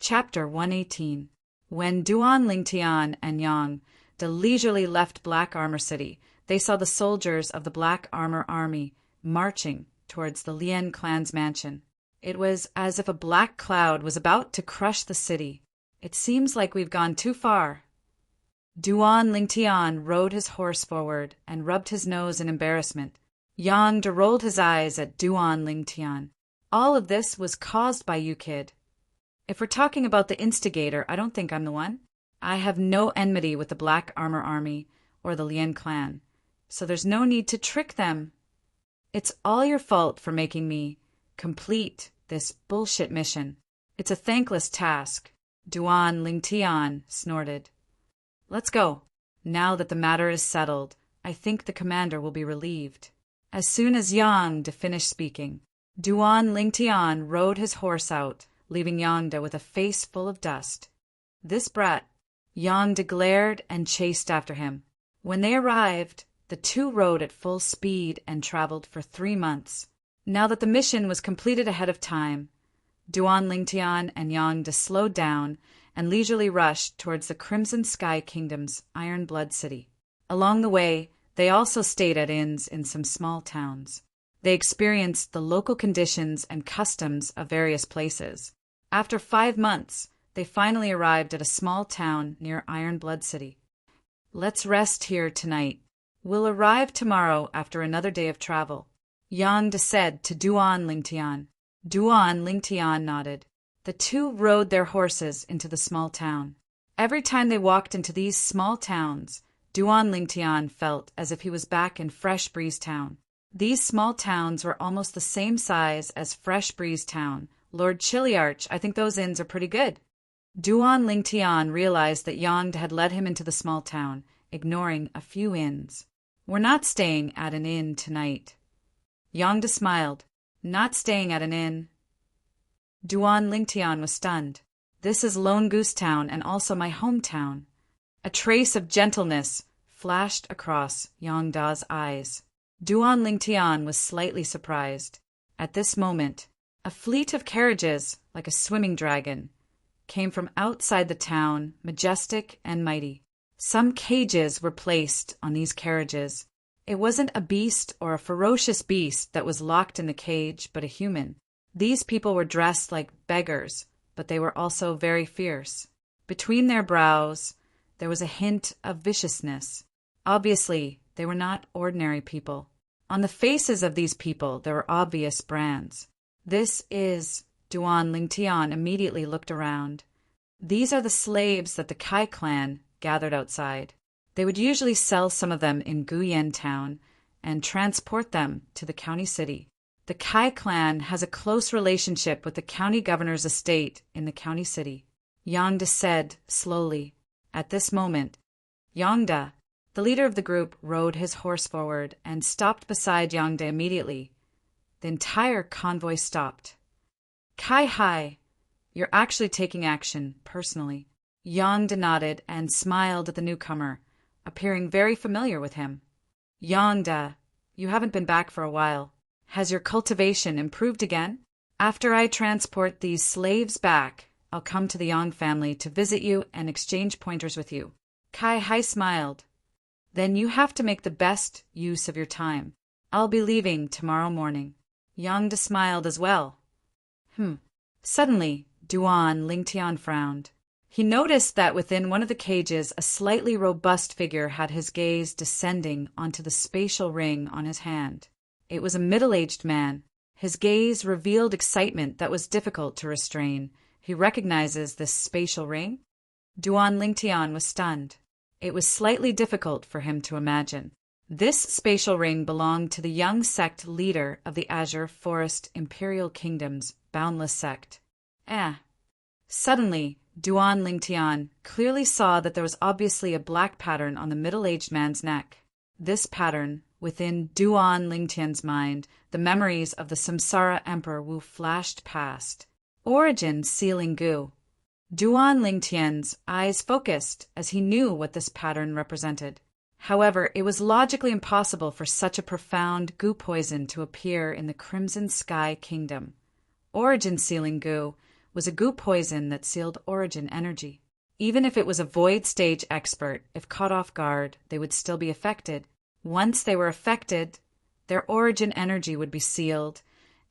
Chapter 118. When Duan Lingtian and Yang De leisurely left Black Armor City, they saw the soldiers of the Black Armor Army marching towards the Lien clan's mansion. It was as if a black cloud was about to crush the city. It seems like we've gone too far. Duan Lingtian rode his horse forward and rubbed his nose in embarrassment. Yang De rolled his eyes at Duan Lingtian. All of this was caused by you, kid. If we're talking about the instigator, I don't think I'm the one. I have no enmity with the Black Armor Army or the Lien clan, so there's no need to trick them. It's all your fault for making me complete this bullshit mission. It's a thankless task. Duan Lingtian snorted. Let's go. Now that the matter is settled, I think the commander will be relieved. As soon as Yang De finished speaking, Duan Lingtian rode his horse out, leaving Yang De with a face full of dust. This brat. Yang De glared and chased after him. When they arrived, the two rode at full speed and traveled for 3 months. Now that the mission was completed ahead of time, Duan Lingtian and Yang De slowed down and leisurely rushed towards the Crimson Sky Kingdom's Iron Blood City. Along the way, they also stayed at inns in some small towns. They experienced the local conditions and customs of various places. After 5 months, they finally arrived at a small town near Iron Blood City. Let's rest here tonight. We'll arrive tomorrow after another day of travel, Yang De said to Duan Lingtian. Duan Lingtian nodded. The two rode their horses into the small town. Every time they walked into these small towns, Duan Lingtian felt as if he was back in Fresh Breeze Town. These small towns were almost the same size as Fresh Breeze Town. Lord Chiliarch, I think those inns are pretty good. Duan Lingtian realized that Yang had led him into the small town, ignoring a few inns. We're not staying at an inn tonight. Yang De smiled. Not staying at an inn. Duan Lingtian was stunned. This is Lone Goose Town and also my hometown. A trace of gentleness flashed across Yang Da's eyes. Duan Lingtian was slightly surprised. At this moment, a fleet of carriages, like a swimming dragon, came from outside the town, majestic and mighty. Some cages were placed on these carriages. It wasn't a beast or a ferocious beast that was locked in the cage, but a human. These people were dressed like beggars, but they were also very fierce. Between their brows, there was a hint of viciousness. Obviously, they were not ordinary people. On the faces of these people, there were obvious brands. This is... Duan Lingtian immediately looked around. These are the slaves that the Kai clan gathered outside. They would usually sell some of them in Guyen Town and transport them to the county city. The Kai clan has a close relationship with the county governor's estate in the county city, Yang De said slowly. At this moment, Yang De, the leader of the group, rode his horse forward and stopped beside Yang De immediately. The entire convoy stopped. Kai Hai, you're actually taking action, personally. Yang De nodded and smiled at the newcomer, appearing very familiar with him. Yang De, you haven't been back for a while. Has your cultivation improved again? After I transport these slaves back, I'll come to the Yang family to visit you and exchange pointers with you. Kai Hai smiled. Then you have to make the best use of your time. I'll be leaving tomorrow morning. Yang De smiled as well. Suddenly, Duan Lingtian frowned. He noticed that within one of the cages a slightly robust figure had his gaze descending onto the spatial ring on his hand. It was a middle-aged man. His gaze revealed excitement that was difficult to restrain. He recognizes this spatial ring? Duan Lingtian was stunned. It was slightly difficult for him to imagine. This spatial ring belonged to the young sect leader of the Azure Forest Imperial Kingdom's boundless sect. Suddenly, Duan Lingtian clearly saw that there was obviously a black pattern on the middle-aged man's neck. This pattern, within Duan Lingtian's mind, the memories of the Samsara Emperor Wu flashed past. Origin sealing goo. Duan Lingtian's eyes focused as he knew what this pattern represented. However, it was logically impossible for such a profound goo poison to appear in the Crimson Sky Kingdom. Origin sealing goo was a goo poison that sealed origin energy. Even if it was a void stage expert, if caught off guard, they would still be affected. Once they were affected, their origin energy would be sealed,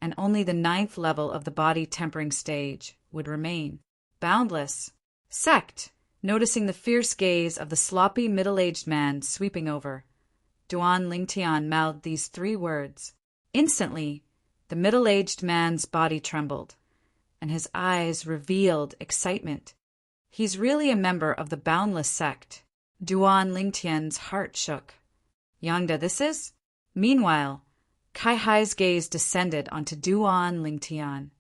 and only the 9th level of the body tempering stage would remain. Boundless. Sect. Noticing the fierce gaze of the sloppy middle-aged man sweeping over, Duan Lingtian mouthed these 3 words. Instantly, the middle-aged man's body trembled, and his eyes revealed excitement. He's really a member of the Boundless sect. Duan Lingtian's heart shook. Yangda this is? Meanwhile, Kai Hai's gaze descended onto Duan Lingtian.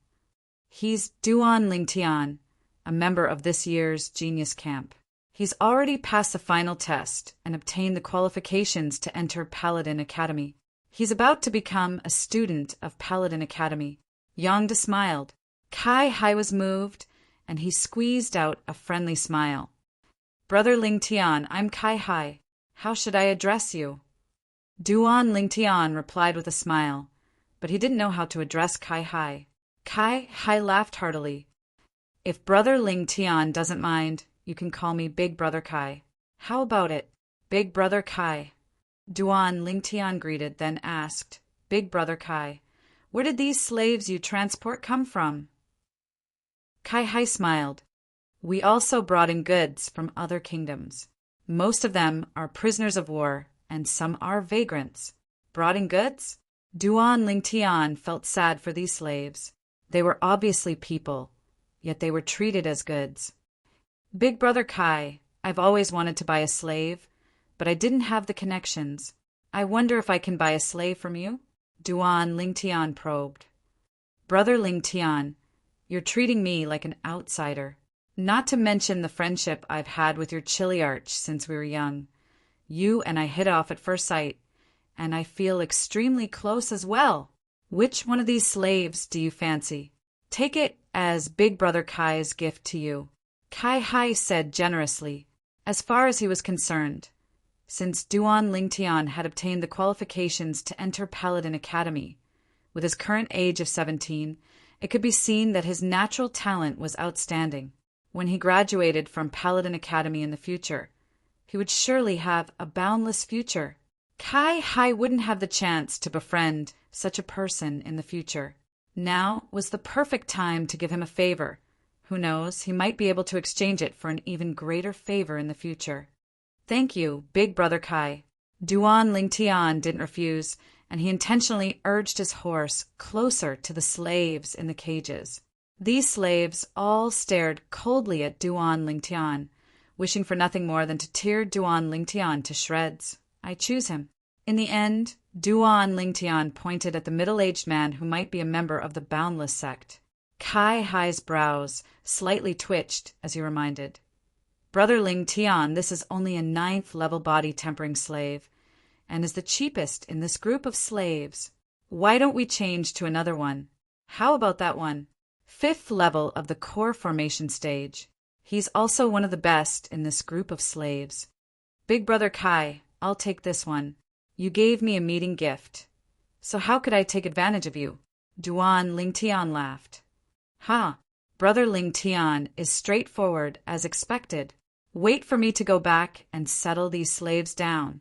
He's Duan Lingtian, a member of this year's Genius Camp. He's already passed the final test and obtained the qualifications to enter Paladin Academy. He's about to become a student of Paladin Academy. Yangda smiled. Kai Hai was moved, and he squeezed out a friendly smile. Brother Lingtian, I'm Kai Hai. How should I address you? Duan Lingtian replied with a smile, but he didn't know how to address Kai Hai. Kai Hai laughed heartily. If Brother Lingtian doesn't mind, you can call me Big Brother Kai. How about it, Big Brother Kai? Duan Lingtian greeted, then asked, Big Brother Kai, where did these slaves you transport come from? Kai Hai smiled. We also brought in goods from other kingdoms. Most of them are prisoners of war, and some are vagrants. Brought in goods? Duan Lingtian felt sad for these slaves. They were obviously people, yet they were treated as goods. Big Brother Kai, I've always wanted to buy a slave, but I didn't have the connections. I wonder if I can buy a slave from you? Duan Lingtian probed. Brother Lingtian, you're treating me like an outsider. Not to mention the friendship I've had with your Chiliarch since we were young. You and I hit off at first sight, and I feel extremely close as well. Which one of these slaves do you fancy? Take it as Big Brother Kai's gift to you. Kai Hai said generously, as far as he was concerned. Since Duan Lingtian had obtained the qualifications to enter Paladin Academy, with his current age of 17, it could be seen that his natural talent was outstanding. When he graduated from Paladin Academy in the future, he would surely have a boundless future. Kai Hai wouldn't have the chance to befriend such a person in the future. Now was the perfect time to give him a favor. Who knows, he might be able to exchange it for an even greater favor in the future. Thank you, Big Brother Kai. Duan Lingtian didn't refuse, and he intentionally urged his horse closer to the slaves in the cages. These slaves all stared coldly at Duan Lingtian, wishing for nothing more than to tear Duan Lingtian to shreds. I choose him. In the end, Duan Lingtian pointed at the middle-aged man who might be a member of the Boundless sect. Kai Hai's brows slightly twitched as he reminded. Brother Lingtian, this is only a 9th level body tempering slave, and is the cheapest in this group of slaves. Why don't we change to another one? How about that one? 5th level of the core formation stage. He's also one of the best in this group of slaves. Big Brother Kai, I'll take this one. You gave me a meeting gift. So how could I take advantage of you? Duan Lingtian laughed. Ha! Brother Lingtian is straightforward as expected. Wait for me to go back and settle these slaves down.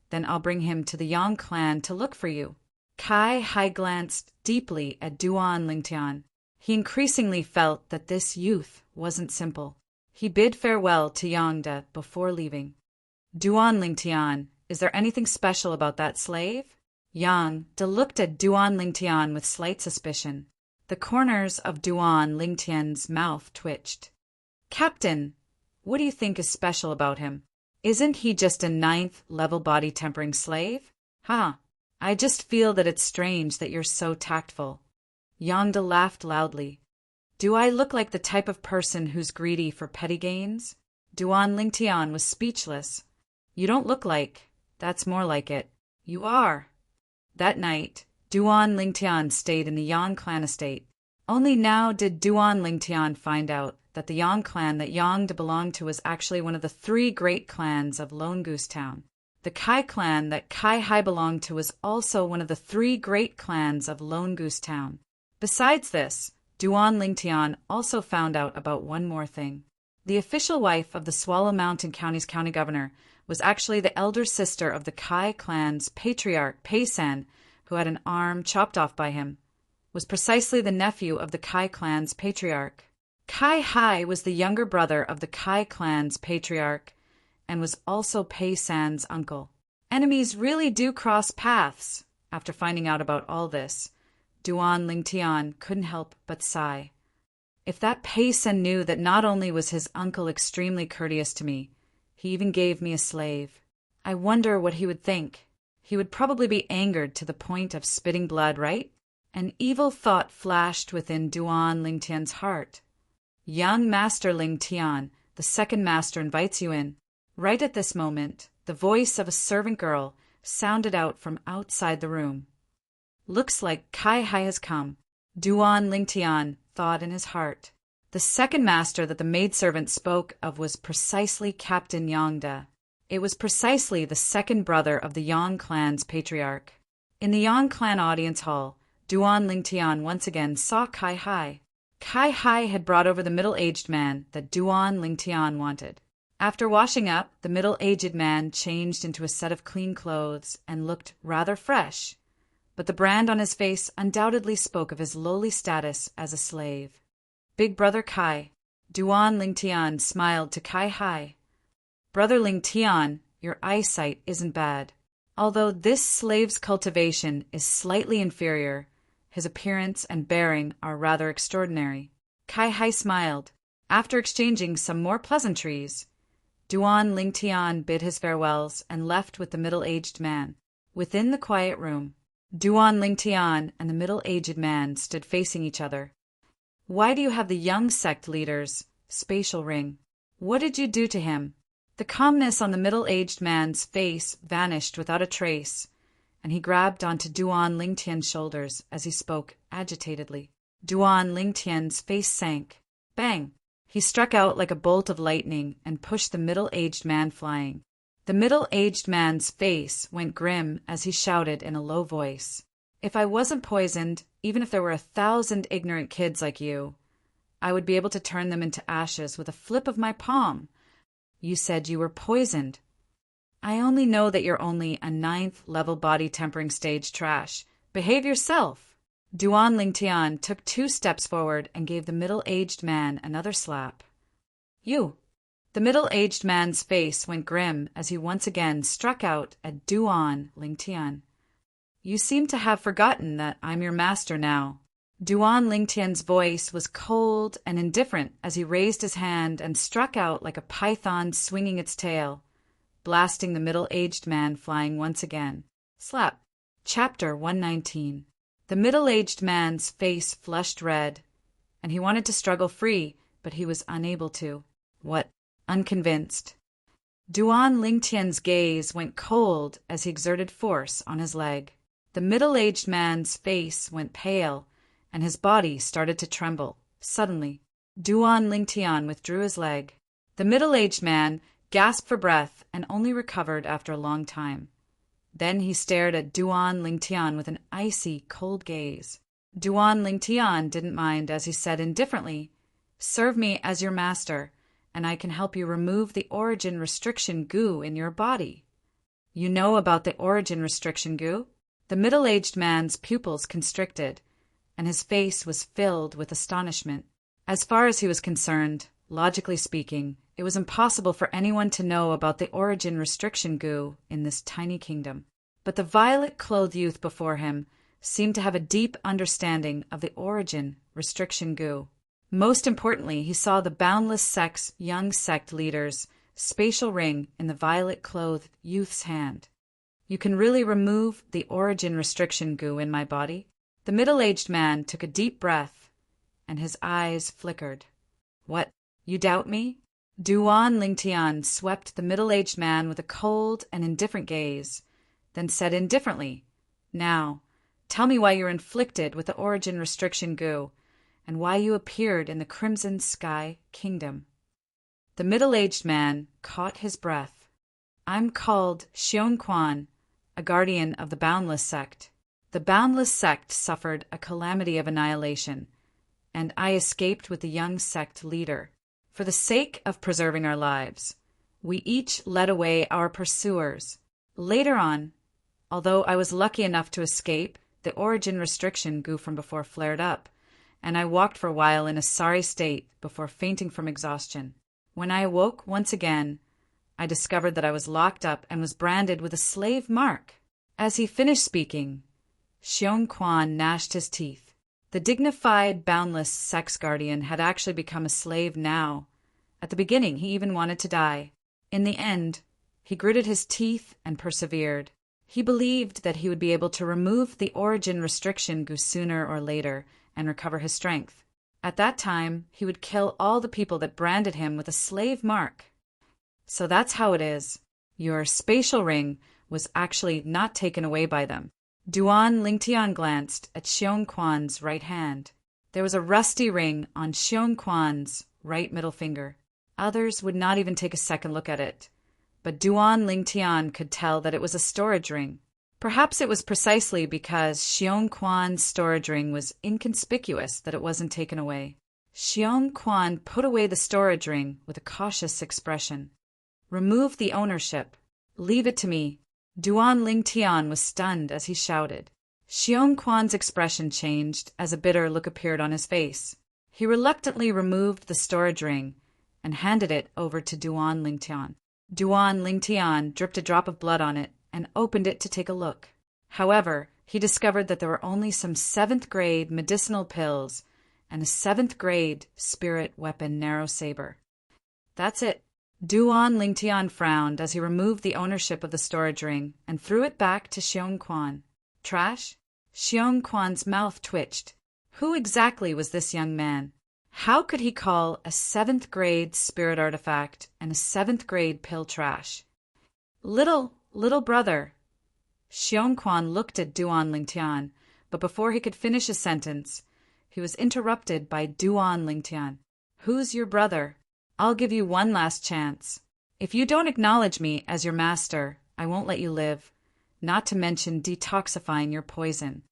Then I'll bring him to the Yang clan to look for you. Kai Hai glanced deeply at Duan Lingtian. He increasingly felt that this youth wasn't simple. He bid farewell to Yangda before leaving. Duan Lingtian, is there anything special about that slave? Yangda looked at Duan Lingtian with slight suspicion. The corners of Duan Lingtian's mouth twitched. Captain, what do you think is special about him? Isn't he just a 9th level body tempering slave? I just feel that it's strange that you're so tactful. Yangda laughed loudly. Do I look like the type of person who's greedy for petty gains? Duan Lingtian was speechless. You don't look like. That's more like it. You are. That night, Duan Lingtian stayed in the Yang clan estate. Only now did Duan Lingtian find out that the Yang clan that Yangda belonged to was actually one of the 3 great clans of Lone Goose Town. The Kai clan that Kai Hai belonged to was also one of the 3 great clans of Lone Goose Town. Besides this, Duan Lingtian also found out about one more thing. The official wife of the Swallow Mountain County's county governor was actually the elder sister of the Kai clan's patriarch, Peisan, who had an arm chopped off by him, was precisely the nephew of the Kai clan's patriarch. Kai Hai was the younger brother of the Kai clan's patriarch and was also Peisan's uncle. Enemies really do cross paths. After finding out about all this, Duan Lingtian couldn't help but sigh. If that Peisan knew that not only was his uncle extremely courteous to me, he even gave me a slave, I wonder what he would think. He would probably be angered to the point of spitting blood, right? An evil thought flashed within Duan Lingtian's heart. Young Master Lingtian, the second master invites you in. Right at this moment, the voice of a servant girl sounded out from outside the room. Looks like Kai Hai has come, Duan Lingtian thought in his heart. The second master that the maidservant spoke of was precisely Captain Yongda. It was precisely the second brother of the Yang clan's patriarch. In the Yang clan audience hall, Duan Lingtian once again saw Kai Hai. Kai Hai had brought over the middle-aged man that Duan Lingtian wanted. After washing up, the middle-aged man changed into a set of clean clothes and looked rather fresh, but the brand on his face undoubtedly spoke of his lowly status as a slave. Big Brother Kai, Duan Lingtian smiled to Kai Hai. Brother Lingtian, your eyesight isn't bad. Although this slave's cultivation is slightly inferior, his appearance and bearing are rather extraordinary. Kai Hai smiled. After exchanging some more pleasantries, Duan Lingtian bid his farewells and left with the middle-aged man. Within the quiet room, Duan Lingtian and the middle-aged man stood facing each other. Why do you have the young sect leader's spatial ring? What did you do to him? The calmness on the middle-aged man's face vanished without a trace, and he grabbed onto Duan Lingtian's shoulders as he spoke agitatedly. Duan Lingtian's face sank. Bang! He struck out like a bolt of lightning and pushed the middle-aged man flying. The middle-aged man's face went grim as he shouted in a low voice. If I wasn't poisoned, even if there were 1,000 ignorant kids like you, I would be able to turn them into ashes with a flip of my palm. You said you were poisoned. I only know that you're only a 9th-level body tempering stage trash. Behave yourself. Duan Lingtian took 2 steps forward and gave the middle-aged man another slap. You! The middle-aged man's face went grim as he once again struck out at Duan Lingtian. You seem to have forgotten that I'm your master now. Duan Lingtian's voice was cold and indifferent as he raised his hand and struck out like a python swinging its tail, blasting the middle-aged man flying once again. Slap. Chapter 119. The middle-aged man's face flushed red, and he wanted to struggle free, but he was unable to. What? Unconvinced. Duan Lingtian's gaze went cold as he exerted force on his leg. The middle-aged man's face went pale, and his body started to tremble. Suddenly, Duan Lingtian withdrew his leg. The middle-aged man gasped for breath and only recovered after a long time. Then he stared at Duan Lingtian with an icy, cold gaze. Duan Lingtian didn't mind as he said indifferently, "Serve me as your master, and I can help you remove the origin restriction goo in your body." You know about the origin restriction goo? The middle-aged man's pupils constricted, and his face was filled with astonishment. As far as he was concerned, logically speaking, it was impossible for anyone to know about the origin restriction goo in this tiny kingdom. But the violet-clothed youth before him seemed to have a deep understanding of the origin restriction goo. Most importantly, he saw the Boundless Sect's young sect leader's spatial ring in the violet-clothed youth's hand. You can really remove the origin restriction goo in my body? The middle-aged man took a deep breath, and his eyes flickered. What, you doubt me? Duan Lingtian swept the middle-aged man with a cold and indifferent gaze, then said indifferently, "Now, tell me why you're inflicted with the origin restriction goo, and why you appeared in the Crimson Sky Kingdom." The middle-aged man caught his breath. "I'm called Xiong Quan, a guardian of the Boundless Sect. The Boundless Sect suffered a calamity of annihilation, and I escaped with the young sect leader. For the sake of preserving our lives, we each led away our pursuers. Later on, although I was lucky enough to escape, the origin restriction Gu from before flared up, and I walked for a while in a sorry state before fainting from exhaustion. When I awoke once again, I discovered that I was locked up and was branded with a slave mark. As he finished speaking, Xiong Quan gnashed his teeth. The dignified, boundless sex guardian had actually become a slave now. At the beginning, he even wanted to die. In the end, he gritted his teeth and persevered. He believed that he would be able to remove the origin restriction sooner or later and recover his strength. At that time, he would kill all the people that branded him with a slave mark. So that's how it is. Your spatial ring was actually not taken away by them. Duan Lingtian glanced at Xiong Quan's right hand. There was a rusty ring on Xiong Quan's right middle finger. Others would not even take a second look at it. But Duan Lingtian could tell that it was a storage ring. Perhaps it was precisely because Xiong Quan's storage ring was inconspicuous that it wasn't taken away. Xiong Quan put away the storage ring with a cautious expression. "Remove the ownership. Leave it to me." Duan Lingtian was stunned as he shouted. Xiong Quan's expression changed as a bitter look appeared on his face. He reluctantly removed the storage ring and handed it over to Duan Lingtian. Duan Lingtian dripped a drop of blood on it and opened it to take a look. However, he discovered that there were only some 7th-grade medicinal pills and a 7th-grade spirit weapon narrow saber. That's it. Duan Lingtian frowned as he removed the ownership of the storage ring and threw it back to Xiong Quan. Trash? Xiong Quan's mouth twitched. Who exactly was this young man? How could he call a 7th-grade spirit artifact and a 7th-grade pill trash? Little brother. Xiong Quan looked at Duan Lingtian, but before he could finish a sentence, he was interrupted by Duan Lingtian. "Who's your brother? I'll give you one last chance. If you don't acknowledge me as your master, I won't let you live, not to mention detoxifying your poison."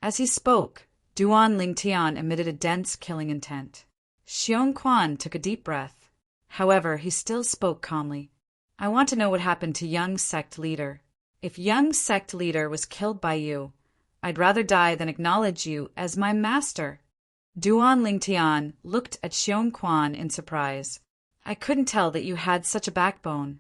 As he spoke, Duan Lingtian emitted a dense killing intent. Xiong Quan took a deep breath. However, he still spoke calmly. "I want to know what happened to young sect leader. If young sect leader was killed by you, I'd rather die than acknowledge you as my master." Duan Lingtian looked at Xiong Quan in surprise. "I couldn't tell that you had such a backbone."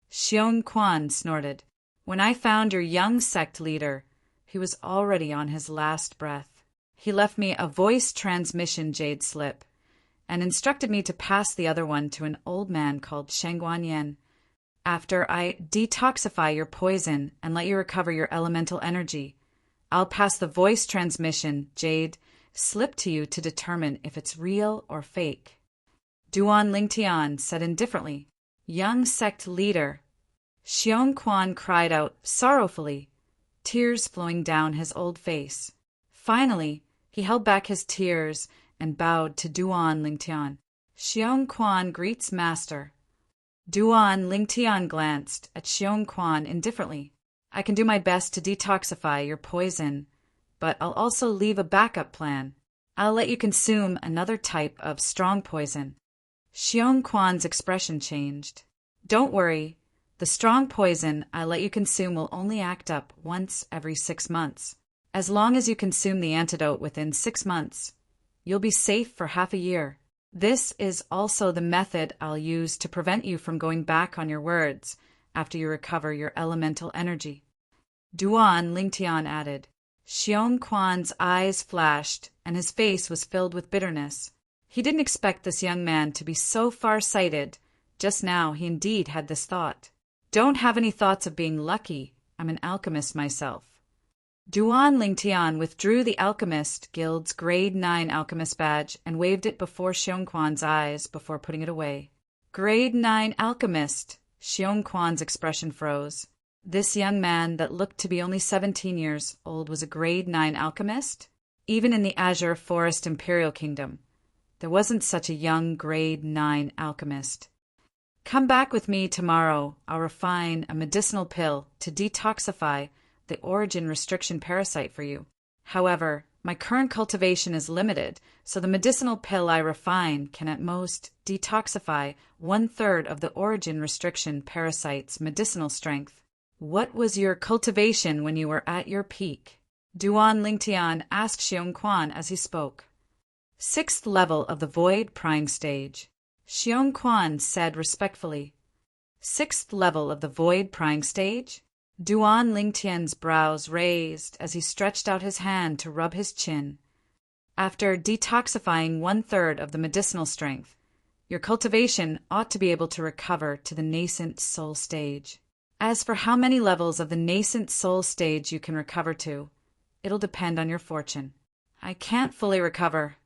Xiong Quan snorted. "When I found your young sect leader, he was already on his last breath. He left me a voice transmission jade slip and instructed me to pass the other one to an old man called Shengguan Yan. After I detoxify your poison and let you recover your elemental energy, I'll pass the voice transmission jade slip to you to determine if it's real or fake." Duan Lingtian said indifferently, "Young sect leader." Xiong Quan cried out sorrowfully, tears flowing down his old face. Finally, he held back his tears and bowed to Duan Lingtian. "Xiong Quan greets master." Duan Lingtian glanced at Xiong Quan indifferently. "I can do my best to detoxify your poison, but I'll also leave a backup plan. I'll let you consume another type of strong poison." Xiong Quan's expression changed. "Don't worry. The strong poison I let you consume will only act up once every 6 months. As long as you consume the antidote within 6 months, you'll be safe for half a year. This is also the method I'll use to prevent you from going back on your words after you recover your elemental energy." Duan Lingtian added. Xiong Quan's eyes flashed, and his face was filled with bitterness. He didn't expect this young man to be so far-sighted. Just now he indeed had this thought. "Don't have any thoughts of being lucky. I'm an alchemist myself." Duan Lingtian withdrew the Alchemist Guild's Grade 9 Alchemist badge and waved it before Xiong Quan's eyes before putting it away. "Grade 9 Alchemist!" Xiong Quan's expression froze. This young man that looked to be only 17 years old was a Grade 9 Alchemist? Even in the Azure Forest Imperial Kingdom, there wasn't such a young Grade 9 Alchemist. "Come back with me tomorrow. I'll refine a medicinal pill to detoxify the origin restriction parasite for you. However, My current cultivation is limited, so the medicinal pill I refine can at most detoxify 1/3 of the origin restriction parasite's medicinal strength. What was your cultivation when you were at your peak? Duan Lingtian asked Xiong Quan as he spoke. 6th level of the void prying stage. Xiong Quan said respectfully. 6th level of the void prying stage? Duan Lingtian's brows raised as he stretched out his hand to rub his chin. After detoxifying 1/3 of the medicinal strength, your cultivation ought to be able to recover to the nascent soul stage. As for how many levels of the nascent soul stage you can recover to, it'll depend on your fortune. I can't fully recover.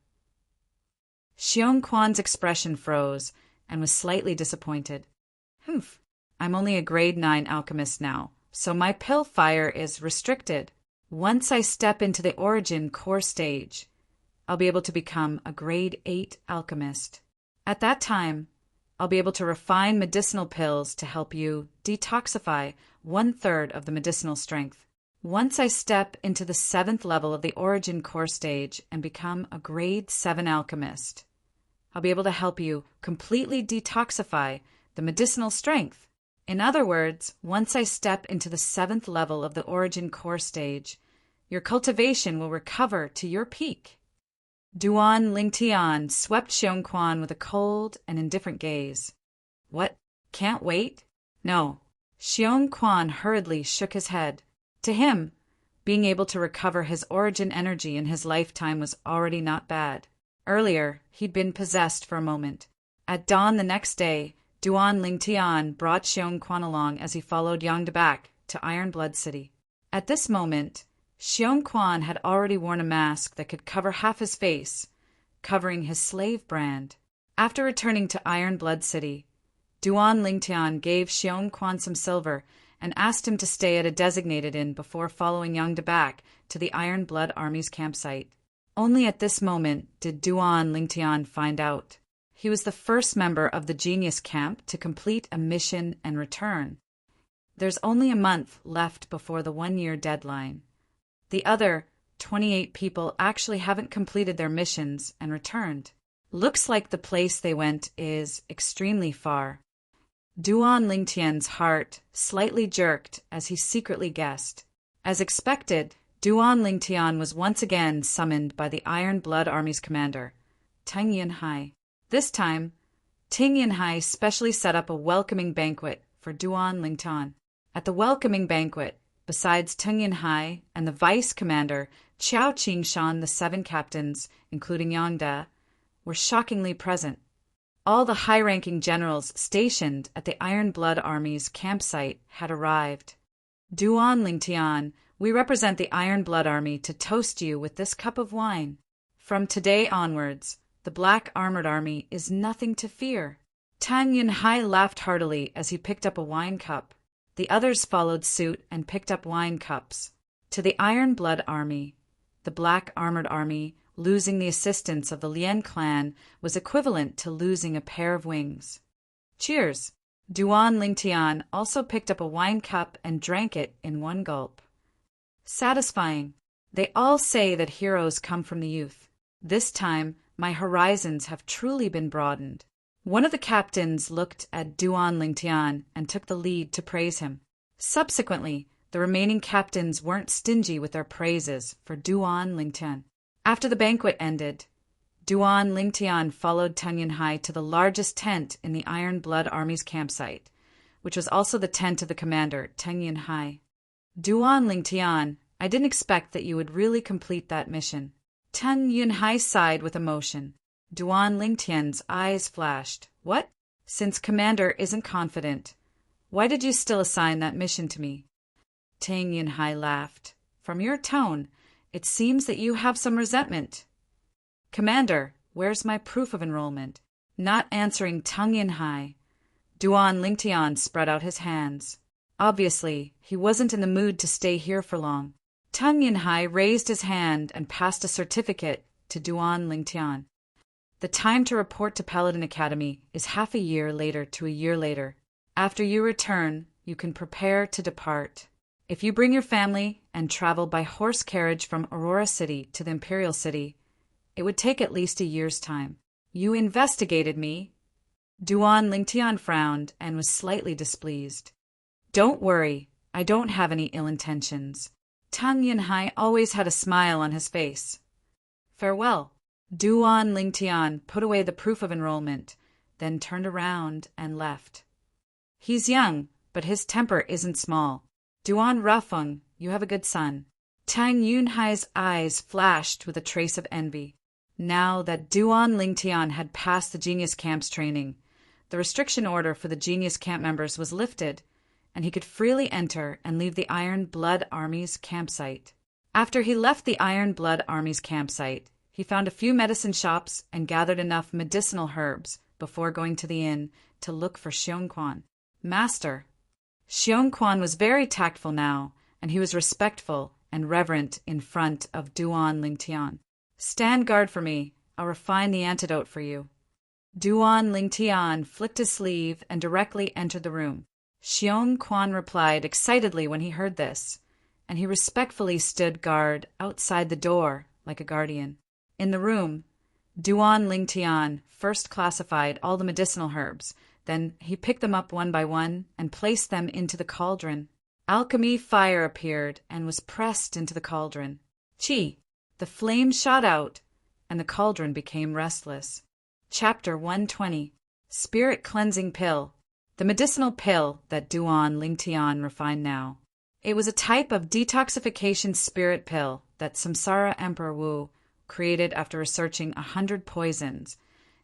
Xiong Quan's expression froze and was slightly disappointed. Humph, I'm only a grade 9 alchemist now, so my pill fire is restricted. Once I step into the origin core stage, I'll be able to become a grade 8 alchemist. At that time, I'll be able to refine medicinal pills to help you detoxify 1/3 of the medicinal strength. Once I step into the 7th level of the origin core stage and become a grade 7 alchemist, I'll be able to help you completely detoxify the medicinal strength. In other words, once I step into the 7th level of the origin core stage, your cultivation will recover to your peak. Duan Lingtian swept Xiong Quan with a cold and indifferent gaze. What? Can't wait? No. Xiong Quan hurriedly shook his head. To him, being able to recover his origin energy in his lifetime was already not bad. Earlier, he'd been possessed for a moment. At dawn the next day, Duan Lingtian brought Xiong Quan along as he followed Yang De back to Iron Blood City. At this moment, Xiong Quan had already worn a mask that could cover half his face, covering his slave brand. After returning to Iron Blood City, Duan Lingtian gave Xiong Quan some silver and asked him to stay at a designated inn before following Yang De back to the Iron Blood Army's campsite. Only at this moment did Duan Lingtian find out. He was the first member of the Genius Camp to complete a mission and return. There's only a month left before the 1-year deadline. The other 28 people actually haven't completed their missions and returned. Looks like the place they went is extremely far. Duan Lingtian's heart slightly jerked as he secretly guessed. As expected, Duan Lingtian was once again summoned by the Iron Blood Army's commander, Teng Yinhai. This time, Teng Yinhai specially set up a welcoming banquet for Duan Lingtian. At the welcoming banquet, besides Teng Yinhai and the vice commander Qiao Qingshan, the 7 captains, including Yang De, were shockingly present. All the high-ranking generals stationed at the Iron Blood Army's campsite had arrived. Duan Lingtian, we represent the Iron Blood Army to toast you with this cup of wine. From today onwards, the Black Armored Army is nothing to fear. Teng Yinhai laughed heartily as he picked up a wine cup. The others followed suit and picked up wine cups. To the Iron Blood Army, the Black Armored Army, losing the assistance of the Lien clan was equivalent to losing a pair of wings. Cheers! Duan Lingtian also picked up a wine cup and drank it in one gulp. Satisfying. They all say that heroes come from the youth. This time, my horizons have truly been broadened. One of the captains looked at Duan Lingtian and took the lead to praise him. Subsequently, the remaining captains weren't stingy with their praises for Duan Lingtian. After the banquet ended, Duan Lingtian followed Teng Yinhai to the largest tent in the Iron Blood Army's campsite, which was also the tent of the commander, Teng Yinhai. Duan Lingtian, I didn't expect that you would really complete that mission. Teng Yinhai sighed with emotion. Duan Lingtian's eyes flashed. What? Since Commander isn't confident, why did you still assign that mission to me? Teng Yinhai laughed. From your tone, it seems that you have some resentment. Commander, where's my proof of enrollment? Not answering Teng Yinhai, Duan Lingtian spread out his hands. Obviously, he wasn't in the mood to stay here for long. Teng Yinhai raised his hand and passed a certificate to Duan Lingtian. The time to report to Paladin Academy is half a year later to a year later. After you return, you can prepare to depart. If you bring your family and travel by horse carriage from Aurora City to the Imperial City, it would take at least a year's time. You investigated me. Duan Lingtian frowned and was slightly displeased. Don't worry, I don't have any ill intentions. Tang Yunhai always had a smile on his face. Farewell. Duan Lingtian put away the proof of enrollment, then turned around and left. He's young, but his temper isn't small. Duan Rafeng, you have a good son. Tang Yunhai's eyes flashed with a trace of envy. Now that Duan Lingtian had passed the Genius Camp's training, the restriction order for the Genius Camp members was lifted, and he could freely enter and leave the Iron Blood Army's campsite. After he left the Iron Blood Army's campsite, he found a few medicine shops and gathered enough medicinal herbs before going to the inn to look for Xiongquan. Master. Xiongquan was very tactful now, and he was respectful and reverent in front of Duan Lingtian. Stand guard for me. I'll refine the antidote for you. Duan Lingtian flicked his sleeve and directly entered the room. Xiongquan replied excitedly when he heard this, and he respectfully stood guard outside the door like a guardian. In the room, Duan Lingtian first classified all the medicinal herbs, then he picked them up one by one and placed them into the cauldron. Alchemy fire appeared and was pressed into the cauldron. Chi! The flame shot out, and the cauldron became restless. Chapter 120. Spirit Cleansing Pill. The medicinal pill that Duan Lingtian refined now. It was a type of detoxification spirit pill that Samsara Emperor Wu created after researching 100 poisons,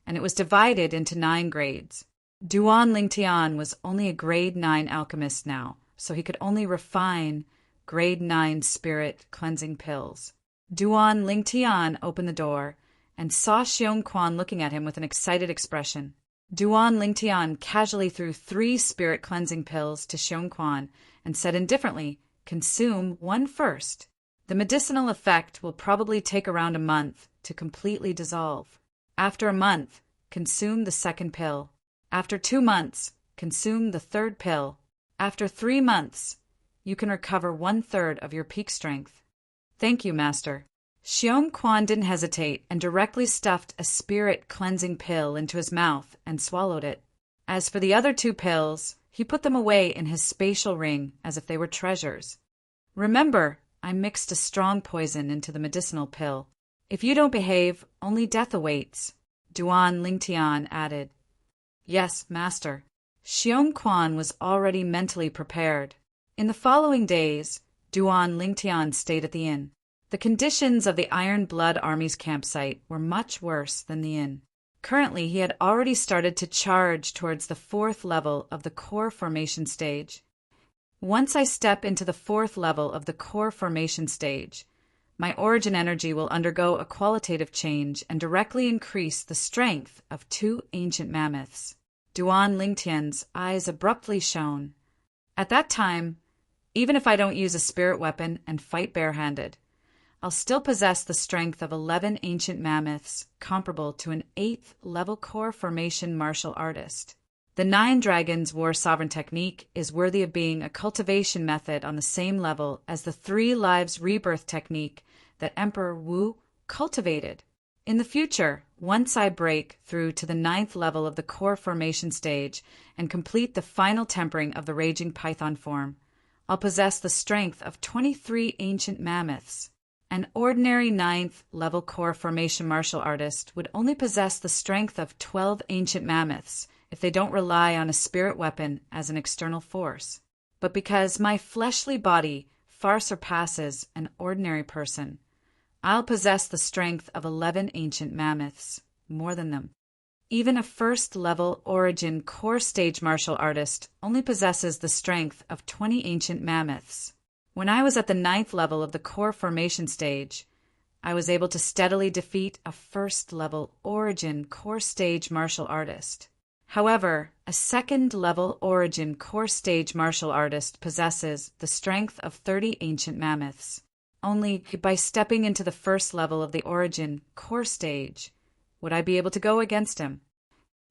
and it was divided into 9 grades. Duan Lingtian was only a grade 9 alchemist now, so he could only refine grade 9 spirit cleansing pills. Duan Lingtian opened the door and saw Xiongquan looking at him with an excited expression. Duan Lingtian casually threw 3 spirit cleansing pills to Xiongquan and said indifferently, "Consume one first. The medicinal effect will probably take around a month to completely dissolve. After a month, consume the second pill. After 2 months, consume the third pill. After 3 months, you can recover 1/3 of your peak strength." "Thank you, Master." Xiongquan didn't hesitate and directly stuffed a spirit cleansing pill into his mouth and swallowed it. As for the other 2 pills, he put them away in his spatial ring as if they were treasures. "Remember, I mixed a strong poison into the medicinal pill. If you don't behave, only death awaits," Duan Lingtian added. "Yes, Master." Xiongquan was already mentally prepared. In the following days, Duan Lingtian stayed at the inn. The conditions of the Iron Blood Army's campsite were much worse than the inn. Currently, he had already started to charge towards the 4th level of the core formation stage. Once I step into the 4th level of the core formation stage, my origin energy will undergo a qualitative change and directly increase the strength of 2 ancient mammoths. Duan Lingtian's eyes abruptly shone. At that time, even if I don't use a spirit weapon and fight barehanded, I'll still possess the strength of 11 ancient mammoths, comparable to an 8th level core formation martial artist. The 9 Dragons War Sovereign technique is worthy of being a cultivation method on the same level as the 3 Lives Rebirth technique that Emperor Wu cultivated. In the future, once I break through to the 9th level of the core formation stage and complete the final tempering of the Raging Python form, I'll possess the strength of 23 ancient mammoths. An ordinary 9th level core formation martial artist would only possess the strength of 12 ancient mammoths if they don't rely on a spirit weapon as an external force. But because my fleshly body far surpasses an ordinary person, I'll possess the strength of 11 ancient mammoths, more than them. Even a 1st level origin core stage martial artist only possesses the strength of 20 ancient mammoths. When I was at the 9th level of the core formation stage, I was able to steadily defeat a 1st level origin core stage martial artist. However, a 2nd level origin core stage martial artist possesses the strength of 30 ancient mammoths. Only by stepping into the 1st level of the origin core stage would I be able to go against him.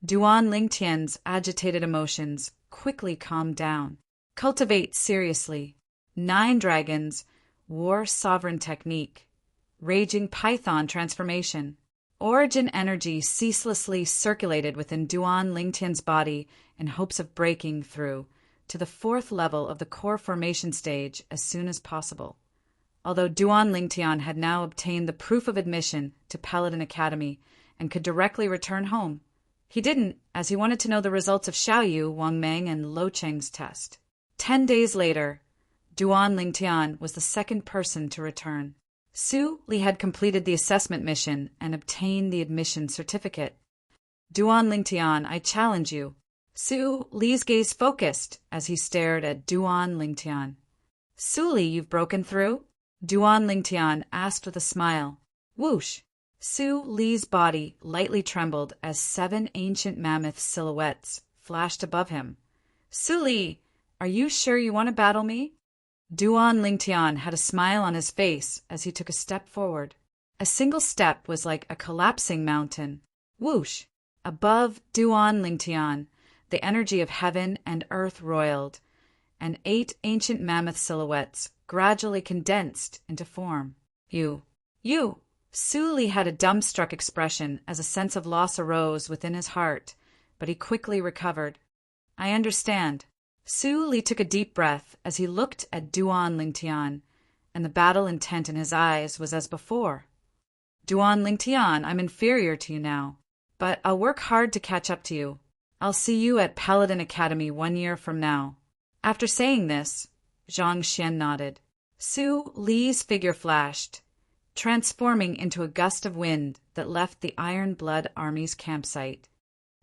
Duan Lingtian's agitated emotions quickly calmed down. Cultivate seriously. 9 dragons, war sovereign technique, raging python transformation. Origin energy ceaselessly circulated within Duan Lingtian's body in hopes of breaking through to the 4th level of the core formation stage as soon as possible. Although Duan Lingtian had now obtained the proof of admission to Paladin Academy and could directly return home, he didn't, as he wanted to know the results of Xiaoyu, Wang Meng, and Lo Cheng's test. 10 days later, Duan Lingtian was the 2nd person to return. Su Li had completed the assessment mission and obtained the admission certificate. Duan Lingtian, I challenge you. Su Li's gaze focused as he stared at Duan Lingtian. Su Li, you've broken through? Duan Lingtian asked with a smile. Whoosh! Su Li's body lightly trembled as 7 ancient mammoth silhouettes flashed above him. Su Li, are you sure you want to battle me? Duan Lingtian had a smile on his face as he took a step forward. A single step was like a collapsing mountain. Whoosh! Above Duan Lingtian, the energy of heaven and earth roiled, and 8 ancient mammoth silhouettes gradually condensed into form. You! Su Li had a dumbstruck expression as a sense of loss arose within his heart, but he quickly recovered. I understand. Su Li took a deep breath as he looked at Duan Lingtian, and the battle intent in his eyes was as before. Duan Lingtian, I'm inferior to you now, but I'll work hard to catch up to you. I'll see you at Paladin Academy 1 year from now. After saying this, Zhang Xian nodded. Su Li's figure flashed, transforming into a gust of wind that left the Iron Blood Army's campsite.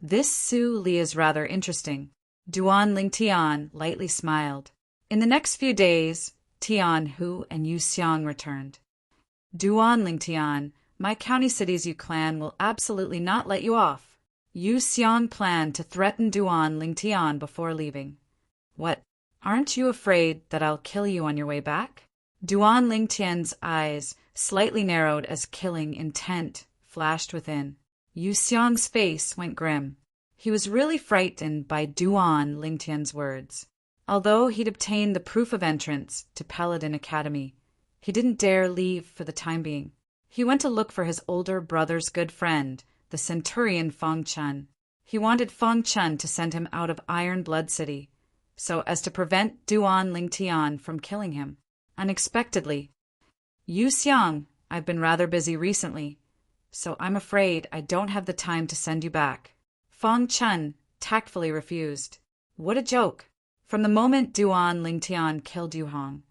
This Su Li is rather interesting. Duan Lingtian lightly smiled. In the next few days, Tian Hu and Yu Xiang returned. Duan Lingtian, my county city's Yu clan will absolutely not let you off. Yu Xiang planned to threaten Duan Lingtian before leaving. What, aren't you afraid that I'll kill you on your way back? Duan Lingtian's eyes slightly narrowed as killing intent flashed within. Yu Xiang's face went grim. He was really frightened by Duan Lingtian's words. Although he'd obtained the proof of entrance to Paladin Academy, he didn't dare leave for the time being. He went to look for his older brother's good friend, the centurion Feng Chun. He wanted Feng Chun to send him out of Iron Blood City, so as to prevent Duan Lingtian from killing him. Unexpectedly, Yu Xiang, I've been rather busy recently, so I'm afraid I don't have the time to send you back. Feng Chun tactfully refused. What a joke! From the moment Duan Lingtian killed Yu Hong,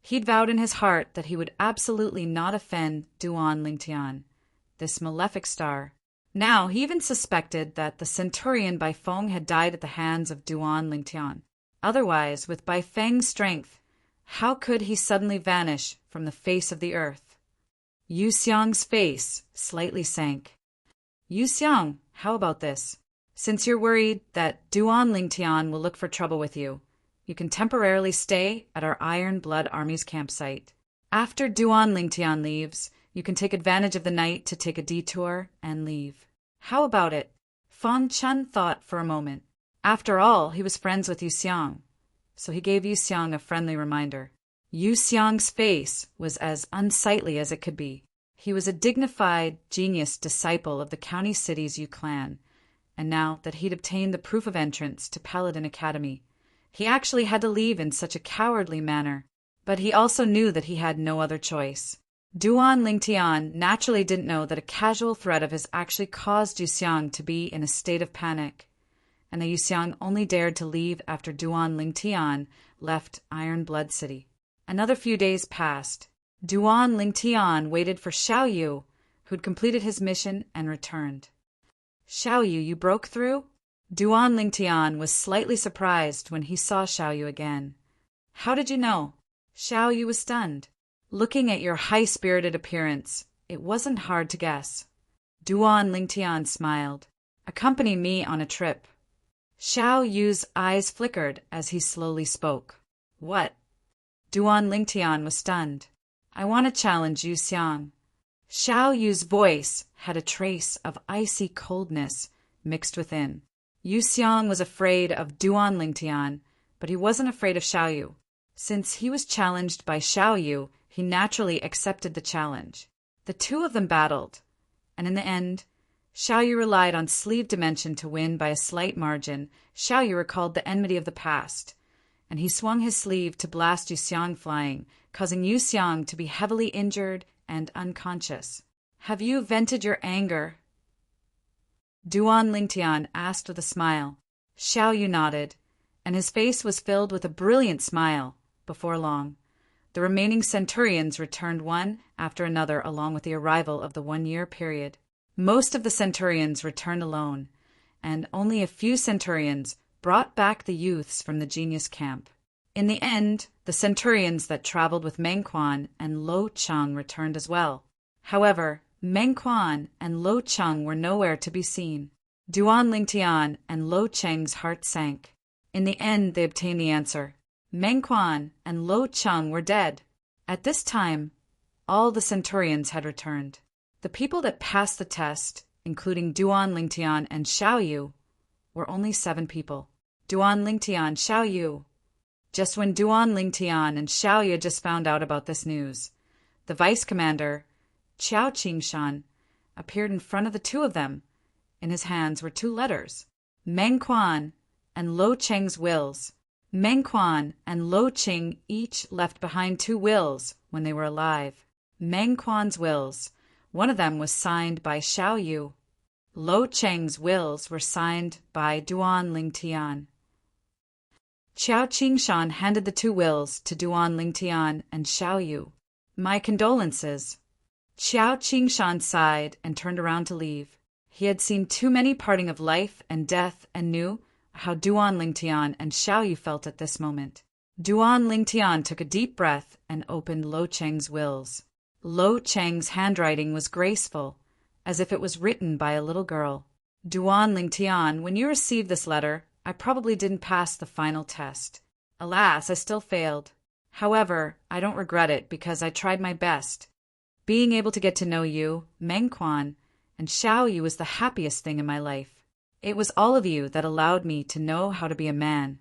he'd vowed in his heart that he would absolutely not offend Duan Lingtian, this malefic star. Now he even suspected that the centurion Bai Feng had died at the hands of Duan Lingtian. Otherwise, with Bai Feng's strength, how could he suddenly vanish from the face of the earth? Yu Xiang's face slightly sank. Yu Xiang, how about this? Since you're worried that Duan Lingtian will look for trouble with you, you can temporarily stay at our Iron Blood Army's campsite. After Duan Lingtian leaves, you can take advantage of the night to take a detour and leave. How about it? Feng Chun thought for a moment. After all, he was friends with Yu Xiang, so he gave Yu Xiang a friendly reminder. Yu Xiang's face was as unsightly as it could be. He was a dignified, genius disciple of the county city's Yu clan, and now that he'd obtained the proof of entrance to Paladin Academy, he actually had to leave in such a cowardly manner. But he also knew that he had no other choice. Duan Lingtian naturally didn't know that a casual threat of his actually caused Yu Xiang to be in a state of panic, and that Yu Xiang only dared to leave after Duan Lingtian left Iron Blood City. Another few days passed. Duan Lingtian waited for Xiaoyu, who'd completed his mission and returned. Xiaoyu, you broke through? Duan Lingtian was slightly surprised when he saw Xiaoyu again. How did you know? Xiaoyu was stunned. Looking at your high-spirited appearance, it wasn't hard to guess. Duan Lingtian smiled. Accompany me on a trip. Xiaoyu's eyes flickered as he slowly spoke. What? Duan Lingtian was stunned. I want to challenge Yu Xiang. Xiaoyu's voice had a trace of icy coldness mixed within. Yu Xiang was afraid of Duan Lingtian, but he wasn't afraid of Xiaoyu. Since he was challenged by Xiao Yu, he naturally accepted the challenge. The two of them battled, and in the end, Xiao Yu relied on sleeve dimension to win by a slight margin. Xiao Yu recalled the enmity of the past, and he swung his sleeve to blast Yu Xiang flying, causing Yu Xiang to be heavily injured and unconscious. "Have you vented your anger?" Duan Lingtian asked with a smile. Xiao Yu nodded, and his face was filled with a brilliant smile. Before long, the remaining centurions returned one after another along with the arrival of the 1-year period. Most of the centurions returned alone, and only a few centurions brought back the youths from the genius camp. In the end, the centurions that traveled with Meng Quan and Lo Cheng returned as well. However, Meng Quan and Lo Cheng were nowhere to be seen. Duan Lingtian and Lo Cheng's heart sank. In the end, they obtained the answer. Meng Quan and Lo Cheng were dead. At this time, all the centurions had returned. The people that passed the test, including Duan Lingtian and Xiao Yu, were only 7 people. Duan Lingtian, Xiao Yu. Just when Duan Lingtian and Xiao Yu just found out about this news, the vice commander, Qiao Qingshan, appeared in front of the two of them. In his hands were 2 letters, Meng Quan and Lo Cheng's wills. Meng Quan and Lo Cheng each left behind 2 wills when they were alive. Meng Quan's wills, one of them was signed by Xiao Yu. Lo Cheng's wills were signed by Duan Lingtian. Qiao Qingshan handed the 2 wills to Duan Lingtian and Xiao Yu. "My condolences." Qiao Qingshan sighed and turned around to leave. He had seen too many parting of life and death and knew how Duan Lingtian and Xiao Yu felt at this moment. Duan Lingtian took a deep breath and opened Lo Cheng's wills. Lo Cheng's handwriting was graceful, as if it was written by a little girl. "Duan Lingtian, when you received this letter, I probably didn't pass the final test. Alas, I still failed. However, I don't regret it because I tried my best. Being able to get to know you, Meng Quan, and Xiao Yu was the happiest thing in my life. It was all of you that allowed me to know how to be a man.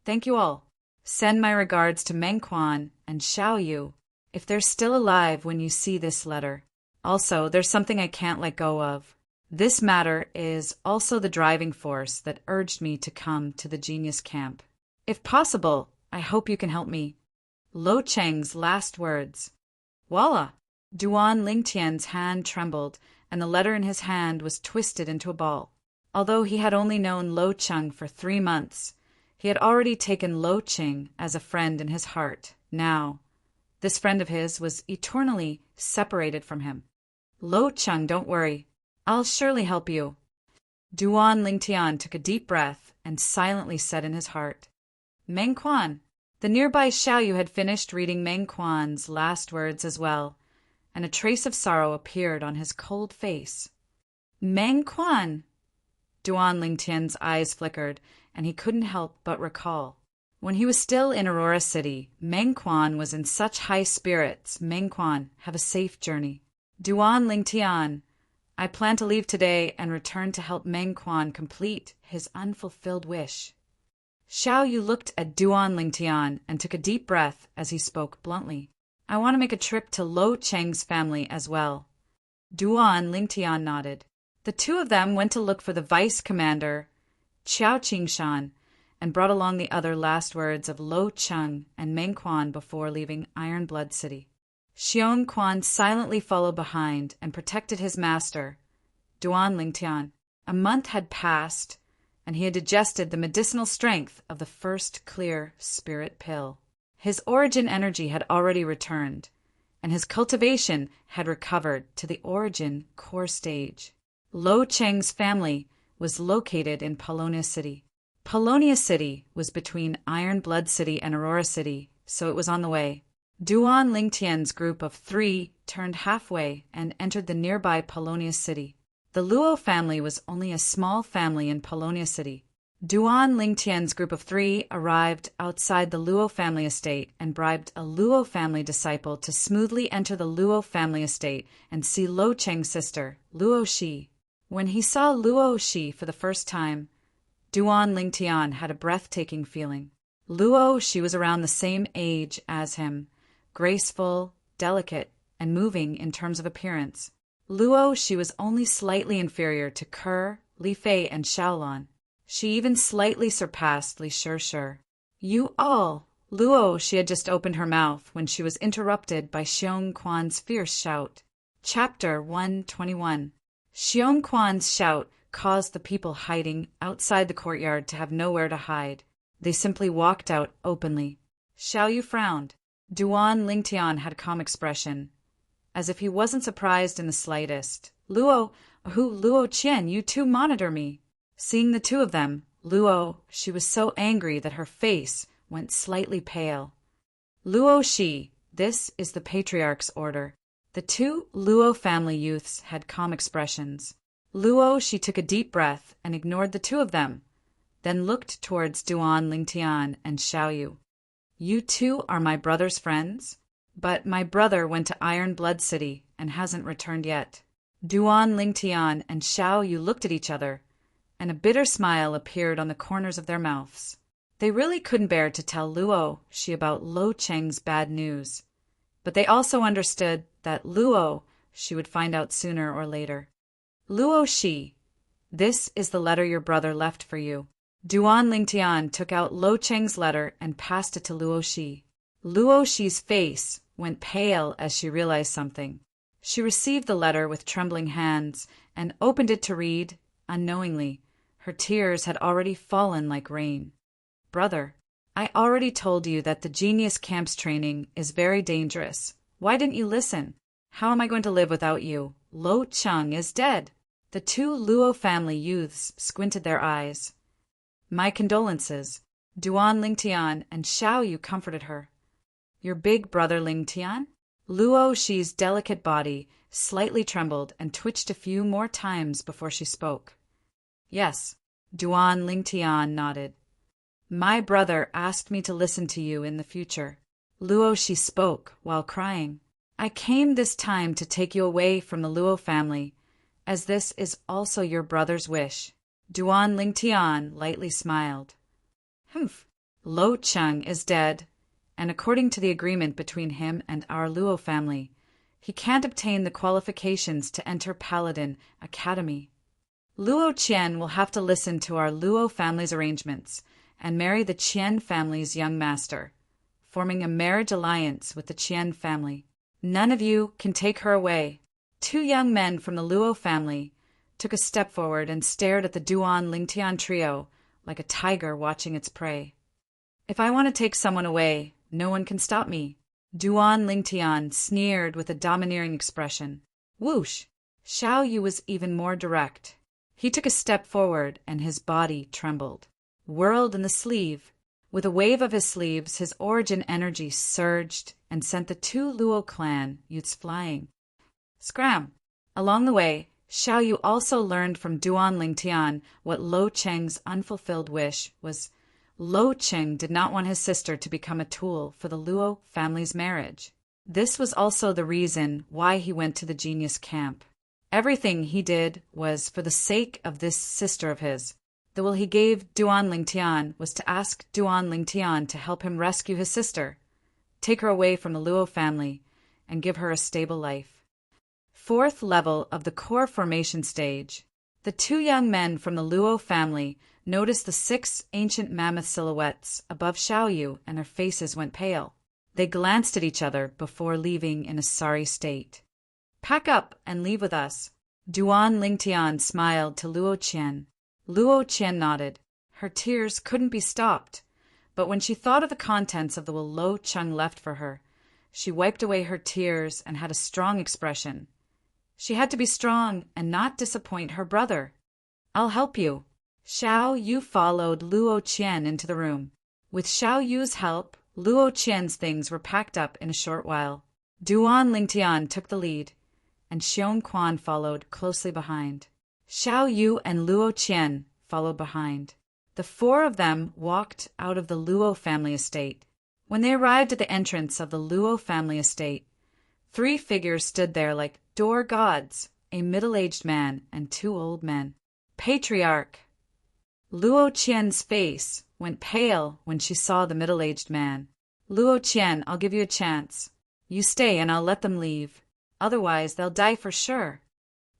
Thank you all. Send my regards to Meng Quan and Xiao Yu, if they're still alive when you see this letter. Also, there's something I can't let go of. This matter is also the driving force that urged me to come to the genius camp. If possible, I hope you can help me." Lo Cheng's last words. Voila! Duan Lingtian's hand trembled, and the letter in his hand was twisted into a ball. Although he had only known Lo Cheng for 3 months, he had already taken Lo Cheng as a friend in his heart. Now, this friend of his was eternally separated from him. "Lo Cheng, don't worry. I'll surely help you." Duan Lingtian took a deep breath and silently said in his heart, "Meng Quan." The nearby Xiao Yu had finished reading Meng Quan's last words as well, and a trace of sorrow appeared on his cold face. "Meng Quan!" Duan Lingtian's eyes flickered, and he couldn't help but recall. When he was still in Aurora City, Meng Quan was in such high spirits. "Meng Quan, have a safe journey." "Duan Lingtian, I plan to leave today and return to help Meng Quan complete his unfulfilled wish." Xiao Yu looked at Duan Lingtian and took a deep breath as he spoke bluntly. "I want to make a trip to Lo Cheng's family as well." Duan Lingtian nodded. The 2 of them went to look for the vice commander, Qiao Qingshan, and brought along the other last words of Lo Cheng and Meng Quan before leaving Iron Blood City. Xiong Quan silently followed behind and protected his master, Duan Lingtian. A month had passed, and he had digested the medicinal strength of the first clear spirit pill. His origin energy had already returned, and his cultivation had recovered to the origin core stage. Lo Cheng's family was located in Polonia City. Polonia City was between Iron Blood City and Aurora City, so it was on the way. Duan Lingtian's group of 3 turned halfway and entered the nearby Polonia City. The Luo family was only a small family in Polonia City. Duan Lingtian's group of 3 arrived outside the Luo family estate and bribed a Luo family disciple to smoothly enter the Luo family estate and see Lo Cheng's sister, Luo Shi. When he saw Luo Shi for the first time, Duan Lingtian had a breathtaking feeling. Luo, she was around the same age as him, graceful, delicate, and moving in terms of appearance. Luo, she was only slightly inferior to Ke, Li Fei, and Xiaolon. She even slightly surpassed Li Shishir. You all! Luo, she had just opened her mouth when she was interrupted by Xiong Quan's fierce shout. Chapter 121. Xiong Quan's shout caused the people hiding outside the courtyard to have nowhere to hide. They simply walked out openly. Xiao Yu frowned. Duan Lingtian had a calm expression, as if he wasn't surprised in the slightest. Luo Qian, you two monitor me. Seeing the two of them, Luo, she was so angry that her face went slightly pale. Luo Shi, this is the Patriarch's order. The two Luo family youths had calm expressions. Luo, she took a deep breath and ignored the two of them, then looked towards Duan Lingtian and Xiao Yu. You two are my brother's friends? But my brother went to Iron Blood City and hasn't returned yet. Duan Lingtian and Xiao Yu looked at each other, and a bitter smile appeared on the corners of their mouths. They really couldn't bear to tell Luo Shi about Lo Cheng's bad news, but they also understood that Luo Shi would find out sooner or later. Luo Shi, this is the letter your brother left for you. Duan Lingtian took out Lo Cheng's letter and passed it to Luo Shi. Luo Shi's face went pale as she realized something. She received the letter with trembling hands and opened it to read. Unknowingly, her tears had already fallen like rain. Brother, I already told you that the Genius Camp's training is very dangerous. Why didn't you listen? How am I going to live without you? Lo Cheng is dead. The two Luo family youths squinted their eyes. My condolences. Duan Lingtian and Xiao Yu comforted her. Your big brother Lingtian? Luo Shi's delicate body slightly trembled and twitched a few more times before she spoke. Yes, Duan Lingtian nodded. My brother asked me to listen to you in the future. Luo Shi spoke while crying. I came this time to take you away from the Luo family, as this is also your brother's wish. Duan Lingtian lightly smiled. Humph. Lo Cheng is dead, and according to the agreement between him and our Luo family, he can't obtain the qualifications to enter Paladin Academy. Luo Qian will have to listen to our Luo family's arrangements and marry the Qian family's young master, forming a marriage alliance with the Qian family. None of you can take her away. Two young men from the Luo family took a step forward and stared at the Duan Lingtian trio like a tiger watching its prey. If I want to take someone away, no one can stop me. Duan Lingtian sneered with a domineering expression. Whoosh! Xiao Yu was even more direct. He took a step forward and his body trembled, whirled in the sleeve. With a wave of his sleeves, his origin energy surged and sent the two Luo clan youths flying. Scram! Along the way, Xiao Yu also learned from Duan Lingtian what Lo Cheng's unfulfilled wish was. Lo Cheng did not want his sister to become a tool for the Luo family's marriage. This was also the reason why he went to the Genius Camp. Everything he did was for the sake of this sister of his. The will he gave Duan Lingtian was to ask Duan Lingtian to help him rescue his sister, take her away from the Luo family, and give her a stable life. Fourth level of the core formation stage. The two young men from the Luo family noticed the 6 ancient mammoth silhouettes above Xiao Yu, and their faces went pale. They glanced at each other before leaving in a sorry state. Pack up and leave with us. Duan Lingtian smiled to Luo Qian. Luo Qian nodded. Her tears couldn't be stopped, but when she thought of the contents of the will Lo Cheng left for her, she wiped away her tears and had a strong expression. She had to be strong and not disappoint her brother. I'll help you. Xiao Yu followed Luo Qian into the room. With Xiao Yu's help, Luo Qian's things were packed up in a short while. Duan Lingtian took the lead, and Xiong Quan followed closely behind. Xiao Yu and Luo Qian followed behind. The 4 of them walked out of the Luo family estate. When they arrived at the entrance of the Luo family estate, 3 figures stood there like door gods, a middle-aged man and 2 old men. Patriarch! Luo Qian's face went pale when she saw the middle-aged man. Luo Qian, I'll give you a chance. You stay and I'll let them leave. Otherwise, they'll die for sure.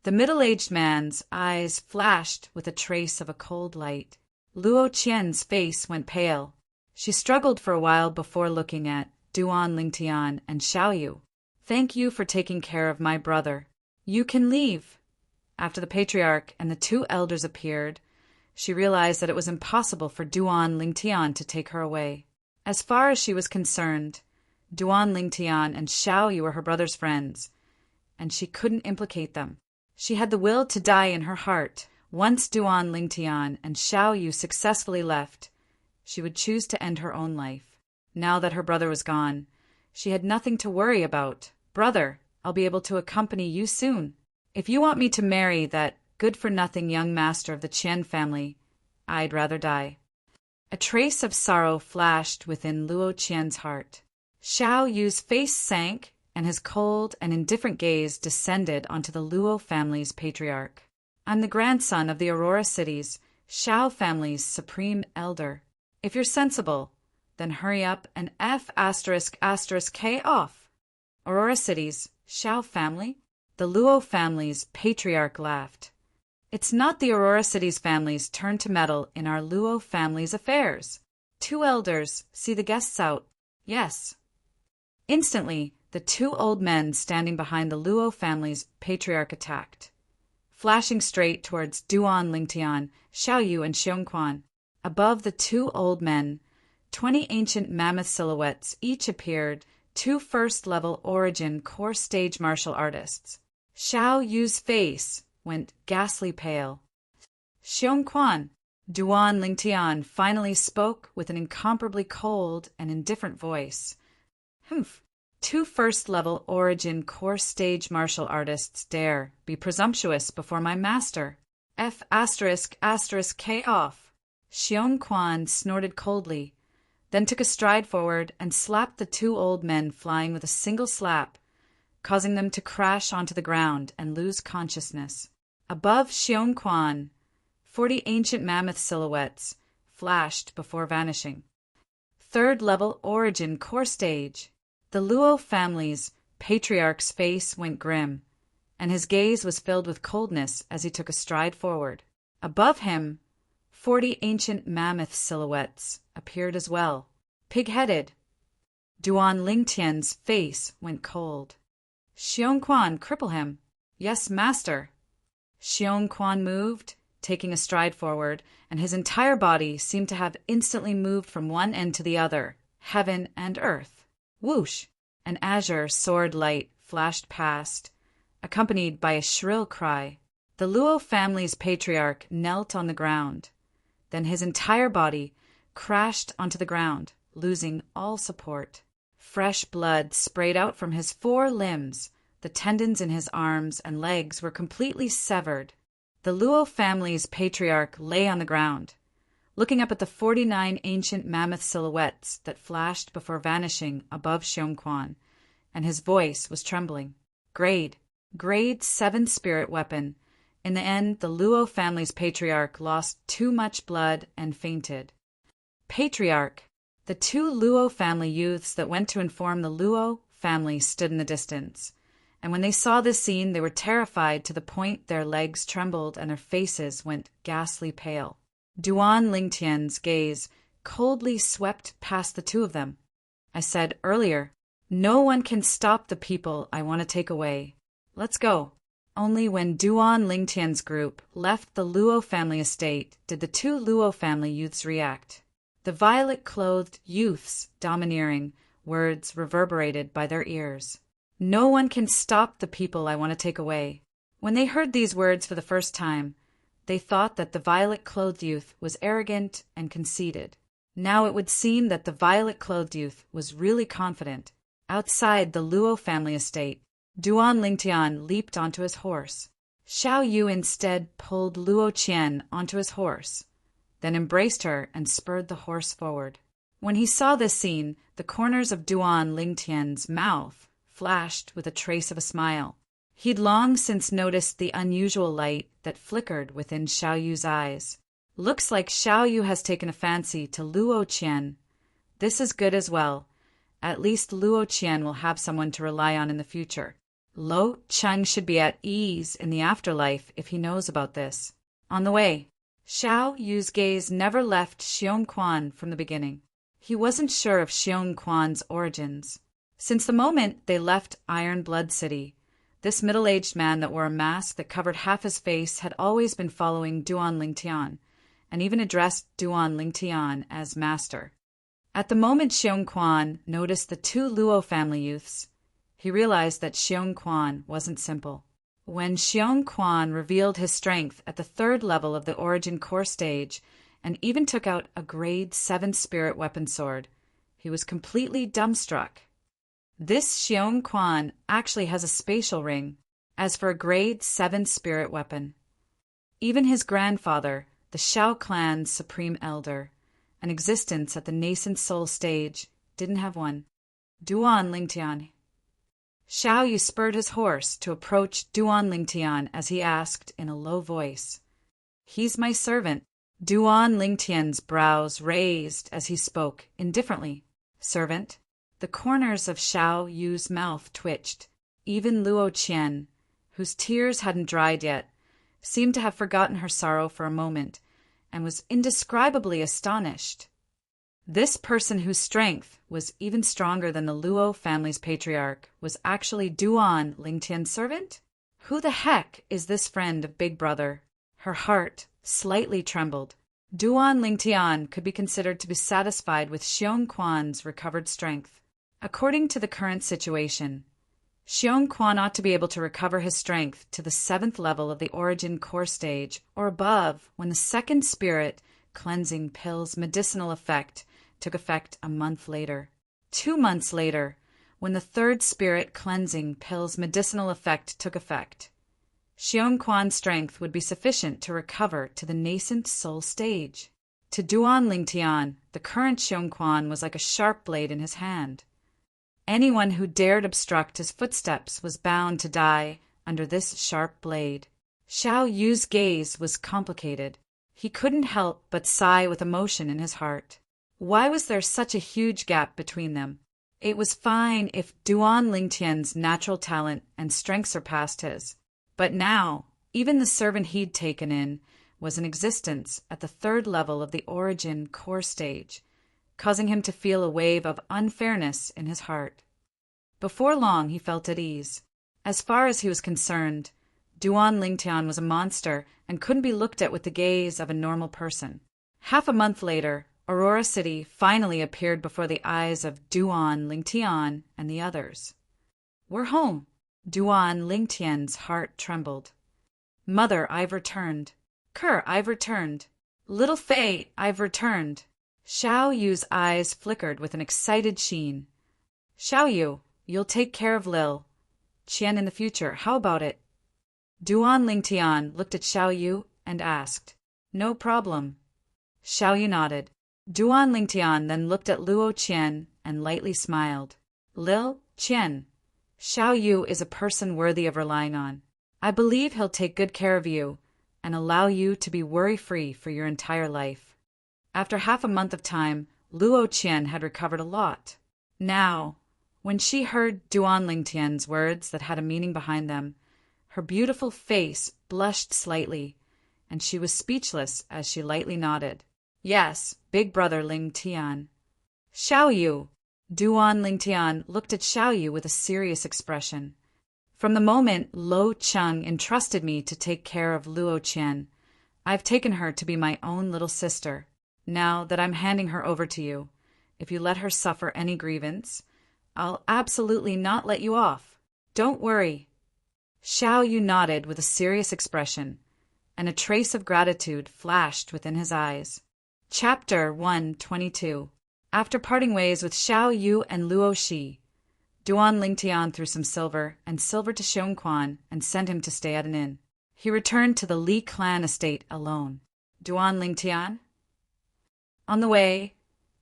The middle-aged man's eyes flashed with a trace of a cold light. Luo Qian's face went pale. She struggled for a while before looking at Duan Lingtian and Xiaoyu. Thank you for taking care of my brother. You can leave. After the patriarch and the two elders appeared, she realized that it was impossible for Duan Lingtian to take her away. As far as she was concerned, Duan Lingtian and Xiaoyu were her brother's friends, and she couldn't implicate them. She had the will to die in her heart. Once Duan Lingtian and Xiaoyu successfully left, she would choose to end her own life. Now that her brother was gone, she had nothing to worry about. Brother, I'll be able to accompany you soon. If you want me to marry that good-for-nothing young master of the Qian family, I'd rather die. A trace of sorrow flashed within Luo Qian's heart. Xiaoyu's face sank, and his cold and indifferent gaze descended onto the Luo family's patriarch. I'm the grandson of the Aurora City's Xiao family's supreme elder. If you're sensible, then hurry up and F***K off. Aurora City's Xiao family? The Luo family's patriarch laughed. It's not the Aurora City's family's turn to meddle in our Luo family's affairs. Two elders, see the guests out. Yes. Instantly, the two old men standing behind the Luo family's patriarch attacked, flashing straight towards Duan Lingtian, Xiaoyu, and Xiongquan. Above the two old men, 20 ancient mammoth silhouettes each appeared, two first-level origin core stage martial artists. Xiaoyu's face went ghastly pale. Xiongquan, Duan Lingtian finally spoke with an incomparably cold and indifferent voice. Humph. Two first-level origin core stage martial artists dare be presumptuous before my master. F***K off. Xiongquan snorted coldly, then took a stride forward and slapped the two old men flying with a single slap, causing them to crash onto the ground and lose consciousness. Above Xiongquan, 40 ancient mammoth silhouettes flashed before vanishing. Third-level origin core stage. The Luo family's patriarch's face went grim, and his gaze was filled with coldness as he took a stride forward. Above him, 40 ancient mammoth silhouettes appeared as well, pig-headed. Duan Lingtian's face went cold. Xiongquan, cripple him. Yes, master. Xiongquan moved, taking a stride forward, and his entire body seemed to have instantly moved from one end to the other, heaven and earth. Whoosh! An azure sword light flashed past, accompanied by a shrill cry. The Luo family's patriarch knelt on the ground. Then his entire body crashed onto the ground, losing all support. Fresh blood sprayed out from his 4 limbs. The tendons in his arms and legs were completely severed. The Luo family's patriarch lay on the ground, looking up at the 49 ancient mammoth silhouettes that flashed before vanishing above Xiongquan, and his voice was trembling. Grade 7 spirit weapon. In the end, the Luo family's patriarch lost too much blood and fainted. Patriarch. The 2 Luo family youths that went to inform the Luo family stood in the distance, and when they saw this scene, they were terrified to the point their legs trembled and their faces went ghastly pale. Duan Lingtian's gaze coldly swept past the 2 of them. I said earlier, no one can stop the people I want to take away. Let's go. Only when Duan Lingtian's group left the Luo family estate did the 2 Luo family youths react. The violet-clothed youths' domineering words reverberated by their ears. No one can stop the people I want to take away. When they heard these words for the first time, they thought that the violet-clothed youth was arrogant and conceited. Now it would seem that the violet-clothed youth was really confident. Outside the Luo family estate, Duan Lingtian leaped onto his horse. Xiaoyu instead pulled Luo Qian onto his horse, then embraced her and spurred the horse forward. When he saw this scene, the corners of Duan Lingtian's mouth flashed with a trace of a smile. He'd long since noticed the unusual light that flickered within Xiaoyu's eyes. Looks like Xiao Yu has taken a fancy to Luo Qian. This is good as well. At least Luo Qian will have someone to rely on in the future. Lo Cheng should be at ease in the afterlife if he knows about this. On the way, Xiao Yu's gaze never left Xiong Quan from the beginning. He wasn't sure of Xiong Quan's origins. Since the moment they left Iron Blood City, this middle-aged man that wore a mask that covered half his face had always been following Duan Lingtian, and even addressed Duan Lingtian as master. At the moment Xiong Quan noticed the two Luo family youths, he realized that Xiong Quan wasn't simple. When Xiong Quan revealed his strength at the 3rd level of the Origin Core stage and even took out a grade 7 spirit weapon sword, he was completely dumbstruck. This Xiong Quan actually has a spatial ring, as for a grade 7 spirit weapon. Even his grandfather, the Shao clan's supreme elder, an existence at the nascent soul stage, didn't have one. Duan Lingtian. Xiao Yu spurred his horse to approach Duan Lingtian as he asked in a low voice, "He's my servant." Duan Lingtian's brows raised as he spoke indifferently. "Servant?" The corners of Xiao Yu's mouth twitched. Even Luo Qian, whose tears hadn't dried yet, seemed to have forgotten her sorrow for a moment, and was indescribably astonished. This person whose strength was even stronger than the Luo family's patriarch was actually Duan Lingtian's servant? Who the heck is this friend of Big Brother? Her heart slightly trembled. Duan Lingtian could be considered to be satisfied with Xiong Quan's recovered strength. According to the current situation, Xiong Quan ought to be able to recover his strength to the 7th level of the Origin Core stage or above when the 2nd spirit cleansing pill's medicinal effect took effect a month later. 2 months later, when the 3rd spirit cleansing pill's medicinal effect took effect, Xiong Quan's strength would be sufficient to recover to the nascent soul stage. To Duan Lingtian, the current Xiong Quan was like a sharp blade in his hand. Anyone who dared obstruct his footsteps was bound to die under this sharp blade. Xiao Yu's gaze was complicated. He couldn't help but sigh with emotion in his heart. Why was there such a huge gap between them? It was fine if Duan Lingtian's natural talent and strength surpassed his. But now, even the servant he'd taken in was in existence at the 3rd level of the Origin Core stage, causing him to feel a wave of unfairness in his heart. Before long, he felt at ease. As far as he was concerned, Duan Lingtian was a monster and couldn't be looked at with the gaze of a normal person. Half a month later, Aurora City finally appeared before the eyes of Duan Lingtian and the others. "We're home." Duan Lingtian's heart trembled. "Mother, I've returned." "Kerr, I've returned." "Little Fei, I've returned." Xiao Yu's eyes flickered with an excited sheen. "Xiao Yu, you'll take care of Lil Qian in the future. How about it?" Duan Lingtian looked at Xiao Yu and asked. "No problem." Xiao Yu nodded. Duan Lingtian then looked at Luo Qian and lightly smiled. "Lil Qian, Xiao Yu is a person worthy of relying on. I believe he'll take good care of you and allow you to be worry-free for your entire life." After half a month of time, Luo Qian had recovered a lot. Now, when she heard Duan Lingtian's words that had a meaning behind them, her beautiful face blushed slightly, and she was speechless as she lightly nodded. "Yes, Big Brother Lingtian." "Xiao Yu." Duan Lingtian looked at Xiao Yu with a serious expression. "From the moment Lo Cheng entrusted me to take care of Luo Qian, I've taken her to be my own little sister. Now that I'm handing her over to you, if you let her suffer any grievance, I'll absolutely not let you off. Don't worry." Xiao Yu nodded with a serious expression, and a trace of gratitude flashed within his eyes. Chapter 122. After parting ways with Xiao Yu and Luo Shi, Duan Lingtian threw some silver to Xiong Quan and sent him to stay at an inn. He returned to the Li clan estate alone. Duan Lingtian? On the way,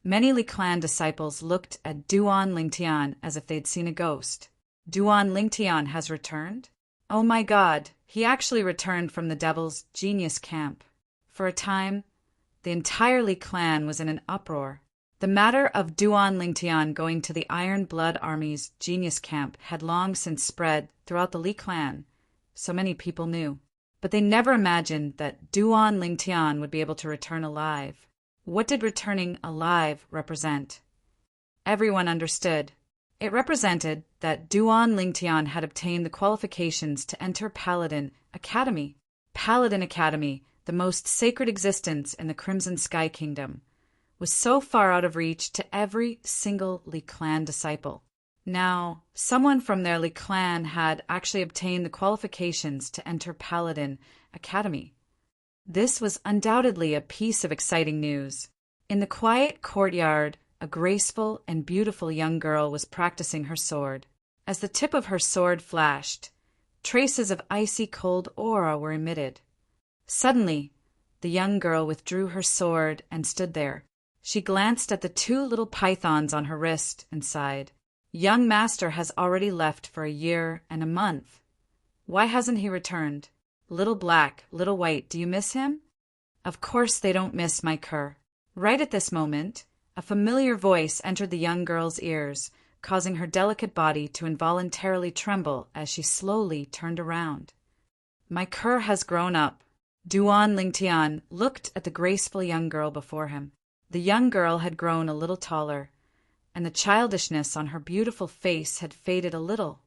many Li clan disciples looked at Duan Lingtian as if they'd seen a ghost. "Duan Lingtian has returned? Oh my God, he actually returned from the Devil's Genius camp. For a time, The entire Li clan was in an uproar. The matter of Duan Lingtian going to the Iron Blood Army's genius camp had long since spread throughout the Li clan, so many people knew. But they never imagined that Duan Lingtian would be able to return alive. What did returning alive represent? Everyone understood. It represented that Duan Lingtian had obtained the qualifications to enter Paladin Academy. Paladin Academy, the most sacred existence in the Crimson Sky Kingdom, was so far out of reach to every single Li clan disciple. Now, someone from their Li clan had actually obtained the qualifications to enter Paladin Academy. This was undoubtedly a piece of exciting news. In the quiet courtyard, a graceful and beautiful young girl was practicing her sword. As the tip of her sword flashed, traces of icy cold aura were emitted. Suddenly, the young girl withdrew her sword and stood there. She glanced at the two little pythons on her wrist and sighed. Young master has already left for a year and a month. Why hasn't he returned? Little black, little white, do you miss him? Of course they don't miss my cur. Right at this moment, a familiar voice entered the young girl's ears, causing her delicate body to involuntarily tremble as she slowly turned around. My cur has grown up. Duan Lingtian looked at the graceful young girl before him. The young girl had grown a little taller, and the childishness on her beautiful face had faded a little.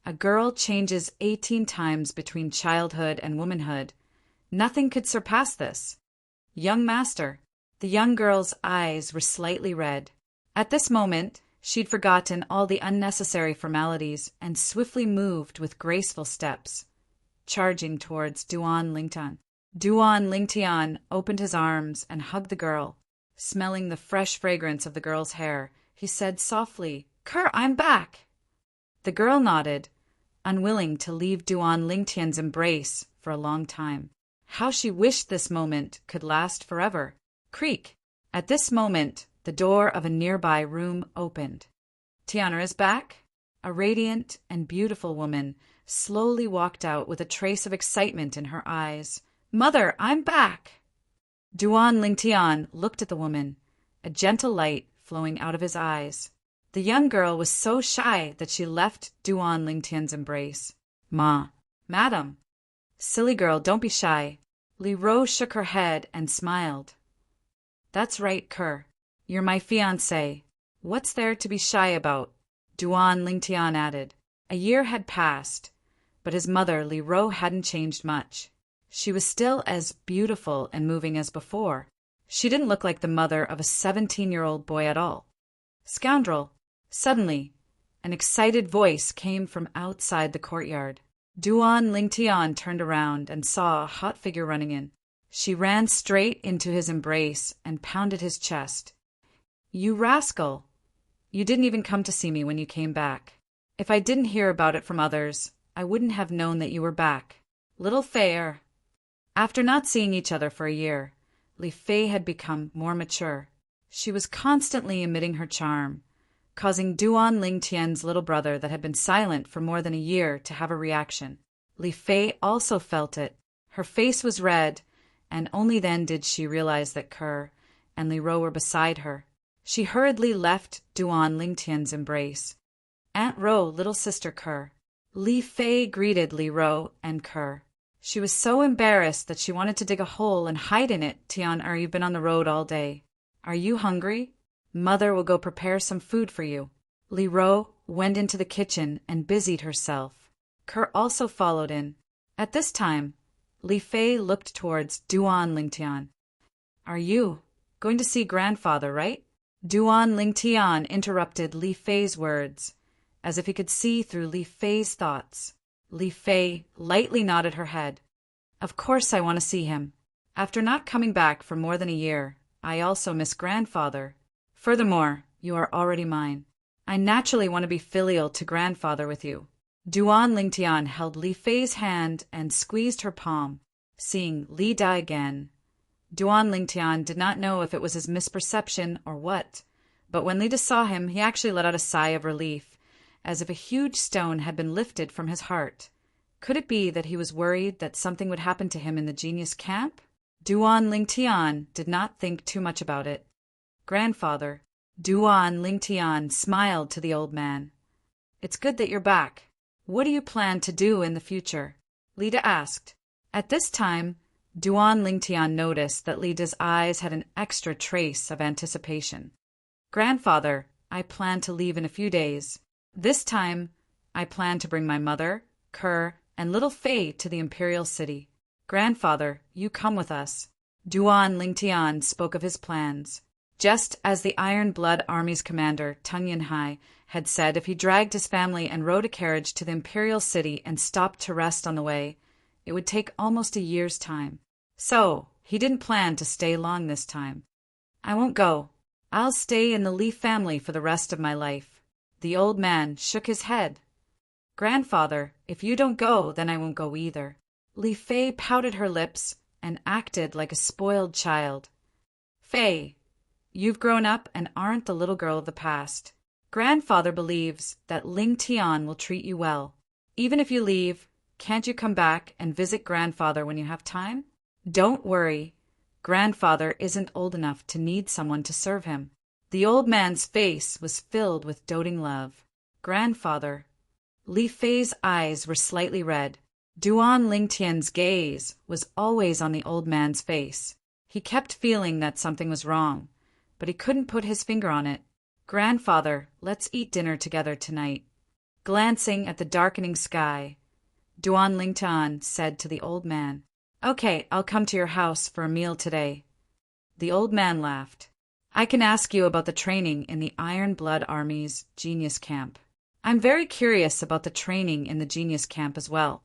A girl changes 18 times between childhood and womanhood. Nothing could surpass this. Young master. The young girl's eyes were slightly red. At this moment, she'd forgotten all the unnecessary formalities and swiftly moved with graceful steps, charging towards Duan Lingtian. Duan Lingtian opened his arms and hugged the girl. Smelling the fresh fragrance of the girl's hair, he said softly, "Cur, I'm back." The girl nodded, unwilling to leave Duan Lingtian's embrace for a long time. How she wished this moment could last forever. Creak! At this moment, the door of a nearby room opened. "Tiana is back?" A radiant and beautiful woman slowly walked out with a trace of excitement in her eyes. "Mother, I'm back!" Duan Lingtian looked at the woman, a gentle light flowing out of his eyes. The young girl was so shy that she left Duan Lingtian's embrace. "Ma, madam." "Silly girl, don't be shy." Li Ro shook her head and smiled. "That's right, Cur. You're my fiancé. What's there to be shy about?" Duan Lingtian added. A year had passed, but his mother, Li Ro, hadn't changed much. She was still as beautiful and moving as before. She didn't look like the mother of a 17-year-old boy at all. "Scoundrel!" Suddenly, an excited voice came from outside the courtyard. Duan Lingtian turned around and saw a hot figure running in. She ran straight into his embrace and pounded his chest. "You rascal! You didn't even come to see me when you came back. If I didn't hear about it from others, I wouldn't have known that you were back. Little Fei." After not seeing each other for a year, Li Fei had become more mature. She was constantly emitting her charm, causing Duan Lingtian's little brother that had been silent for more than a year to have a reaction. Li Fei also felt it. Her face was red, and only then did she realize that Cur and Li Ro were beside her. She hurriedly left Duan Lingtian's embrace. "Aunt Ro, little sister Cur." Li Fei greeted Li Ro and Cur. She was so embarrassed that she wanted to dig a hole and hide in it. "Tian, you've been on the road all day. Are you hungry? Mother will go prepare some food for you." Li Ro went into the kitchen and busied herself. Cur also followed in. At this time, Li Fei looked towards Duan Lingtian. "Are you going to see grandfather, right?" Duan Lingtian interrupted Li Fei's words, as if he could see through Li Fei's thoughts. Li Fei lightly nodded her head. "Of course I want to see him. After not coming back for more than a year, I also miss grandfather. Furthermore, you are already mine. I naturally want to be filial to grandfather with you." Duan Lingtian held Li Fei's hand and squeezed her palm. Seeing Li die again, Duan Lingtian did not know if it was his misperception or what, but when Li saw him, he actually let out a sigh of relief, as if a huge stone had been lifted from his heart. Could it be that he was worried that something would happen to him in the genius camp? Duan Lingtian did not think too much about it. Grandfather, Duan Lingtian smiled to the old man. It's good that you're back. What do you plan to do in the future? Lida asked. At this time, Duan Lingtian noticed that Lida's eyes had an extra trace of anticipation. Grandfather, I plan to leave in a few days. This time, I plan to bring my mother, Kerr, and little Fei to the imperial city. Grandfather, you come with us. Duan Lingtian spoke of his plans. Just as the Iron Blood Army's commander, Tung Yinhai, had said if he dragged his family and rode a carriage to the imperial city and stopped to rest on the way, it would take almost a year's time. So, he didn't plan to stay long this time. I won't go. I'll stay in the Li family for the rest of my life. The old man shook his head. Grandfather, if you don't go, then I won't go either. Li Fei pouted her lips and acted like a spoiled child. Fei, you've grown up and aren't the little girl of the past. Grandfather believes that Ling Tian will treat you well. Even if you leave, can't you come back and visit Grandfather when you have time? Don't worry. Grandfather isn't old enough to need someone to serve him. The old man's face was filled with doting love. Grandfather. Li Fei's eyes were slightly red. Duan Lingtian's gaze was always on the old man's face. He kept feeling that something was wrong, but he couldn't put his finger on it. Grandfather, let's eat dinner together tonight. Glancing at the darkening sky, Duan Lingtian said to the old man, Okay, I'll come to your house for a meal today. The old man laughed. I can ask you about the training in the Iron Blood Army's Genius Camp. I'm very curious about the training in the Genius Camp as well.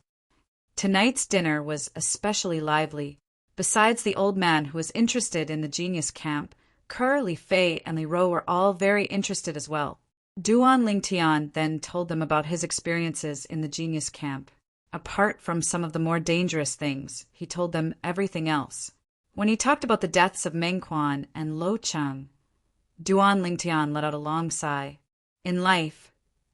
Tonight's dinner was especially lively. Besides the old man who was interested in the Genius Camp, Kerr, Li Fei, and Li Ro were all very interested as well. Duan Lingtian then told them about his experiences in the Genius Camp. Apart from some of the more dangerous things, he told them everything else. When he talked about the deaths of Meng Quan and Lo Cheng, Duan Lingtian let out a long sigh. In life,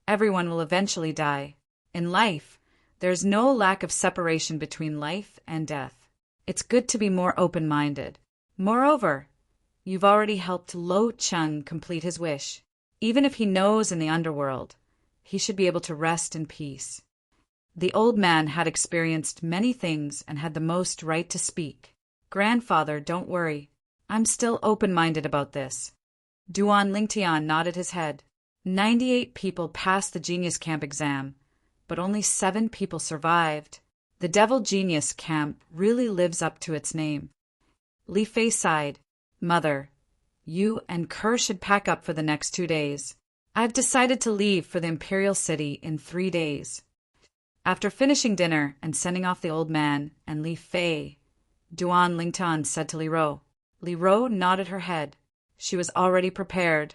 everyone will eventually die. In life, there's no lack of separation between life and death. It's good to be more open-minded. Moreover, you've already helped Lo Cheng complete his wish. Even if he knows in the underworld, he should be able to rest in peace. The old man had experienced many things and had the most right to speak. Grandfather, don't worry. I'm still open-minded about this. Duan Lingtian nodded his head. 98 people passed the Genius Camp exam, but only 7 people survived. The Devil Genius Camp really lives up to its name. Li Fei sighed. Mother, you and Kerr should pack up for the next 2 days. I've decided to leave for the Imperial City in 3 days. After finishing dinner and sending off the old man and Li Fei, Duan Lingtian said to Li Ro. Li Ro nodded her head. She was already prepared,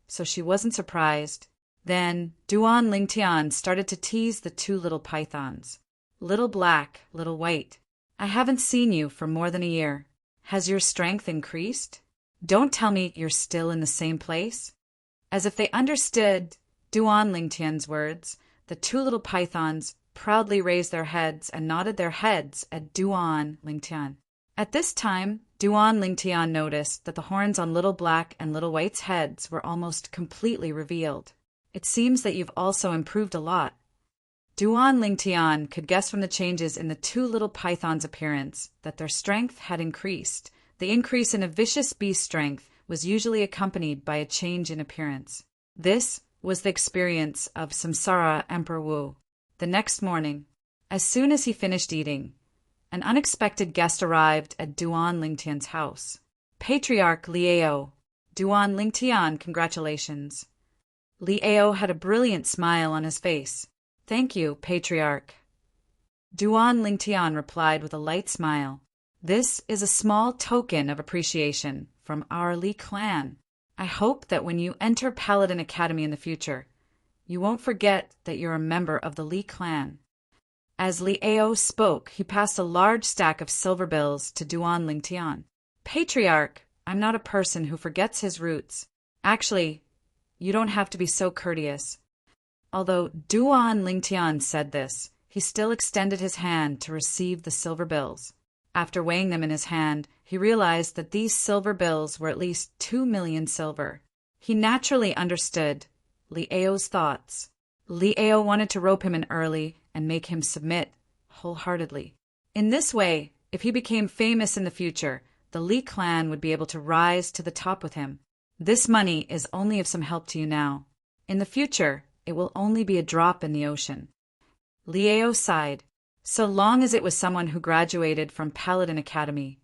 so she wasn't surprised. Then Duan Lingtian started to tease the 2 little pythons. Little black, little white. I haven't seen you for more than a year. Has your strength increased? Don't tell me you're still in the same place. As if they understood Duan Lingtian's words, the 2 little pythons proudly raised their heads and nodded their heads at Duan Lingtian. At this time, Duan Lingtian noticed that the horns on Little Black and Little White's heads were almost completely revealed. It seems that you've also improved a lot. Duan Lingtian could guess from the changes in the 2 little pythons' appearance that their strength had increased. The increase in a vicious beast's strength was usually accompanied by a change in appearance. This was the experience of Samsara Emperor Wu. The next morning, as soon as he finished eating, an unexpected guest arrived at Duan Lingtian's house. Patriarch Liao. Duan Lingtian, congratulations. Liao had a brilliant smile on his face. Thank you, Patriarch. Duan Lingtian replied with a light smile. This is a small token of appreciation from our Li clan. I hope that when you enter Paladin Academy in the future, you won't forget that you're a member of the Li clan. As Liao spoke, he passed a large stack of silver bills to Duan Lingtian. Patriarch, I'm not a person who forgets his roots. Actually, you don't have to be so courteous. Although Duan Lingtian said this, he still extended his hand to receive the silver bills. After weighing them in his hand, he realized that these silver bills were at least 2 million silver. He naturally understood Lieo's thoughts. Lieo wanted to rope him in early and make him submit wholeheartedly. In this way, if he became famous in the future, the Li clan would be able to rise to the top with him. This money is only of some help to you now. In the future, it will only be a drop in the ocean. Lieo sighed. So long as it was someone who graduated from Paladin Academy,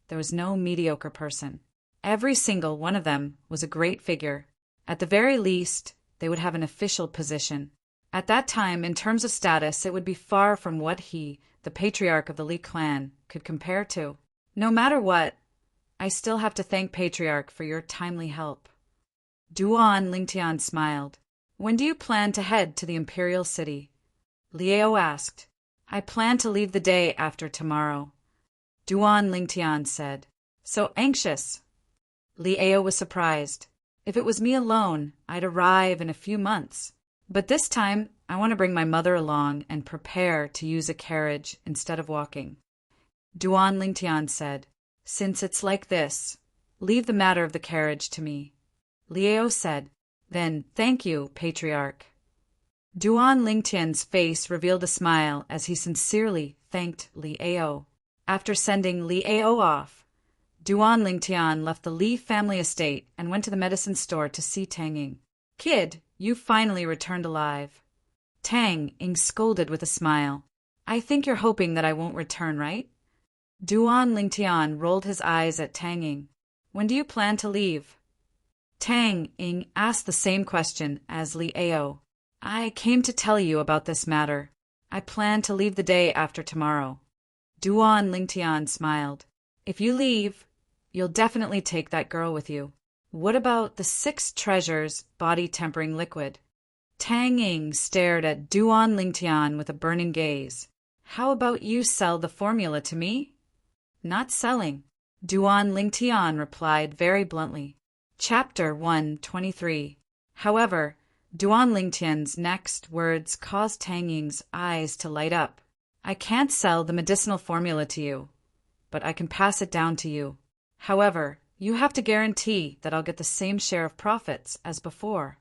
there was no mediocre person. Every single one of them was a great figure. At the very least, they would have an official position. At that time, in terms of status, it would be far from what he, the patriarch of the Li clan, could compare to. No matter what, I still have to thank Patriarch for your timely help. Duan Lingtian smiled. When do you plan to head to the Imperial City? Lieo asked. I plan to leave the day after tomorrow. Duan Lingtian said. So anxious. Lieo was surprised. If it was me alone, I'd arrive in a few months. But this time, I want to bring my mother along and prepare to use a carriage instead of walking. Duan Lingtian said. Since it's like this, leave the matter of the carriage to me. Lieo said. Then, thank you, Patriarch. Duan Lingtian's face revealed a smile as he sincerely thanked Lieo. After sending Lieo off, Duan Lingtian left the Li family estate and went to the medicine store to see Tang Ying. Kid, you finally returned alive. Tang Ying scolded with a smile. I think you're hoping that I won't return, right? Duan Lingtian rolled his eyes at Tang Ying. When do you plan to leave? Tang Ying asked the same question as Lieo. I came to tell you about this matter. I plan to leave the day after tomorrow. Duan Lingtian smiled. If you leave, you'll definitely take that girl with you. What about the 6 treasures body-tempering liquid? Tang Ying stared at Duan Lingtian with a burning gaze. How about you sell the formula to me? Not selling. Duan Lingtian replied very bluntly. Chapter 123. However, Duan Lingtian's next words caused Tang Ying's eyes to light up. I can't sell the medicinal formula to you, but I can pass it down to you. However, you have to guarantee that I'll get the same share of profits as before.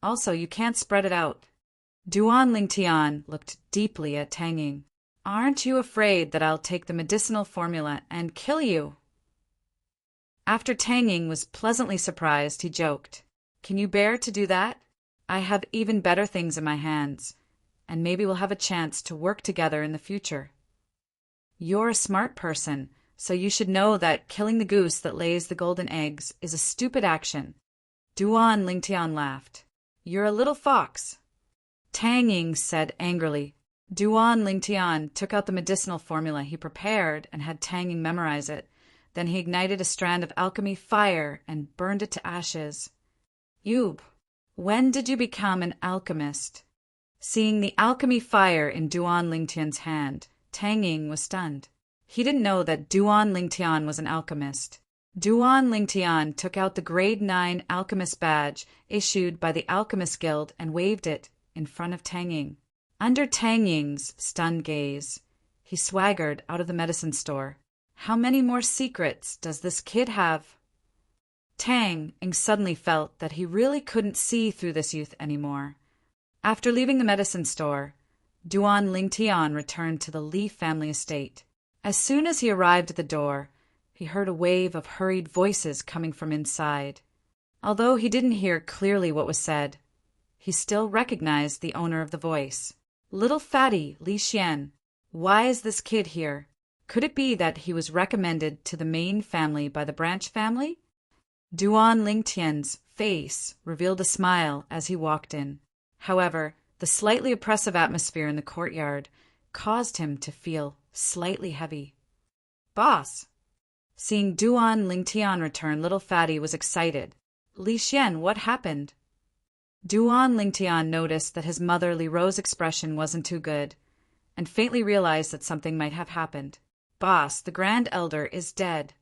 Also, you can't spread it out. Duan Lingtian looked deeply at Tang Ying. Aren't you afraid that I'll take the medicinal formula and kill you? After Tang Ying was pleasantly surprised, he joked. Can you bear to do that? I have even better things in my hands, and maybe we'll have a chance to work together in the future. You're a smart person, so you should know that killing the goose that lays the golden eggs is a stupid action. Duan Lingtian laughed. You're a little fox. Tang Ying said angrily. Duan Lingtian took out the medicinal formula he prepared and had Tang Ying memorize it. Then he ignited a strand of alchemy fire and burned it to ashes. Yub, when did you become an alchemist? Seeing the alchemy fire in Duan Lingtian's hand, Tang Ying was stunned. He didn't know that Duan Lingtian was an alchemist. Duan Lingtian took out the Grade 9 Alchemist badge issued by the Alchemist Guild and waved it in front of Tang Ying. Under Tang Ying's stunned gaze, he swaggered out of the medicine store. How many more secrets does this kid have? Tang Ying suddenly felt that he really couldn't see through this youth anymore. After leaving the medicine store, Duan Lingtian returned to the Li family estate. As soon as he arrived at the door, he heard a wave of hurried voices coming from inside. Although he didn't hear clearly what was said, he still recognized the owner of the voice. Little fatty Li Xian, why is this kid here? Could it be that he was recommended to the main family by the branch family? Duan Lingtian's face revealed a smile as he walked in. However, the slightly oppressive atmosphere in the courtyard caused him to feel slightly heavy. Boss! Seeing Duan Lingtian return, little fatty was excited. Li Xian, what happened? Duan Lingtian noticed that his mother Li Ro's expression wasn't too good, and faintly realized that something might have happened. Boss, the Grand Elder is dead.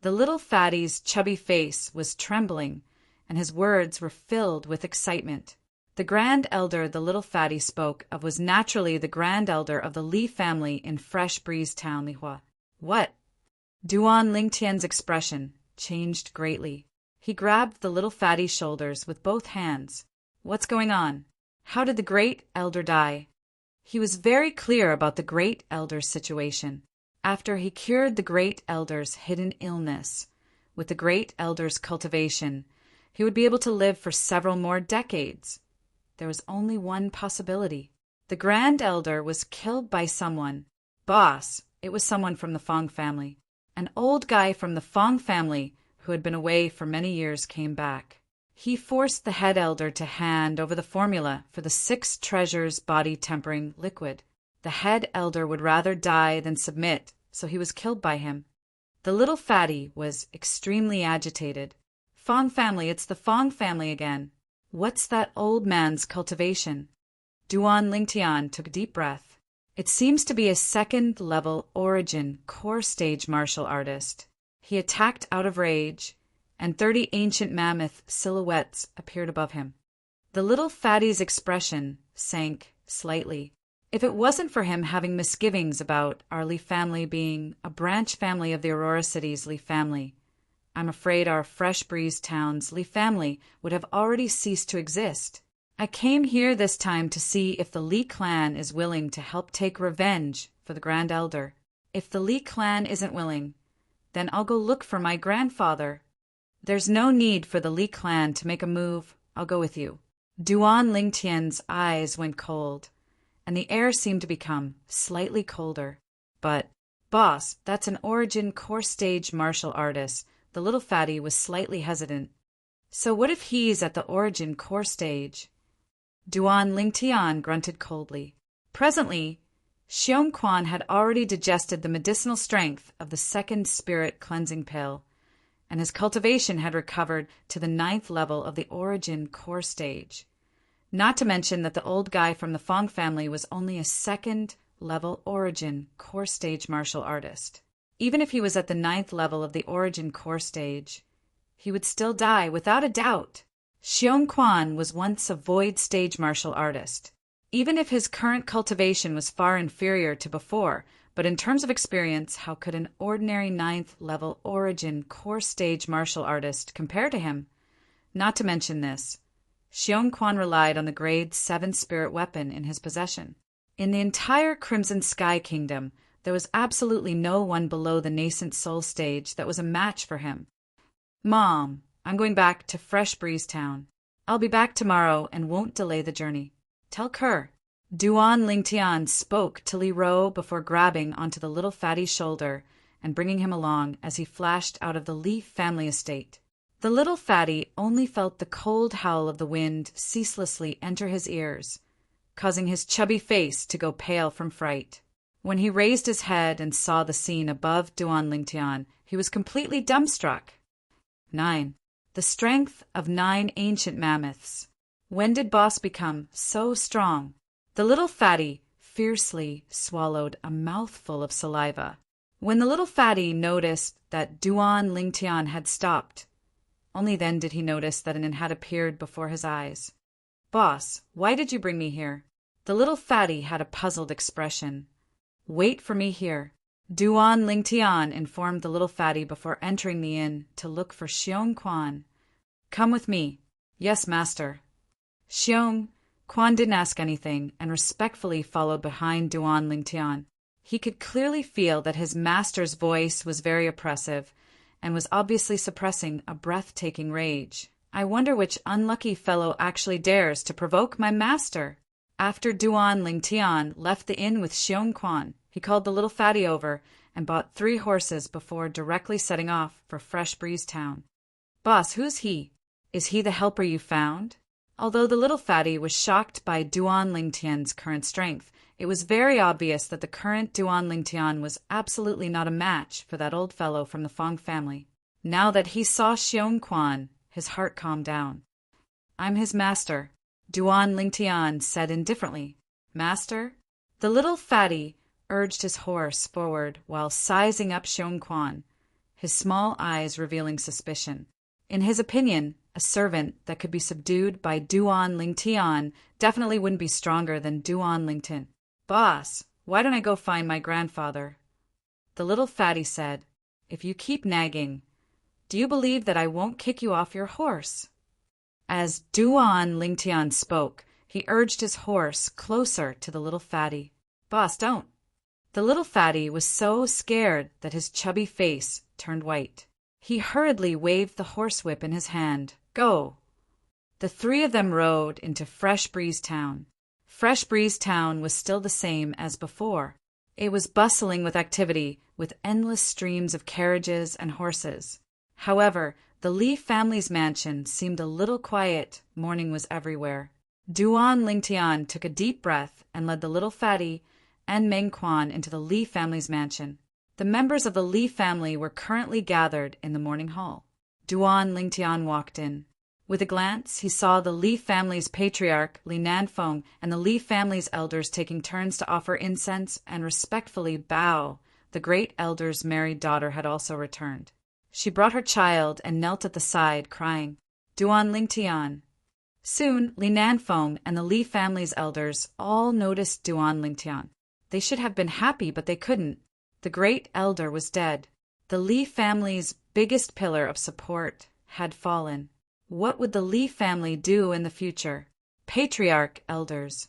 The little fatty's chubby face was trembling, and his words were filled with excitement. The Grand Elder the little fatty spoke of was naturally the Grand Elder of the Li family in Fresh Breeze Town, Lihua. What? Duan Lingtian's expression changed greatly. He grabbed the little fatty's shoulders with both hands. What's going on? How did the great elder die? He was very clear about the great elder's situation. After he cured the great elder's hidden illness, with the great elder's cultivation, he would be able to live for several more decades. There was only one possibility. The grand elder was killed by someone. Boss, it was someone from the Fong family. An old guy from the Fong family who had been away for many years came back. He forced the head elder to hand over the formula for the 6 treasures body-tempering liquid. The head elder would rather die than submit, so he was killed by him. The little fatty was extremely agitated. Fong family, it's the Fong family again. What's that old man's cultivation? Duan Lingtian took a deep breath. It seems to be a second-level origin core stage martial artist. He attacked out of rage, and 30 ancient mammoth silhouettes appeared above him. The little fatty's expression sank slightly. If it wasn't for him having misgivings about our Li family being a branch family of the Aurora City's Li family, I'm afraid our Fresh Breeze Town's Li family would have already ceased to exist. I came here this time to see if the Li clan is willing to help take revenge for the Grand Elder. If the Li clan isn't willing, then I'll go look for my grandfather. There's no need for the Li clan to make a move. I'll go with you. Duan Lingtian's eyes went cold, and the air seemed to become slightly colder. But, boss, that's an origin core stage martial artist. The little fatty was slightly hesitant. So what if he's at the origin core stage? Duan Lingtian grunted coldly. Presently, Xiong Quan had already digested the medicinal strength of the second spirit cleansing pill, and his cultivation had recovered to the 9th level of the origin core stage. Not to mention that the old guy from the Fong family was only a 2nd level origin core stage martial artist. Even if he was at the 9th level of the origin core stage, he would still die without a doubt. Xiong Quan was once a void stage martial artist. Even if his current cultivation was far inferior to before, but in terms of experience, how could an ordinary 9th level origin core stage martial artist compare to him? Not to mention this, Xiong Quan relied on the grade 7 spirit weapon in his possession. In the entire Crimson Sky Kingdom, there was absolutely no one below the nascent soul stage that was a match for him. Mom, I'm going back to Fresh Breeze Town. I'll be back tomorrow and won't delay the journey. Tell Kerr. Duan Lingtian spoke to Li Ro before grabbing onto the little fatty's shoulder and bringing him along as he flashed out of the Li family estate. The little fatty only felt the cold howl of the wind ceaselessly enter his ears, causing his chubby face to go pale from fright. When he raised his head and saw the scene above Duan Lingtian, he was completely dumbstruck. 9. The strength of 9 ancient mammoths. When did Boss become so strong? The little fatty fiercely swallowed a mouthful of saliva. When the little fatty noticed that Duan Lingtian had stopped, only then did he notice that an had appeared before his eyes. Boss, why did you bring me here? The little fatty had a puzzled expression. Wait for me here. Duan Lingtian informed the little fatty before entering the inn to look for Xiong Quan. Come with me. Yes, master. Xiong Quan didn't ask anything and respectfully followed behind Duan Lingtian. He could clearly feel that his master's voice was very oppressive and was obviously suppressing a breathtaking rage. I wonder which unlucky fellow actually dares to provoke my master. After Duan Lingtian left the inn with Xiong Quan, he called the little fatty over and bought 3 horses before directly setting off for Fresh Breeze Town. Boss, who's he? Is he the helper you found? Although the little fatty was shocked by Duan Lingtian's current strength, it was very obvious that the current Duan Lingtian was absolutely not a match for that old fellow from the Fong family. Now that he saw Xiong Quan, his heart calmed down. I'm his master, Duan Lingtian said indifferently. Master? The little fatty urged his horse forward while sizing up Xiong Quan, his small eyes revealing suspicion. In his opinion, a servant that could be subdued by Duan Lingtian definitely wouldn't be stronger than Duan Lingtian. Boss, why don't I go find my grandfather? The The little fatty said, "If you keep nagging, do you believe that I won't kick you off your horse?" As Duan Lingtian spoke, he urged his horse closer to the little fatty. "Boss, don't." The little fatty was so scared that his chubby face turned white. He hurriedly waved the horsewhip in his hand. "Go!" The three of them rode into Fresh Breeze Town. Fresh Breeze Town was still the same as before. It was bustling with activity, with endless streams of carriages and horses. However, the Li family's mansion seemed a little quiet. Mourning was everywhere. Duan Lingtian took a deep breath and led the little fatty and Meng Quan into the Li family's mansion. The members of the Li family were currently gathered in the morning hall. Duan Lingtian walked in. With a glance, he saw the Li family's patriarch, Li Nanfeng, and the Li family's elders taking turns to offer incense and respectfully bow. The great elder's married daughter had also returned. She brought her child and knelt at the side, crying, "Duan Lingtian." Soon, Li Nanfeng and the Li family's elders all noticed Duan Lingtian. They should have been happy, but they couldn't. The great elder was dead. The Li family's biggest pillar of support had fallen. What would the Li family do in the future? Patriarch elders.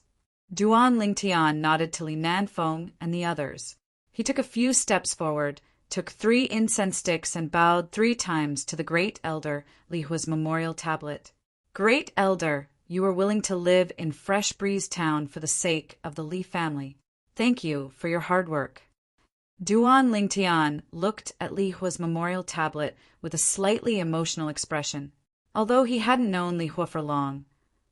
Duan Lingtian nodded to Li Nanfeng and the others. He took a few steps forward, took 3 incense sticks and bowed 3 times to the great elder, Li Hua's memorial tablet. "Great elder, you were willing to live in Fresh Breeze Town for the sake of the Li family. Thank you for your hard work." Duan Lingtian looked at Li Hua's memorial tablet with a slightly emotional expression. Although he hadn't known Li Hua for long,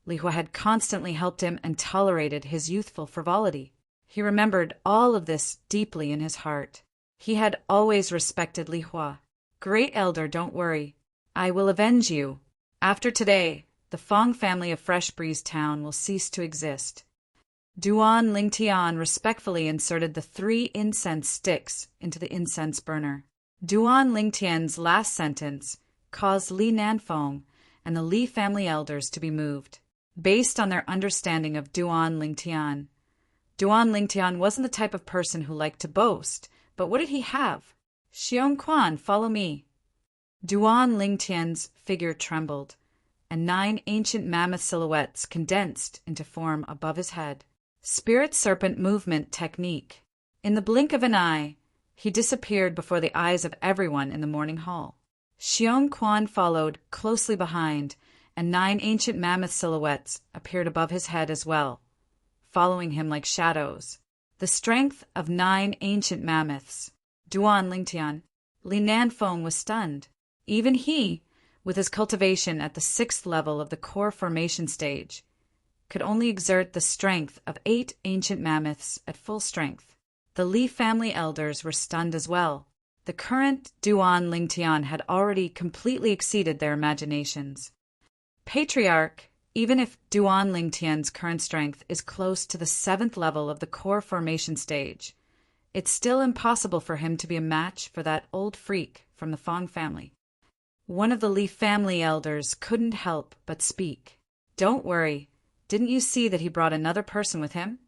Li Hua had constantly helped him and tolerated his youthful frivolity. He remembered all of this deeply in his heart. He had always respected Li Hua. "Great elder, don't worry. I will avenge you. After today, the Fong family of Fresh Breeze Town will cease to exist." Duan Lingtian respectfully inserted the 3 incense sticks into the incense burner. Duan Lingtian's last sentence caused Li Nanfeng and the Li family elders to be moved. Based on their understanding of Duan Lingtian wasn't the type of person who liked to boast, but what did he have? "Xiong Quan, follow me." Duan Lingtian's figure trembled, and 9 ancient mammoth silhouettes condensed into form above his head. Spirit serpent movement technique. In the blink of an eye, he disappeared before the eyes of everyone in the morning hall. Xiong Quan followed closely behind, and 9 ancient mammoth silhouettes appeared above his head as well, following him like shadows. The strength of 9 ancient mammoths. Duan Lingtian. Li Nanfeng was stunned. Even he, with his cultivation at the 6th level of the core formation stage, could only exert the strength of 8 ancient mammoths at full strength. The Li family elders were stunned as well. The current Duan Lingtian had already completely exceeded their imaginations. Patriarch, even if Duan Lingtian's current strength is close to the 7th level of the core formation stage, it's still impossible for him to be a match for that old freak from the Fong family. One of the Li family elders couldn't help but speak. "Don't worry. Didn't you see that he brought another person with him?"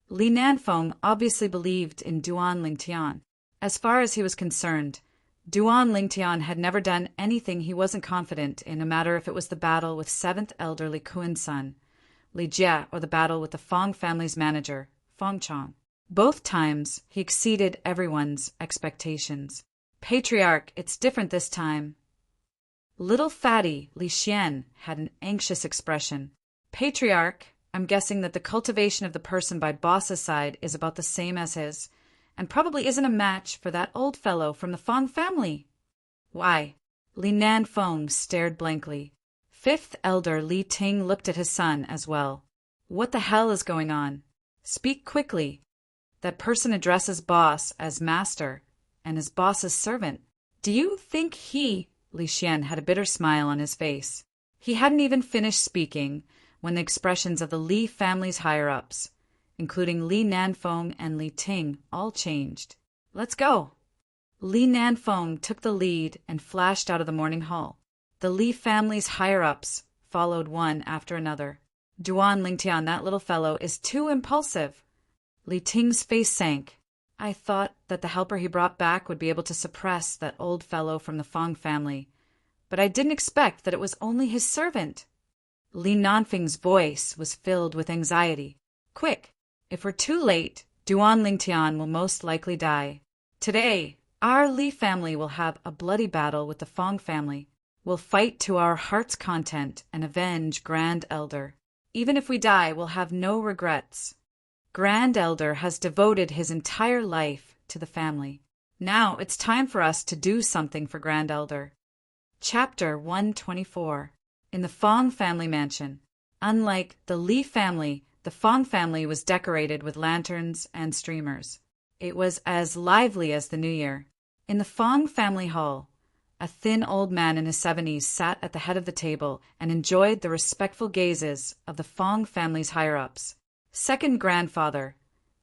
Li Nanfeng obviously believed in Duan Lingtian. As far as he was concerned, Duan Lingtian had never done anything he wasn't confident in, no matter if it was the battle with 7th elder Li Kuan's son, Li Jie, or the battle with the Fong family's manager, Fong Chong. Both times, he exceeded everyone's expectations. "Patriarch, it's different this time." Little fatty Li Xian had an anxious expression. "Patriarch, I'm guessing that the cultivation of the person by boss's side is about the same as his, and probably isn't a match for that old fellow from the Fong family." "Why?" Li Nanfeng stared blankly. 5th elder Li Ting looked at his son as well. "What the hell is going on? Speak quickly. That person addresses boss as master, and is boss's servant. Do you think he—" Li Xian had a bitter smile on his face. He hadn't even finished speaking when the expressions of the Li family's higher-ups, including Li Nanfeng and Li Ting, all changed. "Let's go." Li Nanfeng took the lead and flashed out of the morning hall. The Li family's higher-ups followed one after another. "Duan Lingtian, that little fellow is too impulsive." Li Ting's face sank. I thought that the helper he brought back would be able to suppress that old fellow from the Fong family, but I didn't expect that it was only his servant. Li Nanfing's voice was filled with anxiety. Quick! If we're too late, Duan Lingtian will most likely die. Today, our Li family will have a bloody battle with the Fong family. We'll fight to our heart's content and avenge Grand Elder. Even if we die, we'll have no regrets. Grand Elder has devoted his entire life to the family. Now it's time for us to do something for Grand Elder. Chapter 124. In the Fong family mansion. Unlike the Li family, the Fong family was decorated with lanterns and streamers. It was as lively as the New Year. In the Fong family hall, a thin old man in his 70s sat at the head of the table and enjoyed the respectful gazes of the Fong family's higher-ups. Second grandfather,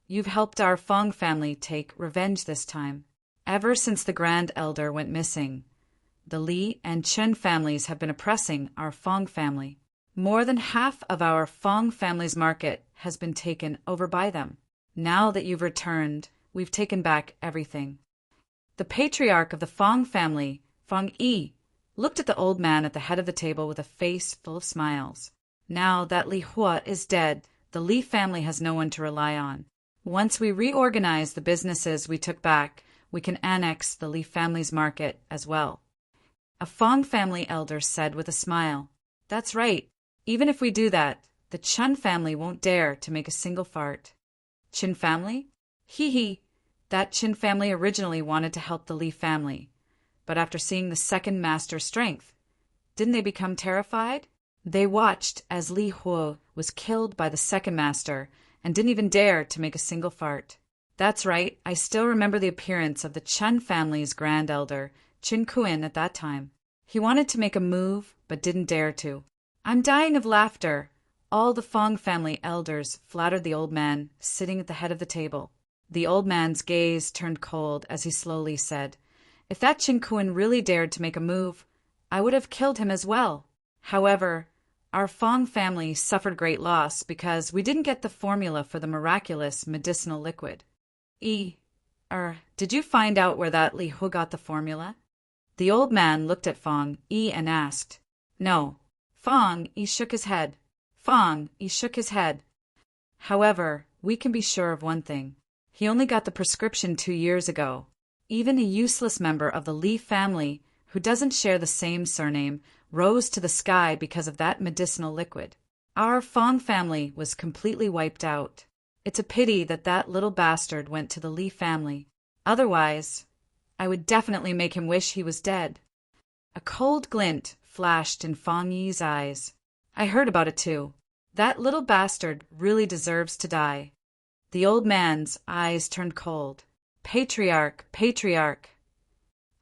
you've helped our Fong family take revenge this time. Ever since the Grand Elder went missing, the Li and Chen families have been oppressing our Fong family. More than half of our Fong family's market has been taken over by them. Now that you've returned, we've taken back everything. The patriarch of the Fong family, Fong Yi, looked at the old man at the head of the table with a face full of smiles. Now that Li Hua is dead, the Li family has no one to rely on. Once we reorganize the businesses we took back, we can annex the Li family's market as well. A Fong family elder said with a smile, That's right. Even if we do that, the Chun family won't dare to make a single fart. Chin family? Hee. That Chin family originally wanted to help the Li family, but after seeing the second master's strength, didn't they become terrified? They watched as Li Huo was killed by the second master and didn't even dare to make a single fart. That's right, I still remember the appearance of the Chun family's grand elder, Chin Kuan, at that time. He wanted to make a move, but didn't dare to. I'm dying of laughter. All the Fong family elders flattered the old man, sitting at the head of the table. The old man's gaze turned cold as he slowly said, If that Chin Kuan really dared to make a move, I would have killed him as well. However, our Fong family suffered great loss because we didn't get the formula for the miraculous medicinal liquid. Did you find out where that Li Hu got the formula? The old man looked at Fong Yi and asked. No. Fong Yi shook his head. However, we can be sure of one thing. He only got the prescription 2 years ago. Even a useless member of the Li family who doesn't share the same surname rose to the sky because of that medicinal liquid. Our Fong family was completely wiped out. It's a pity that that little bastard went to the Li family. Otherwise, I would definitely make him wish he was dead. A cold glint flashed in Fong Yi's eyes. I heard about it too. That little bastard really deserves to die. The old man's eyes turned cold. Patriarch!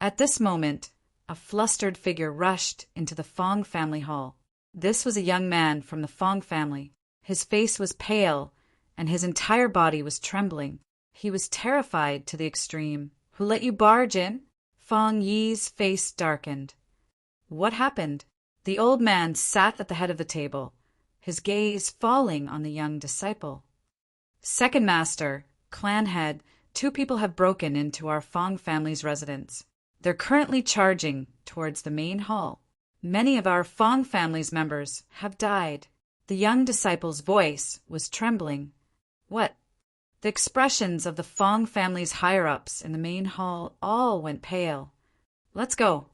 At this moment, a flustered figure rushed into the Fong family hall. This was a young man from the Fong family. His face was pale, and his entire body was trembling. He was terrified to the extreme. Who let you barge in? Fong Yi's face darkened. What happened? The old man sat at the head of the table, his gaze falling on the young disciple. Second master, clan head, 2 people have broken into our Fong family's residence. They're currently charging towards the main hall. Many of our Fong family's members have died. The young disciple's voice was trembling. What? The expressions of the Fong family's higher-ups in the main hall all went pale. Let's go.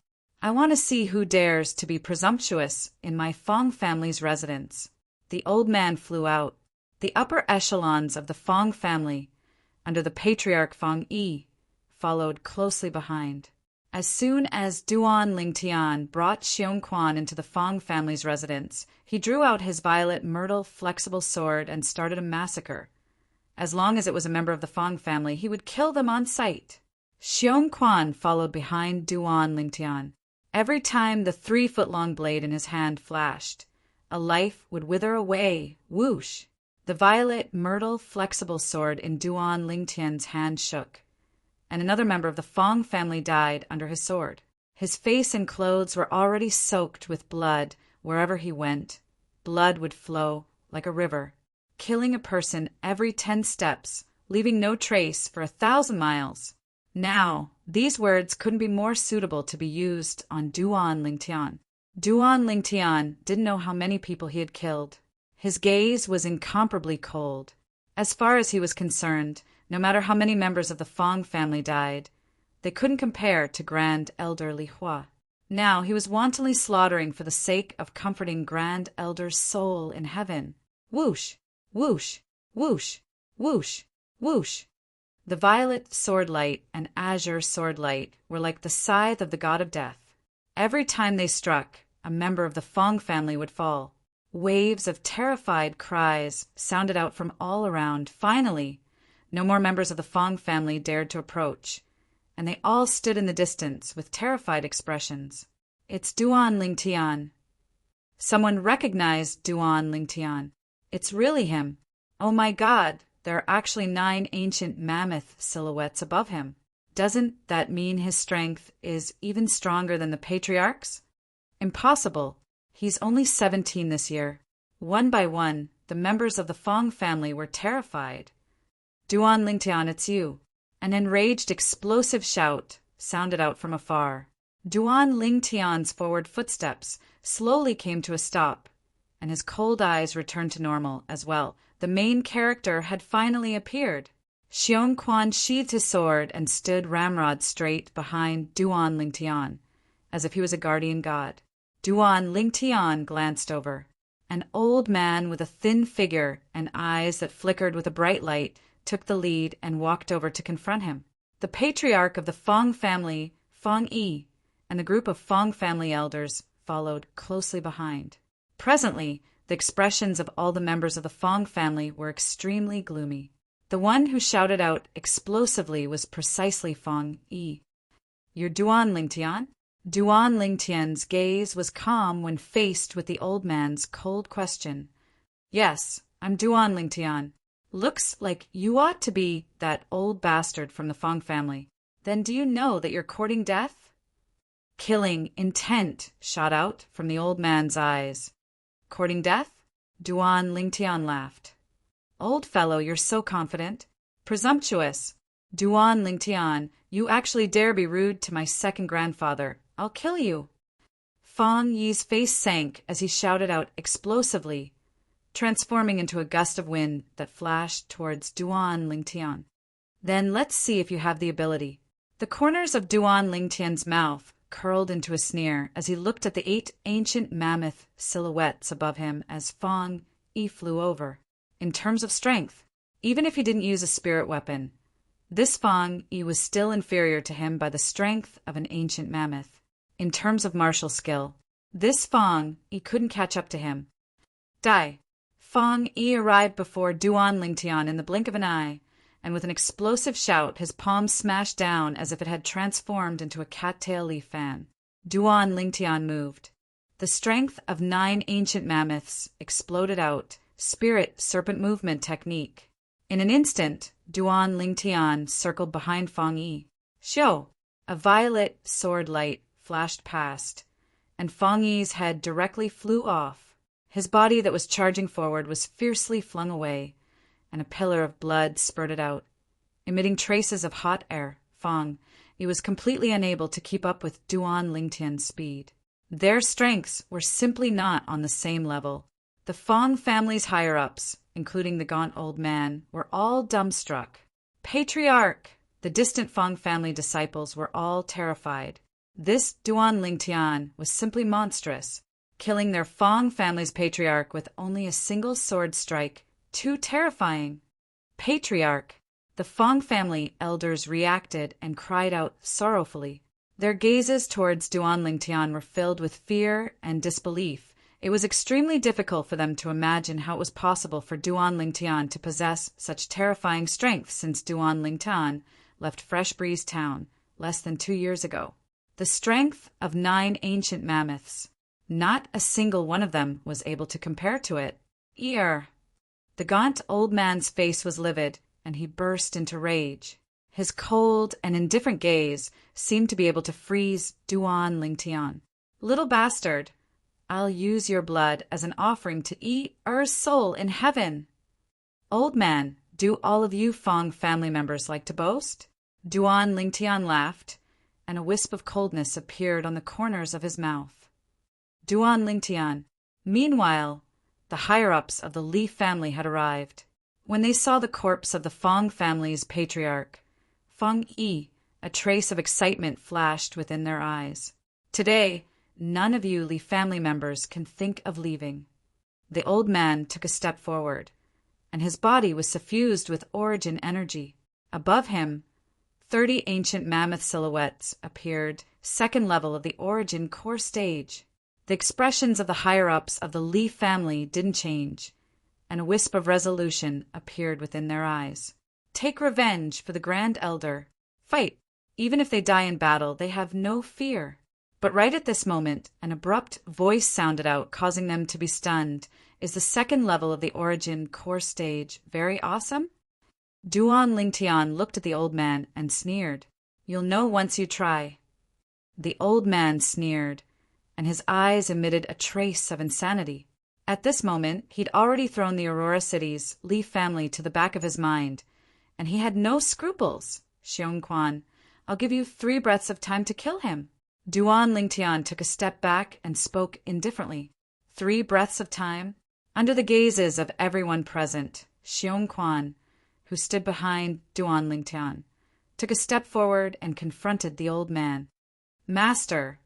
I want to see who dares to be presumptuous in my Fong family's residence. The old man flew out. The upper echelons of the Fong family, under the patriarch Fong Yi, followed closely behind. As soon as Duan Lingtian brought Xiong Quan into the Fong family's residence, he drew out his violet myrtle flexible sword and started a massacre. As long as it was a member of the Fong family, he would kill them on sight. Xiong Quan followed behind Duan Lingtian. Every time the 3-foot-long blade in his hand flashed, a life would wither away, whoosh. The violet myrtle flexible sword in Duan Lingtian's hand shook, and another member of the Fong family died under his sword. His face and clothes were already soaked with blood. Wherever he went, blood would flow like a river. Killing a person every 10 steps leaving no trace for 1,000 miles. Now, these words couldn't be more suitable to be used on Duan Lingtian. Duan Lingtian didn't know how many people he had killed. His gaze was incomparably cold. As far as he was concerned, no matter how many members of the Fong family died, they couldn't compare to Grand Elder Li Hua. Now he was wantonly slaughtering for the sake of comforting Grand Elder's soul in heaven. Whoosh! Whoosh! Whoosh! Whoosh! Whoosh! The violet sword light and azure sword light were like the scythe of the god of death. Every time they struck, a member of the Fong family would fall. Waves of terrified cries sounded out from all around. Finally, no more members of the Fong family dared to approach, and they all stood in the distance with terrified expressions. It's Duan Lingtian. Someone recognized Duan Lingtian. It's really him. Oh my God, there are actually 9 ancient mammoth silhouettes above him. Doesn't that mean his strength is even stronger than the patriarch's? Impossible. He's only 17 this year. One by one, the members of the Fong family were terrified. Duan Lingtian, it's you. An enraged, explosive shout sounded out from afar. Duan Lingtian's forward footsteps slowly came to a stop, and his cold eyes returned to normal as well. The main character had finally appeared. Xiong Quan sheathed his sword and stood ramrod straight behind Duan Lingtian, as if he was a guardian god. Duan Lingtian glanced over. An old man with a thin figure and eyes that flickered with a bright light took the lead and walked over to confront him. The patriarch of the Fong family, Fong Yi, and the group of Fong family elders followed closely behind. Presently, the expressions of all the members of the Fong family were extremely gloomy. The one who shouted out explosively was precisely Fong Yi. You're Duan Lingtian? Duan Lingtian's gaze was calm when faced with the old man's cold question. Yes, I'm Duan Lingtian. Looks like you ought to be that old bastard from the Fong family. Then do you know that you're courting death? Killing intent shot out from the old man's eyes. Courting death? Duan Lingtian laughed. Old fellow, you're so confident. Presumptuous. Duan Lingtian, you actually dare be rude to my second grandfather. I'll kill you. Fong Yi's face sank as he shouted out explosively, transforming into a gust of wind that flashed towards Duan Lingtian. Then let's see if you have the ability. The corners of Duan Lingtian's mouth curled into a sneer as he looked at the 8 ancient mammoth silhouettes above him as Fong Yi flew over. In terms of strength, even if he didn't use a spirit weapon, this Fong Yi was still inferior to him by the strength of an ancient mammoth. In terms of martial skill, this Fong Yi couldn't catch up to him. Die! Fong Yi arrived before Duan Lingtian in the blink of an eye, and with an explosive shout, his palm smashed down as if it had transformed into a cattail leaf fan. Duan Lingtian moved. The strength of 9 ancient mammoths exploded out, spirit serpent movement technique. In an instant, Duan Lingtian circled behind Fong Yi. Xiao! A violet sword light flashed past, and Fong Yi's head directly flew off. His body that was charging forward was fiercely flung away, and a pillar of blood spurted out. Emitting traces of hot air, Fong Yi was completely unable to keep up with Duan Lingtian's speed. Their strengths were simply not on the same level. The Fong family's higher-ups, including the gaunt old man, were all dumbstruck. Patriarch! The distant Fong family disciples were all terrified. This Duan Lingtian was simply monstrous, killing their Fong family's patriarch with only a single sword strike. Too terrifying. Patriarch! The Fong family elders reacted and cried out sorrowfully. Their gazes towards Duan Lingtian were filled with fear and disbelief. It was extremely difficult for them to imagine how it was possible for Duan Lingtian to possess such terrifying strength since Duan Lingtian left Fresh Breeze Town less than 2 years ago. The strength of 9 ancient mammoths. Not a single one of them was able to compare to it. Ear! The gaunt old man's face was livid, and he burst into rage. His cold and indifferent gaze seemed to be able to freeze Duan Lingtian. Little bastard! I'll use your blood as an offering to Yi's soul in heaven. Old man, Do all of you Fong family members like to boast? Duan Lingtian laughed, and a wisp of coldness appeared on the corners of his mouth. Duan Lingtian. Meanwhile, the higher-ups of the Li family had arrived. When they saw the corpse of the Fong family's patriarch, Feng Yi, a trace of excitement flashed within their eyes. Today, none of you Li family members can think of leaving. The old man took a step forward, and his body was suffused with origin energy. Above him, 30 ancient mammoth silhouettes appeared, second level of the origin core stage. The expressions of the higher-ups of the Li family didn't change, and a wisp of resolution appeared within their eyes. Take revenge for the Grand Elder. Fight. Even if they die in battle, they have no fear. But right at this moment, an abrupt voice sounded out, causing them to be stunned. Is the second level of the origin core stage very awesome? Duan Lingtian looked at the old man and sneered. You'll know once you try. The old man sneered, and his eyes emitted a trace of insanity. At this moment, he'd already thrown the Aurora City's Li family to the back of his mind, and he had no scruples. Xiong Quan, I'll give you 3 breaths of time to kill him. Duan Lingtian took a step back and spoke indifferently. 3 breaths of time? Under the gazes of everyone present, Xiong Quan, who stood behind Duan Lingtian, took a step forward and confronted the old man. Master,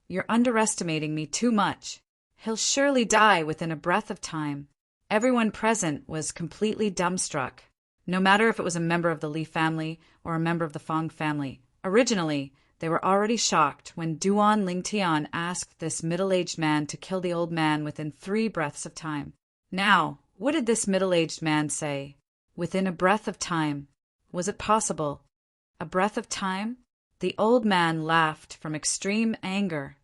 you're underestimating me too much. He'll surely die within a breath of time. Everyone present was completely dumbstruck, no matter if it was a member of the Li family or a member of the Fong family. Originally, they were already shocked when Duan Lingtian asked this middle-aged man to kill the old man within 3 breaths of time. Now, what did this middle-aged man say? Within a breath of time. Was it possible? A breath of time? The old man laughed from extreme anger.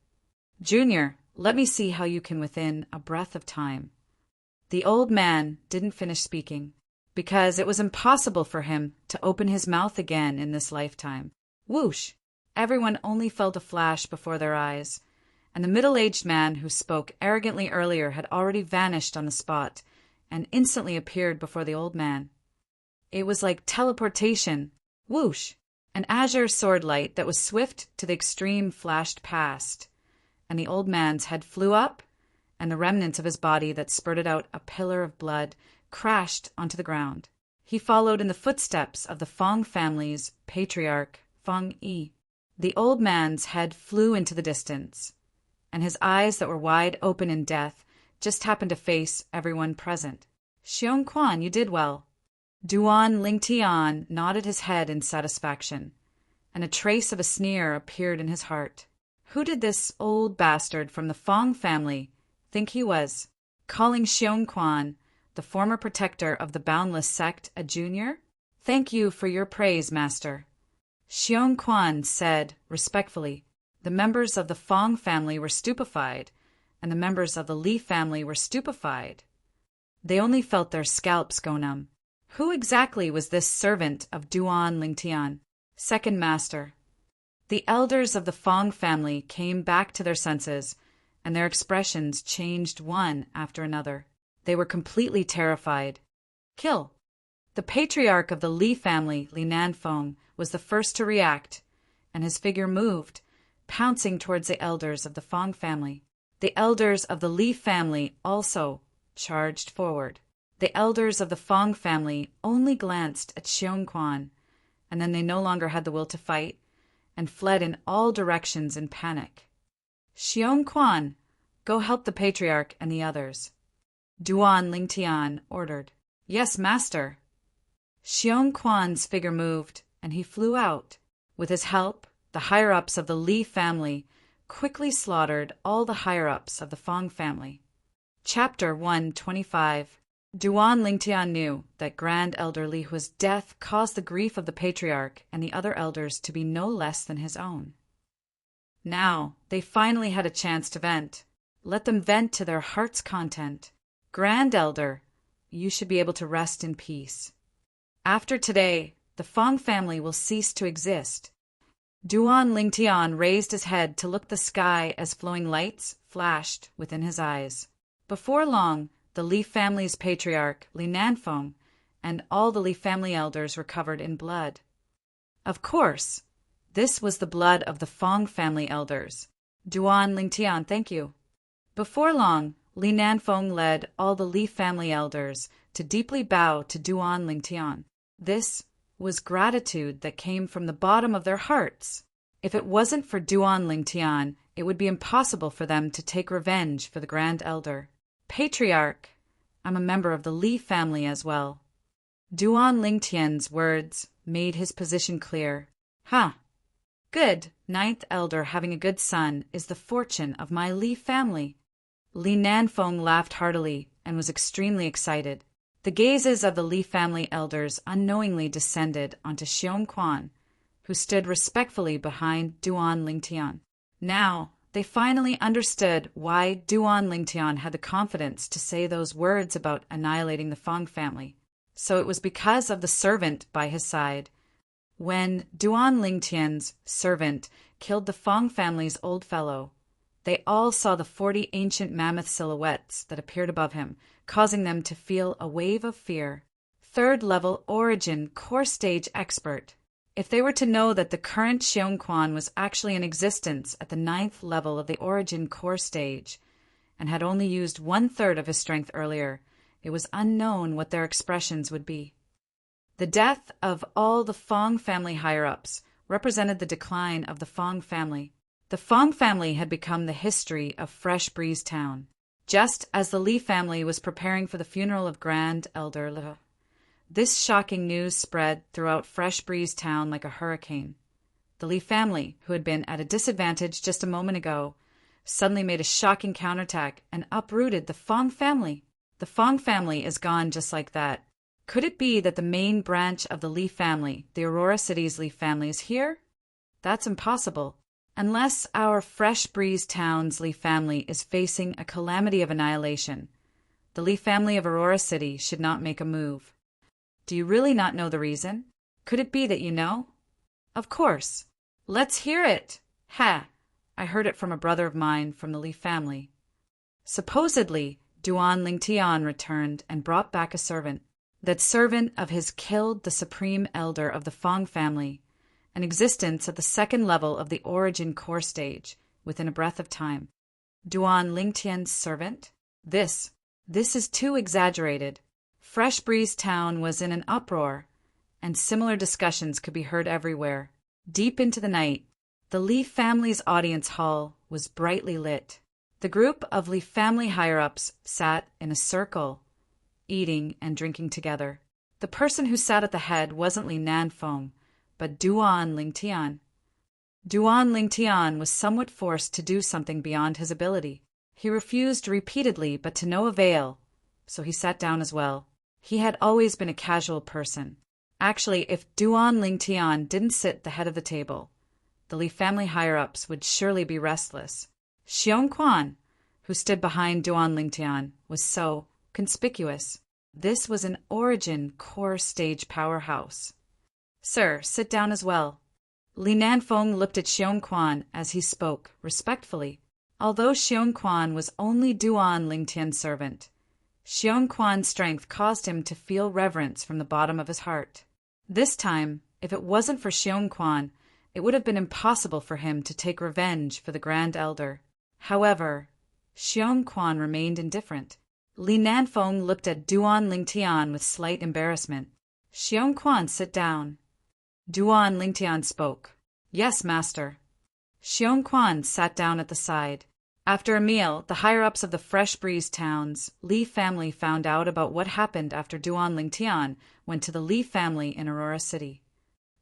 Junior, let me see how you can within a breath of time. The old man didn't finish speaking, because it was impossible for him to open his mouth again in this lifetime. Whoosh! Everyone only felt a flash before their eyes, and the middle-aged man who spoke arrogantly earlier had already vanished on the spot and instantly appeared before the old man. It was like teleportation. Whoosh! An azure sword light that was swift to the extreme flashed past, and the old man's head flew up, and the remnants of his body that spurted out a pillar of blood crashed onto the ground. He followed in the footsteps of the Fong family's patriarch, Feng Yi. The old man's head flew into the distance, and his eyes that were wide open in death just happened to face everyone present. Xiong Quan, you did well. Duan Lingtian nodded his head in satisfaction, and a trace of a sneer appeared in his heart. Who did this old bastard from the Fong family think he was, calling Xiong Quan, the former protector of the Boundless Sect, a junior? Thank you for your praise, master. Xiong Quan said respectfully. The members of the Fong family were stupefied, and the members of the Li family were stupefied. They only felt their scalps go numb. Who exactly was this servant of Duan Lingtian? Second master. The elders of the Fong family came back to their senses, and their expressions changed one after another. They were completely terrified. Kill. The patriarch of the Li family, Li Nanfeng, was the first to react, and his figure moved, pouncing towards the elders of the Fong family. The elders of the Li family also charged forward. The elders of the Fong family only glanced at Xiong Quan, and then they no longer had the will to fight, and fled in all directions in panic. Xiong Quan, go help the patriarch and the others. Duan Lingtian ordered. Yes, master. Xiong Quan's figure moved, and he flew out. With his help, the higher-ups of the Li family quickly slaughtered all the higher-ups of the Fong family. Chapter 125. Duan Lingtian knew that Grand Elder Li Hua's death caused the grief of the patriarch and the other elders to be no less than his own. Now, they finally had a chance to vent. Let them vent to their heart's content. Grand Elder, you should be able to rest in peace. After today, the Fong family will cease to exist. Duan Lingtian raised his head to look the sky as flowing lights flashed within his eyes. Before long, the Li family's patriarch, Li Nanfeng, and all the Li family elders were covered in blood. Of course, this was the blood of the Fong family elders. Duan Lingtian, thank you. Before long, Li Nanfeng led all the Li family elders to deeply bow to Duan Lingtian. This was gratitude that came from the bottom of their hearts. If it wasn't for Duan Lingtian, it would be impossible for them to take revenge for the Grand Elder. Patriarch, I'm a member of the Li family as well. Duan Lingtian's words made his position clear. Good. Ninth Elder having a good son is the fortune of my Li family. Li Nanfeng laughed heartily and was extremely excited. The gazes of the Li family elders unknowingly descended onto Xiong Quan, who stood respectfully behind Duan Lingtian. Now, they finally understood why Duan Lingtian had the confidence to say those words about annihilating the Fong family. So it was because of the servant by his side. When Duan Lingtian's servant killed the Fong family's old fellow, they all saw the 40 ancient mammoth silhouettes that appeared above him, causing them to feel a wave of fear. Third-level origin core stage expert. If they were to know that the current Xiong Quan was actually in existence at the 9th level of the origin core stage, and had only used 1/3 of his strength earlier, it was unknown what their expressions would be. The death of all the Fong family higher-ups represented the decline of the Fong family. The Fong family had become the history of Fresh Breeze Town, just as the Li family was preparing for the funeral of Grand Elder Le. This shocking news spread throughout Fresh Breeze Town like a hurricane. The Li family, who had been at a disadvantage just a moment ago, suddenly made a shocking counterattack and uprooted the Fong family. The Fong family is gone just like that. Could it be that the main branch of the Li family, the Aurora City's Li family, is here? That's impossible. Unless our Fresh Breeze Town's Li family is facing a calamity of annihilation, the Li family of Aurora City should not make a move. Do you really not know the reason? Could it be that you know? Of course. Let's hear it. I heard it from a brother of mine from the Li family. Supposedly, Duan Lingtian returned and brought back a servant. That servant of his killed the supreme elder of the Fong family, an existence at the 2nd level of the origin core stage, within a breath of time. Duan Lingtian's servant? This is too exaggerated. Fresh Breeze Town was in an uproar, and similar discussions could be heard everywhere. Deep into the night, the Li family's audience hall was brightly lit. The group of Li family higher-ups sat in a circle, eating and drinking together. The person who sat at the head wasn't Li Nanfeng, but Duan Lingtian. Duan Lingtian was somewhat forced to do something beyond his ability. He refused repeatedly, but to no avail, so he sat down as well. He had always been a casual person. Actually, if Duan Lingtian didn't sit at the head of the table, the Li family higher-ups would surely be restless. Xiong Quan, who stood behind Duan Lingtian, was so conspicuous. This was an origin core stage powerhouse. Sir, sit down as well. Li Nanfeng looked at Xiong Quan as he spoke, respectfully. Although Xiong Quan was only Duan Lingtian's servant, Xiong Quan's strength caused him to feel reverence from the bottom of his heart. This time, if it wasn't for Xiong Quan, it would have been impossible for him to take revenge for the Grand Elder. However, Xiong Quan remained indifferent. Li Nanfeng looked at Duan Lingtian with slight embarrassment. Xiong Quan, sit down. Duan Lingtian spoke. Yes, master. Xiong Quan sat down at the side. After a meal, the higher-ups of the Fresh Breeze Town's Li family found out about what happened after Duan Lingtian went to the Li family in Aurora City.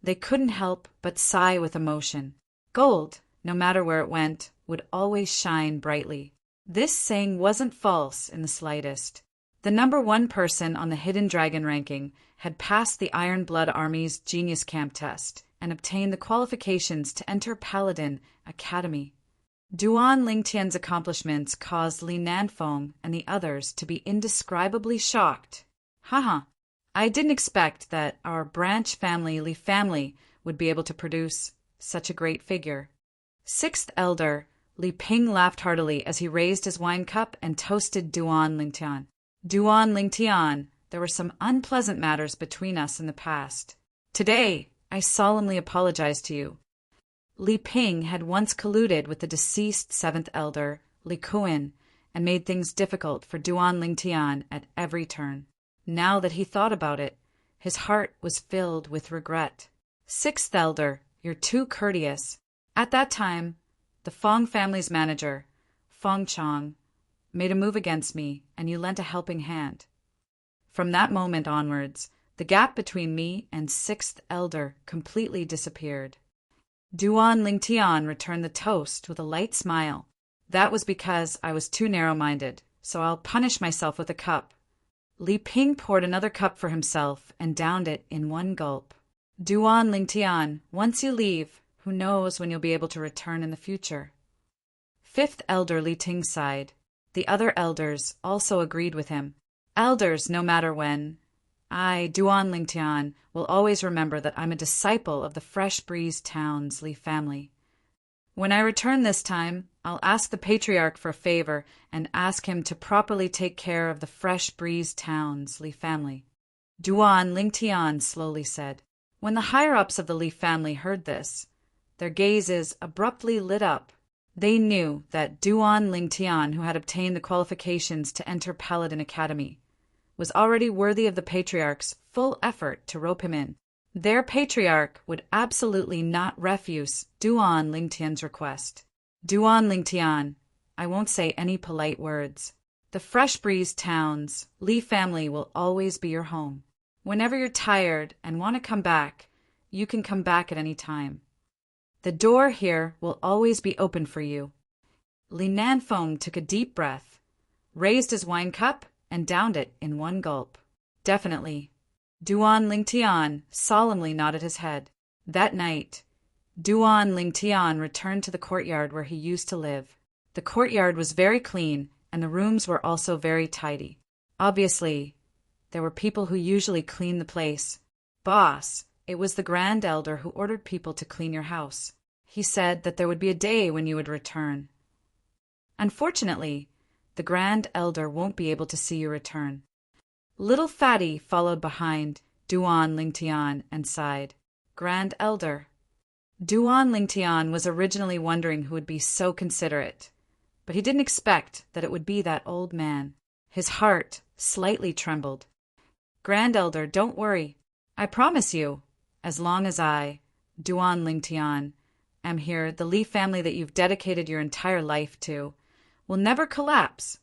They couldn't help but sigh with emotion. Gold, no matter where it went, would always shine brightly. This saying wasn't false in the slightest. The number 1 person on the Hidden Dragon ranking had passed the Iron Blood Army's Genius Camp test and obtained the qualifications to enter Paladin Academy. Duan Lingtian's accomplishments caused Li Nanfeng and the others to be indescribably shocked. I didn't expect that our branch family, Li family, would be able to produce such a great figure. 6th Elder, Li Ping laughed heartily as he raised his wine cup and toasted Duan Lingtian. Duan Lingtian, there were some unpleasant matters between us in the past. Today, I solemnly apologize to you. Li Ping had once colluded with the deceased seventh elder, Li Kuan, and made things difficult for Duan Lingtian at every turn. Now that he thought about it, his heart was filled with regret. Sixth elder, you're too courteous. At that time, the Fong family's manager, Fong Chong, made a move against me, and you lent a helping hand. From that moment onwards, the gap between me and sixth elder completely disappeared. Duan Lingtian returned the toast with a light smile. That was because I was too narrow-minded, so I'll punish myself with a cup. Li Ping poured another cup for himself and downed it in one gulp. Duan Lingtian, once you leave, who knows when you'll be able to return in the future? Fifth elder Li Ting sighed. The other elders also agreed with him. Elders, no matter when. I, Duan Lingtian, will always remember that I'm a disciple of the Fresh Breeze Town's Li family. When I return this time, I'll ask the patriarch for a favor and ask him to properly take care of the Fresh Breeze Town's Li family. Duan Lingtian slowly said. When the higher-ups of the Li family heard this, their gazes abruptly lit up. They knew that Duan Lingtian, who had obtained the qualifications to enter Paladin Academy, was already worthy of the patriarch's full effort to rope him in. Their patriarch would absolutely not refuse Duan Lingtian's request. Duan Lingtian, I won't say any polite words. The Fresh Breeze Town's Li family will always be your home. Whenever you're tired and want to come back, you can come back at any time. The door here will always be open for you. Li Nanfeng took a deep breath, raised his wine cup, and downed it in one gulp. Definitely. Duan Lingtian solemnly nodded his head. That night, Duan Lingtian returned to the courtyard where he used to live. The courtyard was very clean, and the rooms were also very tidy. Obviously, there were people who usually clean the place. Boss, it was the Grand Elder who ordered people to clean your house. He said that there would be a day when you would return. Unfortunately, the Grand Elder won't be able to see you return. Little Fatty followed behind Duan Lingtian and sighed. Grand Elder. Duan Lingtian was originally wondering who would be so considerate, but he didn't expect that it would be that old man. His heart slightly trembled. Grand Elder, don't worry. I promise you, as long as I, Duan Lingtian, am here, the Li family that you've dedicated your entire life to will never collapse.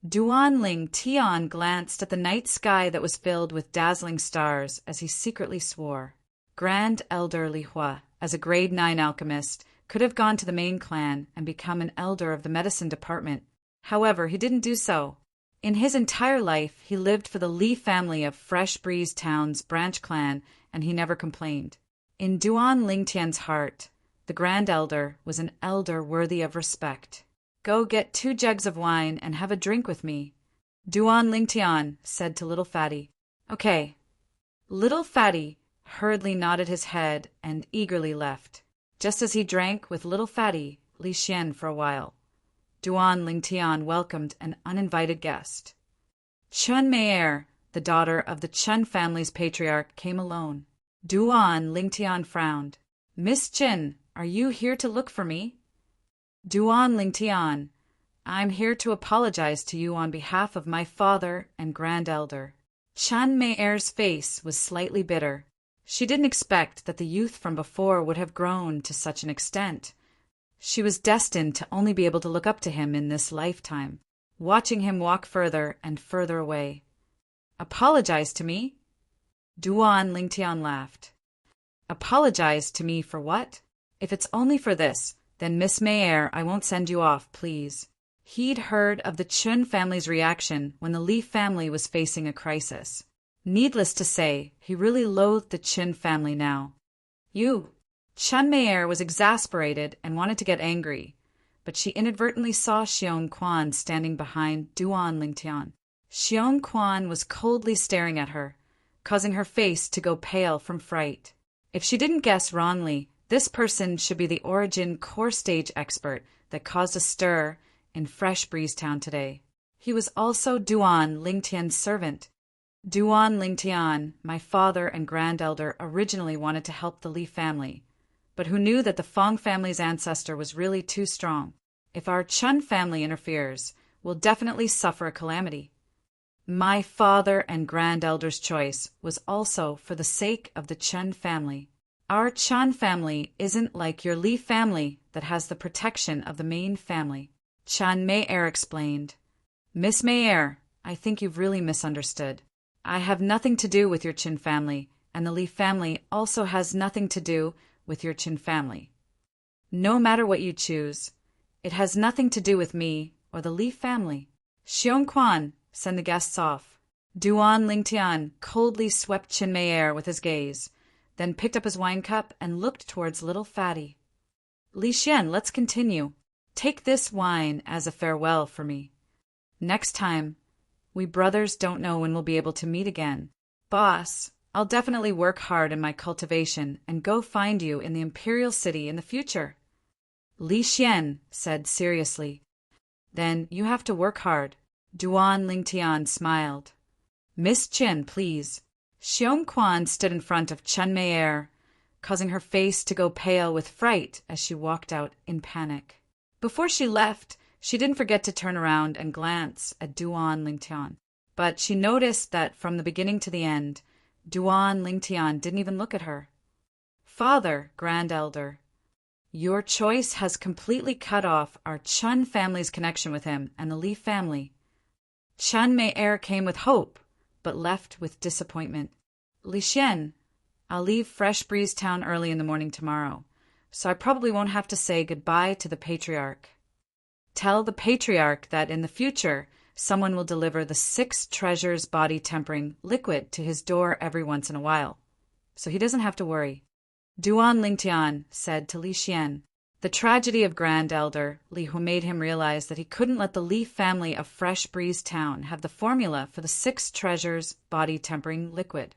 Duan Lingtian glanced at the night sky that was filled with dazzling stars as he secretly swore. Grand Elder Li Hua, as a grade 9 alchemist, could have gone to the main clan and become an elder of the medicine department. However, he didn't do so. In his entire life, he lived for the Li family of Fresh Breeze Town's branch clan, and he never complained. In Duan Lingtian's heart, the Grand Elder was an elder worthy of respect. Go get 2 jugs of wine and have a drink with me, Duan Lingtian said to Little Fatty. Okay. Little Fatty hurriedly nodded his head and eagerly left. Just as he drank with Little Fatty, Li Xian for a while, Duan Lingtian welcomed an uninvited guest. Chun Meier, the daughter of the Chun family's patriarch, came alone. Duan Lingtian frowned. Miss Chin, are you here to look for me? Duan Lingtian, I'm here to apologize to you on behalf of my father and Grand Elder. Chun Meier's face was slightly bitter. She didn't expect that the youth from before would have grown to such an extent. She was destined to only be able to look up to him in this lifetime, watching him walk further and further away. Apologize to me? Duan Lingtian laughed. Apologize to me for what? If it's only for this, then Miss Meier, I won't send you off, please. He'd heard of the Chun family's reaction when the Li family was facing a crisis. Needless to say, he really loathed the Chun family now. Chun Meier was exasperated and wanted to get angry, but she inadvertently saw Xiong Quan standing behind Duan Lingtian. Xiong Quan was coldly staring at her, causing her face to go pale from fright. If she didn't guess wrongly, this person should be the origin core stage expert that caused a stir in Fresh Breeze Town today. He was also Duan Lingtian's servant. Duan Lingtian, my father and grandelder, originally wanted to help the Li family, but who knew that the Fong family's ancestor was really too strong. If our Chun family interferes, we'll definitely suffer a calamity. My father and grandelder's choice was also for the sake of the Chun family. Our Chun family isn't like your Li family that has the protection of the main family. Chan Mei-er explained. Miss Mei-er, I think you've really misunderstood. I have nothing to do with your Chin family, and the Li family also has nothing to do with your Chin family. No matter what you choose, it has nothing to do with me or the Li family. Xiong Quan, send the guests off. Duan Lingtian coldly swept Chin Mei-er with his gaze, then picked up his wine cup and looked towards little Fatty. Li Xian, let's continue. Take this wine as a farewell for me. Next time, we brothers don't know when we'll be able to meet again. Boss, I'll definitely work hard in my cultivation and go find you in the Imperial City in the future. Li Xian said seriously. Then you have to work hard. Duan Lingtian smiled. Miss Chin, please. Xiong Quan stood in front of Chen Mei-er, causing her face to go pale with fright as she walked out in panic. Before she left, she didn't forget to turn around and glance at Duan Lingtian, but she noticed that from the beginning to the end, Duan Lingtian didn't even look at her. Father, grandelder, your choice has completely cut off our Chun family's connection with him and the Li family. Chen Mei-er came with hope, but left with disappointment. Li Xian, I'll leave Fresh Breeze Town early in the morning tomorrow, so I probably won't have to say goodbye to the Patriarch. Tell the Patriarch that in the future, someone will deliver the 6 treasures body-tempering liquid to his door every once in a while, so he doesn't have to worry. Duan Lingtian said to Li Xian, the tragedy of Grand Elder Li, who made him realize that he couldn't let the Li family of Fresh Breeze Town have the formula for the 6 treasures body-tempering liquid.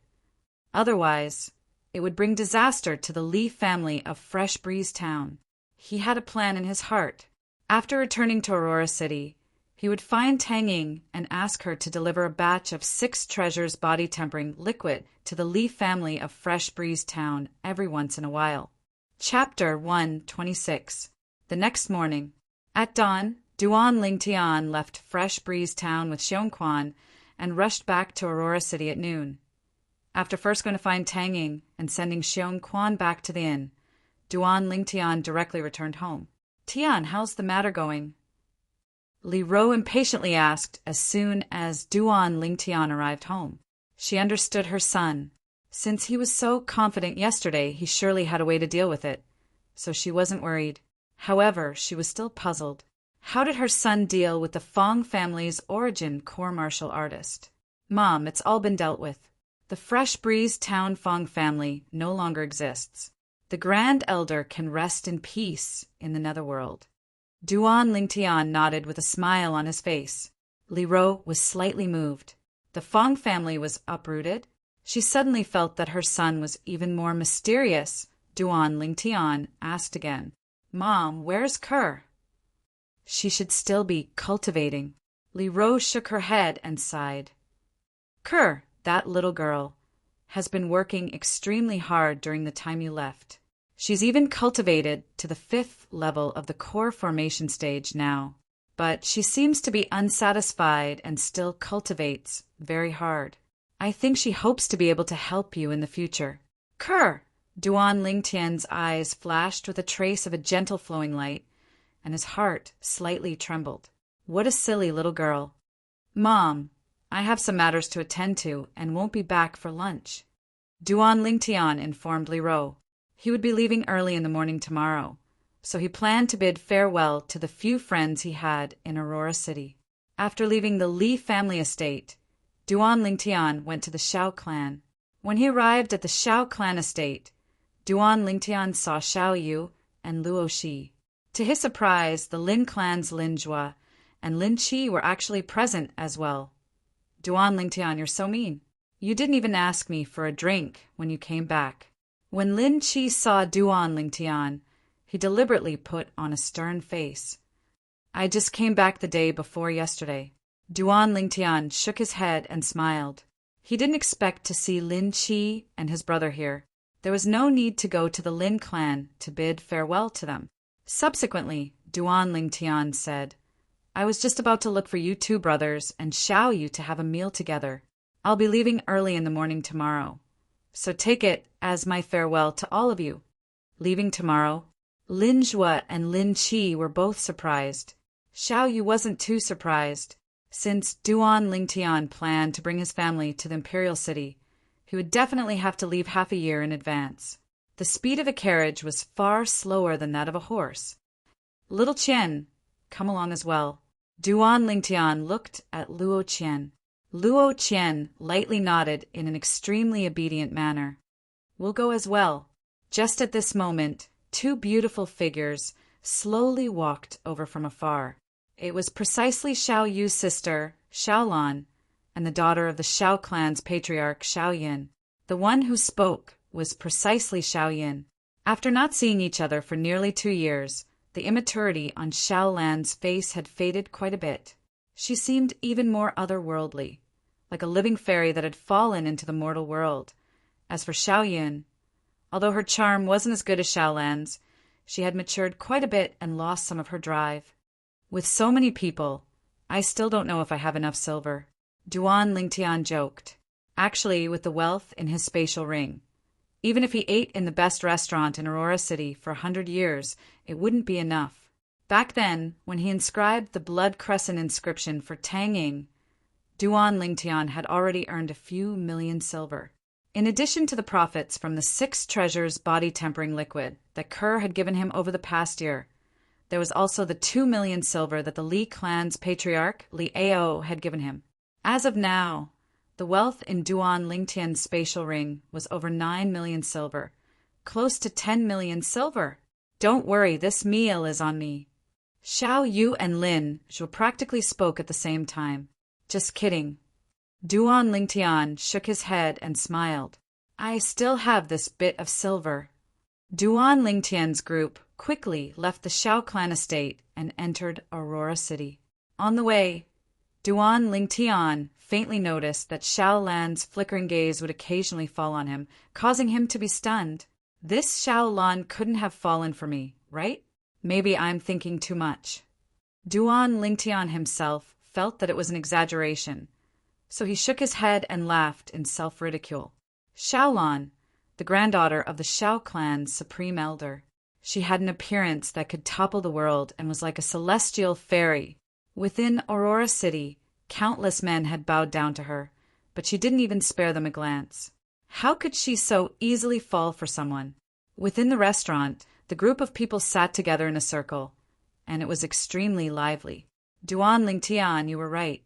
Otherwise, it would bring disaster to the Li family of Fresh Breeze Town. He had a plan in his heart. After returning to Aurora City, he would find Tang Ying and ask her to deliver a batch of 6 treasures body-tempering liquid to the Li family of Fresh Breeze Town every once in a while. Chapter 126. The next morning. At dawn, Duan Lingtian left Fresh Breeze Town with Xiong Quan and rushed back to Aurora City at noon. After first going to find Tang Ying and sending Xiong Quan back to the inn, Duan Lingtian directly returned home. Tian, how's the matter going? Li Ro impatiently asked as soon as Duan Lingtian arrived home. She understood her son. Since he was so confident yesterday, he surely had a way to deal with it, so she wasn't worried. However, she was still puzzled. How did her son deal with the Fong family's origin core martial artist? Mom, it's all been dealt with. The Fresh Breeze Town Fong family no longer exists. The Grand Elder can rest in peace in the netherworld. Duan Lingtian nodded with a smile on his face. Li Ro was slightly moved. The Fong family was uprooted. She suddenly felt that her son was even more mysterious. Duan Lingtian asked again, Mom, where's Kerr? She should still be cultivating. Li Ro shook her head and sighed. Kerr, that little girl, has been working extremely hard during the time you left. She's even cultivated to the 5th level of the core formation stage now, but she seems to be unsatisfied and still cultivates very hard. I think she hopes to be able to help you in the future. Kerr! Duan Lingtian's eyes flashed with a trace of a gentle flowing light, and his heart slightly trembled. What a silly little girl. Mom, I have some matters to attend to and won't be back for lunch. Duan Lingtian informed Li Ro. He would be leaving early in the morning tomorrow, so he planned to bid farewell to the few friends he had in Aurora City. After leaving the Li family estate, Duan Lingtian went to the Xiao clan. When he arrived at the Xiao clan estate, Duan Lingtian saw Xiao Yu and Luo Shi. To his surprise, the Lin clan's Lin Jua and Lin Qi were actually present as well. Duan Lingtian, you're so mean. You didn't even ask me for a drink when you came back. When Lin Qi saw Duan Lingtian, he deliberately put on a stern face. I just came back the day before yesterday. Duan Lingtian shook his head and smiled. He didn't expect to see Lin Qi and his brother here. There was no need to go to the Lin clan to bid farewell to them. Subsequently, Duan Lingtian said, I was just about to look for you two brothers and show you to have a meal together. I'll be leaving early in the morning tomorrow. So take it as my farewell to all of you. Leaving tomorrow? Lin Zhua and Lin Qi were both surprised. Xiao Yu wasn't too surprised. Since Duan Lingtian planned to bring his family to the imperial city, he would definitely have to leave half a year in advance. The speed of a carriage was far slower than that of a horse. Little Qian, come along as well. Duan Lingtian looked at Luo Qian. Luo Qian lightly nodded in an extremely obedient manner. We'll go as well. Just at this moment, two beautiful figures slowly walked over from afar. It was precisely Xiao Yu's sister, Xiaolan, and the daughter of the Xiao clan's patriarch, Xiao Yin. The one who spoke was precisely Xiao Yin. After not seeing each other for nearly 2 years, the immaturity on Xiaolan's face had faded quite a bit. She seemed even more otherworldly, like a living fairy that had fallen into the mortal world. As for Xiao Yin, although her charm wasn't as good as Xiaolan's, she had matured quite a bit and lost some of her drive. With so many people, I still don't know if I have enough silver. Duan Lingtian joked. Actually, with the wealth in his spatial ring, even if he ate in the best restaurant in Aurora City for 100 years, it wouldn't be enough. Back then, when he inscribed the blood crescent inscription for Tang Ying, Duan Lingtian had already earned a few million silver. In addition to the profits from the 6 treasures body-tempering liquid that Kerr had given him over the past year, there was also the 2 million silver that the Li clan's patriarch, Li Ao, had given him. As of now, the wealth in Duan Lingtian's spatial ring was over 9 million silver, close to 10 million silver. Don't worry, this meal is on me. Xiao Yu and Lin Zhou practically spoke at the same time. Just kidding. Duan Lingtian shook his head and smiled. I still have this bit of silver. Duan Lingtian's group quickly left the Xiao clan estate and entered Aurora City. On the way, Duan Lingtian faintly noticed that Xiaolan's flickering gaze would occasionally fall on him, causing him to be stunned. This Xiaolan couldn't have fallen for me, right? Maybe I'm thinking too much. Duan Lingtian himself felt that it was an exaggeration, so he shook his head and laughed in self-ridicule. Xiaolan, the granddaughter of the Xiao clan's supreme elder. She had an appearance that could topple the world and was like a celestial fairy. Within Aurora City, countless men had bowed down to her, but she didn't even spare them a glance. How could she so easily fall for someone? Within the restaurant, the group of people sat together in a circle, and it was extremely lively. Duan Lingtian, you were right.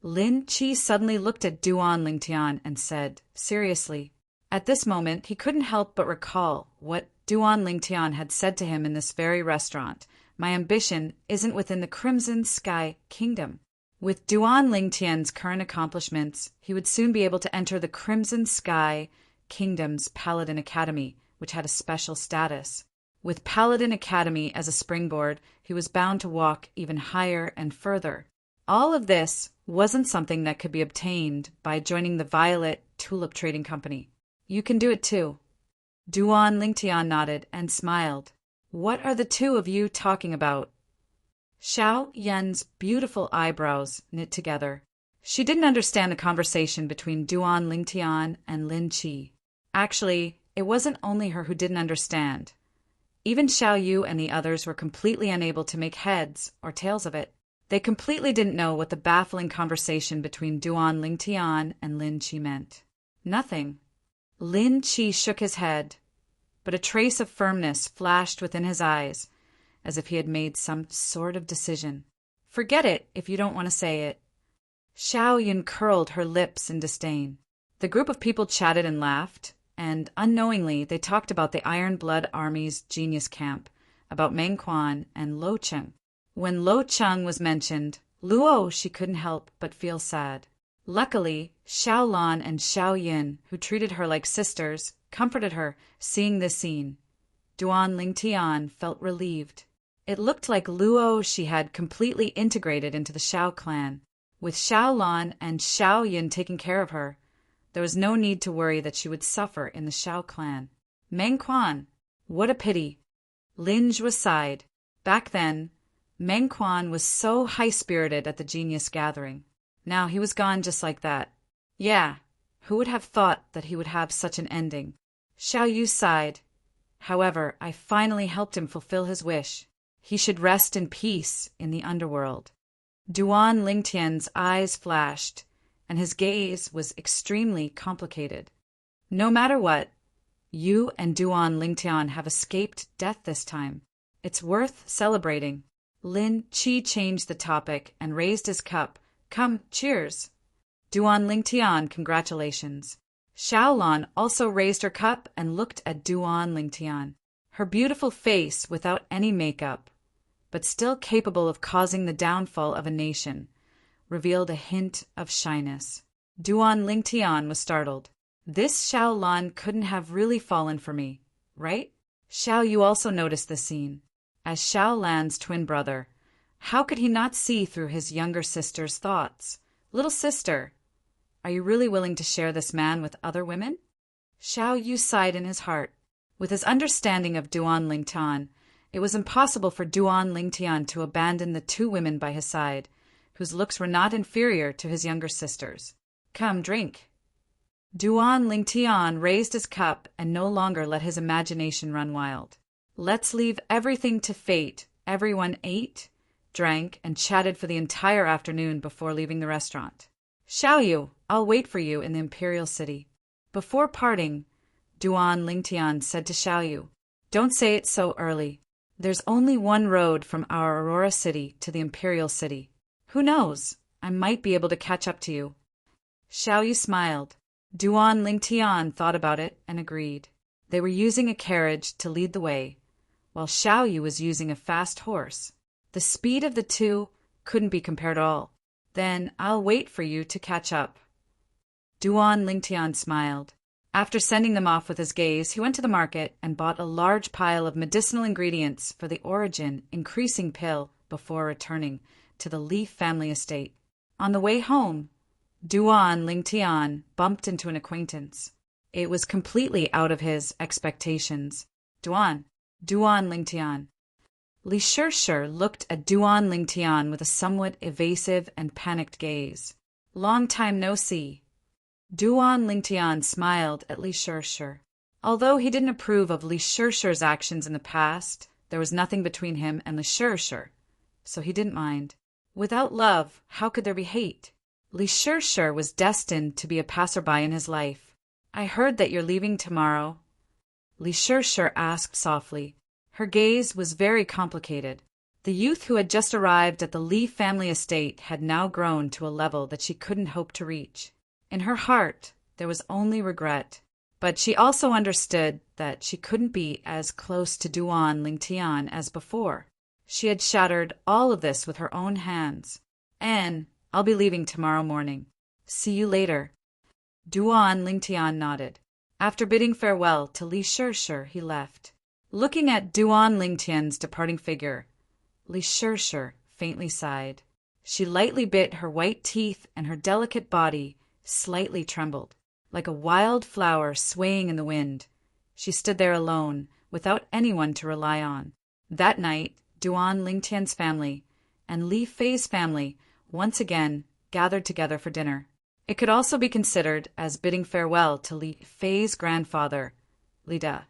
Lin Qi suddenly looked at Duan Lingtian and said, seriously. At this moment, he couldn't help but recall what Duan Lingtian had said to him in this very restaurant. My ambition isn't within the Crimson Sky Kingdom. With Duan Lingtian's current accomplishments, he would soon be able to enter the Crimson Sky Kingdom's Paladin Academy, which had a special status. With Paladin Academy as a springboard, he was bound to walk even higher and further. All of this wasn't something that could be obtained by joining the Violet Tulip Trading Company. You can do it too. Duan Lingtian nodded and smiled. What are the two of you talking about? Xiao Yan's beautiful eyebrows knit together. She didn't understand the conversation between Duan Lingtian and Lin Qi. Actually, it wasn't only her who didn't understand. Even Xiao Yu and the others were completely unable to make heads or tails of it. They completely didn't know what the baffling conversation between Duan Lingtian and Lin Qi meant. Nothing. Lin Qi shook his head, but a trace of firmness flashed within his eyes, as if he had made some sort of decision. Forget it if you don't want to say it. Xiao Yun curled her lips in disdain. The group of people chatted and laughed, and unknowingly they talked about the Iron Blood Army's genius camp, about Meng Quan and Lo Cheng. When Lo Cheng was mentioned, Luo she couldn't help but feel sad. Luckily, Xiao Lan and Xiao Yin, who treated her like sisters, comforted her, seeing this scene. Duan Lingtian felt relieved. It looked like Luo she had completely integrated into the Xiao clan. With Xiao Lan and Xiao Yin taking care of her, there was no need to worry that she would suffer in the Xiao clan. Meng Quan, what a pity. Lin Zhuo sighed. Back then, Meng Quan was so high-spirited at the genius gathering. Now he was gone just like that. Yeah, who would have thought that he would have such an ending? Xiao Yu sighed. However, I finally helped him fulfill his wish. He should rest in peace in the underworld. Duan Lingtian's eyes flashed, and his gaze was extremely complicated. No matter what, you and Duan Lingtian have escaped death this time. It's worth celebrating. Lin Qi changed the topic and raised his cup. Come, cheers. Duan Lingtian, congratulations. Xiaolan also raised her cup and looked at Duan Lingtian. Her beautiful face without any makeup, but still capable of causing the downfall of a nation, revealed a hint of shyness. Duan Lingtian was startled. This Xiaolan couldn't have really fallen for me, right? Xiao Yu also noticed the scene. As Xiaolan's twin brother, how could he not see through his younger sister's thoughts? Little sister, are you really willing to share this man with other women? Xiao Yu sighed in his heart. With his understanding of Duan Lingtian, it was impossible for Duan Lingtian to abandon the two women by his side, whose looks were not inferior to his younger sister's. Come, drink. Duan Lingtian raised his cup and no longer let his imagination run wild. Let's leave everything to fate. Everyone ate, drank, and chatted for the entire afternoon before leaving the restaurant. Xiao Yu, I'll wait for you in the Imperial City. Before parting, Duan Lingtian said to Xiao Yu, don't say it so early. There's only one road from our Aurora City to the Imperial City. Who knows? I might be able to catch up to you. Xiao Yu smiled. Duan Lingtian thought about it and agreed. They were using a carriage to lead the way, while Xiao Yu was using a fast horse. The speed of the two couldn't be compared at all. Then I'll wait for you to catch up. Duan Lingtian smiled. After sending them off with his gaze, he went to the market and bought a large pile of medicinal ingredients for the origin-increasing pill before returning to the Li family estate. On the way home, Duan Lingtian bumped into an acquaintance. It was completely out of his expectations. Duan Lingtian. Li Shishir looked at Duan Lingtian with a somewhat evasive and panicked gaze. Long time no see. Duan Lingtian smiled at Li Shishir. Although he didn't approve of Li Shishir's actions in the past, there was nothing between him and Li Shishir, so he didn't mind. Without love, how could there be hate? Li Shishir was destined to be a passerby in his life. I heard that you're leaving tomorrow. Li Shishir asked softly. Her gaze was very complicated. The youth who had just arrived at the Li family estate had now grown to a level that she couldn't hope to reach. In her heart, there was only regret. But she also understood that she couldn't be as close to Duan Lingtian as before. She had shattered all of this with her own hands. And I'll be leaving tomorrow morning. See you later. Duan Lingtian nodded. After bidding farewell to Li Shishir, he left. Looking at Duan Lingtian's departing figure, Li Shishir faintly sighed. She lightly bit her white teeth and her delicate body slightly trembled. Like a wild flower swaying in the wind, she stood there alone, without anyone to rely on. That night, Duan Lingtian's family and Li Fei's family once again gathered together for dinner. It could also be considered as bidding farewell to Li Fei's grandfather, Li Da.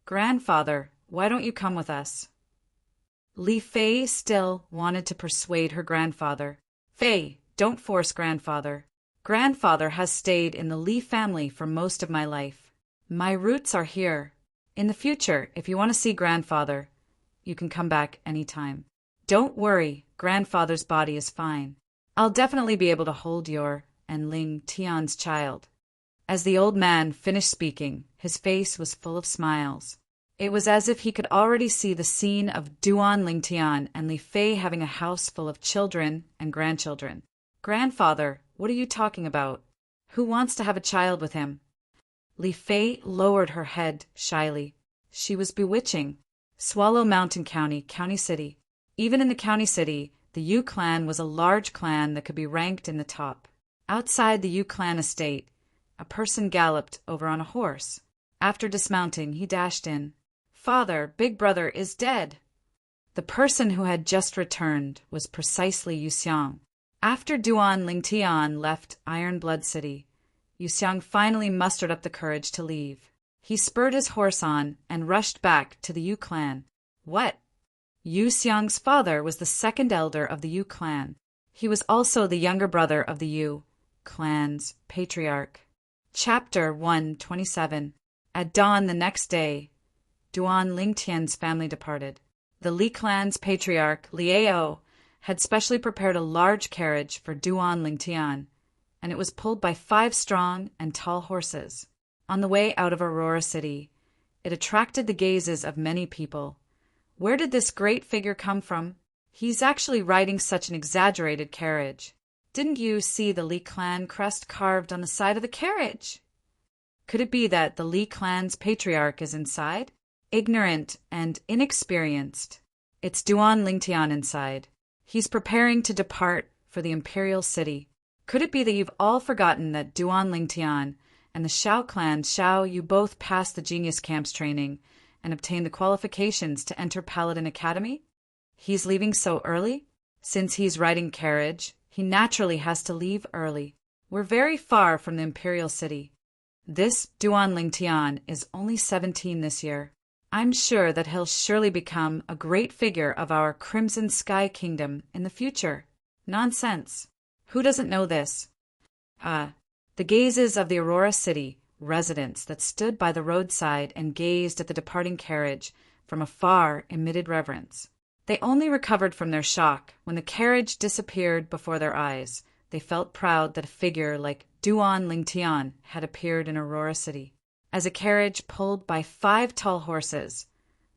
Grandfather, why don't you come with us? Li Fei still wanted to persuade her grandfather. Fei, don't force grandfather. Grandfather has stayed in the Li family for most of my life. My roots are here. In the future, if you want to see grandfather, you can come back anytime. Don't worry, grandfather's body is fine. I'll definitely be able to hold your and Ling Tian's child. As the old man finished speaking, his face was full of smiles. It was as if he could already see the scene of Duan Lingtian and Li Fei having a house full of children and grandchildren. Grandfather, what are you talking about? Who wants to have a child with him? Li Fei lowered her head shyly. She was bewitching. Swallow Mountain County, County City. Even in the county city, The Yu clan was a large clan that could be ranked in the top. Outside the Yu clan estate, a person galloped over on a horse. After dismounting, he dashed in. "Father, big brother is dead." The person who had just returned was precisely Yu Xiang. After Duan Lingtian left Iron Blood City, Yu Xiang finally mustered up the courage to leave. He spurred his horse on and rushed back to the Yu clan. What? Yu Xiang's father was the second elder of the Yu clan. He was also the younger brother of the Yu clan's patriarch. Chapter 127. At dawn the next day, Duan Lingtian's family departed. The Li clan's patriarch, Liao, had specially prepared a large carriage for Duan Lingtian, and it was pulled by 5 strong and tall horses. On the way out of Aurora City, it attracted the gazes of many people. Where did this great figure come from? He's actually riding such an exaggerated carriage. Didn't you see the Li clan crest carved on the side of the carriage? Could it be that the Li clan's patriarch is inside? Ignorant and inexperienced. It's Duan Lingtian inside. He's preparing to depart for the imperial city. Could it be that you've all forgotten that Duan Lingtian and the Shao clan Shao, you both passed the Genius Camps training and obtained the qualifications to enter Paladin Academy? He's leaving so early? Since he's riding carriage, he naturally has to leave early. We're very far from the imperial city. This Duan Lingtian is only 17 this year. I'm sure that he'll surely become a great figure of our Crimson Sky Kingdom in the future. Nonsense. Who doesn't know this? The gazes of the Aurora City residents that stood by the roadside and gazed at the departing carriage from afar emitted reverence. They only recovered from their shock when the carriage disappeared before their eyes. They felt proud that a figure like Duan Lingtian had appeared in Aurora City. As a carriage pulled by 5 tall horses,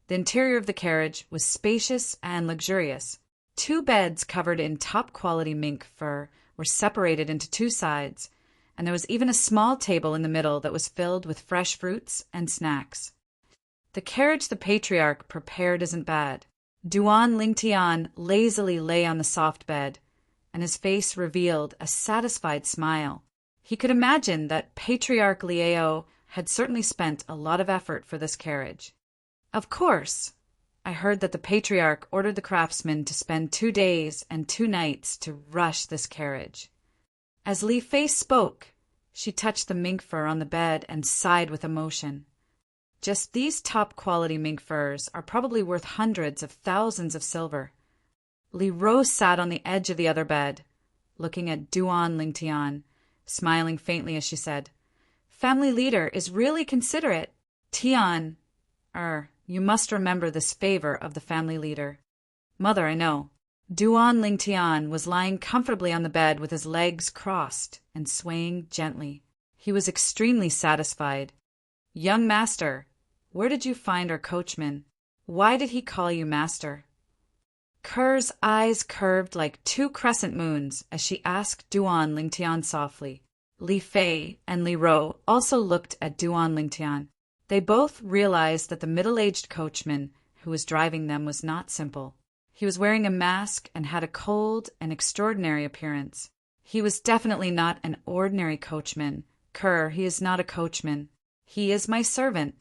the interior of the carriage was spacious and luxurious. 2 beds covered in top-quality mink fur were separated into 2 sides, and there was even a small table in the middle that was filled with fresh fruits and snacks. The carriage the patriarch prepared isn't bad. Duan Lingtian lazily lay on the soft bed, and his face revealed a satisfied smile. He could imagine that Patriarch Liao had certainly spent a lot of effort for this carriage. Of course, I heard that the patriarch ordered the craftsmen to spend 2 days and 2 nights to rush this carriage. As Li Fei spoke, she touched the mink fur on the bed and sighed with emotion. Just these top-quality mink furs are probably worth hundreds of thousands of silver. Li Rose sat on the edge of the other bed, looking at Duan Lingtian, smiling faintly as she said, "Family leader is really considerate. Tian, you must remember this favor of the family leader." "Mother, I know." Duan Lingtian was lying comfortably on the bed with his legs crossed and swaying gently. He was extremely satisfied. "Young master, where did you find our coachman? Why did he call you master?" Kerr's eyes curved like 2 crescent moons as she asked Duan Lingtian softly. Li Fei and Li Ro also looked at Duan Lingtian. They both realized that the middle-aged coachman who was driving them was not simple. He was wearing a mask and had a cold and extraordinary appearance. He was definitely not an ordinary coachman. "Kerr, he is not a coachman. He is my servant,"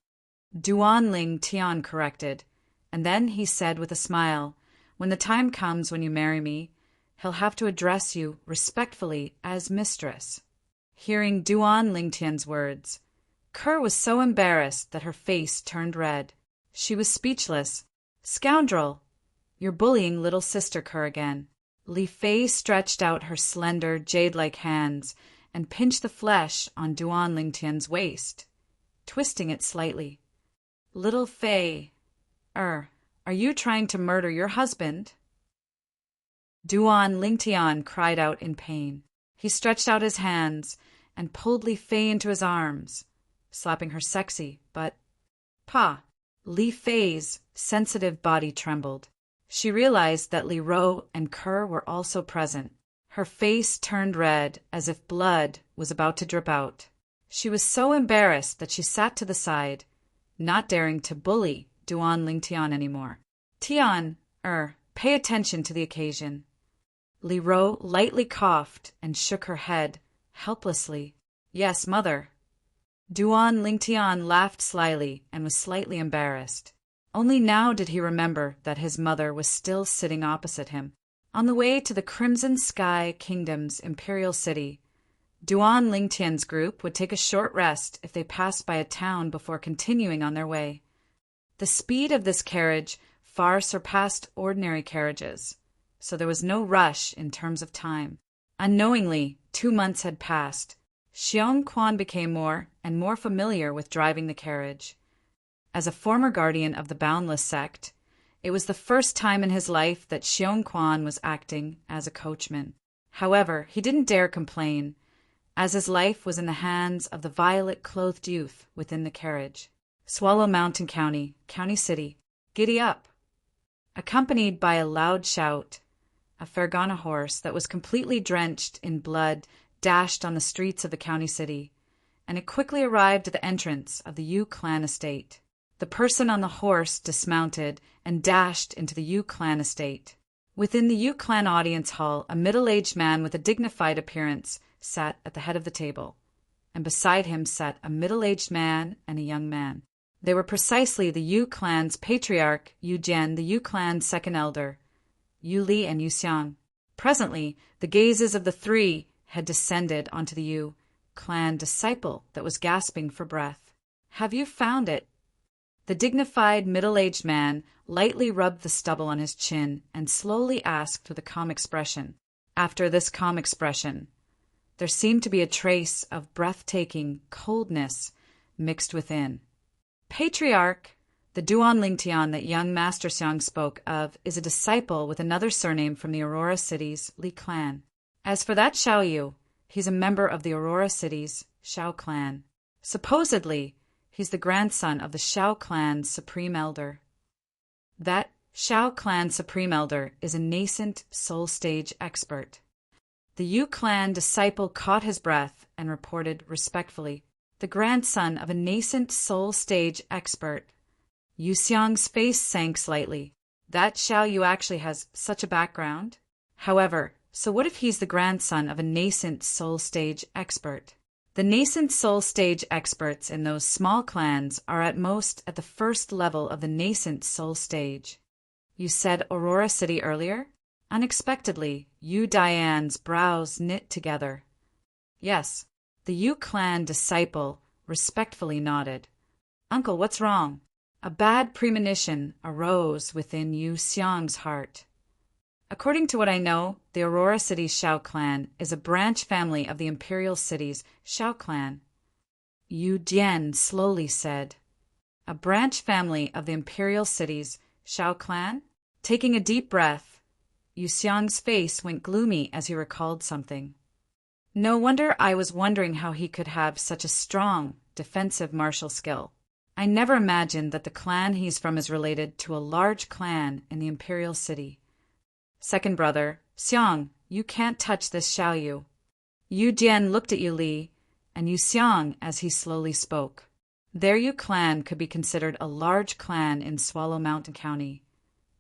Duan Lingtian corrected, and then he said with a smile, "When the time comes when you marry me, he'll have to address you respectfully as mistress." Hearing Duan Lingtian's words, Kerr was so embarrassed that her face turned red. She was speechless. "Scoundrel! You're bullying little sister Kerr again." Li Fei stretched out her slender, jade-like hands and pinched the flesh on Duan Lingtian's waist, twisting it slightly. "Little Fei, are you trying to murder your husband?" Duan Lingtian cried out in pain. He stretched out his hands and pulled Li Fei into his arms, slapping her sexy, but "Pa!" Li Fei's sensitive body trembled. She realized that Li Ro and Kerr were also present. Her face turned red as if blood was about to drip out. She was so embarrassed that she sat to the side, not daring to bully Duan Lingtian anymore. "Tian, pay attention to the occasion. Li Ro lightly coughed and shook her head, helplessly. Yes, mother. Duan Lingtian laughed slyly and was slightly embarrassed. Only now did he remember that his mother was still sitting opposite him. On the way to the Crimson Sky Kingdom's imperial city, Duan Lingtian's group would take a short rest if they passed by a town before continuing on their way. The speed of this carriage far surpassed ordinary carriages, so there was no rush in terms of time. Unknowingly, 2 months had passed. Xiong Quan became more and more familiar with driving the carriage. As a former guardian of the Boundless sect, it was the first time in his life that Xiong Quan was acting as a coachman. However, he didn't dare complain, as his life was in the hands of the violet-clothed youth within the carriage. Swallow Mountain County, County City, giddy up! Accompanied by a loud shout, a Fergana horse that was completely drenched in blood dashed on the streets of the county city, and it quickly arrived at the entrance of the Yu clan estate. The person on the horse dismounted and dashed into the Yu clan estate. Within the Yu clan audience hall, a middle-aged man with a dignified appearance sat at the head of the table, and beside him sat a middle-aged man and a young man. They were precisely the Yu clan's patriarch, Yu Jian, the Yu clan's second elder, Yu Li and Yu Xiang. Presently, the gazes of the three had descended onto the Yu clan disciple that was gasping for breath. Have you found it? The dignified middle-aged man lightly rubbed the stubble on his chin and slowly asked with a calm expression. After this calm expression, there seemed to be a trace of breathtaking coldness mixed within. Patriarch, the Duan Lingtian that young Master Xiang spoke of, is a disciple with another surname from the Aurora City's Li clan. As for that Xiao Yu, he's a member of the Aurora City's Xiao clan. Supposedly, he's the grandson of the Xiao clan's supreme elder. That Xiao clan supreme elder is a nascent soul stage expert. The Yu clan disciple caught his breath and reported respectfully, the grandson of a nascent soul stage expert. Yu Xiang's face sank slightly. That Xiao Yu actually has such a background? However, so what if he's the grandson of a nascent soul stage expert? The nascent soul stage experts in those small clans are at most at the first level of the nascent soul stage. You said Aurora City earlier? Unexpectedly, Yu Diane's brows knit together. Yes, the Yu clan disciple respectfully nodded. Uncle, what's wrong? A bad premonition arose within Yu Xiang's heart. According to what I know, the Aurora City's Xiao clan is a branch family of the Imperial City's Xiao clan. Yu Jian slowly said, a branch family of the Imperial City's Xiao clan? Taking a deep breath, Yu Xiang's face went gloomy as he recalled something. No wonder I was wondering how he could have such a strong, defensive martial skill. I never imagined that the clan he's from is related to a large clan in the Imperial City. Second brother, Xiang, you can't touch this Xiao Yu. Yu Jian looked at Yu Li and Yu Xiang as he slowly spoke. Their Yu clan could be considered a large clan in Swallow Mountain County.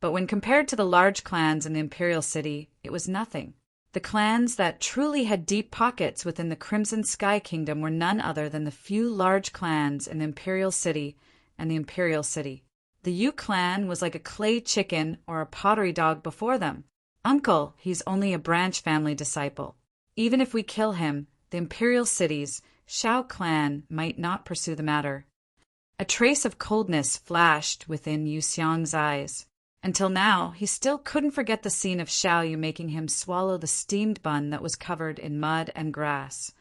But when compared to the large clans in the Imperial City, it was nothing. The clans that truly had deep pockets within the Crimson Sky Kingdom were none other than the few large clans in the Imperial City and the Imperial City. The Yu clan was like a clay chicken or a pottery dog before them. Uncle, he's only a branch family disciple. Even if we kill him, the Imperial City's Xiao clan might not pursue the matter. A trace of coldness flashed within Yu Xiang's eyes. Until now, he still couldn't forget the scene of Xiao Yu making him swallow the steamed bun that was covered in mud and grass.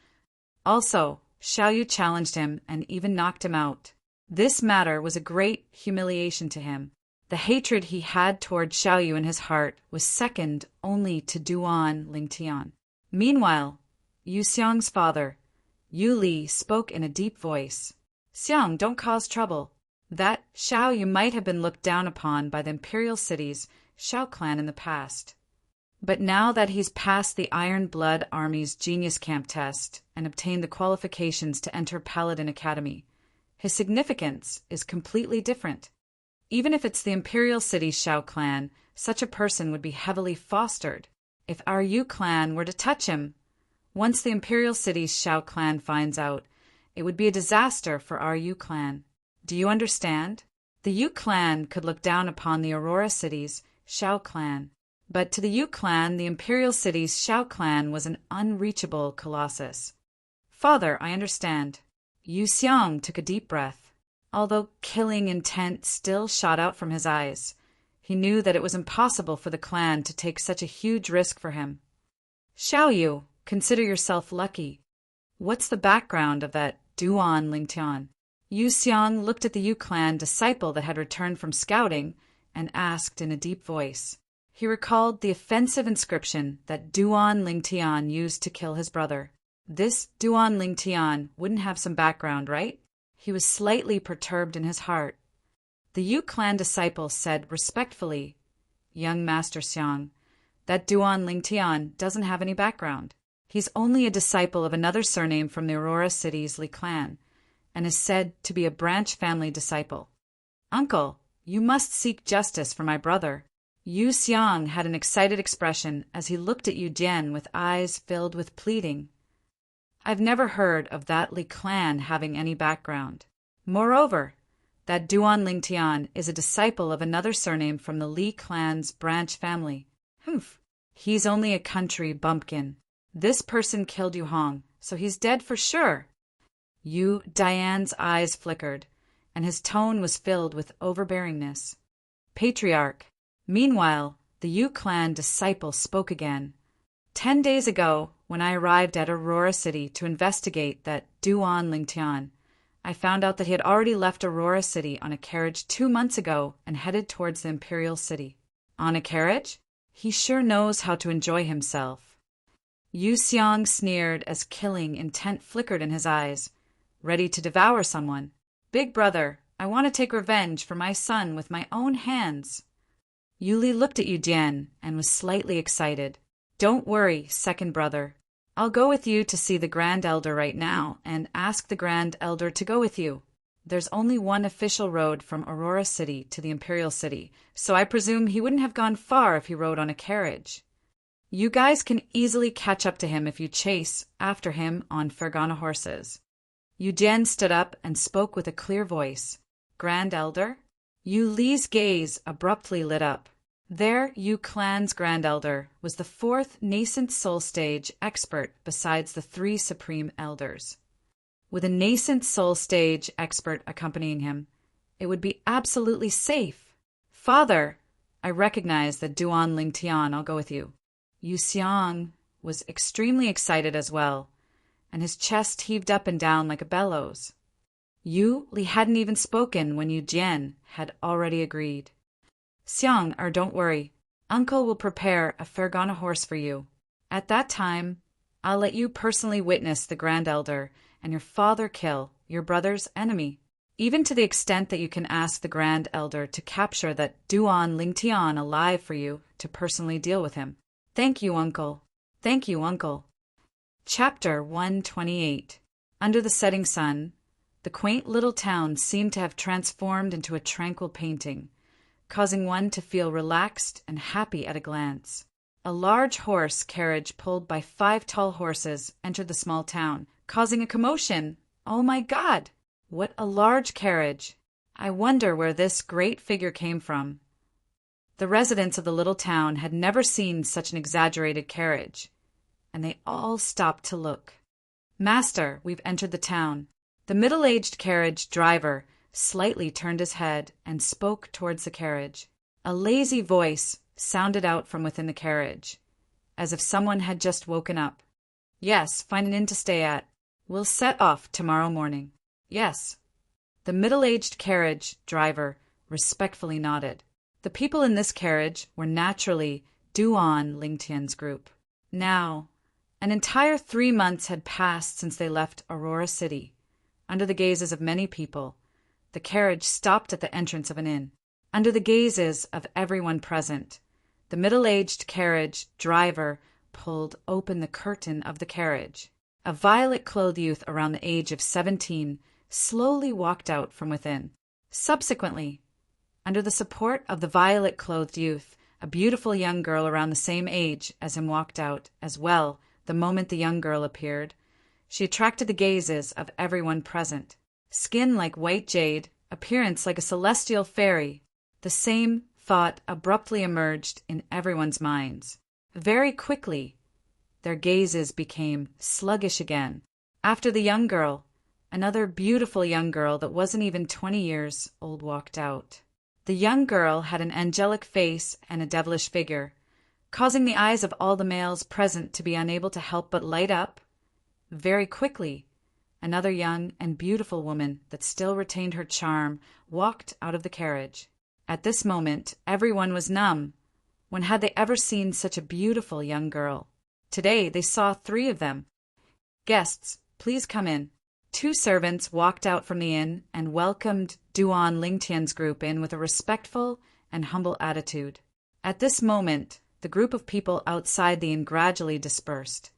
Also, Xiao Yu challenged him and even knocked him out. This matter was a great humiliation to him. The hatred he had toward Xiao Yu in his heart was second only to Duan Lingtian. Meanwhile, Yu Xiang's father, Yu Li, spoke in a deep voice. Xiang, don't cause trouble. That Xiao Yu might have been looked down upon by the Imperial City's Xiao clan in the past. But now that he's passed the Iron Blood Army's Genius Camp test and obtained the qualifications to enter Paladin Academy, his significance is completely different. Even if it's the Imperial City's Xiao clan, such a person would be heavily fostered. if our Yu clan were to touch him. Once the Imperial City's Shao clan finds out, it would be a disaster for our Yu clan. Do you understand? The Yu clan could look down upon the Aurora City's Shao clan, but to the Yu clan, the Imperial City's Shao clan was an unreachable colossus. Father, I understand. Yu Xiang took a deep breath. Although killing intent still shot out from his eyes, he knew that it was impossible for the clan to take such a huge risk for him. Xiao Yu, consider yourself lucky. What's the background of that Duan Lingtian? Yu Xiang looked at the Yu clan disciple that had returned from scouting and asked in a deep voice. He recalled the offensive inscription that Duan Lingtian used to kill his brother. This Duan Lingtian wouldn't have some background, right? He was slightly perturbed in his heart. The Yu clan disciple said respectfully, Young Master Xiang, that Duan Lingtian doesn't have any background. He's only a disciple of another surname from the Aurora City's Li clan, and is said to be a branch family disciple. Uncle, you must seek justice for my brother. Yu Xiang had an excited expression as he looked at Yu Jian with eyes filled with pleading. I've never heard of that Li clan having any background. Moreover, that Duan Lingtian is a disciple of another surname from the Li clan's branch family. Humph, he's only a country bumpkin. This person killed Yu Hong, so he's dead for sure. Yu Dian's eyes flickered, and his tone was filled with overbearingness. Patriarch. Meanwhile, the Yu clan disciple spoke again. 10 days ago, when I arrived at Aurora City to investigate that Duan Lingtian, I found out that he had already left Aurora City on a carriage 2 months ago and headed towards the Imperial City. On a carriage? He sure knows how to enjoy himself. Yu Xiang sneered as killing intent flickered in his eyes, ready to devour someone. Big brother, I want to take revenge for my son with my own hands. Yuli looked at Yu Jian and was slightly excited. Don't worry, second brother. I'll go with you to see the Grand Elder right now and ask the Grand Elder to go with you. There's only one official road from Aurora City to the Imperial City, so I presume he wouldn't have gone far if he rode on a carriage. You guys can easily catch up to him if you chase after him on Fergana horses. Yu Jian stood up and spoke with a clear voice. Grand Elder? Yu Li's gaze abruptly lit up. Their Yu clan's Grand Elder was the 4th nascent soul stage expert besides the 3 supreme elders. With a nascent soul stage expert accompanying him, it would be absolutely safe. Father, I recognize that Duan Lingtian, I'll go with you. Yu Xiang was extremely excited as well, and his chest heaved up and down like a bellows. Yu Li hadn't even spoken when Yu Jian had already agreed. Xiang, don't worry. Uncle will prepare a Fergana horse for you. At that time, I'll let you personally witness the Grand Elder and your father kill your brother's enemy, even to the extent that you can ask the Grand Elder to capture that Duan Lingtian alive for you to personally deal with him. Thank you, Uncle. Thank you, Uncle. Chapter 128. Under the setting sun, the quaint little town seemed to have transformed into a tranquil painting, causing one to feel relaxed and happy at a glance. A large horse carriage pulled by 5 tall horses entered the small town, causing a commotion. Oh my God! What a large carriage! I wonder where this great figure came from. The residents of the little town had never seen such an exaggerated carriage, and they all stopped to look. Master, we've entered the town. The middle-aged carriage driver slightly turned his head and spoke towards the carriage. A lazy voice sounded out from within the carriage, as if someone had just woken up. Yes, find an inn to stay at. We'll set off tomorrow morning. Yes. The middle-aged carriage driver respectfully nodded. The people in this carriage were naturally Duan Lingtian's group. Now, an entire 3 months had passed since they left Aurora City. Under the gazes of many people, the carriage stopped at the entrance of an inn. Under the gazes of everyone present, the middle-aged carriage driver pulled open the curtain of the carriage. A violet-clothed youth around the age of 17 slowly walked out from within. Subsequently, under the support of the violet-clothed youth, A beautiful young girl around the same age as him walked out as well the moment the young girl appeared. She attracted the gazes of everyone present. Skin like white jade, appearance like a celestial fairy. The same thought abruptly emerged in everyone's minds. Very quickly, their gazes became sluggish again. After the young girl, another beautiful young girl that wasn't even 20 years old walked out. The young girl had an angelic face and a devilish figure, causing the eyes of all the males present to be unable to help but light up. Very quickly, another young and beautiful woman that still retained her charm walked out of the carriage. At this moment, everyone was numb. When had they ever seen such a beautiful young girl? Today, they saw 3 of them. "Guests, please come in." 2 servants walked out from the inn and welcomed Duan Lingtian's group in with a respectful and humble attitude. At this moment, the group of people outside the inn gradually dispersed.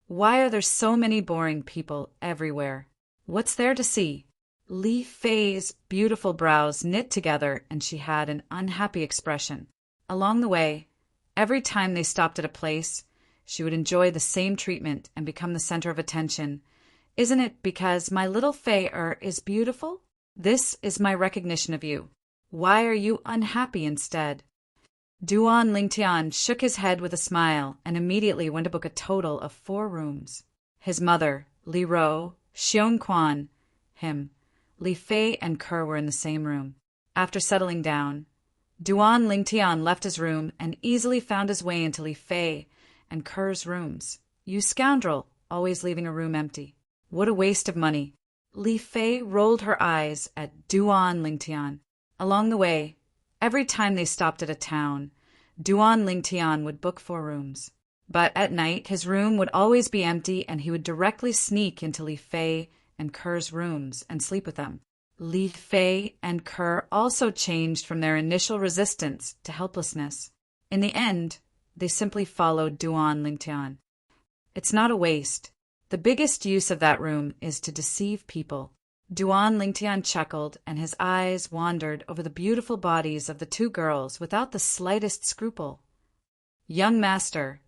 Why are there so many boring people everywhere? What's there to see? Li Fei's beautiful brows knit together and she had an unhappy expression. Along the way, every time they stopped at a place, she would enjoy the same treatment and become the center of attention. "Isn't it because my little Fei is beautiful? This is my recognition of you. Why are you unhappy instead?" Duan Lingtian shook his head with a smile and immediately went to book a total of 4 rooms. His mother, Li Ro, Xiong Quan, him, Li Fei and Ke were in the same room. After settling down, Duan Lingtian left his room and easily found his way into Li Fei and Ke's rooms. "You scoundrel, always leaving a room empty. What a waste of money." Li Fei rolled her eyes at Duan Lingtian. Along the way, every time they stopped at a town, Duan Lingtian would book 4 rooms. But at night, his room would always be empty and he would directly sneak into Li Fei and Ke's rooms and sleep with them. Li Fei and Ke also changed from their initial resistance to helplessness. In the end, they simply followed Duan Lingtian. It's not a waste. The biggest use of that room is to deceive people. Duan Lingtian chuckled, and his eyes wandered over the beautiful bodies of the 2 girls without the slightest scruple. "Young master,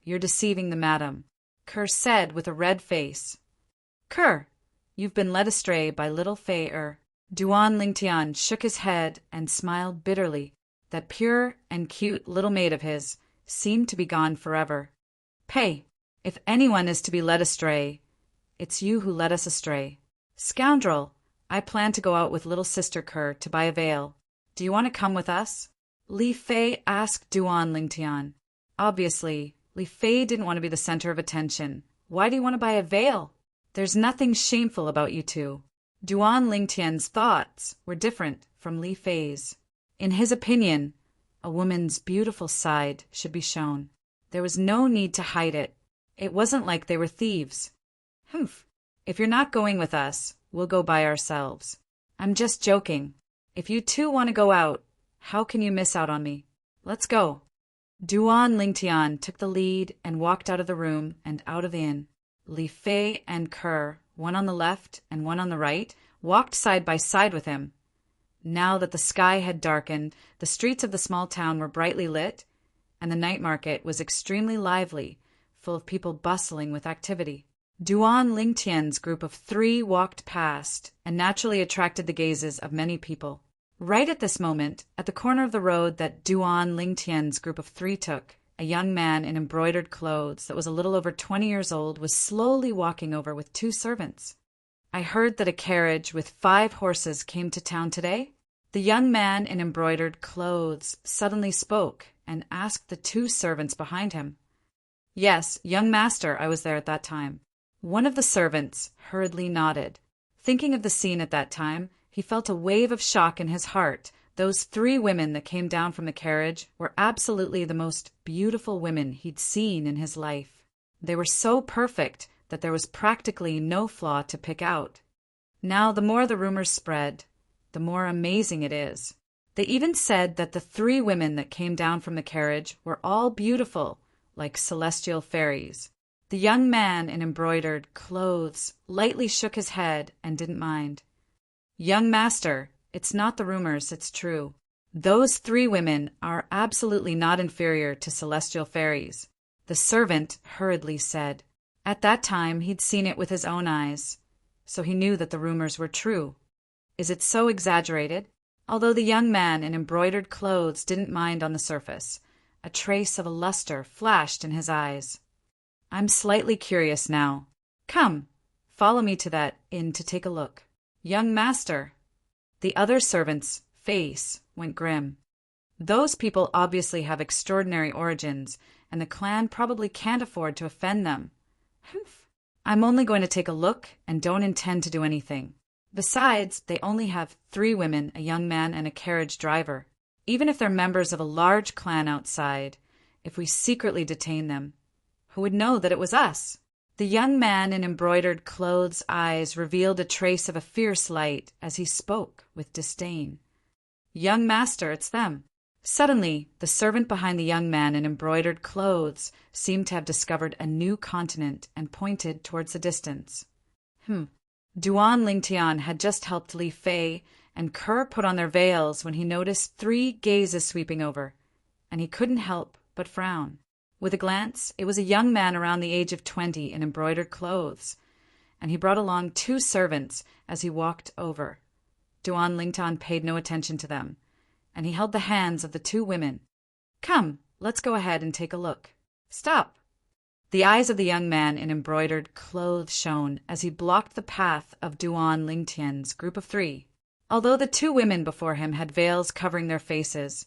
you're deceiving the madam," Ke said with a red face. "Ke, you've been led astray by little Fei." Duan Lingtian shook his head and smiled bitterly. That pure and cute little maid of his seemed to be gone forever. "Pei, if anyone is to be led astray, it's you who led us astray. Scoundrel, I plan to go out with little sister Ke to buy a veil. Do you want to come with us?" Li Fei asked Duan Lingtian. Obviously, Li Fei didn't want to be the center of attention. "Why do you want to buy a veil? There's nothing shameful about you 2. Duan Lingtian's thoughts were different from Li Fei's. In his opinion, a woman's beautiful side should be shown. There was no need to hide it. It wasn't like they were thieves. "Humph. If you're not going with us, we'll go by ourselves." "I'm just joking. If you 2 want to go out, how can you miss out on me? Let's go." Duan Lingtian took the lead and walked out of the room and out of the inn. Li Fei and Ke, one on the left and one on the right, walked side by side with him. Now that the sky had darkened, the streets of the small town were brightly lit, and the night market was extremely lively, full of people bustling with activity. Duan Lingtian's group of 3 walked past and naturally attracted the gazes of many people. Right at this moment, at the corner of the road that Duan Lingtian's group of 3 took, a young man in embroidered clothes that was a little over 20 years old was slowly walking over with 2 servants. "I heard that a carriage with 5 horses came to town today." The young man in embroidered clothes suddenly spoke and asked the 2 servants behind him. "Yes, young master, I was there at that time." One of the servants hurriedly nodded. Thinking of the scene at that time, he felt a wave of shock in his heart. Those 3 women that came down from the carriage were absolutely the most beautiful women he'd seen in his life. They were so perfect that there was practically no flaw to pick out. Now, the more the rumors spread, the more amazing it is. They even said that the 3 women that came down from the carriage were all beautiful, like celestial fairies. The young man in embroidered clothes lightly shook his head and didn't mind. "Young master, it's not the rumors, it's true. Those three women are absolutely not inferior to celestial fairies, the servant hurriedly said. At that time he'd seen it with his own eyes, so he knew that the rumors were true. Is it so exaggerated? Although the young man in embroidered clothes didn't mind on the surface, a trace of a luster flashed in his eyes. I'm slightly curious now. Come, follow me to that inn to take a look. Young master. The other servant's face went grim. Those people obviously have extraordinary origins, and the clan probably can't afford to offend them. Humph. I'm only going to take a look and don't intend to do anything. Besides, they only have 3 women, a young man, and a carriage driver. Even if they're members of a large clan outside, if we secretly detain them, who would know that it was us? The young man in embroidered clothes' eyes revealed a trace of a fierce light as he spoke with disdain. Young master, it's them. Suddenly, the servant behind the young man in embroidered clothes seemed to have discovered a new continent and pointed towards the distance. Duan Lingtian had just helped Li Fei and Kerr put on their veils when he noticed 3 gazes sweeping over, and he couldn't help but frown. With a glance, it was a young man around the age of 20 in embroidered clothes, and he brought along 2 servants as he walked over. Duan Lingtian paid no attention to them, and he held the hands of the 2 women. Come, let's go ahead and take a look. Stop! The eyes of the young man in embroidered clothes shone as he blocked the path of Duan Lingtian's group of 3. Although the 2 women before him had veils covering their faces,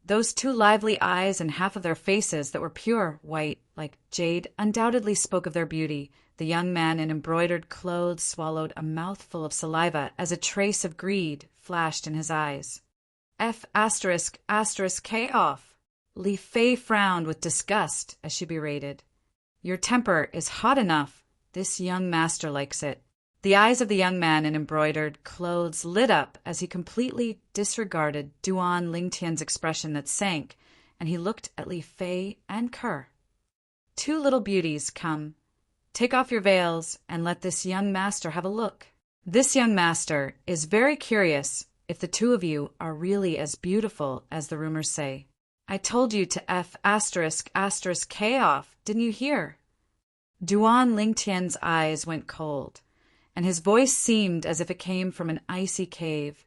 those 2 lively eyes and half of their faces that were pure white like jade undoubtedly spoke of their beauty. The young man in embroidered clothes swallowed a mouthful of saliva as a trace of greed flashed in his eyes. F***K off. Li Fei frowned with disgust as she berated. Your temper is hot enough. This young master likes it. The eyes of the young man in embroidered clothes lit up as he completely disregarded Duan Lingtian's expression that sank, and he looked at Li Fei and Kerr. 2 little beauties, come. Take off your veils and let this young master have a look. This young master is very curious if the 2 of you are really as beautiful as the rumors say. I told you to F***K off, didn't you hear? Duan Lingtian's eyes went cold, and his voice seemed as if it came from an icy cave,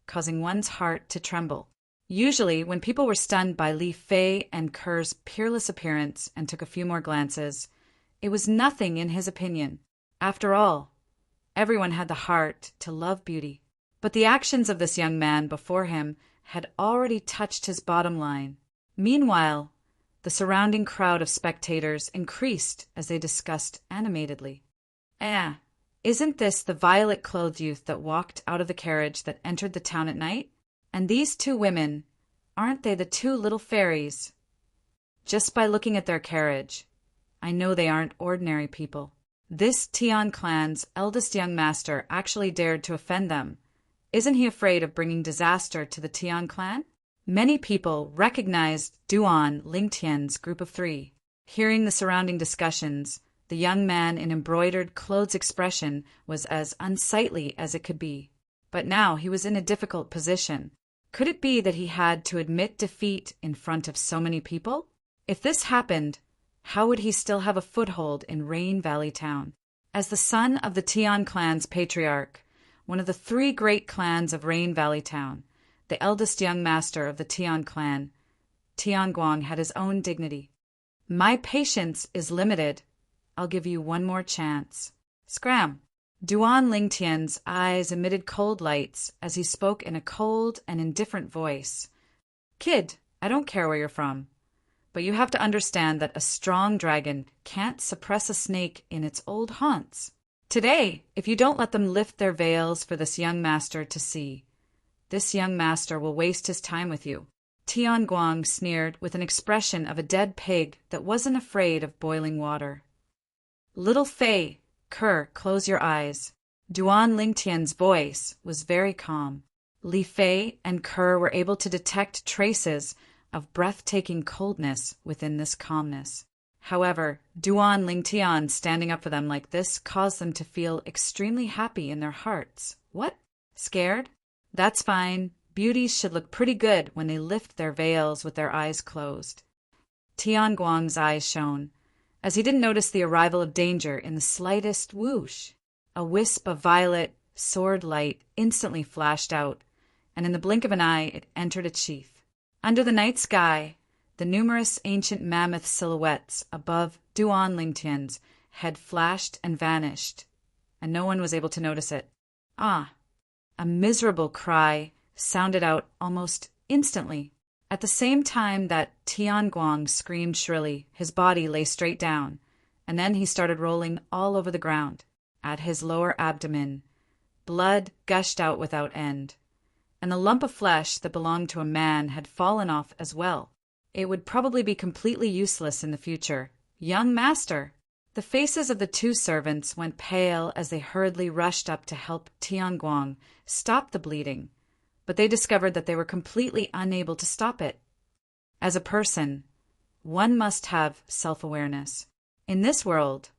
causing one's heart to tremble. Usually, when people were stunned by Li Fei and Kerr's peerless appearance and took a few more glances, it was nothing in his opinion. After all, everyone had the heart to love beauty. But the actions of this young man before him had already touched his bottom line. Meanwhile, the surrounding crowd of spectators increased as they discussed animatedly. Isn't this the violet-clothed youth that walked out of the carriage that entered the town at night? And these 2 women, aren't they the 2 little fairies? Just by looking at their carriage, I know they aren't ordinary people. This Tian clan's eldest young master actually dared to offend them. Isn't he afraid of bringing disaster to the Tian clan? Many people recognized Duan Lingtian's group of 3. Hearing the surrounding discussions, the young man in embroidered clothes' expression was as unsightly as it could be. But now he was in a difficult position. Could it be that he had to admit defeat in front of so many people? If this happened, how would he still have a foothold in Rain Valley Town? As the son of the Tian clan's patriarch, one of the 3 great clans of Rain Valley Town, the eldest young master of the Tian clan, Tian Guang had his own dignity. My patience is limited. I'll give you one more chance. Scram! Duan Lingtian's eyes emitted cold lights as he spoke in a cold and indifferent voice. Kid, I don't care where you're from, but you have to understand that a strong dragon can't suppress a snake in its old haunts. Today, if you don't let them lift their veils for this young master to see, this young master will waste his time with you. Tian Guang sneered with an expression of a dead pig that wasn't afraid of boiling water. Little Fei, Kerr, close your eyes. Duan Lingtian's voice was very calm. Li Fei and Kerr were able to detect traces of breathtaking coldness within this calmness. However, Duan Lingtian standing up for them like this caused them to feel extremely happy in their hearts. What? Scared? That's fine. Beauties should look pretty good when they lift their veils with their eyes closed. Tianguang's eyes shone, as he didn't notice the arrival of danger in the slightest whoosh. A wisp of violet sword light instantly flashed out, and in the blink of an eye it entered its sheath. Under the night sky, the numerous ancient mammoth silhouettes above Duan Lingtian's had flashed and vanished, and no one was able to notice it. Ah! A miserable cry sounded out almost instantly. At the same time that Tianguang screamed shrilly, his body lay straight down, and then he started rolling all over the ground. At his lower abdomen, blood gushed out without end, and the lump of flesh that belonged to a man had fallen off as well. It would probably be completely useless in the future. Young master! The faces of the two servants went pale as they hurriedly rushed up to help Tianguang stop the bleeding, but they discovered that they were completely unable to stop it. As a person, one must have self-awareness. In this world,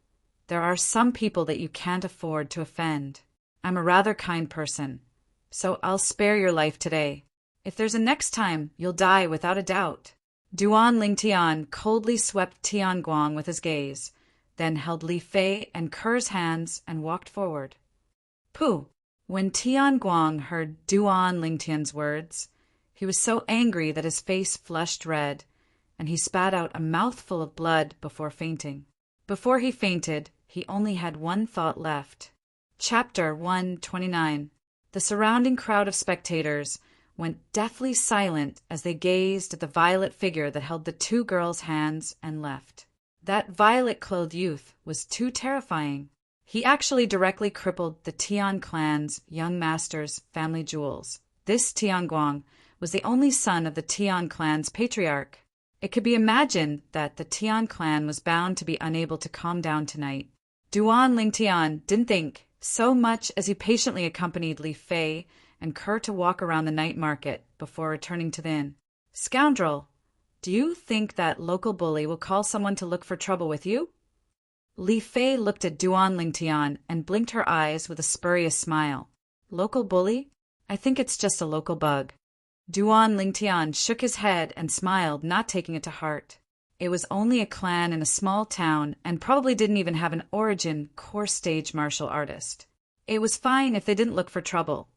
there are some people that you can't afford to offend. I'm a rather kind person, so I'll spare your life today. If there's a next time, you'll die without a doubt. Duan Lingtian coldly swept Tianguang with his gaze, then held Li Fei and Ker's hands and walked forward. Pooh! When Tianguang heard Duan Lingtian's words, he was so angry that his face flushed red, and he spat out a mouthful of blood before fainting. Before he fainted, he only had one thought left. Chapter 129. The surrounding crowd of spectators went deathly silent as they gazed at the violet figure that held the two girls' hands and left. That violet-clothed youth was too terrifying. He actually directly crippled the Tian clan's young master's family jewels. This Tianguang was the only son of the Tian clan's patriarch. It could be imagined that the Tian clan was bound to be unable to calm down tonight. Duan Lingtian didn't think so much as he patiently accompanied Li Fei and Ker to walk around the night market before returning to the inn. Scoundrel! Do you think that local bully will call someone to look for trouble with you? Li Fei looked at Duan Lingtian and blinked her eyes with a spurious smile. Local bully? I think it's just a local bug. Duan Lingtian shook his head and smiled, not taking it to heart. It was only a clan in a small town and probably didn't even have an origin core stage martial artist. It was fine if they didn't look for trouble.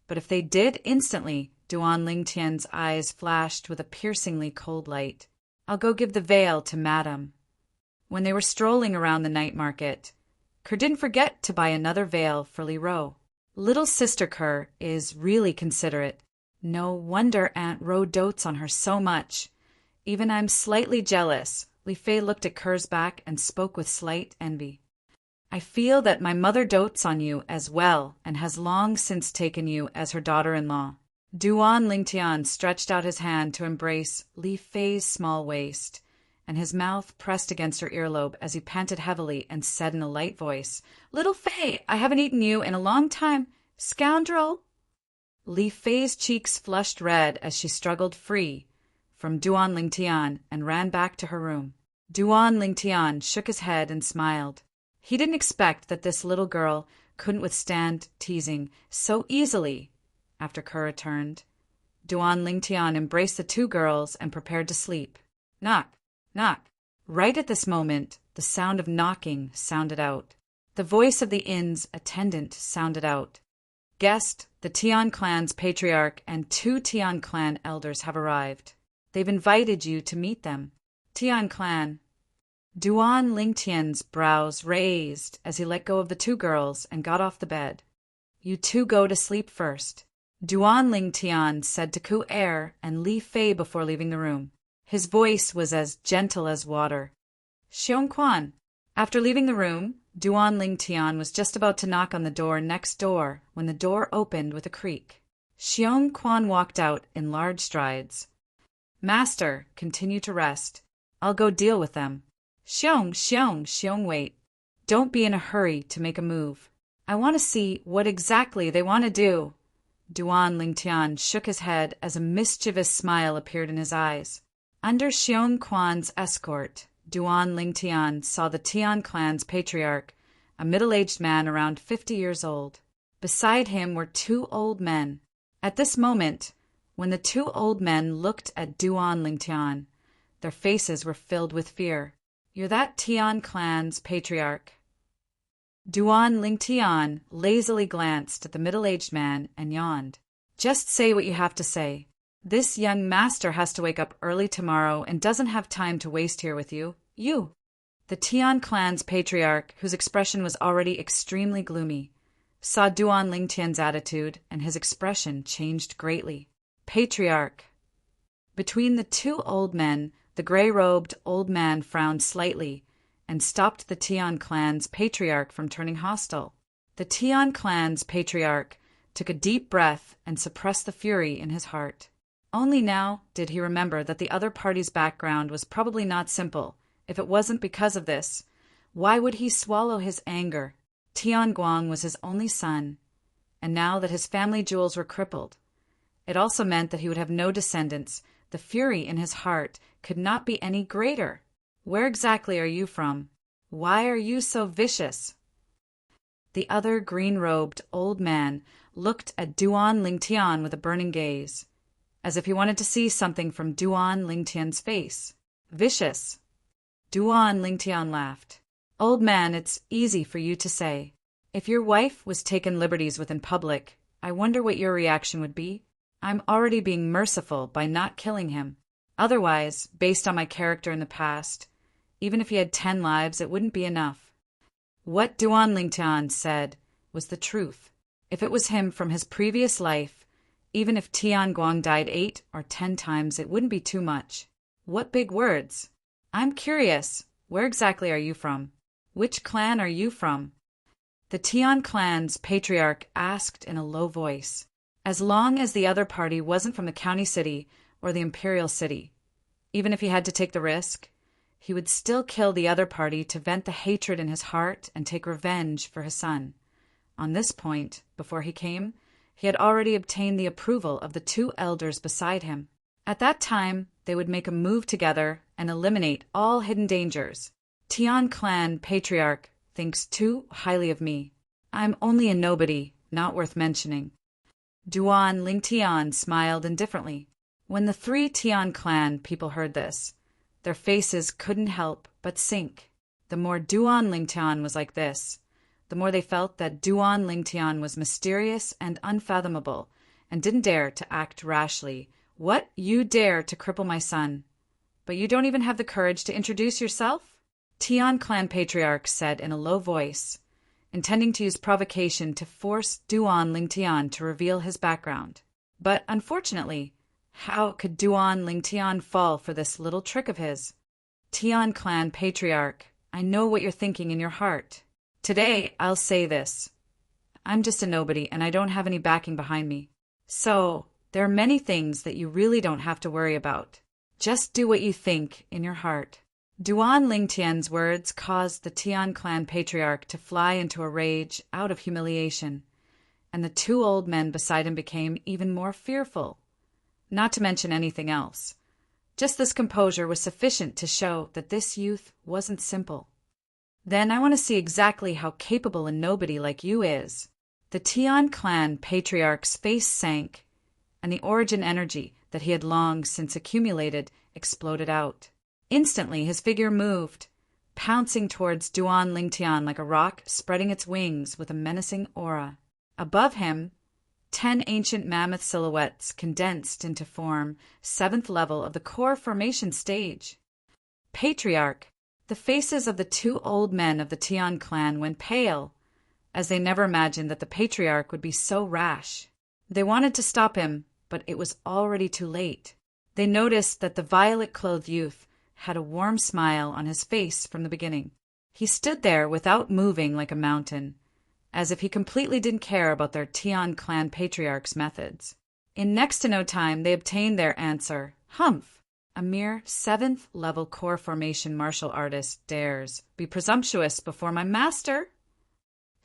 But if they did instantly, Duan Lingtian's eyes flashed with a piercingly cold light. I'll go give the veil to Madame. When they were strolling around the night market, Ker didn't forget to buy another veil for Li Ro. Little sister Ker is really considerate. No wonder Aunt Ro dotes on her so much. Even I'm slightly jealous. Li Fei looked at Ker's back and spoke with slight envy. I feel that my mother dotes on you as well and has long since taken you as her daughter-in-law. Duan Lingtian stretched out his hand to embrace Li Fei's small waist, and his mouth pressed against her earlobe as he panted heavily and said in a light voice, Little Fei, I haven't eaten you in a long time. Scoundrel! Li Fei's cheeks flushed red as she struggled free from Duan Lingtian and ran back to her room. Duan Lingtian shook his head and smiled. He didn't expect that this little girl couldn't withstand teasing so easily. After Ker returned, Duan Lingtian embraced the two girls and prepared to sleep. Knock, knock. Right at this moment, the sound of knocking sounded out. The voice of the inn's attendant sounded out. Guest, the Tian clan's patriarch and two Tian clan elders have arrived. They've invited you to meet them. Tian clan. Duan Lingtian's brows raised as he let go of the two girls and got off the bed. You two go to sleep first. Duan Lingtian said to Ku Er and Li Fei before leaving the room. His voice was as gentle as water. Xiong Quan. After leaving the room, Duan Lingtian was just about to knock on the door next door when the door opened with a creak. Xiong Quan walked out in large strides. Master, continue to rest. I'll go deal with them. Xiong, wait. Don't be in a hurry to make a move. I want to see what exactly they want to do. Duan Lingtian shook his head as a mischievous smile appeared in his eyes. Under Xiong Quan's escort, Duan Lingtian saw the Tian clan's patriarch, a middle-aged man around 50 years old. Beside him were two old men. At this moment, When the two old men looked at Duan Lingtian, their faces were filled with fear. "You're that Tian clan's patriarch." Duan Lingtian lazily glanced at the middle-aged man and yawned. "Just say what you have to say. This young master has to wake up early tomorrow and doesn't have time to waste here with you. You." The Tian clan's patriarch, whose expression was already extremely gloomy, saw Duan Lingtian's attitude, and his expression changed greatly. "Patriarch." Between the two old men, the gray-robed old man frowned slightly and stopped the Tian clan's patriarch from turning hostile. The Tian clan's patriarch took a deep breath and suppressed the fury in his heart. Only now did he remember that the other party's background was probably not simple. If it wasn't because of this, why would he swallow his anger? Tian Guang was his only son, and now that his family jewels were crippled, it also meant that he would have no descendants. The fury in his heart could not be any greater. "Where exactly are you from? Why are you so vicious?" The other green-robed old man looked at Duan Lingtian with a burning gaze, as if he wanted to see something from Duan Lingtian's face. "Vicious?" Duan Lingtian laughed. "Old man, it's easy for you to say. If your wife was taken liberties with in public, I wonder what your reaction would be? I'm already being merciful by not killing him. Otherwise, based on my character in the past, even if he had 10 lives, it wouldn't be enough." What Duan Lingtian said was the truth. If it was him from his previous life, even if Tian Guang died 8 or 10 times, it wouldn't be too much. What big words! "I'm curious, where exactly are you from? Which clan are you from?" The Tian clan's patriarch asked in a low voice. As long as the other party wasn't from the county city or the imperial city, even if he had to take the risk, he would still kill the other party to vent the hatred in his heart and take revenge for his son. On this point, before he came, he had already obtained the approval of the 2 elders beside him. At that time, they would make a move together and eliminate all hidden dangers. Tian clan patriarch thinks too highly of me. I'm only a nobody, not worth mentioning. Duan Lingtian smiled indifferently. When the 3 Tian clan people heard this, their faces couldn't help but sink. The more Duan Lingtian was like this, the more they felt that Duan Lingtian was mysterious and unfathomable, and didn't dare to act rashly. "What? You dare to cripple my son? But you don't even have the courage to introduce yourself?" Tian clan patriarch said in a low voice, intending to use provocation to force Duan Lingtian to reveal his background. But unfortunately, how could Duan Lingtian fall for this little trick of his? "Tian clan patriarch, I know what you're thinking in your heart. Today, I'll say this. I'm just a nobody, and I don't have any backing behind me. So, there are many things that you really don't have to worry about. Just do what you think in your heart." Duan Lingtian's words caused the Tian clan patriarch to fly into a rage out of humiliation, and the 2 old men beside him became even more fearful. Not to mention anything else. Just this composure was sufficient to show that this youth wasn't simple. "Then I want to see exactly how capable a nobody like you is." The Tian clan patriarch's face sank, and the origin energy that he had long since accumulated exploded out. Instantly his figure moved, pouncing towards Duan Lingtian like a rock spreading its wings with a menacing aura. Above him, 10 ancient mammoth silhouettes condensed into form 7th level of the core formation stage. "Patriarch!" The faces of the 2 old men of the Tian clan went pale, as they never imagined that the patriarch would be so rash. They wanted to stop him, but it was already too late. They noticed that the violet-clothed youth had a warm smile on his face from the beginning. He stood there without moving like a mountain, as if he completely didn't care about their Tian clan patriarch's methods. In next to no time, they obtained their answer. "Humph! A mere 7th level core formation martial artist dares be presumptuous before my master?"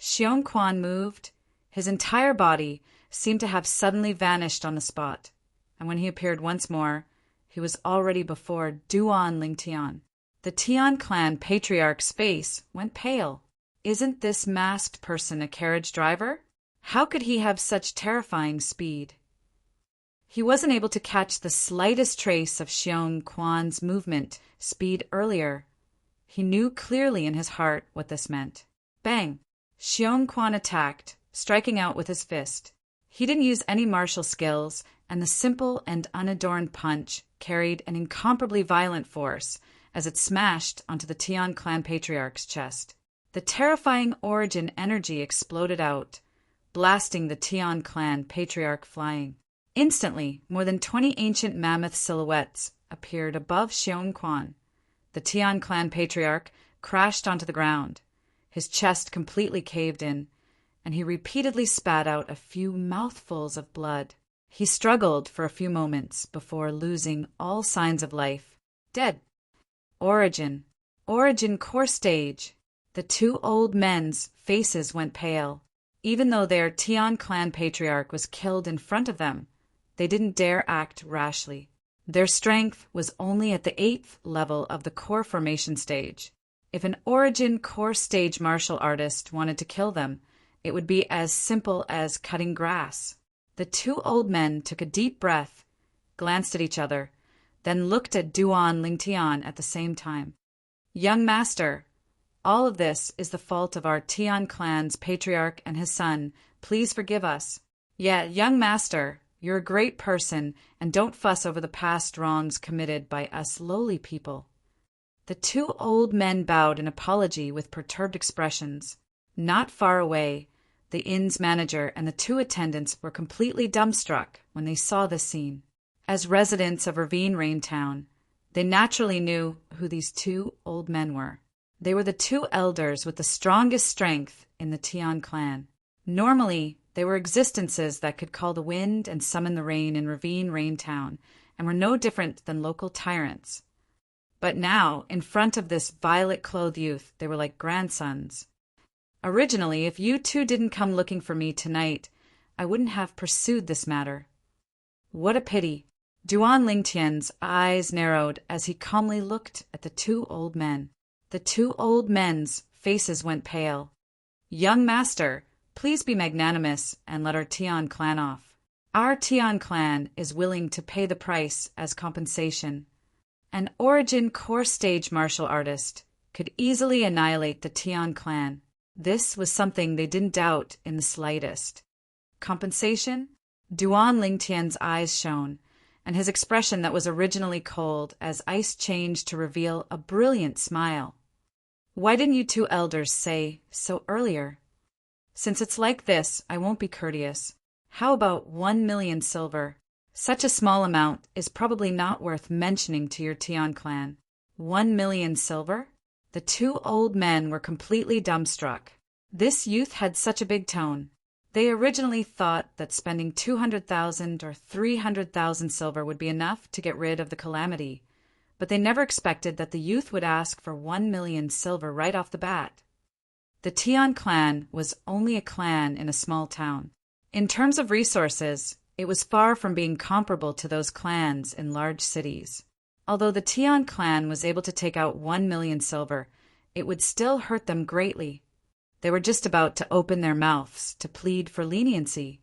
Xiong Quan moved. His entire body seemed to have suddenly vanished on the spot, and when he appeared once more, he was already before Duan Lingtian. The Tian clan patriarch's face went pale. Isn't this masked person a carriage driver? How could he have such terrifying speed? He wasn't able to catch the slightest trace of Xiong Quan's movement speed earlier. He knew clearly in his heart what this meant. Bang! Xiong Quan attacked, striking out with his fist. He didn't use any martial skills, and the simple and unadorned punch carried an incomparably violent force as it smashed onto the Tian clan patriarch's chest. The terrifying origin energy exploded out, blasting the Tian clan patriarch flying. Instantly, more than 20 ancient mammoth silhouettes appeared above Xiong Quan. The Tian clan patriarch crashed onto the ground. His chest completely caved in, and he repeatedly spat out a few mouthfuls of blood. He struggled for a few moments before losing all signs of life. Dead. Origin core stage. The two old men's faces went pale. Even though their Tian clan patriarch was killed in front of them, they didn't dare act rashly. Their strength was only at the 8th level of the core formation stage. If an origin core stage martial artist wanted to kill them, it would be as simple as cutting grass. The two old men took a deep breath, glanced at each other, then looked at Duan Lingtian at the same time. Young master, all of this is the fault of our Tian clan's patriarch and his son. Please forgive us. Yeah, young master, you're a great person, and don't fuss over the past wrongs committed by us lowly people. The two old men bowed in apology with perturbed expressions. Not far away, the inn's manager and the two attendants were completely dumbstruck when they saw this scene. As residents of Ravine Rain Town, they naturally knew who these two old men were. They were the two elders with the strongest strength in the Tian clan. Normally, they were existences that could call the wind and summon the rain in Ravine Rain Town, and were no different than local tyrants. But now, in front of this violet-clothed youth, they were like grandsons. Originally, if you two didn't come looking for me tonight, I wouldn't have pursued this matter. What a pity. Duan Lingtian's eyes narrowed as he calmly looked at the two old men. The two old men's faces went pale. Young master, please be magnanimous and let our Tian clan off. Our Tian clan is willing to pay the price as compensation. An origin core stage martial artist could easily annihilate the Tian clan. This was something they didn't doubt in the slightest. Compensation? Duan Lingtian's eyes shone, and his expression that was originally cold as ice changed to reveal a brilliant smile. Why didn't you two elders say so earlier? Since it's like this, I won't be courteous. How about 1 million silver? Such a small amount is probably not worth mentioning to your Tian clan. 1 million silver? The two old men were completely dumbstruck. This youth had such a big tone. They originally thought that spending 200,000 or 300,000 silver would be enough to get rid of the calamity, but they never expected that the youth would ask for 1 million silver right off the bat. The Tian clan was only a clan in a small town. In terms of resources, it was far from being comparable to those clans in large cities. Although the Tian clan was able to take out 1 million silver, it would still hurt them greatly. They were just about to open their mouths to plead for leniency.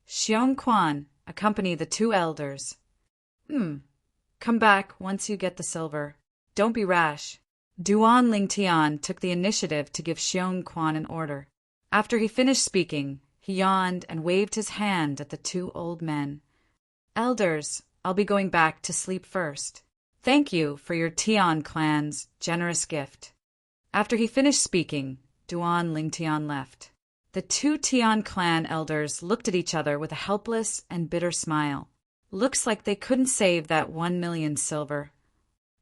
Xiong Quan accompanied the two elders. Come back once you get the silver. Don't be rash. Duan Lingtian took the initiative to give Xiong Quan an order. After he finished speaking, he yawned and waved his hand at the two old men. Elders, I'll be going back to sleep first. Thank you for your Tian clan's generous gift. After he finished speaking, Duan Lingtian left. The two Tian clan elders looked at each other with a helpless and bitter smile. Looks like they couldn't save that 1 million silver.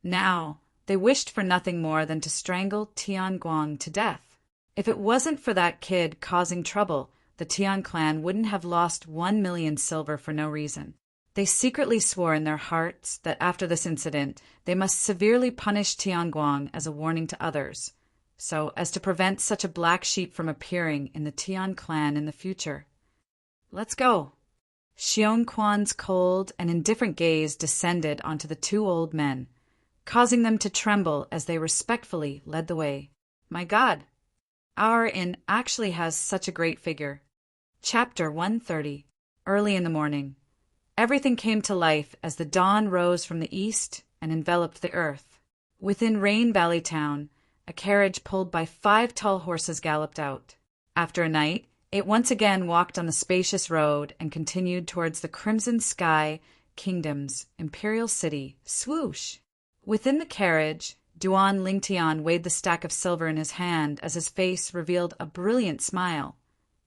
Now, they wished for nothing more than to strangle Tian Guang to death. If it wasn't for that kid causing trouble, the Tian clan wouldn't have lost 1 million silver for no reason. They secretly swore in their hearts that after this incident, they must severely punish Tian Guang as a warning to others, so as to prevent such a black sheep from appearing in the Tian clan in the future. Let's go. Xiong Quan's cold and indifferent gaze descended onto the two old men, causing them to tremble as they respectfully led the way. My God, our inn actually has such a great figure. Chapter 130. Early in the morning. Everything came to life as the dawn rose from the east and enveloped the earth. Within Rain Valley Town, a carriage pulled by 5 tall horses galloped out. After a night, it once again walked on the spacious road and continued towards the crimson sky, kingdom's imperial city, swoosh! Within the carriage, Duan Lingtian weighed the stack of silver in his hand as his face revealed a brilliant smile.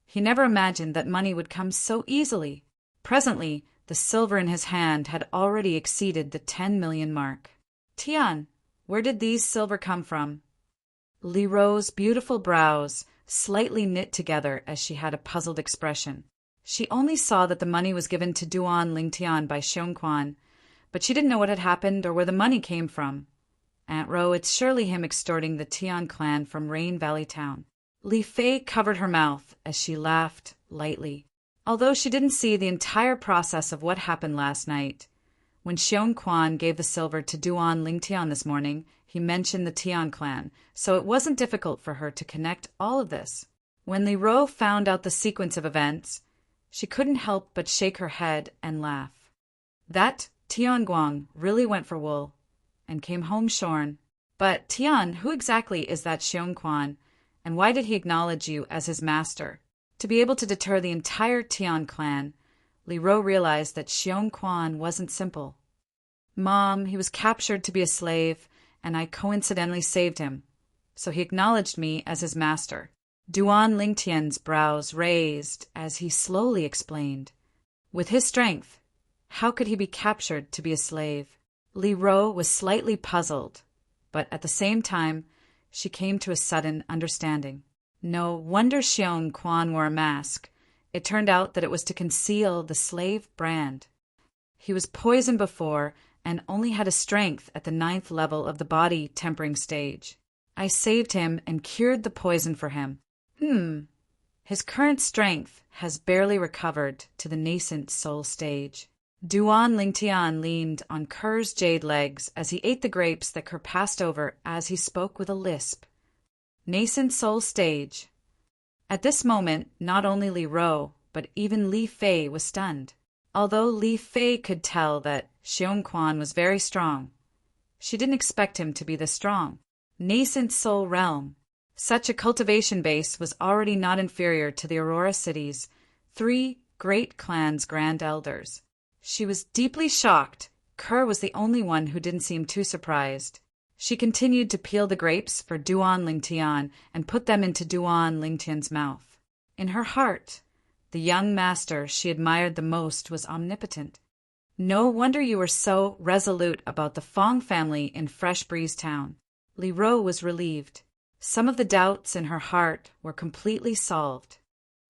He never imagined that money would come so easily. Presently, the silver in his hand had already exceeded the 10 million mark. Tian, where did these silver come from? Li Ro's beautiful brows slightly knit together as she had a puzzled expression. She only saw that the money was given to Duan Lingtian by Xiongquan, but she didn't know what had happened or where the money came from. Aunt Ro, it's surely him extorting the Tian clan from Rain Valley Town. Li Fei covered her mouth as she laughed lightly. Although she didn't see the entire process of what happened last night, when Xiongquan gave the silver to Duan Lingtian this morning, he mentioned the Tian clan, so it wasn't difficult for her to connect all of this. When Li Ro found out the sequence of events, she couldn't help but shake her head and laugh. That Tian Guang really went for wool and came home shorn. But Tian, who exactly is that Xiongquan, and why did he acknowledge you as his master? To be able to deter the entire Tian clan, Li Ro realized that Xiongquan wasn't simple. Mom, he was captured to be a slave, and I coincidentally saved him, so he acknowledged me as his master. Duan Lingtian's brows raised as he slowly explained. With his strength, how could he be captured to be a slave? Li Ro was slightly puzzled, but at the same time, she came to a sudden understanding. No wonder Xiongquan wore a mask. It turned out that it was to conceal the slave brand. He was poisoned before and only had a strength at the 9th level of the body tempering stage. I saved him and cured the poison for him. His current strength has barely recovered to the nascent soul stage. Duan Lingtian leaned on Kerr's jade legs as he ate the grapes that Kerr passed over as he spoke with a lisp. Nascent soul stage. At this moment, not only Li Ro, but even Li Fei was stunned. Although Li Fei could tell that Xiongquan was very strong, she didn't expect him to be this strong. Nascent soul realm. Such a cultivation base was already not inferior to the Aurora cities, 3 great clans' grand elders. She was deeply shocked. Kerr was the only one who didn't seem too surprised. She continued to peel the grapes for Duan Lingtian and put them into Duan Lingtian's mouth. In her heart, the young master she admired the most was omnipotent. No wonder you were so resolute about the Fong family in Fresh Breeze Town. Li Ro was relieved. Some of the doubts in her heart were completely solved.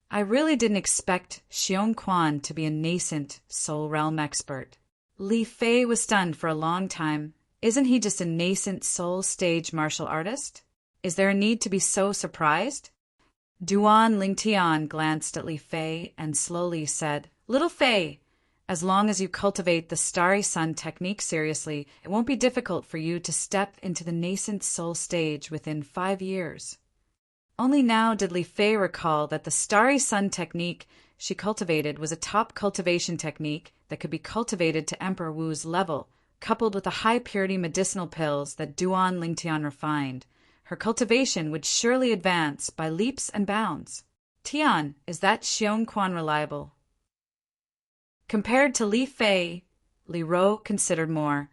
I really didn't expect Xiongquan to be a nascent soul realm expert. Li Fei was stunned for a long time. Isn't he just a nascent soul stage martial artist? Is there a need to be so surprised? Duan Lingtian glanced at Li Fei and slowly said, Little Fei, as long as you cultivate the Starry Sun technique seriously, it won't be difficult for you to step into the nascent soul stage within 5 years. Only now did Li Fei recall that the Starry Sun technique she cultivated was a top cultivation technique that could be cultivated to Emperor Wu's level, coupled with the high-purity medicinal pills that Duan Lingtian refined. Her cultivation would surely advance by leaps and bounds. Tian, is that Xiongquan reliable? Compared to Li Fei, Li Ro considered more,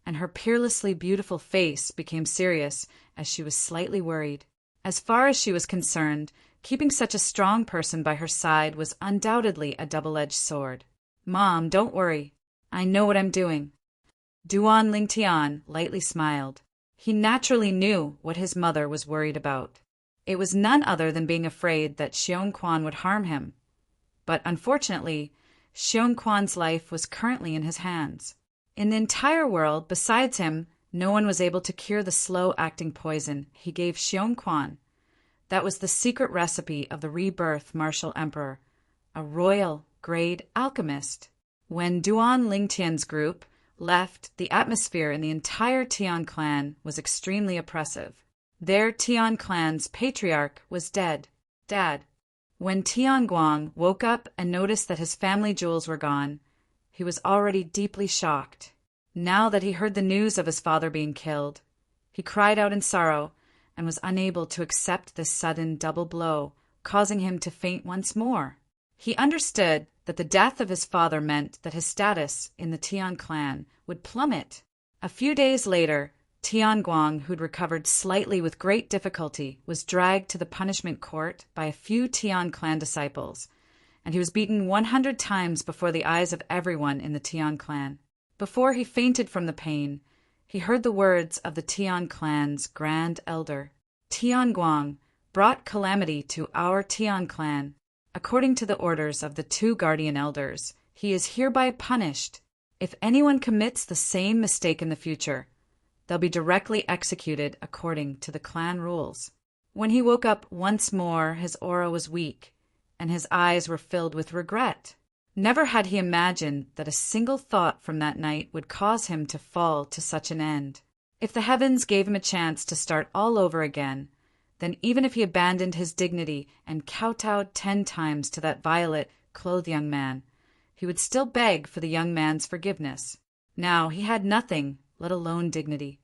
and her peerlessly beautiful face became serious as she was slightly worried. As far as she was concerned, keeping such a strong person by her side was undoubtedly a double-edged sword. Mom, don't worry. I know what I'm doing. Duan Lingtian lightly smiled. He naturally knew what his mother was worried about. It was none other than being afraid that Xiongquan would harm him. But unfortunately, Xiongquan's life was currently in his hands. In the entire world, besides him, no one was able to cure the slow-acting poison he gave Xiongquan. That was the secret recipe of the rebirth martial emperor, a royal-grade alchemist. When Duan Lingtian's group left, the atmosphere in the entire Tian clan was extremely oppressive. Their Tian clan's patriarch was dead. Dad. When Tian Guang woke up and noticed that his family jewels were gone, He was already deeply shocked. Now that he heard the news of his father being killed, he cried out in sorrow and was unable to accept this sudden double blow, causing him to faint once more. He understood that the death of his father meant that his status in the Tian clan would plummet. A few days later, Tian Guang, who'd recovered slightly with great difficulty, was dragged to the punishment court by a few Tian clan disciples, and he was beaten 100 times before the eyes of everyone in the Tian clan. Before he fainted from the pain, he heard the words of the Tian clan's grand elder. Tian Guang brought calamity to our Tian clan. According to the orders of the 2 guardian elders, he is hereby punished. If anyone commits the same mistake in the future, they'll be directly executed according to the clan rules. When he woke up once more, his aura was weak, and his eyes were filled with regret. Never had he imagined that a single thought from that night would cause him to fall to such an end. If the heavens gave him a chance to start all over again, then even if he abandoned his dignity and kowtowed 10 times to that violet-clothed young man, he would still beg for the young man's forgiveness. Now he had nothing, let alone dignity.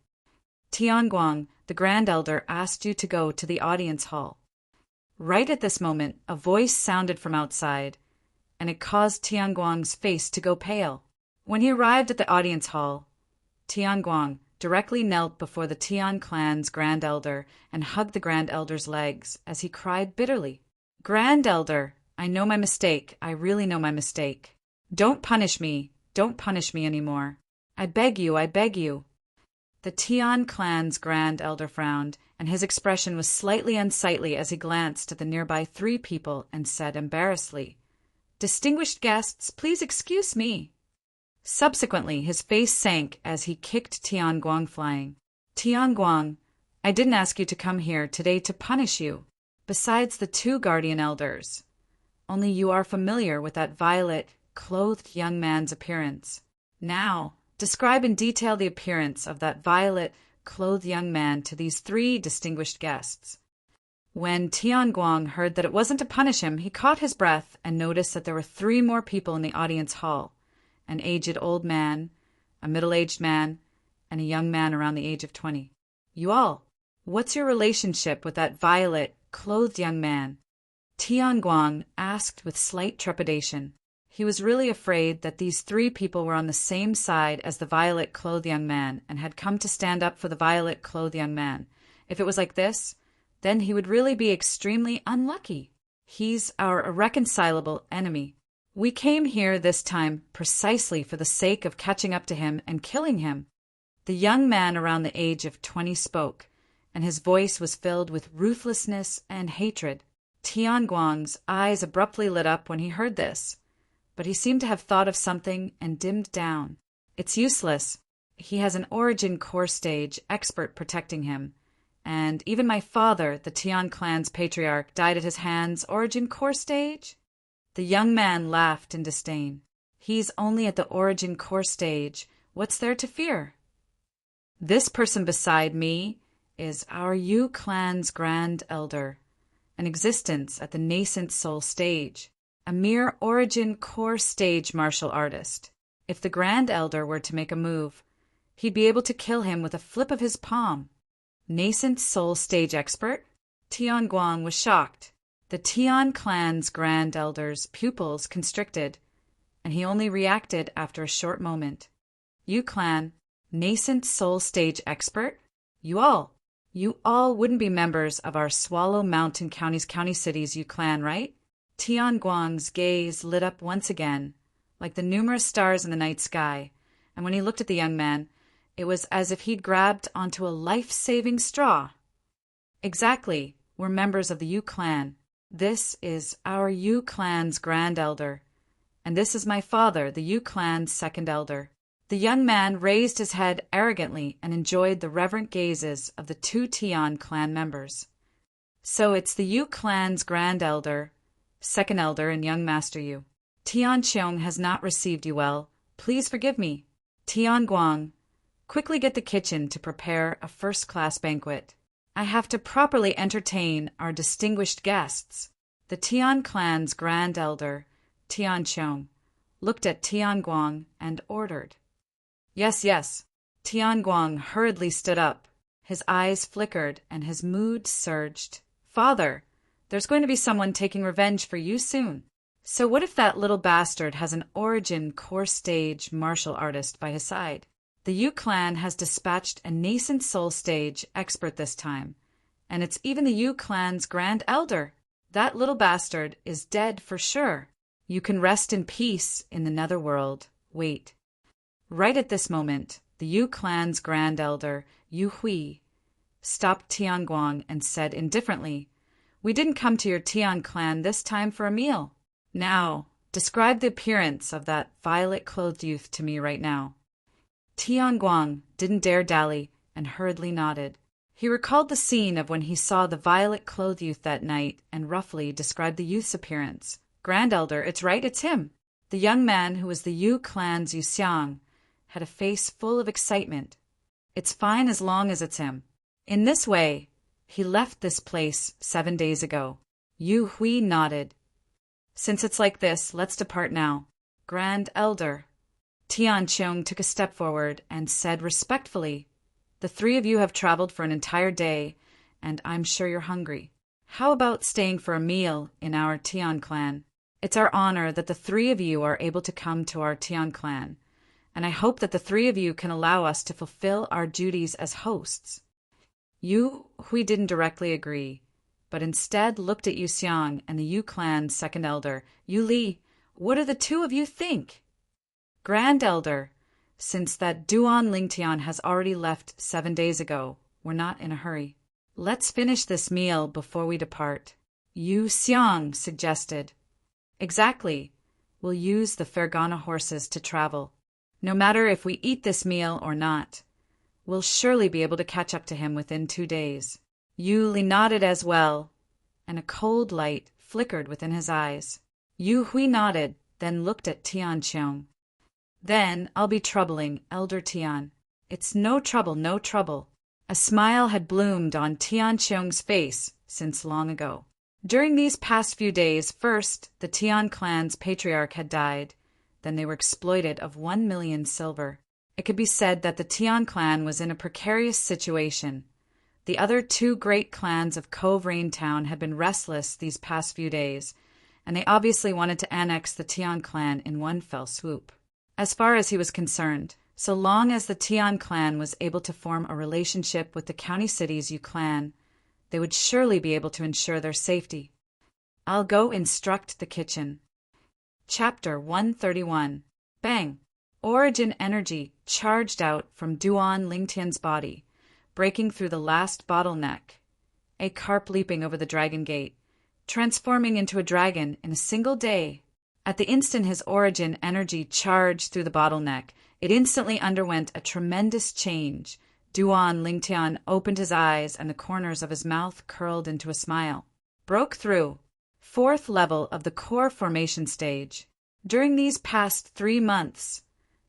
Tian Guang, the grand elder, asked you to go to the audience hall. Right at this moment, a voice sounded from outside, and it caused Tian Guang's face to go pale. When he arrived at the audience hall, Tian Guang directly knelt before the Tian clan's grand elder and hugged the grand elder's legs as he cried bitterly. "Grand elder, I know my mistake. I really know my mistake. Don't punish me. Don't punish me anymore. I beg you, I beg you." The Tian clan's grand elder frowned, and his expression was slightly unsightly as he glanced at the nearby 3 people and said embarrassedly, "Distinguished guests, please excuse me." Subsequently, his face sank as he kicked Tian Guang flying. "Tian Guang, I didn't ask you to come here today to punish you. Besides the 2 guardian elders, only you are familiar with that violet-clothed young man's appearance. Now, describe in detail the appearance of that violet-clothed young man to these 3 distinguished guests." When Tian Guang heard that it wasn't to punish him, he caught his breath and noticed that there were 3 more people in the audience hall: an aged old man, a middle-aged man, and a young man around the age of 20. "You all, what's your relationship with that violet-clothed young man?" Tian Guang asked with slight trepidation. He was really afraid that these 3 people were on the same side as the violet-clothed young man and had come to stand up for the violet-clothed young man. If it was like this, then he would really be extremely unlucky. He's our irreconcilable enemy. We came here this time precisely for the sake of catching up to him and killing him. The young man around the age of 20 spoke, and his voice was filled with ruthlessness and hatred. Tian Guang's eyes abruptly lit up when he heard this, but he seemed to have thought of something and dimmed down. "It's useless. He has an origin core stage expert protecting him, and even my father, the Tian clan's patriarch, died at his hands. Origin core stage?" The young man laughed in disdain. "He's only at the origin core stage. What's there to fear? This person beside me is our Yu clan's grand elder, an existence at the nascent soul stage, a mere origin core stage martial artist. If the grand elder were to make a move, he'd be able to kill him with a flip of his palm." Nascent soul stage expert? Tian Guang was shocked. The Tian clan's grand elder's pupils constricted, and he only reacted after a short moment. "You clan, nascent soul stage expert? You all wouldn't be members of our Swallow Mountain County's county cities, you clan, right?" Tian Guang's gaze lit up once again, like the numerous stars in the night sky, and when he looked at the young man, it was as if he'd grabbed onto a life-saving straw. "Exactly, we're members of the Yu clan. This is our Yu clan's grand elder, and this is my father, the Yu clan's second elder." The young man raised his head arrogantly and enjoyed the reverent gazes of the 2 Tian clan members. "So it's the Yu clan's grand elder, second elder, and young master Yu. Tian Cheong has not received you well. Please forgive me. Tian Guang, quickly get the kitchen to prepare a first-class banquet. I have to properly entertain our distinguished guests." The Tian clan's grand elder, Tian Cheong, looked at Tianguang, and ordered. Yes, yes. Tianguang hurriedly stood up. His eyes flickered and his mood surged. Father, there's going to be someone taking revenge for you soon. So what if that little bastard has an origin core stage martial artist by his side? The Yu clan has dispatched a nascent soul stage expert this time, and it's even the Yu clan's grand elder. That little bastard is dead for sure. You can rest in peace in the netherworld. Wait. Right at this moment, the Yu clan's grand elder, Yu Hui, stopped Tianguang and said indifferently, We didn't come to your Tian clan this time for a meal. Now, describe the appearance of that violet-clothed youth to me right now. Tianguang didn't dare dally and hurriedly nodded. He recalled the scene of when he saw the violet-clothed youth that night and roughly described the youth's appearance. Grand Elder, it's right, it's him. The young man who was the Yu clan's Yu Xiang had a face full of excitement. It's fine as long as it's him. In this way, he left this place 7 days ago. Yu Hui nodded. Since it's like this, let's depart now. Grand Elder. Tian Qiong took a step forward and said respectfully, The 3 of you have traveled for an entire day, and I'm sure you're hungry. How about staying for a meal in our Tian clan? It's our honor that the 3 of you are able to come to our Tian clan, and I hope that the 3 of you can allow us to fulfill our duties as hosts. Yu Hui didn't directly agree, but instead looked at Yu Xiang and the Yu clan's second elder, Yu Li. What do the 2 of you think? Grand Elder, since that Duan Lingtian has already left 7 days ago, we're not in a hurry. Let's finish this meal before we depart. Yu Xiang suggested. Exactly. We'll use the Fergana horses to travel. No matter if we eat this meal or not, we'll surely be able to catch up to him within 2 days. Yu Li nodded as well, and a cold light flickered within his eyes. Yu Hui nodded, then looked at Tian Qiong. Then I'll be troubling Elder Tian. It's no trouble, no trouble. A smile had bloomed on Tian Qiong's face since long ago. During these past few days, first, the Tian clan's patriarch had died. Then they were exploited of 1 million silver. It could be said that the Tian clan was in a precarious situation. The other 2 great clans of Cove Rain Town had been restless these past few days, and they obviously wanted to annex the Tian clan in one fell swoop. As far as he was concerned, so long as the Tian clan was able to form a relationship with the county city's Yu clan, they would surely be able to ensure their safety. I'll go instruct the kitchen. Chapter 131. Bang! Origin energy charged out from Duan Lingtian's body, breaking through the last bottleneck. A carp leaping over the dragon gate, transforming into a dragon in a single day. At the instant his origin energy charged through the bottleneck, it instantly underwent a tremendous change. Duan Lingtian opened his eyes and the corners of his mouth curled into a smile. Broke through. 4th level of the core formation stage. During these past 3 months,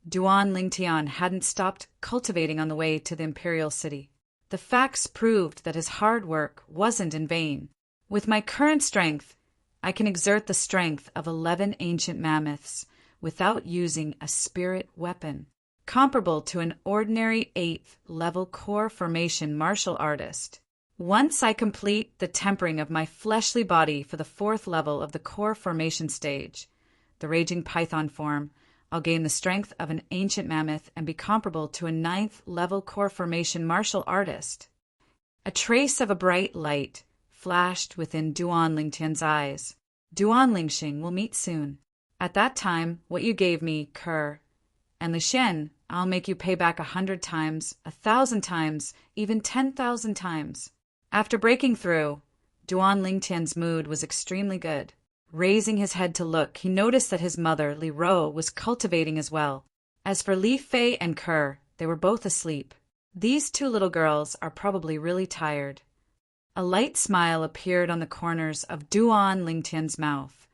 Duan Lingtian hadn't stopped cultivating on the way to the imperial city. The facts proved that his hard work wasn't in vain. With my current strength, I can exert the strength of 11 ancient mammoths without using a spirit weapon, comparable to an ordinary 8th level core formation martial artist. Once I complete the tempering of my fleshly body for the 4th level of the core formation stage, the raging python form, I'll gain the strength of an ancient mammoth and be comparable to a 9th level core formation martial artist. A trace of a bright light flashed within Duan Lingtian's eyes. Duan Lingxing will meet soon. At that time, what you gave me, Kerr, and Lishen, I'll make you pay back 100 times, 1,000 times, even 10,000 times. After breaking through, Duan Lingtian's mood was extremely good. Raising his head to look, he noticed that his mother, Li Ro, was cultivating as well. As for Li Fei and Kerr, they were both asleep. These 2 little girls are probably really tired. A light smile appeared on the corners of Duan Lingtian's mouth,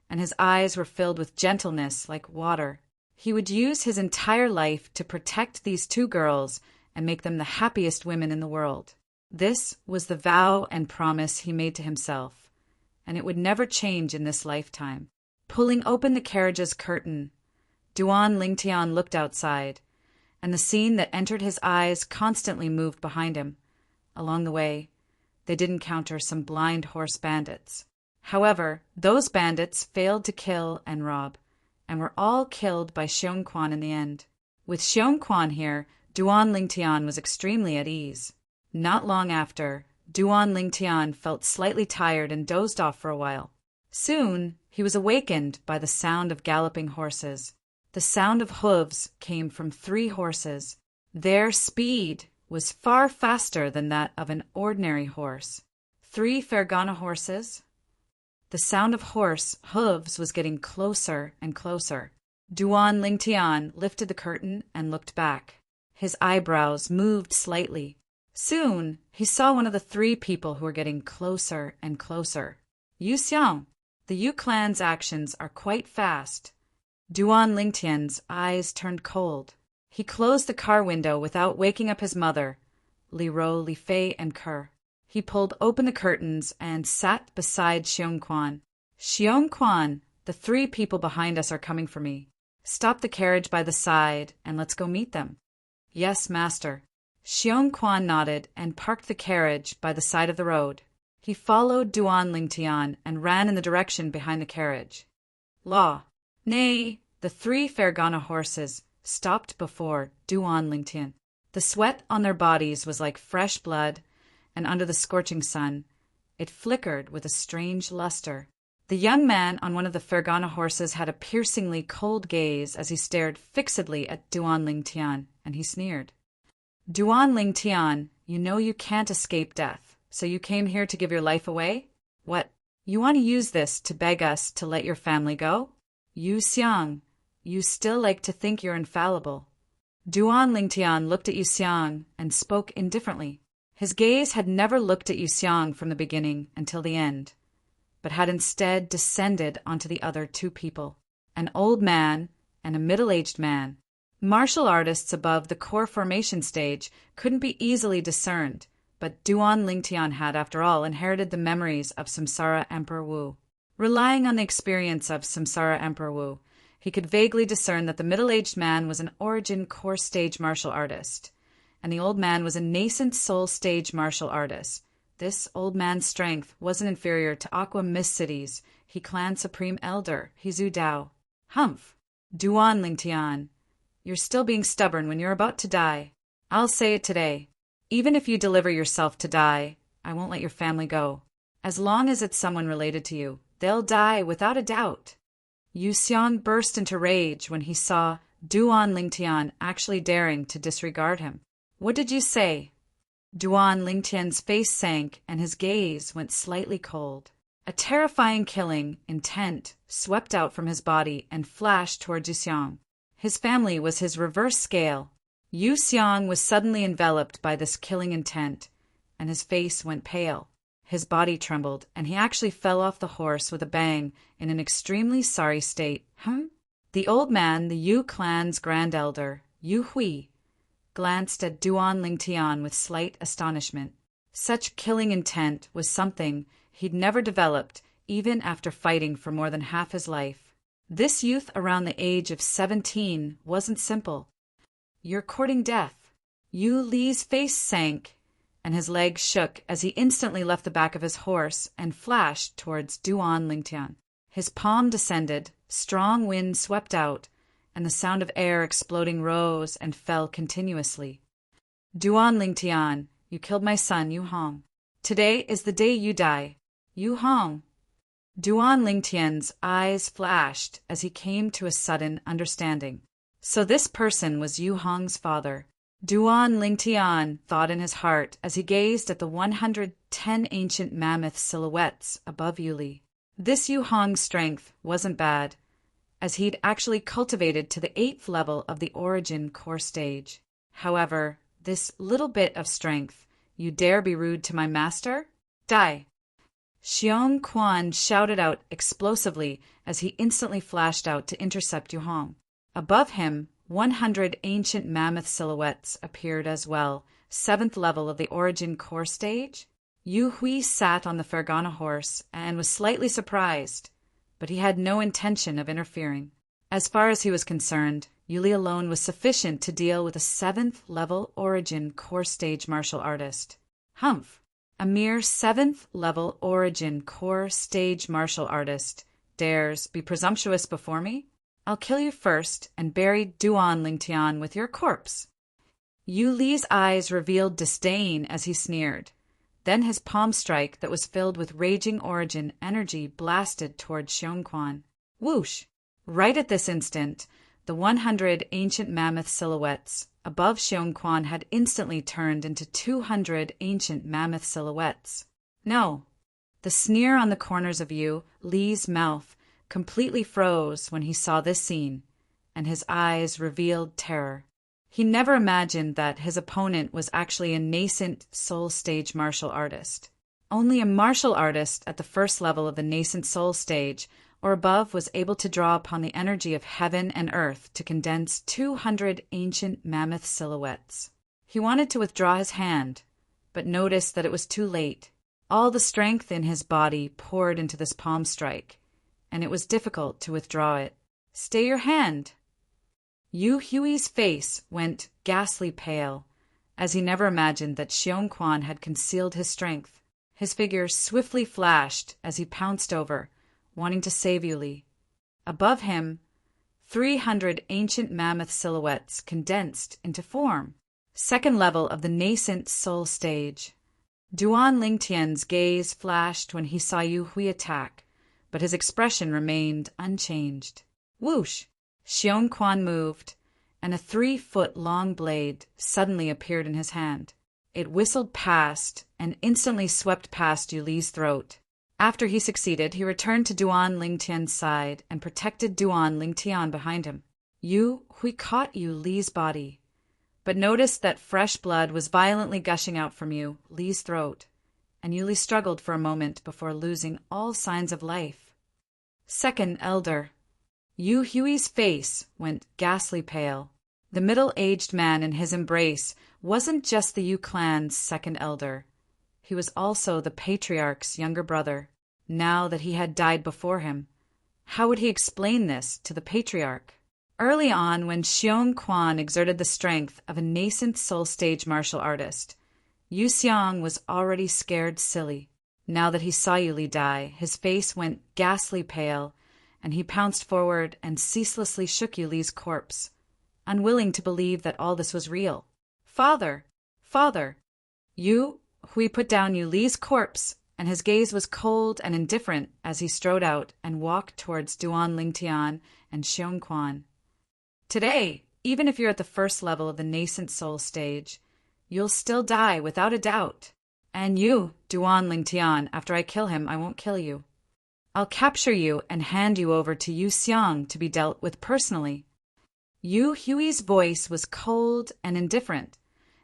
and his eyes were filled with gentleness like water. He would use his entire life to protect these 2 girls and make them the happiest women in the world. This was the vow and promise he made to himself, and it would never change in this lifetime. Pulling open the carriage's curtain, Duan Lingtian looked outside, and the scene that entered his eyes constantly moved behind him. Along the way, they did encounter some blind horse bandits. However, those bandits failed to kill and rob, and were all killed by Xiongquan in the end. With Xiongquan here, Duan Lingtian was extremely at ease. Not long after, Duan Lingtian felt slightly tired and dozed off for a while. Soon, he was awakened by the sound of galloping horses. The sound of hooves came from 3 horses. Their speed was far faster than that of an ordinary horse. 3 Fergana horses. The sound of horse hooves was getting closer and closer. Duan Lingtian lifted the curtain and looked back. His eyebrows moved slightly. Soon, he saw one of the 3 people who were getting closer and closer. Yu Xiang, the Yu clan's actions are quite fast. Duan Lingtian's eyes turned cold. He closed the car window without waking up his mother, Li Ro, Li Fei, and Ker. He pulled open the curtains and sat beside Xiongquan. Xiongquan, the 3 people behind us are coming for me. Stop the carriage by the side and let's go meet them. Yes, master. Xiongquan nodded and parked the carriage by the side of the road. He followed Duan Lingtian and ran in the direction behind the carriage. Law. Nay, the 3 Fergana horses stopped before Duan Lingtian. The sweat on their bodies was like fresh blood, and under the scorching sun, it flickered with a strange luster. The young man on one of the Fergana horses had a piercingly cold gaze as he stared fixedly at Duan Lingtian, and he sneered. Duan Lingtian, you know you can't escape death, so you came here to give your life away? What, you want to use this to beg us to let your family go? Yu Xiang, you still like to think you're infallible. Duan Lingtian looked at Yu Xiang and spoke indifferently. His gaze had never looked at Yu Xiang from the beginning until the end, but had instead descended onto the other 2 people, an old man and a middle-aged man. Martial artists above the core formation stage couldn't be easily discerned, but Duan Lingtian had, after all, inherited the memories of Samsara Emperor Wu. Relying on the experience of Samsara Emperor Wu, he could vaguely discern that the middle-aged man was an origin core stage martial artist, and the old man was a nascent soul stage martial artist. This old man's strength wasn't inferior to Aqua Mist City's He Clan Supreme Elder, Zhu Dao. Humph! Duan Lingtian, you're still being stubborn when you're about to die. I'll say it today. Even if you deliver yourself to die, I won't let your family go. As long as it's someone related to you, they'll die without a doubt. Yu Xiang burst into rage when he saw Duan Lingtian actually daring to disregard him. What did you say? Duan Lingtian's face sank and his gaze went slightly cold. A terrifying killing intent swept out from his body and flashed towards Yu Xiang. His family was his reverse scale. Yu Xiang was suddenly enveloped by this killing intent, and his face went pale. His body trembled, and he actually fell off the horse with a bang in an extremely sorry state. The old man, the Yu clan's grand elder, Yu Hui, glanced at Duan Lingtian with slight astonishment. Such killing intent was something he'd never developed, even after fighting for more than half his life. This youth around the age of 17 wasn't simple. You're courting death. Yu Li's face sank, and his legs shook as he instantly left the back of his horse and flashed towards Duan Lingtian. His palm descended, strong wind swept out, and the sound of air exploding rose and fell continuously. Duan Lingtian, you killed my son, Yu Hong. Today is the day you die. Yu Hong. Duan Lingtian's eyes flashed as he came to a sudden understanding. So this person was Yu Hong's father. Duan Lingtian thought in his heart as he gazed at the 110 ancient mammoth silhouettes above Yu Li. This Yu Hong's strength wasn't bad, as he'd actually cultivated to the 8th level of the origin core stage. However, this little bit of strength, you dare be rude to my master? Die! Xiongquan shouted out explosively as he instantly flashed out to intercept Yu Hong. Above him, 100 ancient mammoth silhouettes appeared as well, 7th level of the origin core stage. Yu Hui sat on the Fergana horse and was slightly surprised, but he had no intention of interfering. As far as he was concerned, Yuli alone was sufficient to deal with a 7th-level origin core stage martial artist. Humph! A mere 7th-level origin core stage martial artist dares be presumptuous before me? I'll kill you first and bury Duan Lingtian with your corpse. Yu Li's eyes revealed disdain as he sneered. Then his palm strike that was filled with raging origin energy blasted toward Xiongquan. Whoosh! Right at this instant, the 100 ancient mammoth silhouettes above Xiongquan had instantly turned into 200 ancient mammoth silhouettes. No. The sneer on the corners of Yu Li's mouth completely froze when he saw this scene, and his eyes revealed terror. He never imagined that his opponent was actually a nascent soul stage martial artist. Only a martial artist at the first level of the nascent soul stage or above was able to draw upon the energy of heaven and earth to condense 200 ancient mammoth silhouettes. He wanted to withdraw his hand, but noticed that it was too late. All the strength in his body poured into this palm strike, and it was difficult to withdraw it. Stay your hand! Yu Hui's face went ghastly pale, as he never imagined that Xiongquan had concealed his strength. His figure swiftly flashed as he pounced over, wanting to save Yu Li. Above him, 300 ancient mammoth silhouettes condensed into form. Second level of the nascent soul stage. Duan Lingtian's gaze flashed when he saw Yu Hui attack, but his expression remained unchanged. Whoosh! Xiongquan moved, and a 3-foot-long blade suddenly appeared in his hand. It whistled past and instantly swept past Yu Li's throat. After he succeeded, he returned to Duan Lingtian's side and protected Duan Lingtian behind him. Yu Hui caught Yu Li's body, but noticed that fresh blood was violently gushing out from Yu Li's throat, and Yu Li struggled for a moment before losing all signs of life. Second Elder. Yu Hui's face went ghastly pale. The middle-aged man in his embrace wasn't just the Yu clan's second elder. He was also the patriarch's younger brother, now that he had died before him. How would he explain this to the patriarch? Early on, when Xiongquan exerted the strength of a nascent soul stage martial artist, Yu Xiang was already scared silly. Now that he saw Yu Li die, his face went ghastly pale, and he pounced forward and ceaselessly shook Yu Li's corpse, unwilling to believe that all this was real. Father! Father! Yu Hui put down Yu Li's corpse, and his gaze was cold and indifferent as he strode out and walked towards Duan Lingtian and Xiongquan. Today, even if you're at the first level of the nascent soul stage, you'll still die without a doubt. And you, Duan Lingtian, after I kill him, I won't kill you. I'll capture you and hand you over to Yu Xiang to be dealt with personally. Yu Hui's voice was cold and indifferent,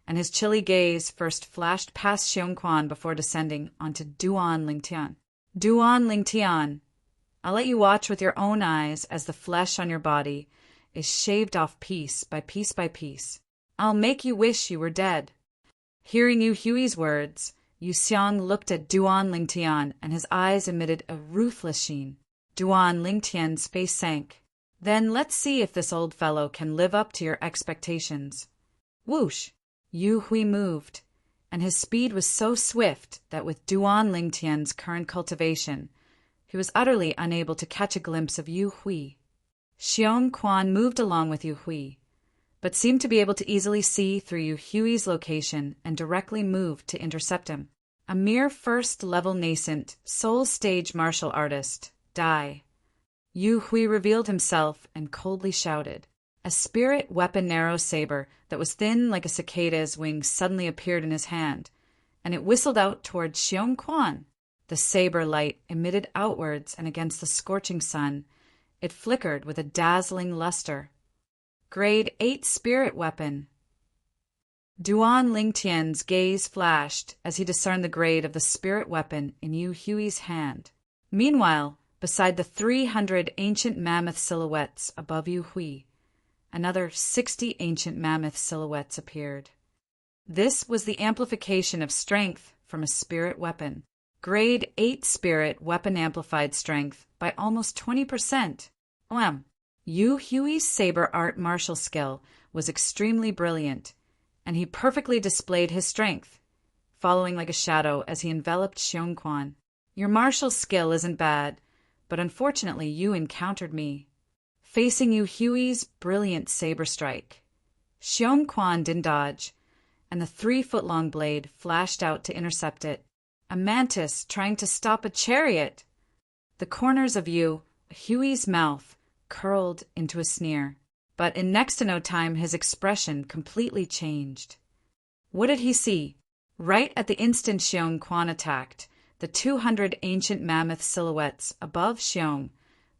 and his chilly gaze first flashed past Xiongquan before descending onto Duan Lingtian. Duan Lingtian, I'll let you watch with your own eyes as the flesh on your body is shaved off piece by piece by piece. I'll make you wish you were dead. Hearing Yu Hui's words, Yu Xiang looked at Duan Lingtian, and his eyes emitted a ruthless sheen. Duan Lingtian's face sank. Then let's see if this old fellow can live up to your expectations. Whoosh! Yu Hui moved, and his speed was so swift that with Duan Lingtian's current cultivation, he was utterly unable to catch a glimpse of Yu Hui. Xiongquan moved along with Yu Hui, but seemed to be able to easily see through Yu Hui's location and directly moved to intercept him. A mere first-level nascent, soul-stage martial artist, die. Yu Hui revealed himself and coldly shouted. A spirit weapon arrow saber that was thin like a cicada's wing suddenly appeared in his hand, and it whistled out toward Xiongquan. The saber light emitted outwards, and against the scorching sun, it flickered with a dazzling luster. Grade 8 spirit weapon. Duan Lingtian's gaze flashed as he discerned the grade of the spirit weapon in Yu Hui's hand. Meanwhile, beside the 300 ancient mammoth silhouettes above Yu Hui, another 60 ancient mammoth silhouettes appeared. This was the amplification of strength from a spirit weapon. Grade 8 spirit weapon amplified strength by almost 20%. Yu Hui's saber art martial skill was extremely brilliant, and he perfectly displayed his strength, following like a shadow as he enveloped Xiong Quan. Your martial skill isn't bad, but unfortunately you encountered me. Facing Yu Hui's brilliant saber strike, Xiong Quan didn't dodge, and the 3-foot-long blade flashed out to intercept it. A mantis trying to stop a chariot! The corners of Yu Hui's mouth curled into a sneer, but in next to no time his expression completely changed. What did he see? Right at the instant Xiong Quan attacked, the 200 ancient mammoth silhouettes above Xiong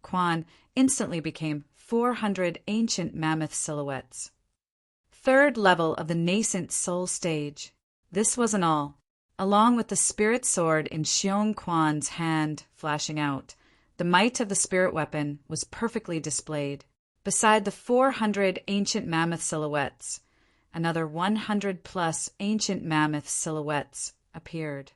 Quan instantly became 400 ancient mammoth silhouettes. Third level of the nascent soul stage. This wasn't all. Along with the spirit sword in Xiong Quan's hand flashing out, the might of the spirit weapon was perfectly displayed. Beside the 400 ancient mammoth silhouettes, another 100+ ancient mammoth silhouettes appeared.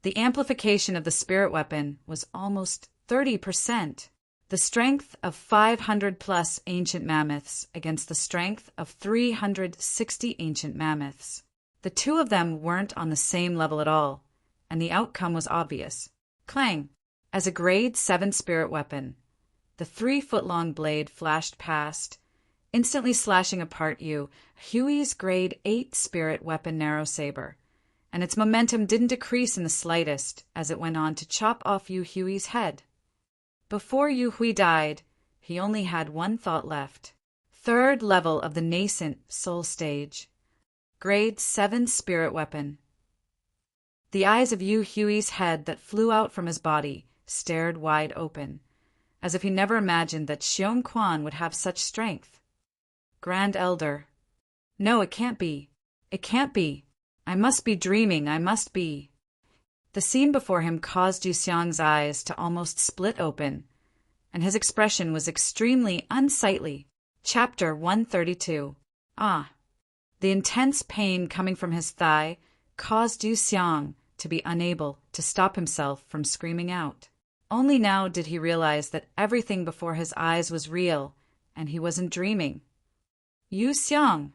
The amplification of the spirit weapon was almost 30%. The strength of 500+ ancient mammoths against the strength of 360 ancient mammoths. The two of them weren't on the same level at all, and the outcome was obvious. Clang! As a grade 7 spirit weapon, the 3-foot-long blade flashed past, instantly slashing apart Yu Hui's grade 8 spirit weapon narrow saber, and its momentum didn't decrease in the slightest as it went on to chop off Yu Hui's head. Before Yu Hui died, he only had one thought left. Third level of the nascent soul stage. Grade 7 spirit weapon. The eyes of Yu Hui's head that flew out from his body stared wide open, as if he never imagined that Xiong Quan would have such strength. Grand Elder. No, it can't be. It can't be. I must be dreaming, I must be. The scene before him caused Yu Xiang's eyes to almost split open, and his expression was extremely unsightly. Chapter 132. Ah. The intense pain coming from his thigh caused Yu Xiang to be unable to stop himself from screaming out. Only now did he realize that everything before his eyes was real, and he wasn't dreaming. Yu Xiang!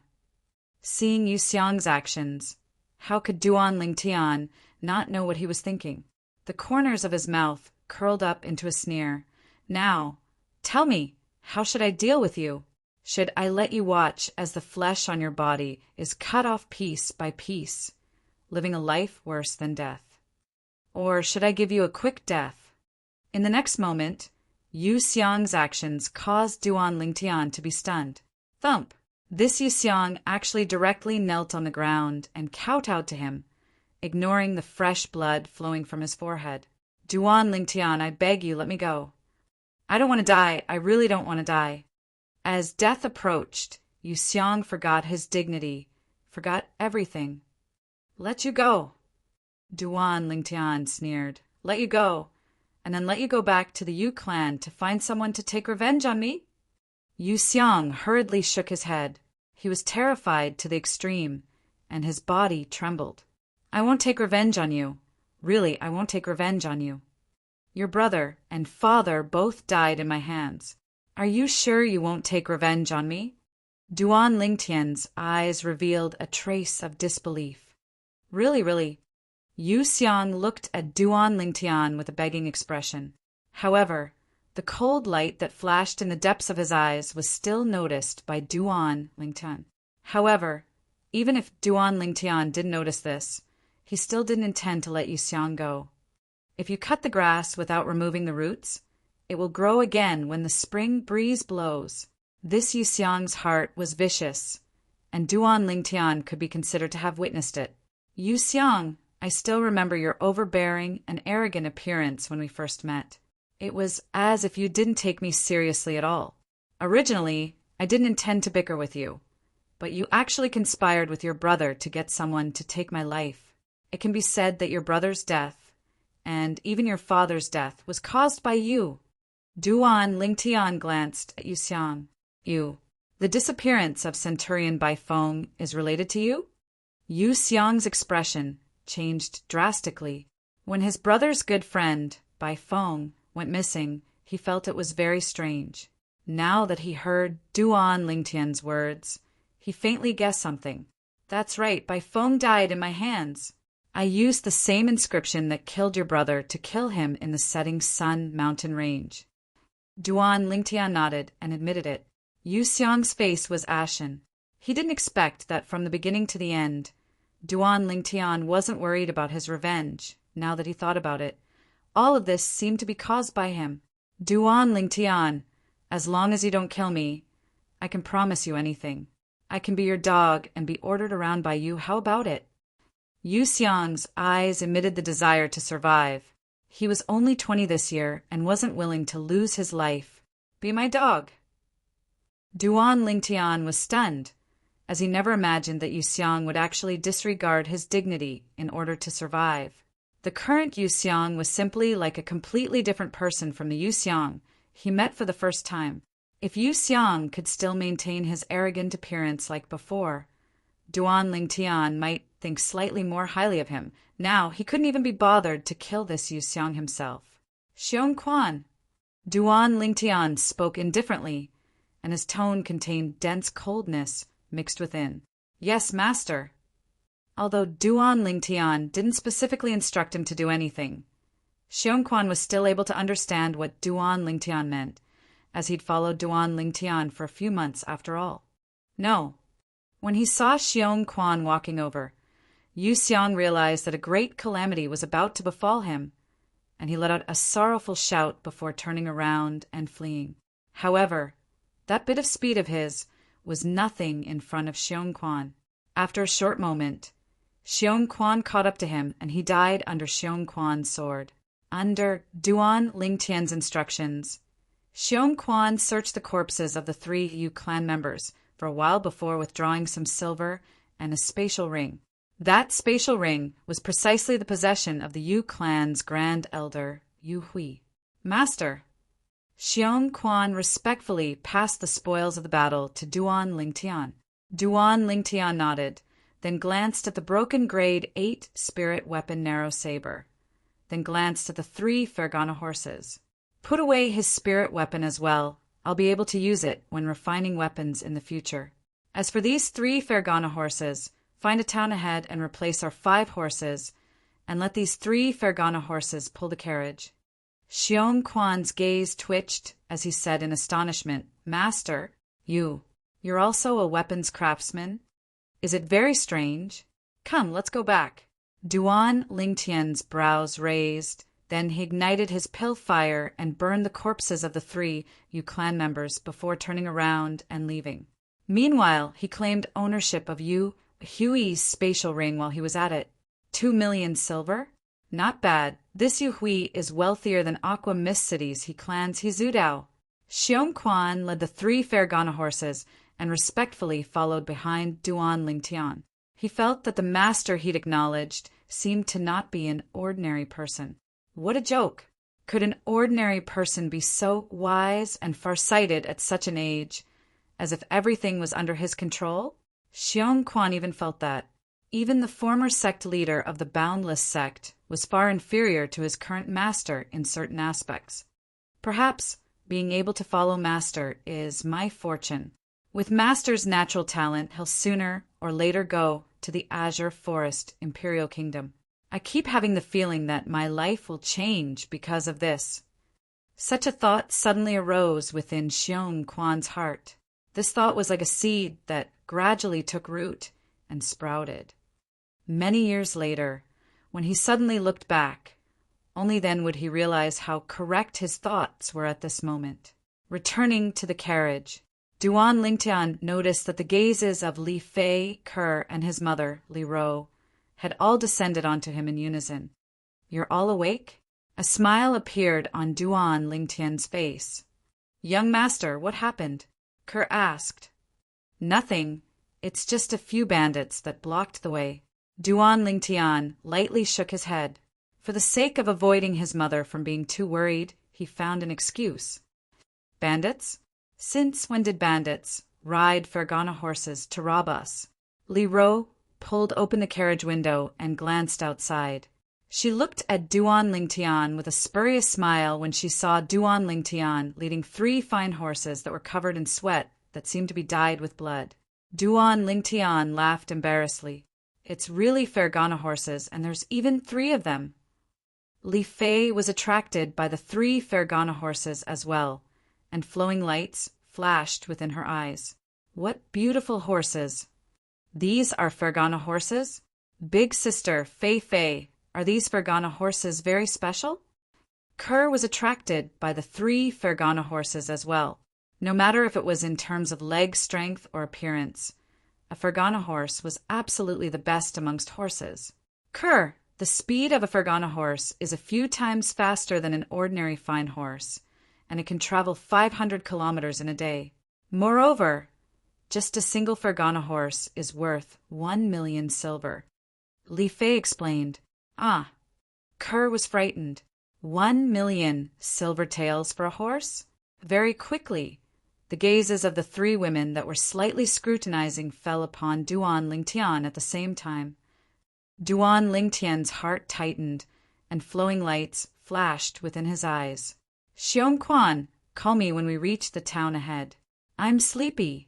Seeing Yu Xiang's actions, how could Duan Lingtian not know what he was thinking? The corners of his mouth curled up into a sneer. Now, tell me, how should I deal with you? Should I let you watch as the flesh on your body is cut off piece by piece, living a life worse than death? Or should I give you a quick death? In the next moment, Yu Xiang's actions caused Duan Lingtian to be stunned. Thump! This Yu Xiang actually directly knelt on the ground and kowtowed to him, ignoring the fresh blood flowing from his forehead. Duan Lingtian, I beg you, let me go. I don't want to die. I really don't want to die. As death approached, Yu Xiang forgot his dignity, forgot everything. Let you go. Duan Lingtian sneered. Let you go, and then let you go back to the Yu clan to find someone to take revenge on me? Yu Xiang hurriedly shook his head. He was terrified to the extreme, and his body trembled. I won't take revenge on you. Really, I won't take revenge on you. Your brother and father both died in my hands. Are you sure you won't take revenge on me? Duan Lingtian's eyes revealed a trace of disbelief. Really? Yu Xiang looked at Duan Lingtian with a begging expression. However, the cold light that flashed in the depths of his eyes was still noticed by Duan Lingtian. However, even if Duan Lingtian didn't notice this, he still didn't intend to let Yu Xiang go. If you cut the grass without removing the roots, it will grow again when the spring breeze blows. This Yu Xiang's heart was vicious, and Duan Lingtian could be considered to have witnessed it. Yu Xiang, I still remember your overbearing and arrogant appearance when we first met. It was as if you didn't take me seriously at all. Originally, I didn't intend to bicker with you, but you actually conspired with your brother to get someone to take my life. It can be said that your brother's death, and even your father's death, was caused by you. Duan Lingtian glanced at Yu Xiang. You. The disappearance of Centurion Bai Feng is related to you? Yu Xiang's expression changed drastically. When his brother's good friend, Bai Feng, went missing, he felt it was very strange. Now that he heard Duan Lingtian's words, he faintly guessed something. That's right, Bai Feng died in my hands. I used the same inscription that killed your brother to kill him in the setting sun mountain range. Duan Lingtian nodded and admitted it. Yu Xiang's face was ashen. He didn't expect that from the beginning to the end, Duan Lingtian wasn't worried about his revenge, now that he thought about it. All of this seemed to be caused by him. Duan Lingtian, as long as you don't kill me, I can promise you anything. I can be your dog and be ordered around by you. How about it? Yu Xiang's eyes emitted the desire to survive. He was only 20 this year and wasn't willing to lose his life. Be my dog. Duan Lingtian was stunned, as he never imagined that Yu Xiang would actually disregard his dignity in order to survive. The current Yu Xiang was simply like a completely different person from the Yu Xiang he met for the first time. If Yu Xiang could still maintain his arrogant appearance like before, Duan Lingtian might think slightly more highly of him. Now he couldn't even be bothered to kill this Yu Xiang himself. Xiong Quan. Duan Lingtian spoke indifferently, and his tone contained dense coldness mixed within. Yes, master. Although Duan Lingtian didn't specifically instruct him to do anything, Xiong Quan was still able to understand what Duan Lingtian meant, as he'd followed Duan Lingtian for a few months after all. No. When he saw Xiong Quan walking over, Yu Xiang realized that a great calamity was about to befall him, and he let out a sorrowful shout before turning around and fleeing. However, that bit of speed of his was nothing in front of Xiong Quan. After a short moment, Xiong Quan caught up to him, and he died under Xiong Quan's sword. Under Duan Lingtian's instructions, Xiong Quan searched the corpses of the 3 Yu clan members for a while before withdrawing some silver and a spatial ring. That spatial ring was precisely the possession of the Yu clan's grand elder, Yu Hui. Master. Xiong Quan respectfully passed the spoils of the battle to Duan Lingtian. Duan Lingtian nodded, then glanced at the broken grade 8 spirit weapon narrow saber, then glanced at the 3 Fergana horses. Put away his spirit weapon as well. I'll be able to use it when refining weapons in the future. As for these 3 Fergana horses, find a town ahead and replace our 5 horses, and let these 3 Fergana horses pull the carriage. Xiong Quan's gaze twitched as he said in astonishment, Master, you're also a weapons craftsman? Is it very strange? Come, let's go back. Duan Lingtian's brows raised, then he ignited his pill fire and burned the corpses of the 3 Yu clan members before turning around and leaving. Meanwhile, he claimed ownership of Yu Hui's spatial ring while he was at it. 2 million silver? Not bad. This Yu Hui is wealthier than Aqua Mist City's he clans Hizudao. Xiong Quan led the 3 Fergana horses and respectfully followed behind Duan Lingtian. He felt that the master he'd acknowledged seemed to not be an ordinary person. What a joke! Could an ordinary person be so wise and farsighted at such an age, as if everything was under his control? Xiong Quan even felt that. Even the former sect leader of the Boundless sect was far inferior to his current master in certain aspects. Perhaps being able to follow master is my fortune. With master's natural talent, he'll sooner or later go to the Azure Forest Imperial Kingdom. I keep having the feeling that my life will change because of this. Such a thought suddenly arose within Xiong Quan's heart. This thought was like a seed that gradually took root and sprouted. Many years later, when he suddenly looked back, only then would he realize how correct his thoughts were at this moment. Returning to the carriage, Duan Lingtian noticed that the gazes of Li Fei, Kerr, and his mother, Li Ro, had all descended onto him in unison. You're all awake? A smile appeared on Duan Lingtian's face. Young master, what happened? Kerr asked. Nothing. It's just a few bandits that blocked the way. Duan Lingtian lightly shook his head. For the sake of avoiding his mother from being too worried, he found an excuse. Bandits? Since when did bandits ride Fergana horses to rob us? Li Ro pulled open the carriage window and glanced outside. She looked at Duan Lingtian with a spurious smile when she saw Duan Lingtian leading 3 fine horses that were covered in sweat that seemed to be dyed with blood. Duan Lingtian laughed embarrassedly. It's really Fergana horses, and there's even 3 of them. Li Fei was attracted by the 3 Fergana horses as well, and flowing lights flashed within her eyes. What beautiful horses! These are Fergana horses? Big sister, Fei Fei, are these Fergana horses very special? Kerr was attracted by the 3 Fergana horses as well, no matter if it was in terms of leg strength or appearance. A Fergana horse was absolutely the best amongst horses. Kerr, the speed of a Fergana horse is a few times faster than an ordinary fine horse, and it can travel 500 kilometers in a day. Moreover, just a single Fergana horse is worth 1 million silver. Li Fei explained. Ah, Kerr was frightened. 1 million silver taels for a horse? Very quickly, the gazes of the 3 women that were slightly scrutinizing fell upon Duan Lingtian at the same time. Duan Lingtian's heart tightened, and flowing lights flashed within his eyes. Xiong Quan, call me when we reach the town ahead. I'm sleepy,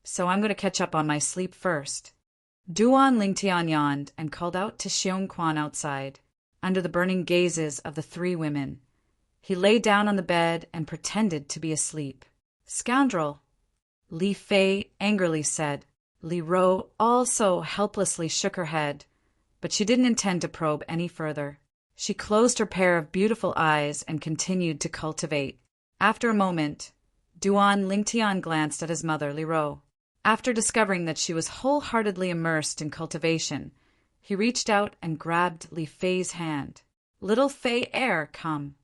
so I'm going to catch up on my sleep first. Duan Lingtian yawned and called out to Xiong Quan outside, under the burning gazes of the 3 women. He lay down on the bed and pretended to be asleep. Scoundrel! Li Fei angrily said. Li Ro also helplessly shook her head, but she didn't intend to probe any further. She closed her pair of beautiful eyes and continued to cultivate. After a moment, Duan Lingtian glanced at his mother, Li Ro. After discovering that she was wholeheartedly immersed in cultivation, he reached out and grabbed Li Fei's hand. Little Fei Air, come.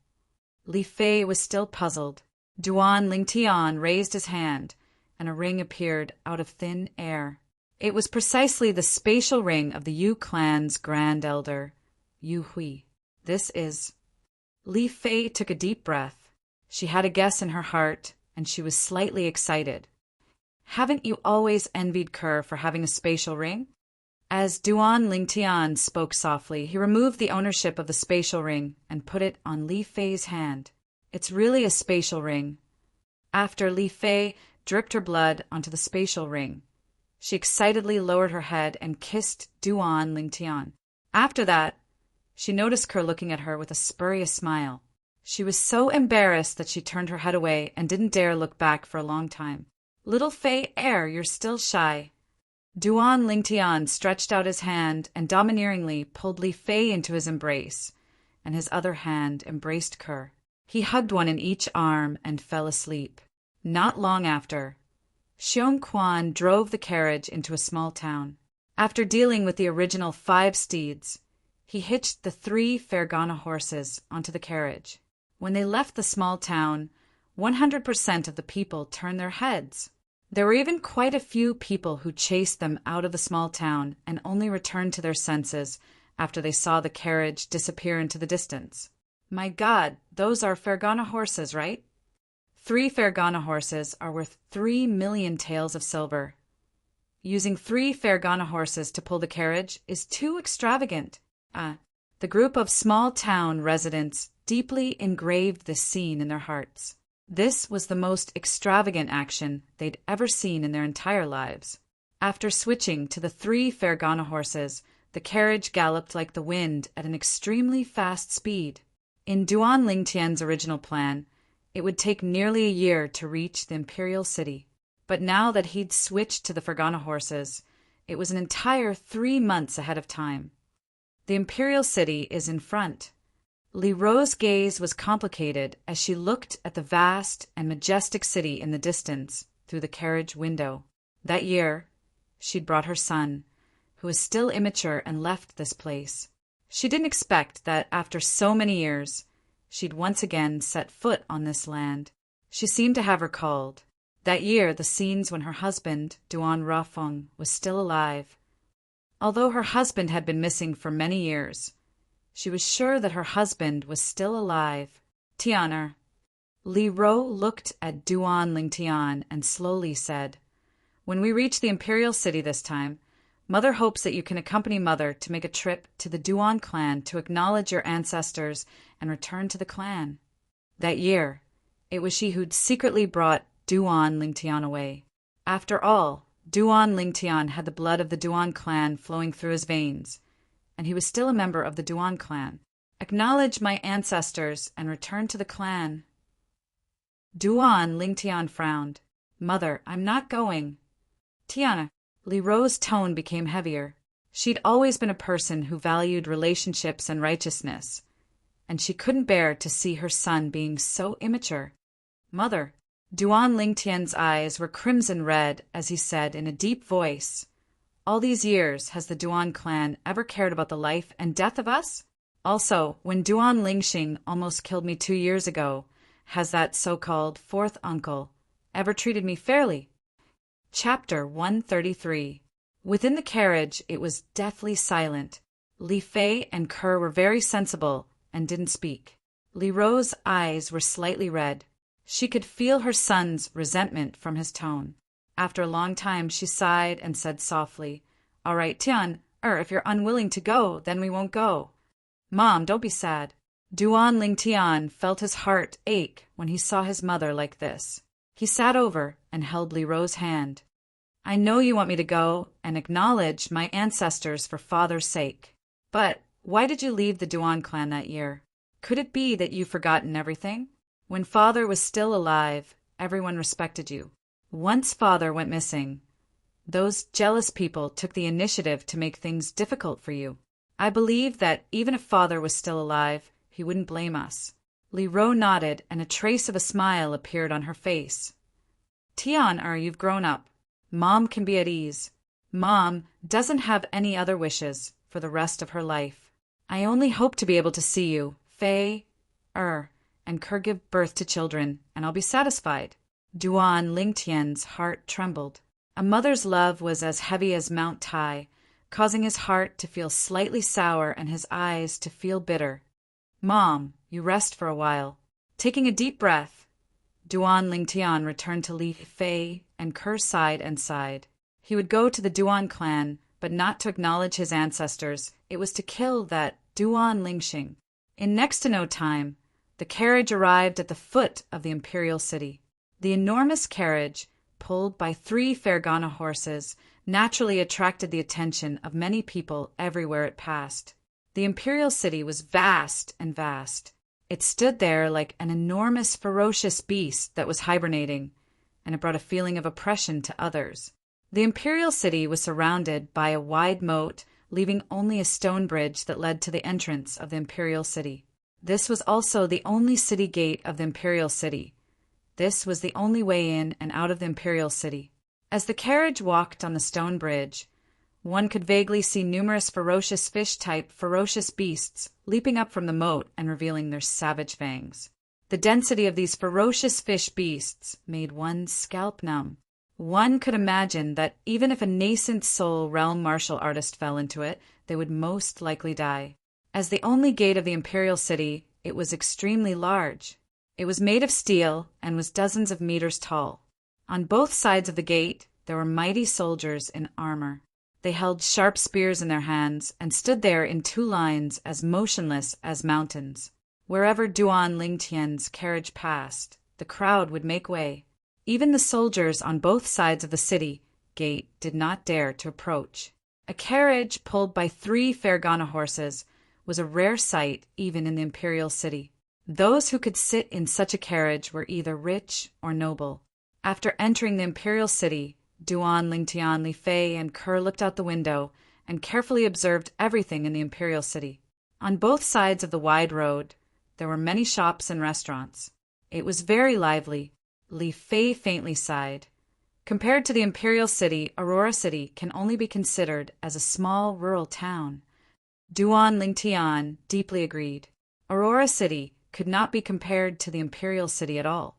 Li Fei was still puzzled. Duan Lingtian raised his hand, and a ring appeared out of thin air. It was precisely the spatial ring of the Yu clan's grand elder, Yu Hui. This is... Li Fei took a deep breath. She had a guess in her heart, and she was slightly excited. Haven't you always envied Kerr for having a spatial ring? As Duan Lingtian spoke softly, he removed the ownership of the spatial ring and put it on Li Fei's hand. It's really a spatial ring. After Li Fei dripped her blood onto the spatial ring, she excitedly lowered her head and kissed Duan Lingtian. After that, she noticed Kerr looking at her with a spurious smile. She was so embarrassed that she turned her head away and didn't dare look back for a long time. Little Fei Air, you're still shy. Duan Lingtian stretched out his hand and domineeringly pulled Li Fei into his embrace, and his other hand embraced Kerr. He hugged one in each arm and fell asleep. Not long after, Xiong Quan drove the carriage into a small town. After dealing with the original 5 steeds, he hitched the 3 Fergana horses onto the carriage. When they left the small town, 100% of the people turned their heads. There were even quite a few people who chased them out of the small town and only returned to their senses after they saw the carriage disappear into the distance. My God, those are Fergana horses, right? 3 Fergana horses are worth 3 million taels of silver. Using 3 Fergana horses to pull the carriage is too extravagant. The group of small-town residents deeply engraved this scene in their hearts. This was the most extravagant action they'd ever seen in their entire lives. After switching to the 3 Fergana horses, the carriage galloped like the wind at an extremely fast speed. In Duan Lingtian's original plan, it would take nearly a year to reach the imperial city. But now that he'd switched to the Fergana horses, it was an entire 3 months ahead of time. The imperial city is in front. Li Ro's gaze was complicated as she looked at the vast and majestic city in the distance through the carriage window. That year, she'd brought her son, who was still immature, and left this place. She didn't expect that after so many years, she'd once again set foot on this land. She seemed to have recalled that year the scenes when her husband, Duan Rafeng, was still alive. Although her husband had been missing for many years, she was sure that her husband was still alive. Tianer. Li Ro looked at Duan Lingtian and slowly said, "When we reach the imperial city this time, Mother hopes that you can accompany Mother to make a trip to the Duan clan to acknowledge your ancestors and return to the clan. That year, it was she who'd secretly brought Duan Lingtian away. After all, Duan Lingtian had the blood of the Duan clan flowing through his veins, and he was still a member of the Duan clan. Acknowledge my ancestors and return to the clan. Duan Lingtian frowned. Mother, I'm not going. Tiana. Li Ro's tone became heavier. She'd always been a person who valued relationships and righteousness, and she couldn't bear to see her son being so immature. Mother. Duan Lingtian's eyes were crimson red as he said in a deep voice, all these years has the Duan clan ever cared about the life and death of us? Also, when Duan Lingxing almost killed me 2 years ago, has that so-called fourth uncle ever treated me fairly? Chapter 133. Within the carriage it was deathly silent. Li Fei and Kerr were very sensible and didn't speak. Li Ro's eyes were slightly red. She could feel her son's resentment from his tone. After a long time she sighed and said softly, All right, Tian, if you're unwilling to go, then we won't go. Mom, don't be sad. Duan Lingtian felt his heart ache when he saw his mother like this. He sat over and held Li Ro's hand. I know you want me to go and acknowledge my ancestors for father's sake. But why did you leave the Duan clan that year? Could it be that you've forgotten everything? When father was still alive, everyone respected you. Once father went missing, those jealous people took the initiative to make things difficult for you. I believe that even if father was still alive, he wouldn't blame us. Li Ro nodded, and a trace of a smile appeared on her face. Tian, you've grown up. Mom can be at ease. Mom doesn't have any other wishes for the rest of her life. I only hope to be able to see you, Fei, and Kerr give birth to children, and I'll be satisfied. Duan Lingtian's heart trembled. A mother's love was as heavy as Mount Tai, causing his heart to feel slightly sour and his eyes to feel bitter. Mom, you rest for a while. Taking a deep breath, Duan Lingtian returned to Li Fei and Kerr sighed and sighed. He would go to the Duan clan, but not to acknowledge his ancestors. It was to kill that Duan Lingxing. In next to no time, the carriage arrived at the foot of the imperial city. The enormous carriage, pulled by 3 Fergana horses, naturally attracted the attention of many people everywhere it passed. The imperial city was vast and vast. It stood there like an enormous, ferocious beast that was hibernating, and it brought a feeling of oppression to others. The imperial city was surrounded by a wide moat, leaving only a stone bridge that led to the entrance of the imperial city. This was also the only city gate of the imperial city. This was the only way in and out of the imperial city. As the carriage walked on the stone bridge, one could vaguely see numerous ferocious fish-type ferocious beasts leaping up from the moat and revealing their savage fangs. The density of these ferocious fish beasts made one's scalp numb. One could imagine that even if a nascent soul realm martial artist fell into it, they would most likely die. As the only gate of the imperial city, it was extremely large. It was made of steel and was dozens of meters tall. On both sides of the gate, there were mighty soldiers in armor. They held sharp spears in their hands and stood there in 2 lines as motionless as mountains. Wherever Duan Lingtian's carriage passed, the crowd would make way. Even the soldiers on both sides of the city gate did not dare to approach. A carriage pulled by 3 Fergana horses was a rare sight even in the imperial city. Those who could sit in such a carriage were either rich or noble. After entering the imperial city, Duan Lingtian, Li Fei, and Kerr looked out the window and carefully observed everything in the imperial city. On both sides of the wide road, there were many shops and restaurants. It was very lively. Li Fei faintly sighed. Compared to the imperial city, Aurora City can only be considered as a small rural town. Duan Lingtian deeply agreed. Aurora City could not be compared to the imperial city at all.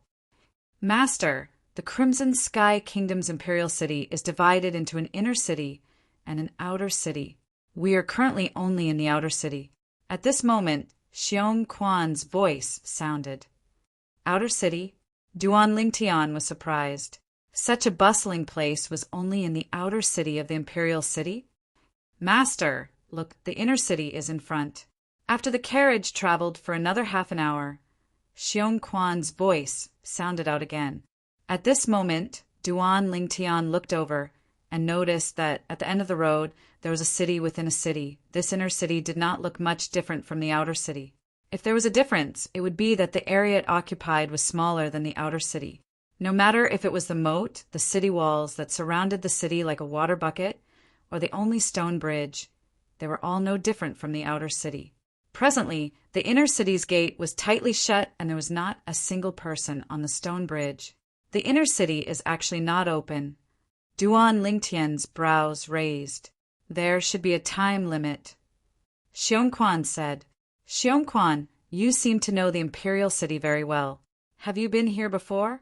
Master, the Crimson Sky Kingdom's imperial city is divided into an inner city and an outer city. We are currently only in the outer city. At this moment, Xiong Quan's voice sounded. Outer city? Duan Lingtian was surprised. Such a bustling place was only in the outer city of the imperial city? Master, look, the inner city is in front. After the carriage traveled for another half an hour, Xiong Quan's voice sounded out again. At this moment, Duan Lingtian looked over and noticed that at the end of the road there was a city within a city. This inner city did not look much different from the outer city. If there was a difference, it would be that the area it occupied was smaller than the outer city. No matter if it was the moat, the city walls that surrounded the city like a water bucket, or the only stone bridge, they were all no different from the outer city. Presently, the inner city's gate was tightly shut and there was not a single person on the stone bridge. The inner city is actually not open. Duan Lingtian's brows raised. There should be a time limit. Xiong Quan said, Xiong Quan, you seem to know the imperial city very well. Have you been here before?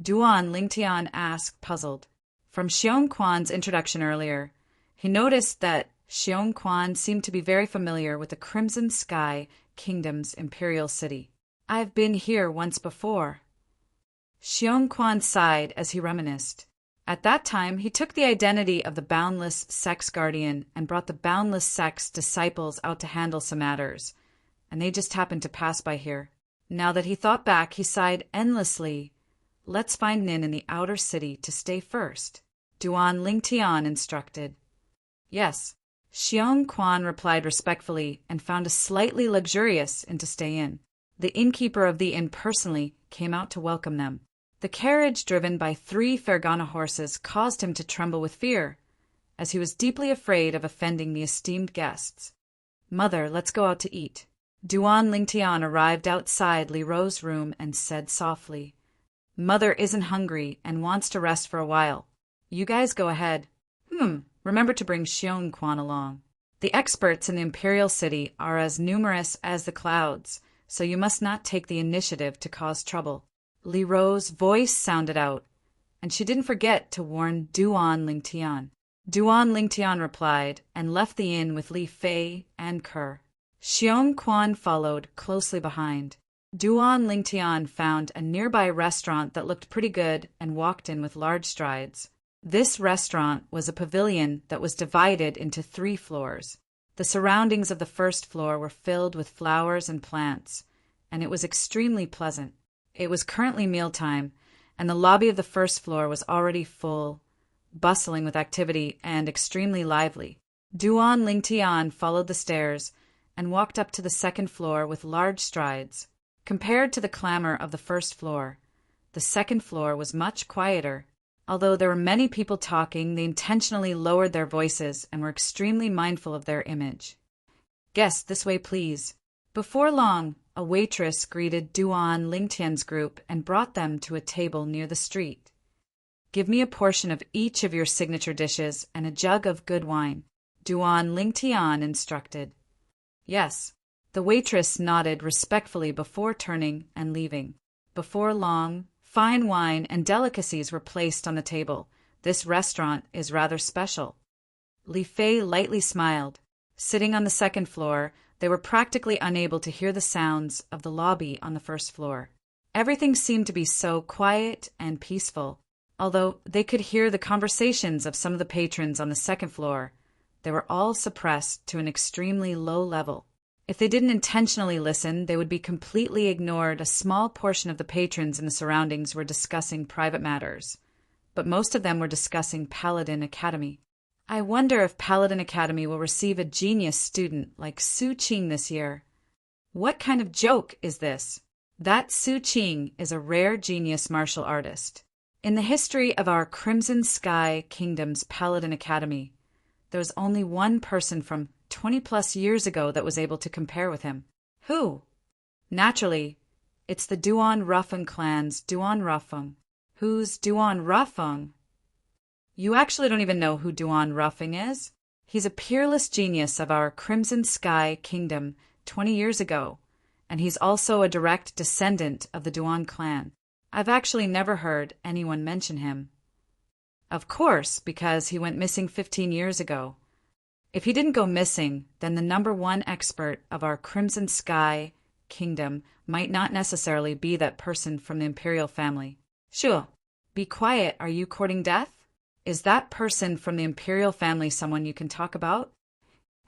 Duan Lingtian asked, puzzled. From Xiong Quan's introduction earlier, he noticed that Xiong Quan seemed to be very familiar with the Crimson Sky Kingdom's imperial city. I've been here once before. Xiong Quan sighed as he reminisced. At that time, he took the identity of the Boundless Sect's guardian and brought the Boundless Sect's disciples out to handle some matters, and they just happened to pass by here. Now that he thought back, he sighed endlessly. Let's find an inn in the outer city to stay first, Duan Lingtian instructed. Yes. Xiong Quan replied respectfully and found a slightly luxurious inn to stay in. The innkeeper of the inn personally came out to welcome them. The carriage driven by 3 Fergana horses caused him to tremble with fear, as he was deeply afraid of offending the esteemed guests. Mother, let's go out to eat. Duan Lingtian arrived outside Li Ro's room and said softly, Mother isn't hungry and wants to rest for a while. You guys go ahead. Remember to bring Xiong Quan along. The experts in the imperial city are as numerous as the clouds, so you must not take the initiative to cause trouble. Li Ro's voice sounded out, and she didn't forget to warn Duan Lingtian. Duan Lingtian replied and left the inn with Li Fei and Kerr. Xiong Quan followed closely behind. Duan Lingtian found a nearby restaurant that looked pretty good and walked in with large strides. This restaurant was a pavilion that was divided into 3 floors. The surroundings of the first floor were filled with flowers and plants, and it was extremely pleasant. It was currently mealtime, and the lobby of the first floor was already full, bustling with activity and extremely lively. Duan Lingtian followed the stairs and walked up to the second floor with large strides. Compared to the clamor of the first floor, the second floor was much quieter. Although there were many people talking, they intentionally lowered their voices and were extremely mindful of their image. Guests, this way, please. Before long, a waitress greeted Duan Lingtian's group and brought them to a table near the street. Give me a portion of each of your signature dishes and a jug of good wine, Duan Lingtian instructed. Yes. The waitress nodded respectfully before turning and leaving. Before long, fine wine and delicacies were placed on the table. This restaurant is rather special. Li Fei lightly smiled. Sitting on the second floor, they were practically unable to hear the sounds of the lobby on the first floor. Everything seemed to be so quiet and peaceful. Although they could hear the conversations of some of the patrons on the second floor, they were all suppressed to an extremely low level. If they didn't intentionally listen, they would be completely ignored. A small portion of the patrons in the surroundings were discussing private matters, but most of them were discussing Paladin Academy. I wonder if Paladin Academy will receive a genius student like Su Qing this year. What kind of joke is this? That Su Qing is a rare genius martial artist. In the history of our Crimson Sky Kingdom's Paladin Academy, there was only one person from 20-plus years ago that was able to compare with him. Who? Naturally, it's the Duan Rufeng clan's Duan Rufeng. Who's Duan Rufeng? You actually don't even know who Duan Rufeng is? He's a peerless genius of our Crimson Sky Kingdom 20 years ago, and he's also a direct descendant of the Duan clan. I've actually never heard anyone mention him. Of course, because he went missing 15 years ago. If he didn't go missing, then the #1 expert of our Crimson Sky Kingdom might not necessarily be that person from the imperial family. Sure. Be quiet, are you courting death? Is that person from the imperial family someone you can talk about?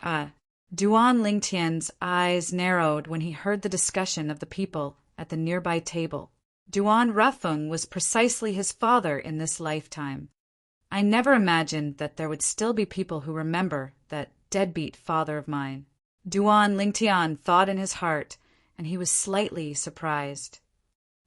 Duan Lingtian's eyes narrowed when he heard the discussion of the people at the nearby table. Duan Rafeng was precisely his father in this lifetime. I never imagined that there would still be people who remember that deadbeat father of mine. Duan Lingtian thought in his heart, and he was slightly surprised.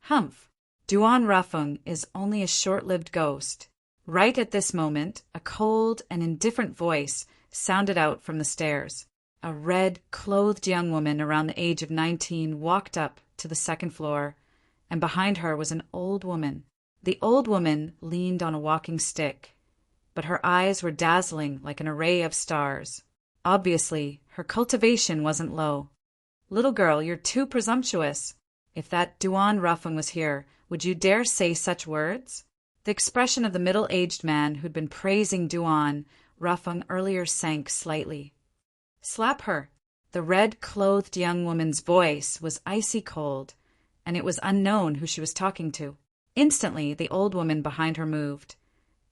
Humph! Duan Rafeng is only a short-lived ghost. Right at this moment, a cold and indifferent voice sounded out from the stairs. A red-clothed young woman around the age of 19 walked up to the second floor, and behind her was an old woman. The old woman leaned on a walking stick, but her eyes were dazzling like an array of stars. Obviously, her cultivation wasn't low. "Little girl, you're too presumptuous. If that Duan Rafeng was here, would you dare say such words?" The expression of the middle-aged man who'd been praising Duan Rafeng earlier sank slightly. "Slap her." The red-clothed young woman's voice was icy cold, and it was unknown who she was talking to. Instantly, the old woman behind her moved,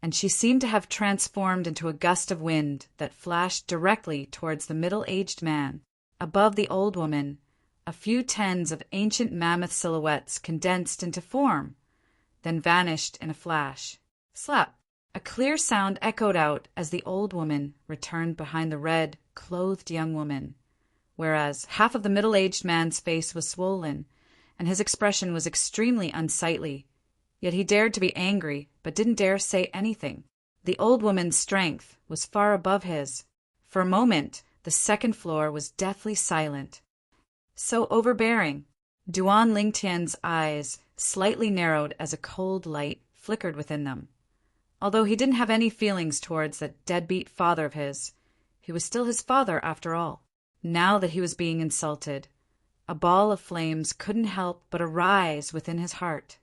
and she seemed to have transformed into a gust of wind that flashed directly towards the middle-aged man. Above the old woman, a few tens of ancient mammoth silhouettes condensed into form, then vanished in a flash. Slap! A clear sound echoed out as the old woman returned behind the red-clothed young woman, whereas half of the middle-aged man's face was swollen, and his expression was extremely unsightly. Yet he dared to be angry, but didn't dare say anything. The old woman's strength was far above his. For a moment, the second floor was deathly silent. So overbearing. Duan Lingtian's eyes slightly narrowed as a cold light flickered within them. Although he didn't have any feelings towards that deadbeat father of his, he was still his father after all. Now that he was being insulted, a ball of flames couldn't help but arise within his heart.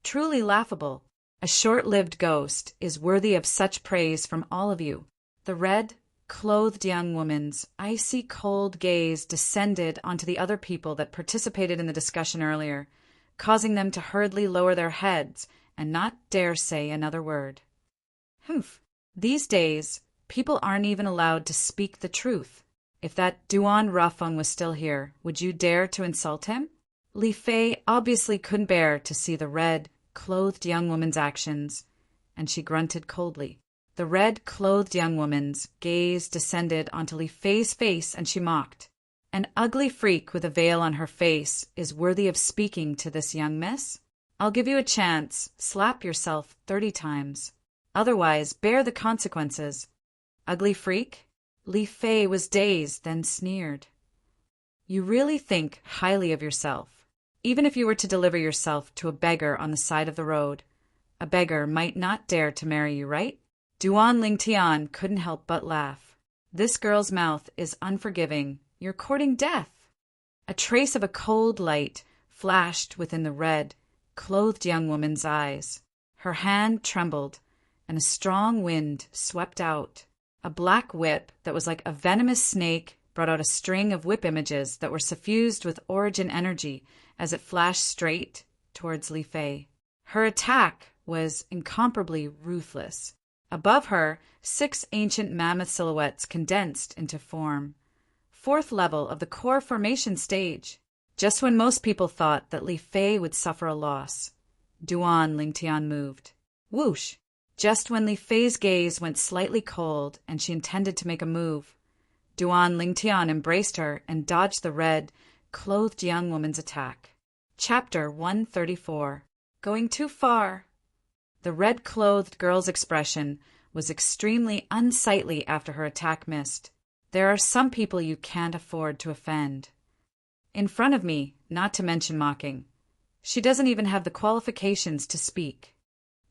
Truly laughable. A short-lived ghost is worthy of such praise from all of you. The red-clothed young woman's icy cold gaze descended onto the other people that participated in the discussion earlier, causing them to hurriedly lower their heads and not dare say another word. Humph. These days, people aren't even allowed to speak the truth. If that Duan Rafeng was still here, would you dare to insult him? Li Fei obviously couldn't bear to see the red-clothed young woman's actions, and she grunted coldly. The red-clothed young woman's gaze descended onto Li Fei's face, and she mocked. "An ugly freak with a veil on her face is worthy of speaking to this young miss? I'll give you a chance. Slap yourself 30 times. Otherwise, bear the consequences." Ugly freak? Li Fei was dazed, then sneered. "You really think highly of yourself. Even if you were to deliver yourself to a beggar on the side of the road, a beggar might not dare to marry you, right?" Duan Lingtian couldn't help but laugh. "This girl's mouth is unforgiving. You're courting death." A trace of a cold light flashed within the red-clothed young woman's eyes. Her hand trembled, and a strong wind swept out. A black whip that was like a venomous snake brought out a string of whip images that were suffused with origin energy as it flashed straight towards Li Fei. Her attack was incomparably ruthless. Above her, 6 ancient mammoth silhouettes condensed into form. 4th level of the core formation stage. Just when most people thought that Li Fei would suffer a loss, Duan Lingtian moved. Whoosh! Just when Li Fei's gaze went slightly cold and she intended to make a move, Duan Lingtian embraced her and dodged the red-clothed young woman's attack. Chapter 134. Going too far. The red-clothed girl's expression was extremely unsightly after her attack missed. There are some people you can't afford to offend. In front of me, not to mention mocking. She doesn't even have the qualifications to speak.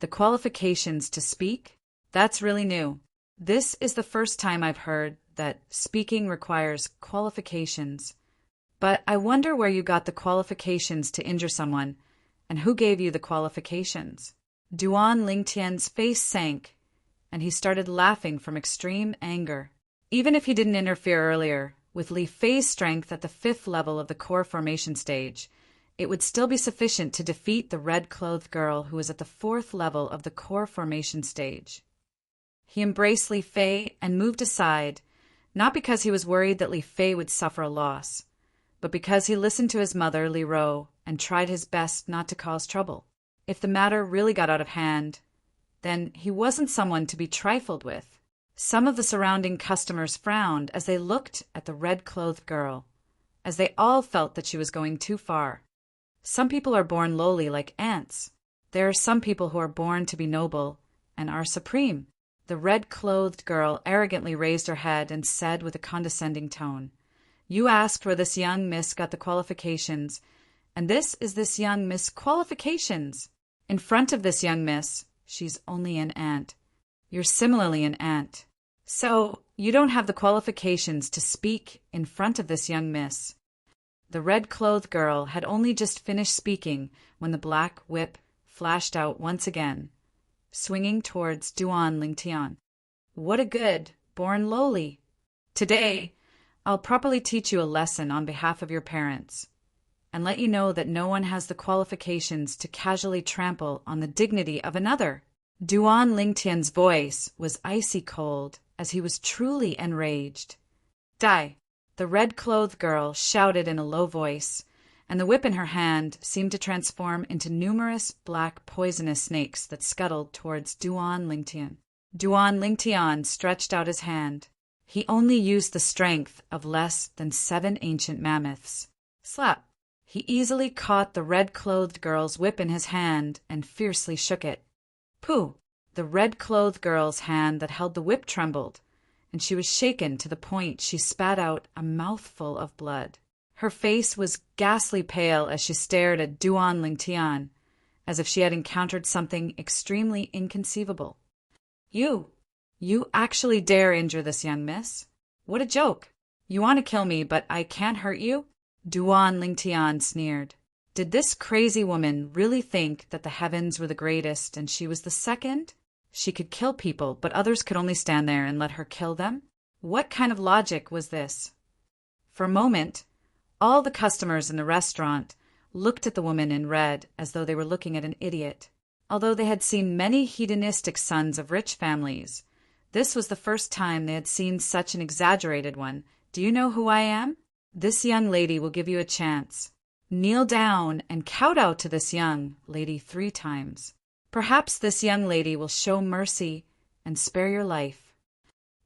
The qualifications to speak? That's really new. This is the first time I've heard that speaking requires qualifications. But I wonder where you got the qualifications to injure someone, and who gave you the qualifications? Duan Lingtian's face sank, and he started laughing from extreme anger. Even if he didn't interfere earlier, with Li Fei's strength at the 5th level of the core formation stage, it would still be sufficient to defeat the red-clothed girl who was at the 4th level of the core formation stage. He embraced Li Fei and moved aside, Not because he was worried that Li Fei would suffer a loss, but because he listened to his mother, Li Ro, and tried his best not to cause trouble. If the matter really got out of hand, then he wasn't someone to be trifled with. Some of the surrounding customers frowned as they looked at the red-clothed girl, as they all felt that she was going too far. Some people are born lowly like ants. There are some people who are born to be noble and are supreme. The red-clothed girl arrogantly raised her head and said with a condescending tone, "You asked where this young miss got the qualifications, and this is this young miss' qualifications. In front of this young miss, she's only an ant. You're similarly an ant. So, you don't have the qualifications to speak in front of this young miss." The red-clothed girl had only just finished speaking when the black whip flashed out once again, swinging towards Duan Lingtian. "What a good, born lowly. Today, I'll properly teach you a lesson on behalf of your parents, and let you know that no one has the qualifications to casually trample on the dignity of another." Duan Lingtian's voice was icy cold, as he was truly enraged. "Die!" The red-clothed girl shouted in a low voice, and the whip in her hand seemed to transform into numerous black poisonous snakes that scuttled towards Duan Lingtian. Duan Lingtian stretched out his hand. He only used the strength of less than 7 ancient mammoths. Slap! He easily caught the red-clothed girl's whip in his hand and fiercely shook it. Pooh! The red-clothed girl's hand that held the whip trembled, and she was shaken to the point she spat out a mouthful of blood. Her face was ghastly pale as she stared at Duan Lingtian, as if she had encountered something extremely inconceivable. You actually dare injure this young miss? What a joke! You want to kill me, but I can't hurt you?" Duan Lingtian sneered. Did this crazy woman really think that the heavens were the greatest and she was the second? She could kill people, but others could only stand there and let her kill them? What kind of logic was this? For a moment, all the customers in the restaurant looked at the woman in red as though they were looking at an idiot. Although they had seen many hedonistic sons of rich families, this was the first time they had seen such an exaggerated one. "Do you know who I am? This young lady will give you a chance. Kneel down and kowtow to this young lady 3 times. Perhaps this young lady will show mercy and spare your life."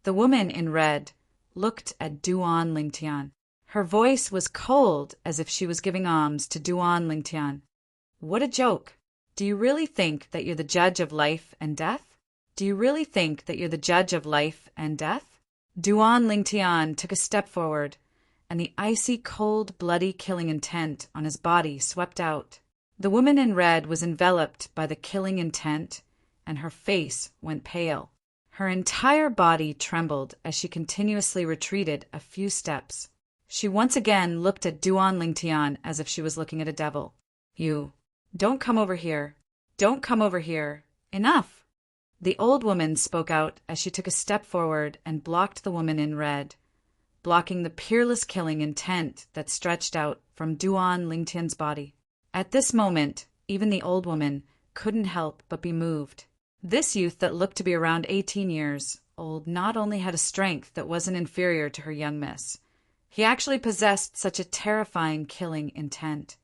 The woman in red looked at Duan Lingtian. Her voice was cold as if she was giving alms to Duan Lingtian. "What a joke! Do you really think that you're the judge of life and death? Do you really think that you're the judge of life and death?" Duan Lingtian took a step forward, and the icy cold, bloody killing intent on his body swept out. The woman in red was enveloped by the killing intent, and her face went pale. Her entire body trembled as she continuously retreated a few steps. She once again looked at Duan Lingtian as if she was looking at a devil. "You, don't come over here. Don't come over here. Enough!" The old woman spoke out as she took a step forward and blocked the woman in red, blocking the peerless killing intent that stretched out from Duan Lingtian's body. At this moment, even the old woman couldn't help but be moved. This youth that looked to be around 18 years old not only had a strength that wasn't inferior to her young miss, he actually possessed such a terrifying killing intent.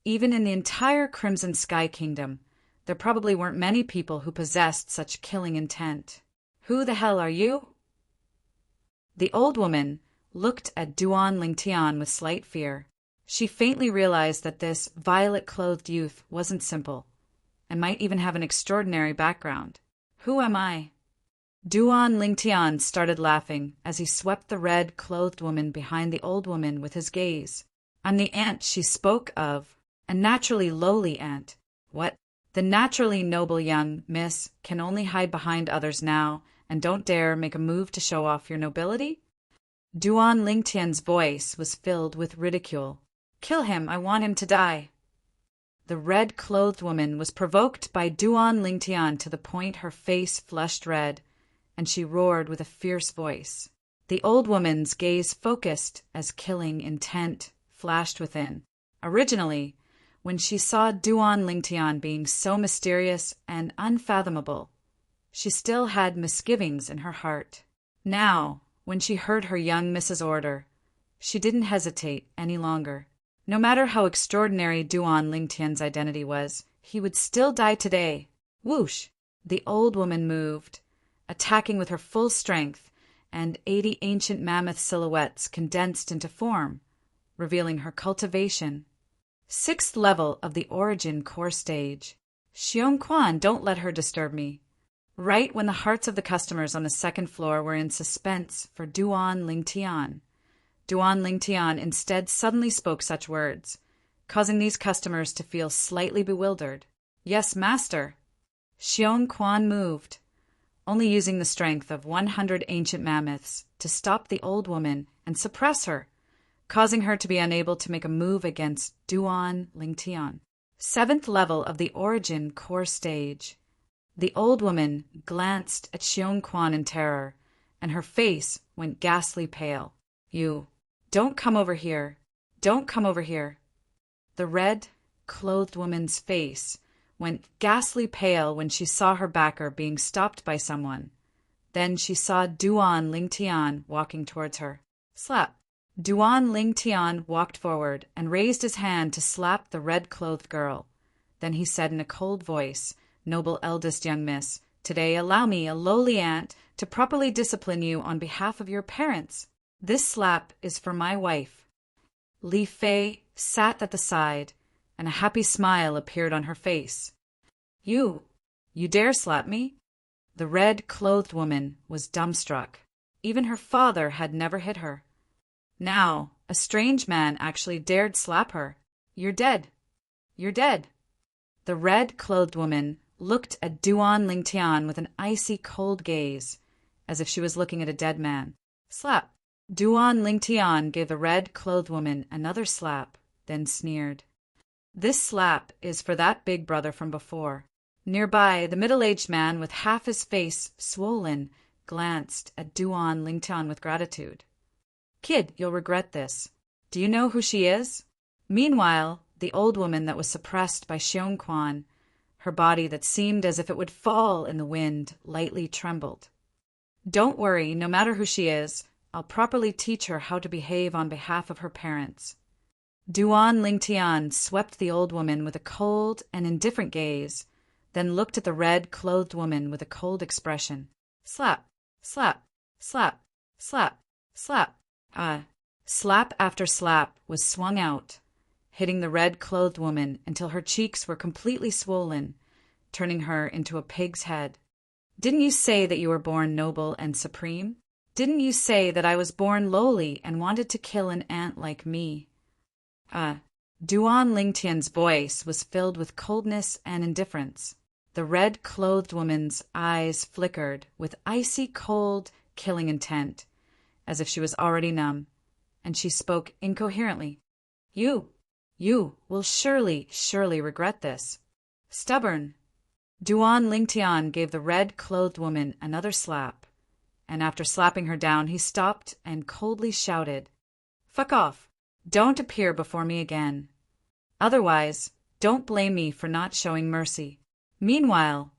Even in the entire Crimson Sky Kingdom, there probably weren't many people who possessed such killing intent. "Who the hell are you?" The old woman looked at Duan Lingtian with slight fear. She faintly realized that this violet-clothed youth wasn't simple, and might even have an extraordinary background. "Who am I?" Duan Lingtian started laughing as he swept the red-clothed woman behind the old woman with his gaze. "I'm the ant she spoke of, a naturally lowly ant. What? The naturally noble young miss can only hide behind others now, and don't dare make a move to show off your nobility?" Duan Lingtian's voice was filled with ridicule. "Kill him, I want him to die." The red-clothed woman was provoked by Duan Lingtian to the point her face flushed red, and she roared with a fierce voice. The old woman's gaze focused as killing intent flashed within. Originally, when she saw Duan Lingtian being so mysterious and unfathomable, she still had misgivings in her heart. Now, when she heard her young Mrs. order. She didn't hesitate any longer. No matter how extraordinary Duan Lingtian's identity was, he would still die today. Whoosh! The old woman moved, attacking with her full strength, and 80 ancient mammoth silhouettes condensed into form, revealing her cultivation. 6th level of the origin core stage. Xiong Quan, don't let her disturb me. Right when the hearts of the customers on the 2nd floor were in suspense for Duan Lingtian, Duan Lingtian instead suddenly spoke such words, causing these customers to feel slightly bewildered. Yes, master. Xiong Quan moved, only using the strength of 100 ancient mammoths to stop the old woman and suppress her, causing her to be unable to make a move against Duan Lingtian. 7th level of the origin core stage. The old woman glanced at Xiong Quan in terror, and her face went ghastly pale. You, don't come over here. Don't come over here. The red-clothed woman's face went ghastly pale when she saw her backer being stopped by someone. Then she saw Duan Lingtian walking towards her. Slap. Duan Lingtian walked forward and raised his hand to slap the red-clothed girl. Then he said in a cold voice, "Noble eldest young miss, today allow me, a lowly aunt, to properly discipline you on behalf of your parents. This slap is for my wife." Li Fei sat at the side, and a happy smile appeared on her face. You dare slap me?" The red-clothed woman was dumbstruck. Even her father had never hit her. Now, a strange man actually dared slap her. You're dead. You're dead." The red-clothed woman looked at Duan Lingtian with an icy cold gaze, as if she was looking at a dead man. Slap. Duan Lingtian gave the red-clothed woman another slap, then sneered. "This slap is for that big brother from before." Nearby, the middle-aged man with half his face swollen glanced at Duan Lingtian with gratitude. "Kid, you'll regret this. Do you know who she is?" Meanwhile, the old woman that was suppressed by Xiong Quan, her body that seemed as if it would fall in the wind, lightly trembled. "Don't worry, no matter who she is, I'll properly teach her how to behave on behalf of her parents." Duan Lingtian swept the old woman with a cold and indifferent gaze, then looked at the red-clothed woman with a cold expression. Slap, slap, slap, slap, slap. Slap after slap was swung out, hitting the red-clothed woman until her cheeks were completely swollen, turning her into a pig's head. "Didn't you say that you were born noble and supreme? Didn't you say that I was born lowly and wanted to kill an ant like me?" Duan Lingtian's voice was filled with coldness and indifference. The red-clothed woman's eyes flickered with icy cold, killing intent, as if she was already numb, and she spoke incoherently. You will surely regret this. Stubborn." Duan Lingtian gave the red-clothed woman another slap, and after slapping her down, he stopped and coldly shouted, "Fuck off. Don't appear before me again. Otherwise, don't blame me for not showing mercy." Meanwhile,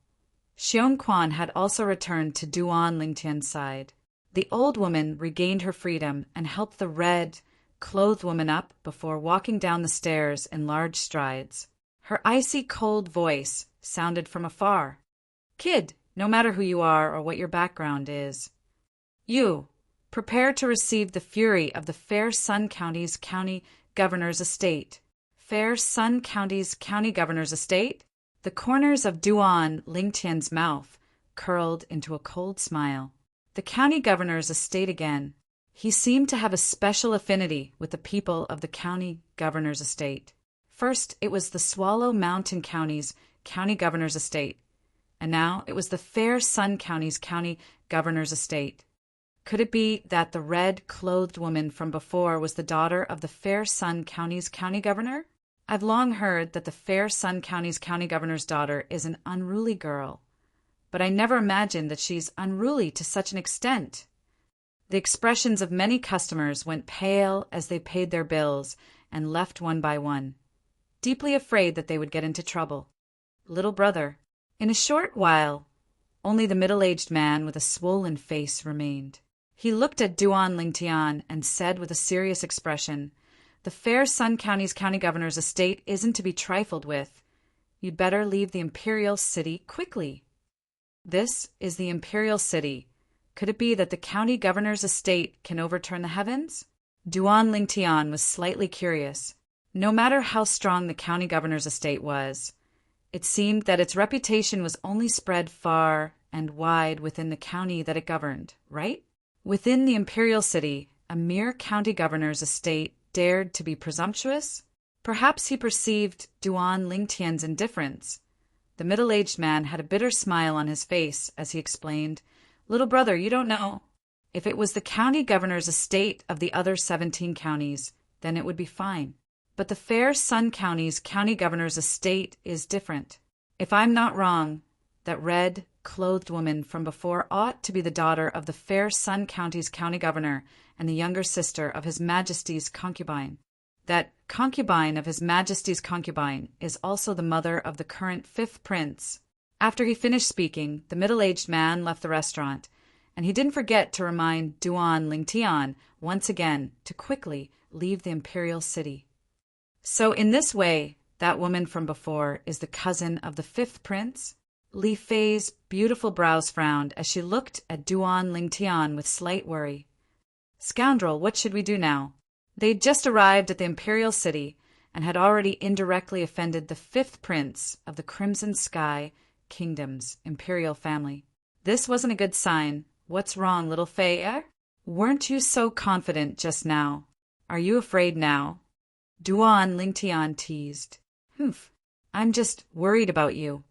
Xiong Quan had also returned to Duan Lingtian's side. The old woman regained her freedom and helped the red-clothed woman up before walking down the stairs in large strides. Her icy cold voice sounded from afar. "Kid, no matter who you are or what your background is, you prepare to receive the fury of the Fair Sun County's county governor's estate." Fair Sun County's county governor's estate? The corners of Duan Lingtian's mouth curled into a cold smile. The county governor's estate again. He seemed to have a special affinity with the people of the county governor's estate. First, it was the Swallow Mountain County's county governor's estate, and now it was the Fair Sun County's county governor's estate. Could it be that the red-clothed woman from before was the daughter of the Fair Sun County's county governor? I've long heard that the Fair Sun County's county governor's daughter is an unruly girl, but I never imagined that she's unruly to such an extent. The expressions of many customers went pale as they paid their bills and left one by one, deeply afraid that they would get into trouble. Little brother. In a short while, only the middle-aged man with a swollen face remained. He looked at Duan Lingtian and said with a serious expression, "The fair Sun County's county governor's estate isn't to be trifled with. You'd better leave the imperial city quickly." This is the imperial city. Could it be that the county governor's estate can overturn the heavens? Duan Lingtian was slightly curious. No matter how strong the county governor's estate was, it seemed that its reputation was only spread far and wide within the county that it governed, right? Within the imperial city, a mere county governor's estate dared to be presumptuous? Perhaps he perceived Duan Lingtian's indifference. The middle-aged man had a bitter smile on his face as he explained, "Little brother, you don't know. If it was the county governor's estate of the other 17 counties, then it would be fine. But the fair Sun County's county governor's estate is different. If I'm not wrong, that red-clothed woman from before ought to be the daughter of the fair Sun County's county governor and the younger sister of His Majesty's concubine. That concubine of His Majesty's concubine is also the mother of the current 5th prince." After he finished speaking, the middle-aged man left the restaurant, and he didn't forget to remind Duan Lingtian once again to quickly leave the imperial city. "So in this way, that woman from before is the cousin of the 5th prince?" Li Fei's beautiful brows frowned as she looked at Duan Lingtian with slight worry. "Scoundrel, what should we do now?" They'd just arrived at the imperial city and had already indirectly offended the 5th prince of the Crimson Sky Kingdom's imperial family. This wasn't a good sign. "What's wrong, little Fei? Weren't you so confident just now? Are you afraid now?" Duan Lingtian teased. "Humph, I'm just worried about you."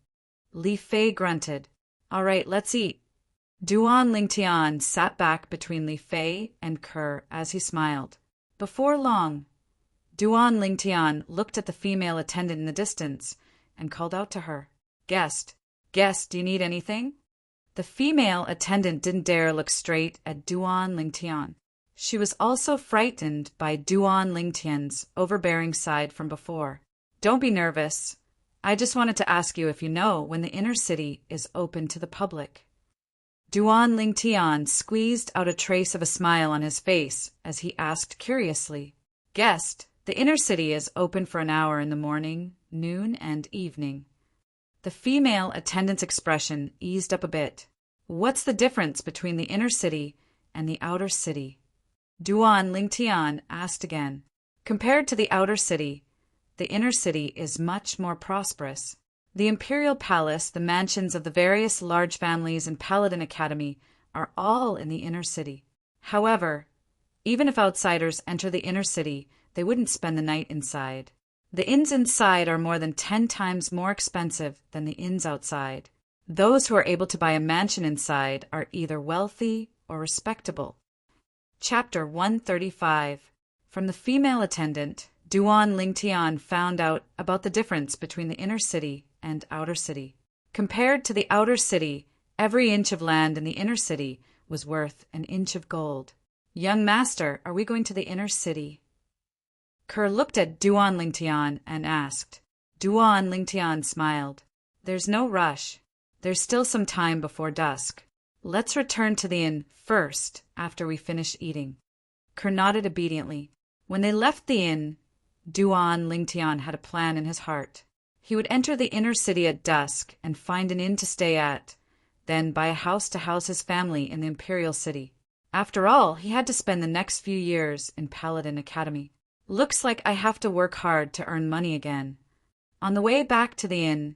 Li Fei grunted. "All right, let's eat." Duan Lingtian sat back between Li Fei and Kerr as he smiled. Before long, Duan Lingtian looked at the female attendant in the distance and called out to her, Guest, do you need anything?" The female attendant didn't dare look straight at Duan Lingtian. She was also frightened by Duan Lingtian's overbearing side from before. "Don't be nervous. I just wanted to ask you if you know when the inner city is open to the public." Duan Lingtian squeezed out a trace of a smile on his face as he asked curiously, "Guest, the inner city is open for an hour in the morning, noon, and evening." The female attendant's expression eased up a bit. "What's the difference between the inner city and the outer city?" Duan Lingtian asked again. "Compared to the outer city, the inner city is much more prosperous. The imperial palace, the mansions of the various large families and Paladin Academy are all in the inner city. However, even if outsiders enter the inner city, they wouldn't spend the night inside. The inns inside are more than 10 times more expensive than the inns outside. Those who are able to buy a mansion inside are either wealthy or respectable." Chapter 135. From the female attendant, Duan Lingtian found out about the difference between the inner city and outer city. Compared to the outer city, every inch of land in the inner city was worth an inch of gold. "Young master, are we going to the inner city?" Kerr looked at Duan Lingtian and asked. Duan Lingtian smiled. "There's no rush. There's still some time before dusk. Let's return to the inn first after we finish eating." Kerr nodded obediently. When they left the inn, Duan Lingtian had a plan in his heart. He would enter the inner city at dusk and find an inn to stay at, then buy a house to house his family in the imperial city. After all, he had to spend the next few years in Paladin Academy. "Looks like I have to work hard to earn money again." On the way back to the inn,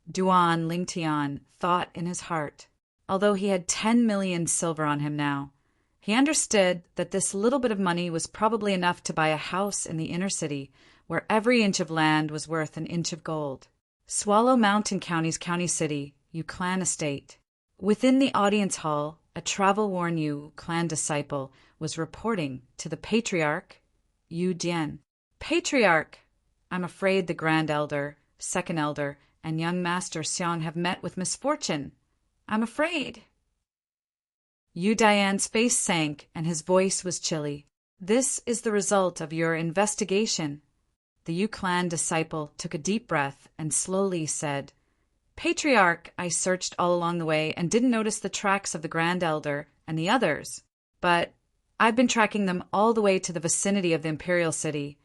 Duan Lingtian thought in his heart. Although he had 10 million silver on him now, he understood that this little bit of money was probably enough to buy a house in the inner city, where every inch of land was worth an inch of gold. Swallow Mountain County's county city, Yu Clan Estate. Within the audience hall, a travel-worn Yu Clan disciple was reporting to the Patriarch, Yu Dian. "Patriarch, I'm afraid the Grand Elder, Second Elder, and young Master Xiang have met with misfortune. I'm afraid." Yu Dian's face sank and his voice was chilly. "This is the result of your investigation." The Yu Clan disciple took a deep breath and slowly said, "Patriarch, I searched all along the way and didn't notice the tracks of the Grand Elder and the others. but I've been tracking them all the way to the vicinity of the imperial city,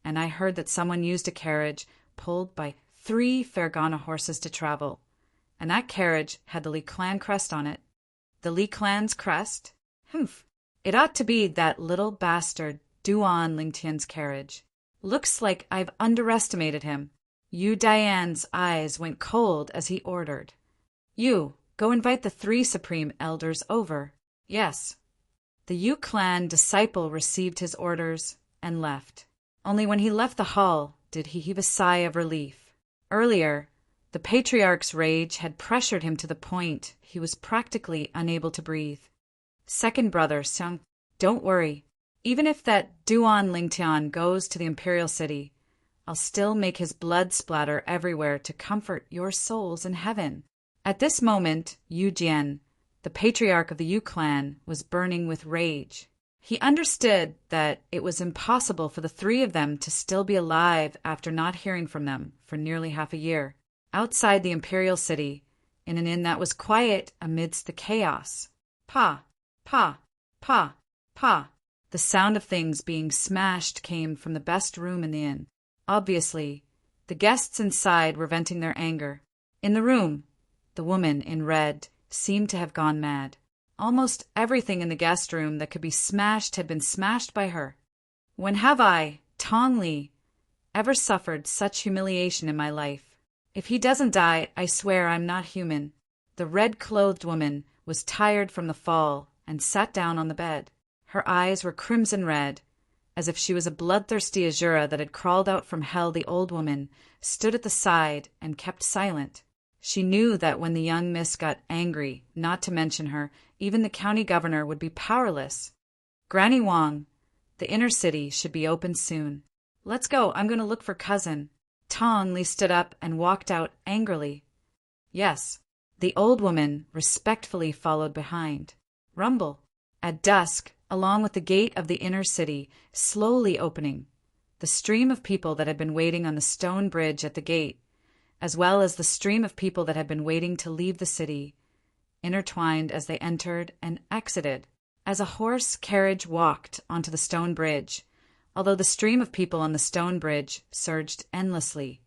and I heard that someone used a carriage pulled by 3 Fergana horses to travel, and that carriage had the Lee clan crest on it. The Lee clan's crest? Humph. It ought to be that little bastard Duan Lingtian's carriage. Looks like I've underestimated him. Yu Dian's eyes went cold as he ordered. You, go invite the 3 supreme elders over. Yes. The Yu clan disciple received his orders and left. Only when he left the hall did he heave a sigh of relief. Earlier, the patriarch's rage had pressured him to the point he was practically unable to breathe. Second brother Xiang, don't worry. Even if that Duan Lingtian goes to the imperial city, I'll still make his blood splatter everywhere to comfort your souls in heaven. At this moment, Yu Jian, the patriarch of the Yu clan, was burning with rage. He understood that it was impossible for the 3 of them to still be alive after not hearing from them for nearly half a year. Outside the imperial city, in an inn that was quiet amidst the chaos. Pa, pa, pa, pa. The sound of things being smashed came from the best room in the inn. Obviously, the guests inside were venting their anger. In the room, the woman in red seemed to have gone mad. Almost everything in the guest room that could be smashed had been smashed by her. When have I, Tong Li, ever suffered such humiliation in my life? If he doesn't die, I swear I'm not human. The red-clothed woman was tired from the fall and sat down on the bed. Her eyes were crimson red, as if she was a bloodthirsty Azura that had crawled out from hell. The old woman stood at the side and kept silent. She knew that when the young miss got angry, not to mention her, even the county governor would be powerless. Granny Wang, the inner city should be open soon. Let's go, I'm going to look for cousin. Tong Li stood up and walked out angrily. Yes, the old woman respectfully followed behind. Rumble. At dusk, along with the gate of the inner city slowly opening, the stream of people that had been waiting on the stone bridge at the gate, as well as the stream of people that had been waiting to leave the city, intertwined as they entered and exited. As a horse carriage walked onto the stone bridge, although the stream of people on the stone bridge surged endlessly,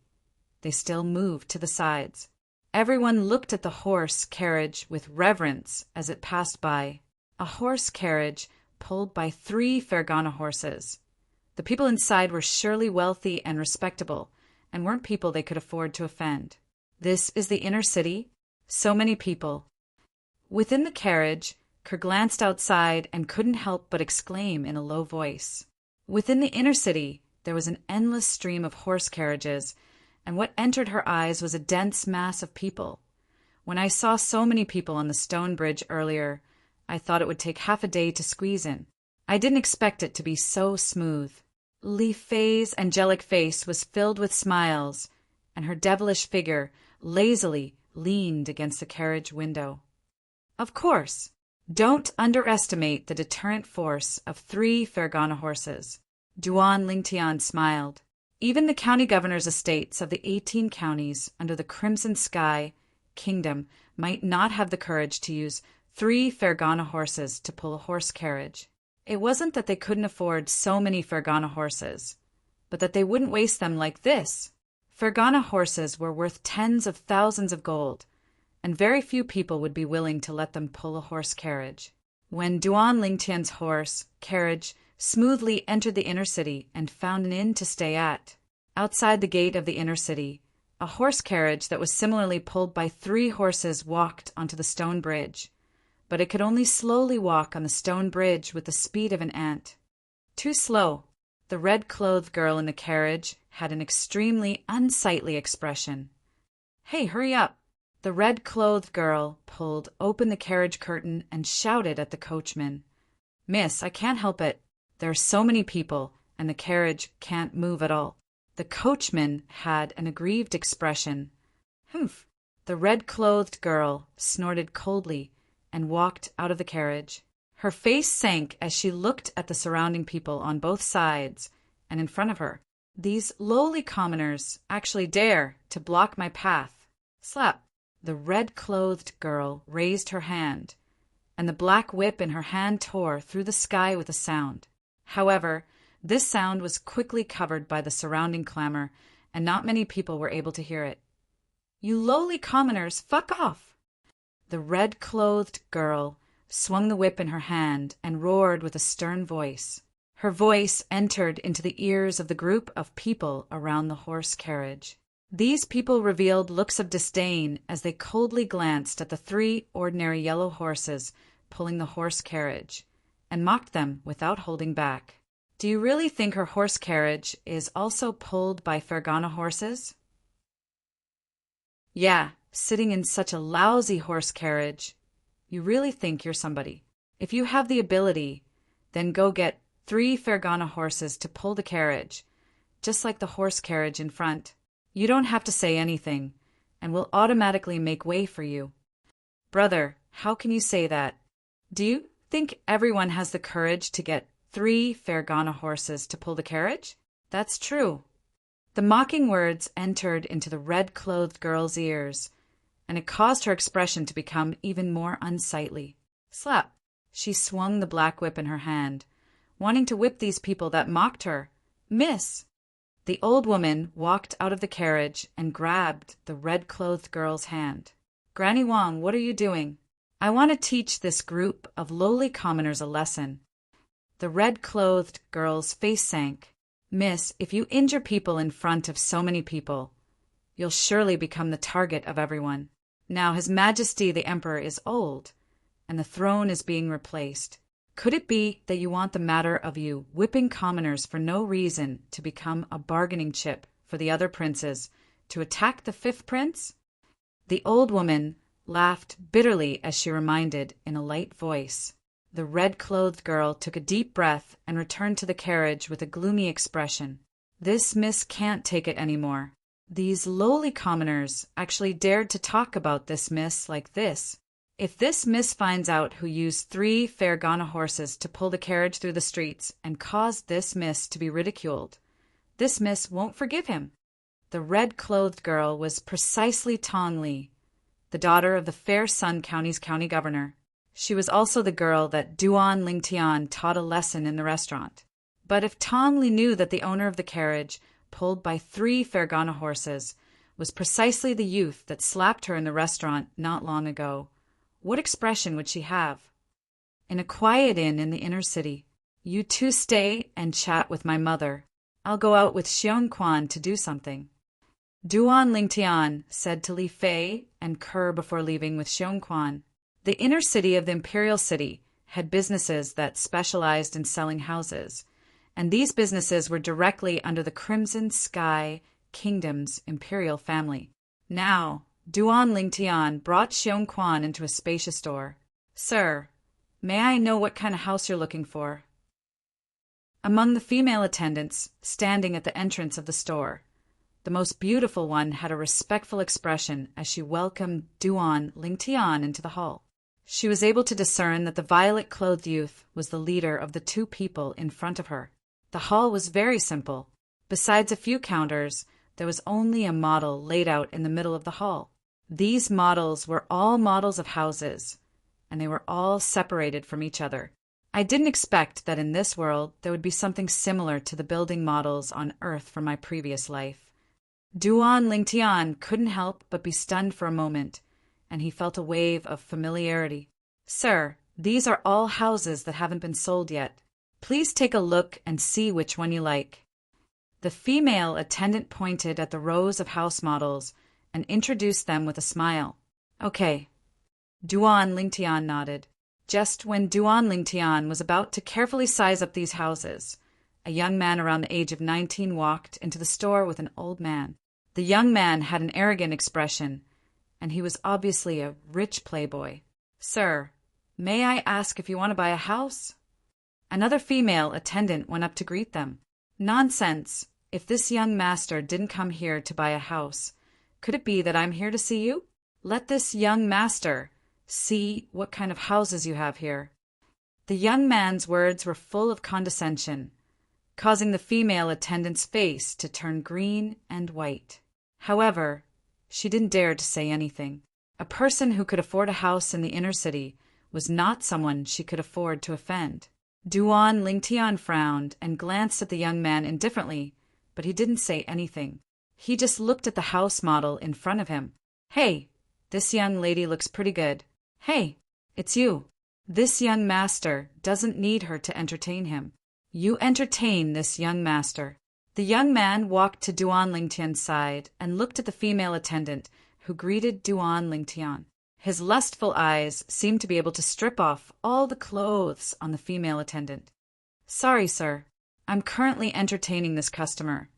they still moved to the sides. Everyone looked at the horse carriage with reverence as it passed by. A horse carriage pulled by 3 Fergana horses. The people inside were surely wealthy and respectable, and weren't people they could afford to offend. This is the inner city? So many people. Within the carriage, Kerr glanced outside and couldn't help but exclaim in a low voice. Within the inner city, there was an endless stream of horse carriages, and what entered her eyes was a dense mass of people. When I saw so many people on the stone bridge earlier, I thought it would take half a day to squeeze in. I didn't expect it to be so smooth. Li Fei's angelic face was filled with smiles, and her devilish figure lazily leaned against the carriage window. Of course, don't underestimate the deterrent force of 3 Fergana horses. Duan Lingtian smiled. Even the county governor's estates of the 18 counties under the Crimson Sky kingdom might not have the courage to use 3 Fergana horses to pull a horse carriage. It wasn't that they couldn't afford so many Fergana horses, but that they wouldn't waste them like this. Fergana horses were worth tens of thousands of gold, and very few people would be willing to let them pull a horse carriage. When Duan Lingtian's horse carriage smoothly entered the inner city and found an inn to stay at, outside the gate of the inner city, a horse carriage that was similarly pulled by 3 horses walked onto the stone bridge, but it could only slowly walk on the stone bridge with the speed of an ant. Too slow. The red-clothed girl in the carriage had an extremely unsightly expression. Hey, hurry up! The red-clothed girl pulled open the carriage curtain and shouted at the coachman. Miss, I can't help it. There are so many people, and the carriage can't move at all. The coachman had an aggrieved expression. Humph! The red-clothed girl snorted coldly and walked out of the carriage. Her face sank as she looked at the surrounding people on both sides and in front of her. These lowly commoners actually dare to block my path. Slap! The red-clothed girl raised her hand, and the black whip in her hand tore through the sky with a sound. However, this sound was quickly covered by the surrounding clamor, and not many people were able to hear it. "You lowly commoners, fuck off!" The red-clothed girl swung the whip in her hand and roared with a stern voice. Her voice entered into the ears of the group of people around the horse carriage. These people revealed looks of disdain as they coldly glanced at the 3 ordinary yellow horses pulling the horse carriage, and mocked them without holding back. "Do you really think her horse carriage is also pulled by Fergana horses? Yeah, sitting in such a lousy horse carriage. You really think you're somebody. If you have the ability, then go get 3 Fergana horses to pull the carriage, just like the horse carriage in front. You don't have to say anything, and we'll automatically make way for you." "Brother, how can you say that? Do you think everyone has the courage to get 3 Fergana horses to pull the carriage?" "That's true." The mocking words entered into the red-clothed girl's ears, and it caused her expression to become even more unsightly. Slap! She swung the black whip in her hand, wanting to whip these people that mocked her. Miss! The old woman walked out of the carriage and grabbed the red-clothed girl's hand. "Granny Wong, what are you doing? I want to teach this group of lowly commoners a lesson." The red-clothed girl's face sank. "Miss, if you injure people in front of so many people, you'll surely become the target of everyone. Now His Majesty the Emperor is old, and the throne is being replaced. Could it be that you want the matter of you whipping commoners for no reason to become a bargaining chip for the other princes to attack the 5th prince?" The old woman laughed bitterly as she reminded in a light voice. The red-clothed girl took a deep breath and returned to the carriage with a gloomy expression. "This miss can't take it anymore. These lowly commoners actually dared to talk about this miss like this. If this miss finds out who used 3 Fergana horses to pull the carriage through the streets and caused this miss to be ridiculed, this miss won't forgive him." The red-clothed girl was precisely Tong Li, the daughter of the Fair Sun County's county governor. She was also the girl that Duan Lingtian taught a lesson in the restaurant. But if Tong Li knew that the owner of the carriage, pulled by 3 Fergana horses, was precisely the youth that slapped her in the restaurant not long ago, what expression would she have? In a quiet inn in the inner city. "You two stay and chat with my mother. I'll go out with Xiong Quan to do something." Duan Lingtian said to Li Fei and Kerr before leaving with Xiong Quan. The inner city of the imperial city had businesses that specialized in selling houses, and these businesses were directly under the Crimson Sky Kingdom's imperial family. Now, Duan Lingtian brought Xiong Quan into a spacious door. "Sir, may I know what kind of house you're looking for?" Among the female attendants standing at the entrance of the store, the most beautiful one had a respectful expression as she welcomed Duan Lingtian into the hall. She was able to discern that the violet-clothed youth was the leader of the 2 people in front of her. The hall was very simple. Besides a few counters, there was only a model laid out in the middle of the hall. These models were all models of houses, and they were all separated from each other. I didn't expect that in this world there would be something similar to the building models on Earth from my previous life. Duan Lingtian couldn't help but be stunned for a moment, and he felt a wave of familiarity. "Sir, these are all houses that haven't been sold yet. Please take a look and see which one you like." The female attendant pointed at the rows of house models and introduced them with a smile. "Okay." Duan Lingtian nodded. Just when Duan Lingtian was about to carefully size up these houses, a young man around the age of 19 walked into the store with an old man. The young man had an arrogant expression, and he was obviously a rich playboy. "Sir, may I ask if you want to buy a house?" Another female attendant went up to greet them. "Nonsense! If this young master didn't come here to buy a house, could it be that I'm here to see you? Let this young master see what kind of houses you have here." The young man's words were full of condescension, causing the female attendant's face to turn green and white. However, she didn't dare to say anything. A person who could afford a house in the inner city was not someone she could afford to offend. Duan Lingtian frowned and glanced at the young man indifferently, but he didn't say anything. He just looked at the house model in front of him. "Hey, this young lady looks pretty good. Hey, it's you. This young master doesn't need her to entertain him. You entertain this young master." The young man walked to Duan Lingtian's side and looked at the female attendant, who greeted Duan Lingtian. His lustful eyes seemed to be able to strip off all the clothes on the female attendant. "Sorry, sir. I'm currently entertaining this customer,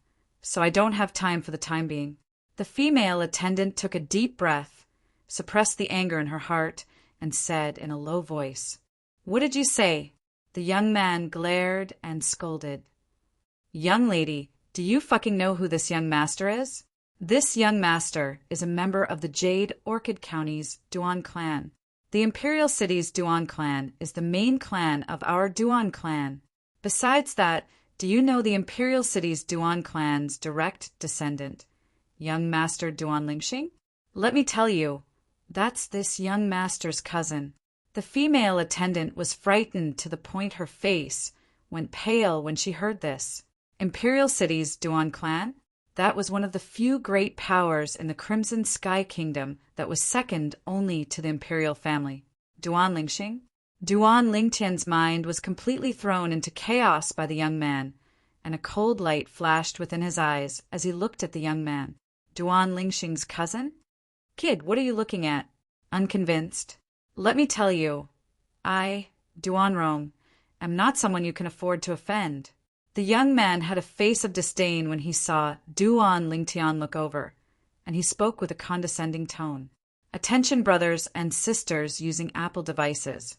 so I don't have time for the time being." The female attendant took a deep breath, suppressed the anger in her heart, and said in a low voice, "What did you say?" The young man glared and scolded. "Young lady, do you fucking know who this young master is?" This young master is a member of the Jade Orchid County's Duan clan. The Imperial City's Duan clan is the main clan of our Duan clan. Besides that, do you know the Imperial City's Duan clan's direct descendant, young master Duan Lingxing? Let me tell you, that's this young master's cousin. The female attendant was frightened to the point her face went pale when she heard this. Imperial City's Duan clan? That was one of the few great powers in the Crimson Sky Kingdom that was second only to the imperial family. Duan Lingxing? Duan Lingtian's mind was completely thrown into chaos by the young man, and a cold light flashed within his eyes as he looked at the young man. Duan Lingxing's cousin? "Kid, what are you looking at?" Unconvinced. "Let me tell you, I, Duan Rong, am not someone you can afford to offend." The young man had a face of disdain when he saw Duan Lingtian look over, and he spoke with a condescending tone. "Attention brothers and sisters using Apple devices.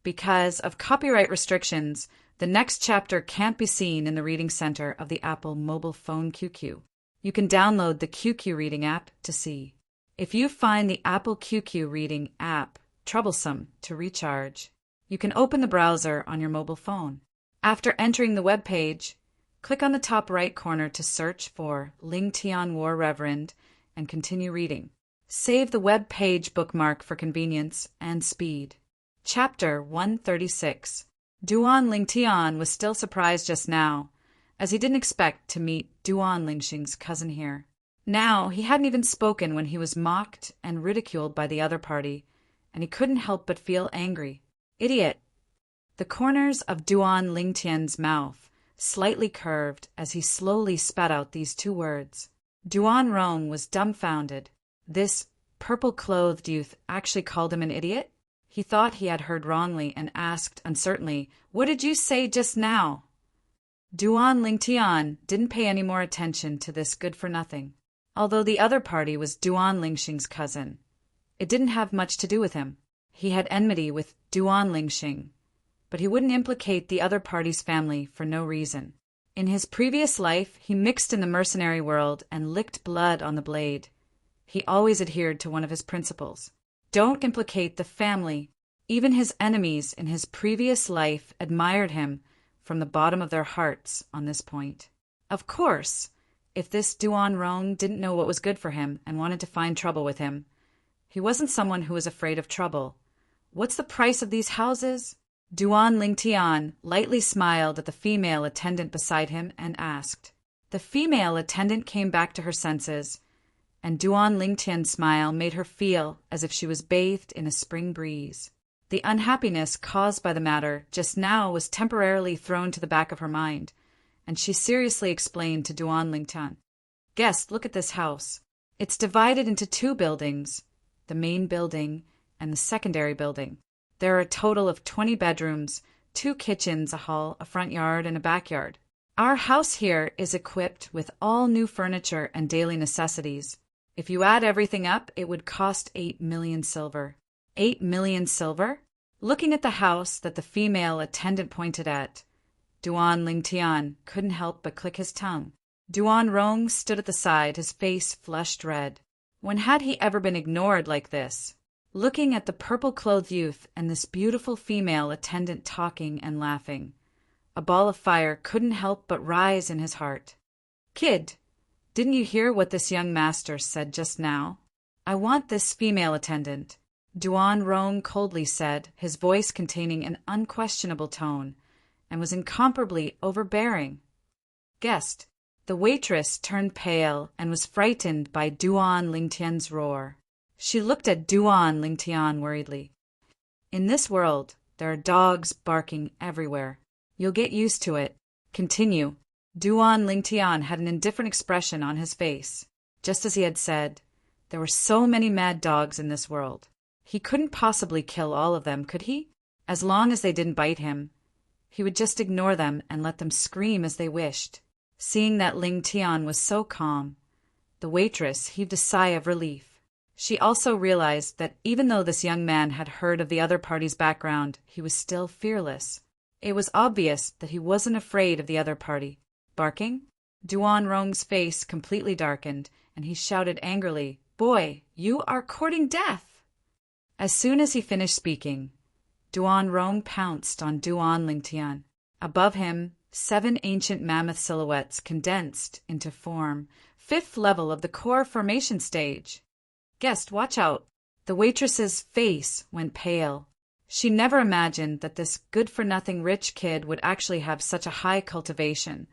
Because of copyright restrictions, the next chapter can't be seen in the reading center of the Apple mobile phone QQ. You can download the QQ reading app to see. If you find the Apple QQ reading app troublesome to recharge, you can open the browser on your mobile phone. After entering the web page, click on the top right corner to search for Lingtian War Reverend and continue reading. Save the web page bookmark for convenience and speed." Chapter 136. Duan Lingtian was still surprised just now, as he didn't expect to meet Duan Lingxing's cousin here. Now, he hadn't even spoken when he was mocked and ridiculed by the other party, and he couldn't help but feel angry. "Idiot." The corners of Duan Lingtian's mouth slightly curved as he slowly spat out these two words. Duan Rong was dumbfounded. This purple-clothed youth actually called him an idiot? He thought he had heard wrongly and asked uncertainly, "What did you say just now?" Duan Lingtian didn't pay any more attention to this good-for-nothing. Although the other party was Duan Lingxing's cousin, it didn't have much to do with him. He had enmity with Duan Lingxing, but he wouldn't implicate the other party's family for no reason. In his previous life, he mixed in the mercenary world and licked blood on the blade. He always adhered to one of his principles. Don't implicate the family. Even his enemies in his previous life admired him from the bottom of their hearts on this point. Of course, if this Duan Rong didn't know what was good for him and wanted to find trouble with him, he wasn't someone who was afraid of trouble. What's the price of these houses? Duan Lingtian lightly smiled at the female attendant beside him and asked. The female attendant came back to her senses, and Duan Lingtian's smile made her feel as if she was bathed in a spring breeze. The unhappiness caused by the matter just now was temporarily thrown to the back of her mind, and she seriously explained to Duan Lingtian, "Guest, look at this house. It's divided into two buildings, the main building and the secondary building. There are a total of 20 bedrooms, 2 kitchens, a hall, a front yard, and a backyard. Our house here is equipped with all new furniture and daily necessities. If you add everything up, it would cost 8 million silver." 8 million silver? Looking at the house that the female attendant pointed at, Duan Lingtian couldn't help but click his tongue. Duan Rong stood at the side, his face flushed red. When had he ever been ignored like this? Looking at the purple-clothed youth and this beautiful female attendant talking and laughing, a ball of fire couldn't help but rise in his heart. "Kid, didn't you hear what this young master said just now? I want this female attendant. Duan Rong coldly said, his voice containing an unquestionable tone, and was incomparably overbearing. Guest. The waitress turned pale and was frightened by Duan Lingtian's roar. She looked at Duan Lingtian worriedly. In this world, there are dogs barking everywhere. You'll get used to it. Continue. Duan Lingtian had an indifferent expression on his face. Just as he had said, there were so many mad dogs in this world. He couldn't possibly kill all of them, could he? As long as they didn't bite him, he would just ignore them and let them scream as they wished. Seeing that Ling Tian was so calm, the waitress heaved a sigh of relief. She also realized that even though this young man had heard of the other party's background, he was still fearless. It was obvious that he wasn't afraid of the other party. Barking? Duan Rong's face completely darkened, and he shouted angrily, "Boy, you are courting death!" As soon as he finished speaking, Duan Rong pounced on Duan Lingtian. Above him, 7 ancient mammoth silhouettes condensed into form, 5th level of the core formation stage. Guest, watch out. The waitress's face went pale. She never imagined that this good-for-nothing rich kid would actually have such a high cultivation,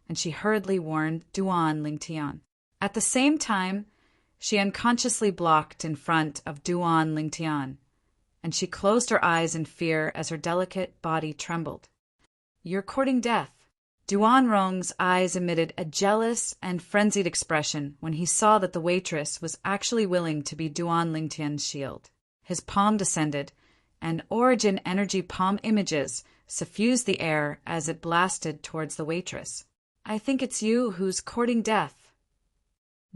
and she hurriedly warned Duan Lingtian. At the same time, she unconsciously blocked in front of Duan Lingtian, and she closed her eyes in fear as her delicate body trembled. You're courting death. Duan Rong's eyes emitted a jealous and frenzied expression when he saw that the waitress was actually willing to be Duan Lingtian's shield. His palm descended, and origin energy palm images suffused the air as it blasted towards the waitress. I think it's you who's courting death.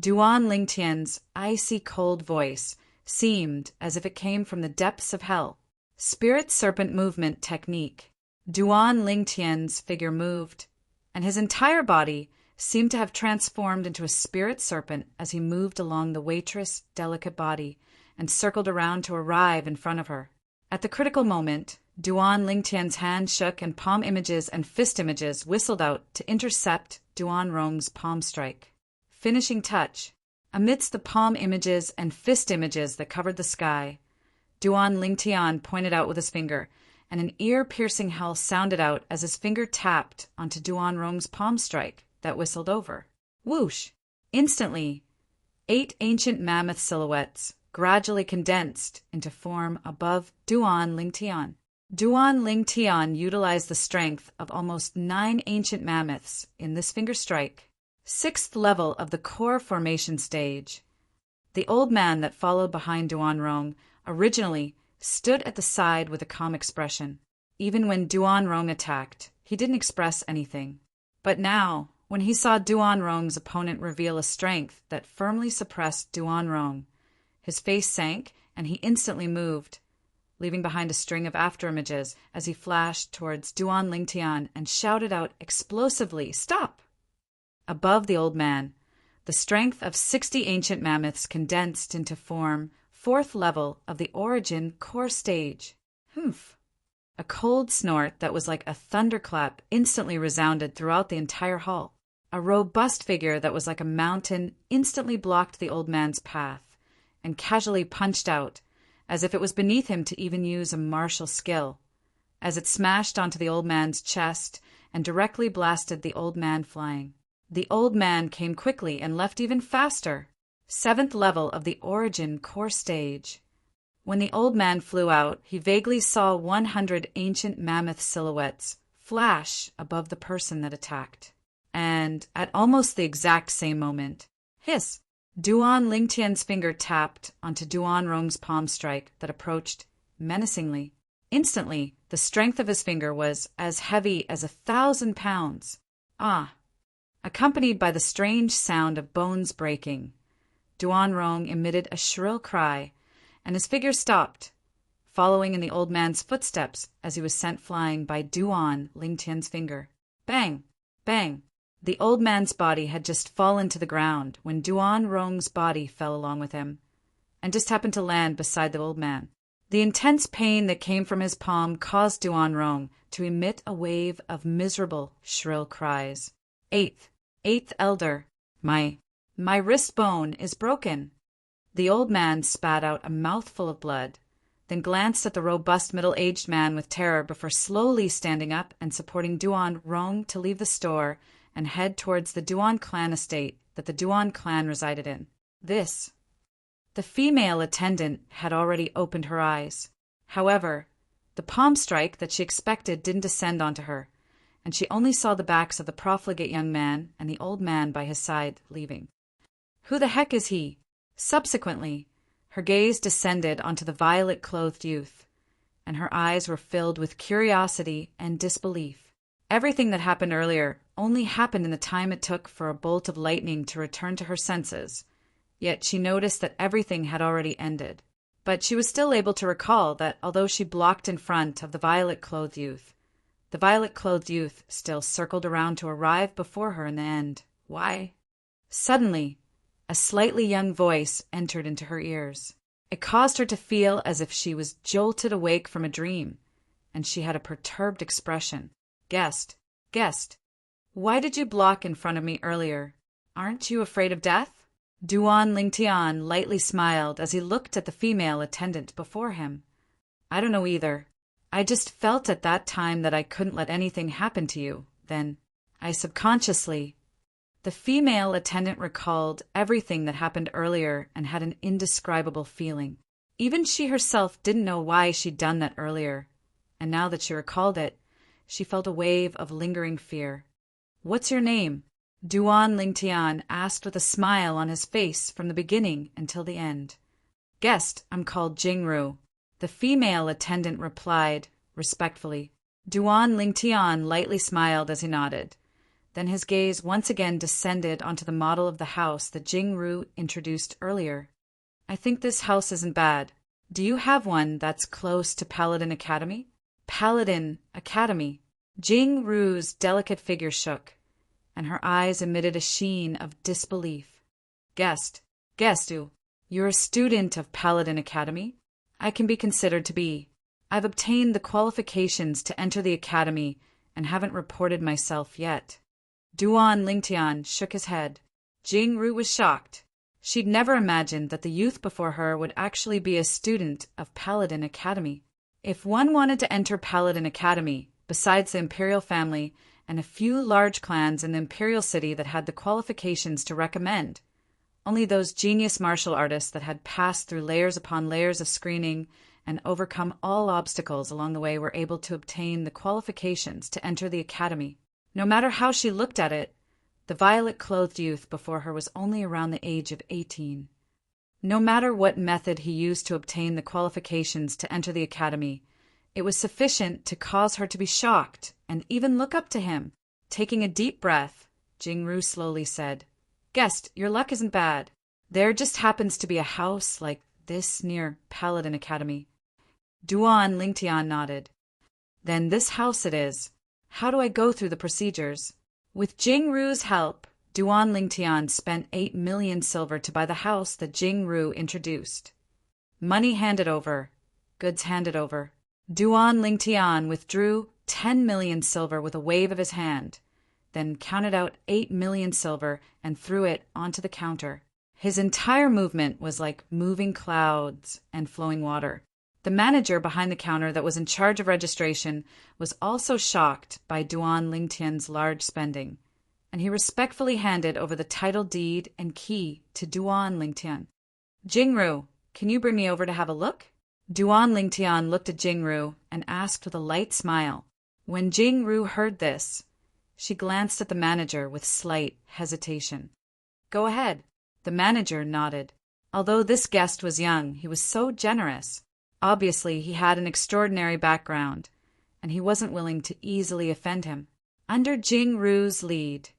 Duan Lingtian's icy cold voice seemed as if it came from the depths of hell. Spirit serpent movement technique. Duan Lingtian's figure moved, and his entire body seemed to have transformed into a spirit serpent as he moved along the waitress' delicate body and circled around to arrive in front of her. At the critical moment, Duan Lingtian's hand shook and palm images and fist images whistled out to intercept Duan Rong's palm strike. Finishing touch. Amidst the palm images and fist images that covered the sky, Duan Lingtian pointed out with his finger, and an ear-piercing howl sounded out as his finger tapped onto Duan Rong's palm strike that whistled over. Whoosh! Instantly, 8 ancient mammoth silhouettes gradually condensed into form above Duan Lingtian. Duan Lingtian utilized the strength of almost 9 ancient mammoths in this finger strike. 6th level of the core formation stage. The old man that followed behind Duan Rong originally stood at the side with a calm expression. Even when Duan Rong attacked, he didn't express anything. But now, when he saw Duan Rong's opponent reveal a strength that firmly suppressed Duan Rong, his face sank and he instantly moved, leaving behind a string of afterimages as he flashed towards Duan Lingtian and shouted out explosively, "Stop!" Above the old man, the strength of 60 ancient mammoths condensed into form 4th level of the origin core stage. Humph. A cold snort that was like a thunderclap instantly resounded throughout the entire hall. A robust figure that was like a mountain instantly blocked the old man's path and casually punched out, as if it was beneath him to even use a martial skill, as it smashed onto the old man's chest and directly blasted the old man flying. The old man came quickly and left even faster. 7th level of the origin core stage. When the old man flew out, he vaguely saw 100 ancient mammoth silhouettes flash above the person that attacked. And at almost the exact same moment, hiss! Duan Lingtian's finger tapped onto Duan Rong's palm strike that approached menacingly. Instantly, the strength of his finger was as heavy as 1,000 pounds. Ah! Accompanied by the strange sound of bones breaking, Duan Rong emitted a shrill cry, and his figure stopped, following in the old man's footsteps as he was sent flying by Duan Lingtian's finger. Bang! Bang! The old man's body had just fallen to the ground when Duan Rong's body fell along with him, and just happened to land beside the old man. The intense pain that came from his palm caused Duan Rong to emit a wave of miserable, shrill cries. Eighth elder, my wrist bone is broken. The old man spat out a mouthful of blood, then glanced at the robust middle-aged man with terror before slowly standing up and supporting Duan Rong to leave the store and head towards the Duan clan estate that the Duan clan resided in. The female attendant had already opened her eyes. However, the palm strike that she expected didn't descend onto her, and she only saw the backs of the profligate young man and the old man by his side leaving. Who the heck is he? Subsequently, her gaze descended onto the violet-clothed youth, and her eyes were filled with curiosity and disbelief. Everything that happened earlier only happened in the time it took for a bolt of lightning to return to her senses, yet she noticed that everything had already ended. But she was still able to recall that although she blocked in front of the violet-clothed youth, the violet-clothed youth still circled around to arrive before her in the end. Why? Suddenly, a slightly young voice entered into her ears. It caused her to feel as if she was jolted awake from a dream, and she had a perturbed expression. Guest, why did you block in front of me earlier? Aren't you afraid of death? Duan Lingtian lightly smiled as he looked at the female attendant before him. I don't know either. I just felt at that time that I couldn't let anything happen to you. Then, I subconsciously... The female attendant recalled everything that happened earlier and had an indescribable feeling. Even she herself didn't know why she'd done that earlier, and now that she recalled it, she felt a wave of lingering fear. What's your name? Duan Lingtian asked with a smile on his face from the beginning until the end. Guest, I'm called Jingru. The female attendant replied, respectfully. Duan Lingtian lightly smiled as he nodded. Then his gaze once again descended onto the model of the house that Jingru introduced earlier. I think this house isn't bad. Do you have one that's close to Paladin Academy? Paladin Academy. Jingru's delicate figure shook, and her eyes emitted a sheen of disbelief. Guest, you're a student of Paladin Academy? I can be considered to be. I've obtained the qualifications to enter the academy and haven't reported myself yet. Duan Lingtian shook his head. Jingru was shocked. She'd never imagined that the youth before her would actually be a student of Paladin Academy. If one wanted to enter Paladin Academy, besides the imperial family and a few large clans in the imperial city that had the qualifications to recommend, only those genius martial artists that had passed through layers upon layers of screening and overcome all obstacles along the way were able to obtain the qualifications to enter the academy. No matter how she looked at it, the violet-clothed youth before her was only around the age of 18. No matter what method he used to obtain the qualifications to enter the academy, it was sufficient to cause her to be shocked and even look up to him. Taking a deep breath, Jingru slowly said, Guest, your luck isn't bad. There just happens to be a house like this near Paladin Academy. Duan Lingtian nodded. Then this house it is. How do I go through the procedures? With Jingru's help, Duan Lingtian spent 8 million silver to buy the house that Jingru introduced. Money handed over. Goods handed over. Duan Lingtian withdrew 10 million silver with a wave of his hand, then counted out 8 million silver and threw it onto the counter. His entire movement was like moving clouds and flowing water. The manager behind the counter that was in charge of registration was also shocked by Duan Lingtian's large spending, and he respectfully handed over the title deed and key to Duan Lingtian. Jingru, can you bring me over to have a look? Duan Lingtian looked at Jingru and asked with a light smile. When Jingru heard this, she glanced at the manager with slight hesitation. Go ahead. The manager nodded. Although this guest was young, he was so generous. Obviously, he had an extraordinary background, and he wasn't willing to easily offend him. Under Jingru's lead,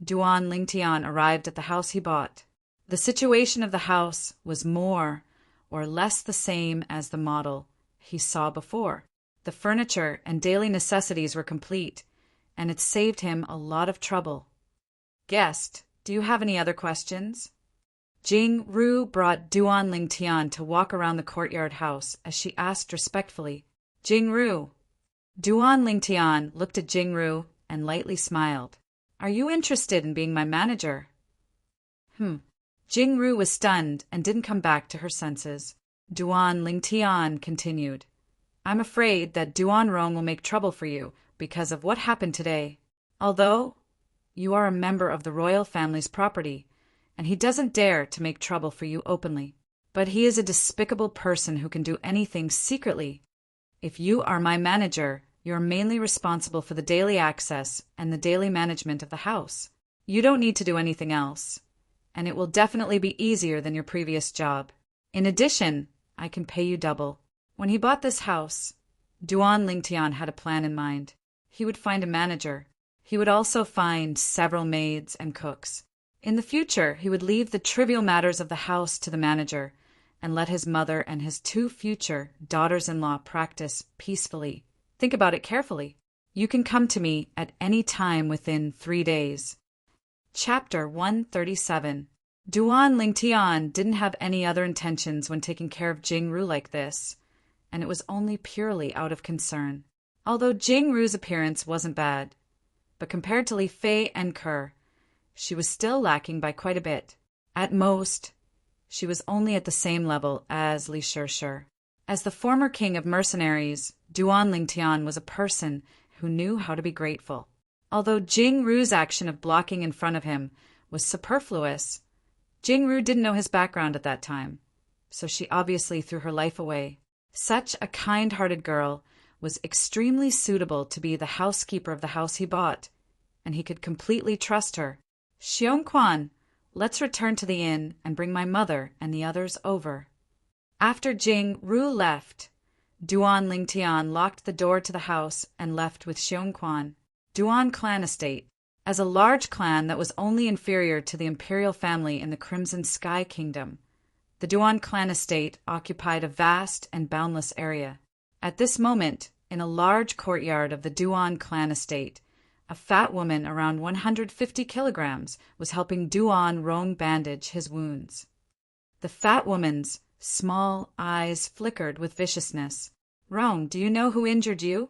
Duan Lingtian arrived at the house he bought. The situation of the house was more or less the same as the model he saw before. The furniture and daily necessities were complete, and it saved him a lot of trouble. Guest, do you have any other questions? Jingru brought Duan Lingtian to walk around the courtyard house as she asked respectfully, Jingru. Duan Lingtian looked at Jingru and lightly smiled. Are you interested in being my manager? Jingru was stunned and didn't come back to her senses. Duan Lingtian continued, I'm afraid that Duan Rong will make trouble for you because of what happened today. Although you are a member of the royal family's property, and he doesn't dare to make trouble for you openly. But he is a despicable person who can do anything secretly. If you are my manager, you are mainly responsible for the daily access and the daily management of the house. You don't need to do anything else, and it will definitely be easier than your previous job. In addition, I can pay you double. When he bought this house, Duan Lingtian had a plan in mind. He would find a manager. He would also find several maids and cooks. In the future, he would leave the trivial matters of the house to the manager and let his mother and his 2 future daughters-in-law practice peacefully. Think about it carefully. You can come to me at any time within 3 days. Chapter 137. Duan Lingtian didn't have any other intentions when taking care of Jingru like this, and it was only purely out of concern. Although Jingru's appearance wasn't bad, but compared to Li Fei and Kerr, she was still lacking by quite a bit. At most, she was only at the same level as Li Shishir. As the former king of mercenaries, Duan Lingtian was a person who knew how to be grateful. Although Jingru's action of blocking in front of him was superfluous, Jingru didn't know his background at that time, so she obviously threw her life away. Such a kind-hearted girl was extremely suitable to be the housekeeper of the house he bought, and he could completely trust her. Xiongquan, let's return to the inn and bring my mother and the others over. After Jing-Ru left, Duan Lingtian locked the door to the house and left with Xiongquan. Duan clan estate. As a large clan that was only inferior to the imperial family in the Crimson Sky Kingdom, the Duan clan estate occupied a vast and boundless area. At this moment, in a large courtyard of the Duan clan estate, a fat woman around 150 kilograms was helping Duan Rong bandage his wounds. The fat woman's small eyes flickered with viciousness. Rong, do you know who injured you?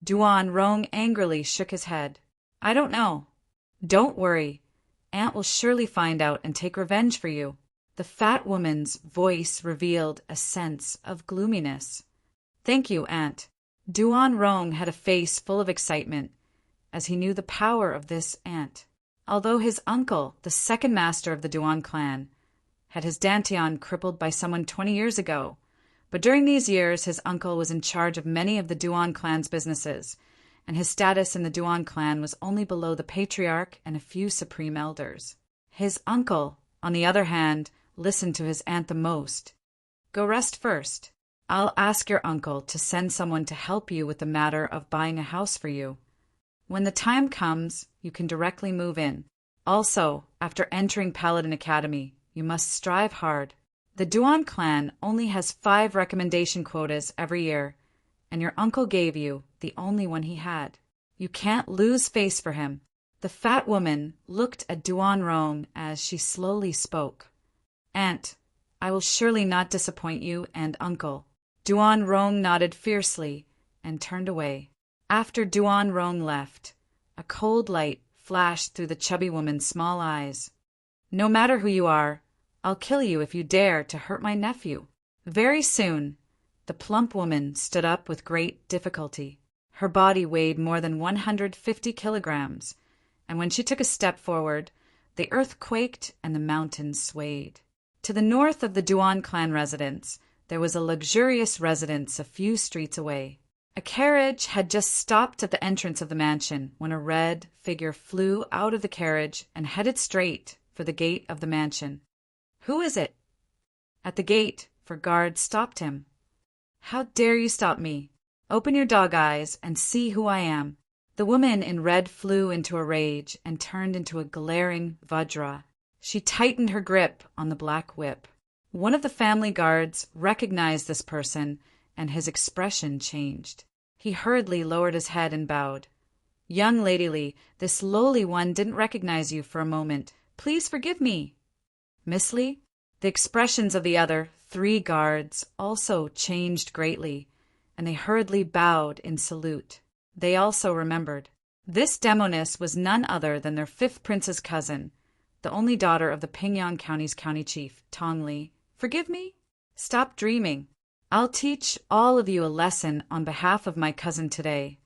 Duan Rong angrily shook his head. I don't know. Don't worry. Aunt will surely find out and take revenge for you. The fat woman's voice revealed a sense of gloominess. Thank you, Aunt. Duan Rong had a face full of excitement, as he knew the power of this aunt. Although his uncle, the second master of the Duan clan, had his dantian crippled by someone 20 years ago, but during these years his uncle was in charge of many of the Duan clan's businesses, and his status in the Duan clan was only below the patriarch and a few supreme elders. His uncle, on the other hand, listened to his aunt the most. Go rest first. I'll ask your uncle to send someone to help you with the matter of buying a house for you. When the time comes, you can directly move in. Also, after entering Paladin Academy, you must strive hard. The Duan clan only has 5 recommendation quotas every year, and your uncle gave you the only one he had. You can't lose face for him. The fat woman looked at Duan Rong as she slowly spoke. Aunt, I will surely not disappoint you and uncle. Duan Rong nodded fiercely and turned away. After Duan Rong left, a cold light flashed through the chubby woman's small eyes. No matter who you are, I'll kill you if you dare to hurt my nephew. Very soon, the plump woman stood up with great difficulty. Her body weighed more than 150 kilograms, and when she took a step forward, the earth quaked and the mountains swayed. To the north of the Duan clan residence, there was a luxurious residence a few streets away. A carriage had just stopped at the entrance of the mansion when a red figure flew out of the carriage and headed straight for the gate of the mansion. Who is it? At the gate, for guards stopped him. How dare you stop me? Open your dog eyes and see who I am. The woman in red flew into a rage and turned into a glaring Vajra. She tightened her grip on the black whip. One of the family guards recognized this person, and his expression changed. He hurriedly lowered his head and bowed. Young Lady Li, this lowly one didn't recognize you for a moment. Please forgive me. Miss Li? The expressions of the other 3 guards also changed greatly, and they hurriedly bowed in salute. They also remembered. This demoness was none other than their 5th prince's cousin, the only daughter of the Pingyang County's county chief, Tong Li. Forgive me? Stop dreaming. I'll teach all of you a lesson on behalf of my cousin today.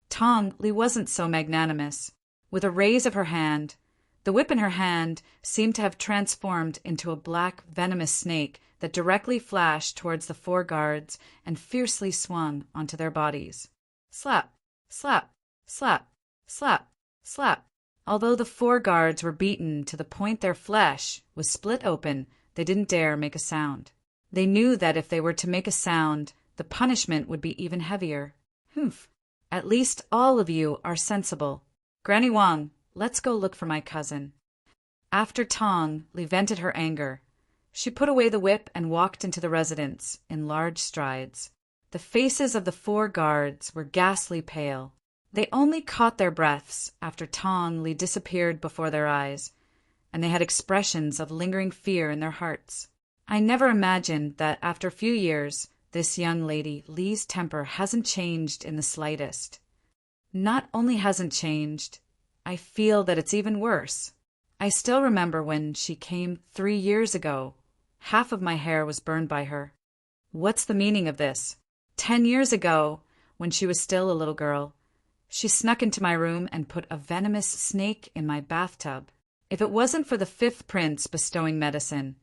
Tong Li wasn't so magnanimous. With a raise of her hand, the whip in her hand seemed to have transformed into a black, venomous snake that directly flashed towards the 4 guards and fiercely swung onto their bodies. Slap, slap, slap, slap, slap. Although the 4 guards were beaten to the point their flesh was split open, they didn't dare make a sound. They knew that if they were to make a sound, the punishment would be even heavier. Humph. At least all of you are sensible. Granny Wang, let's go look for my cousin. After Tong Li vented her anger, she put away the whip and walked into the residence in large strides. The faces of the 4 guards were ghastly pale. They only caught their breaths after Tong Li disappeared before their eyes, and they had expressions of lingering fear in their hearts. I never imagined that after a few years, this young lady, Li's temper hasn't changed in the slightest. Not only hasn't changed, I feel that it's even worse. I still remember when she came 3 years ago. Half of my hair was burned by her. What's the meaning of this? 10 years ago, when she was still a little girl, she snuck into my room and put a venomous snake in my bathtub. If it wasn't for the 5th prince bestowing medicine,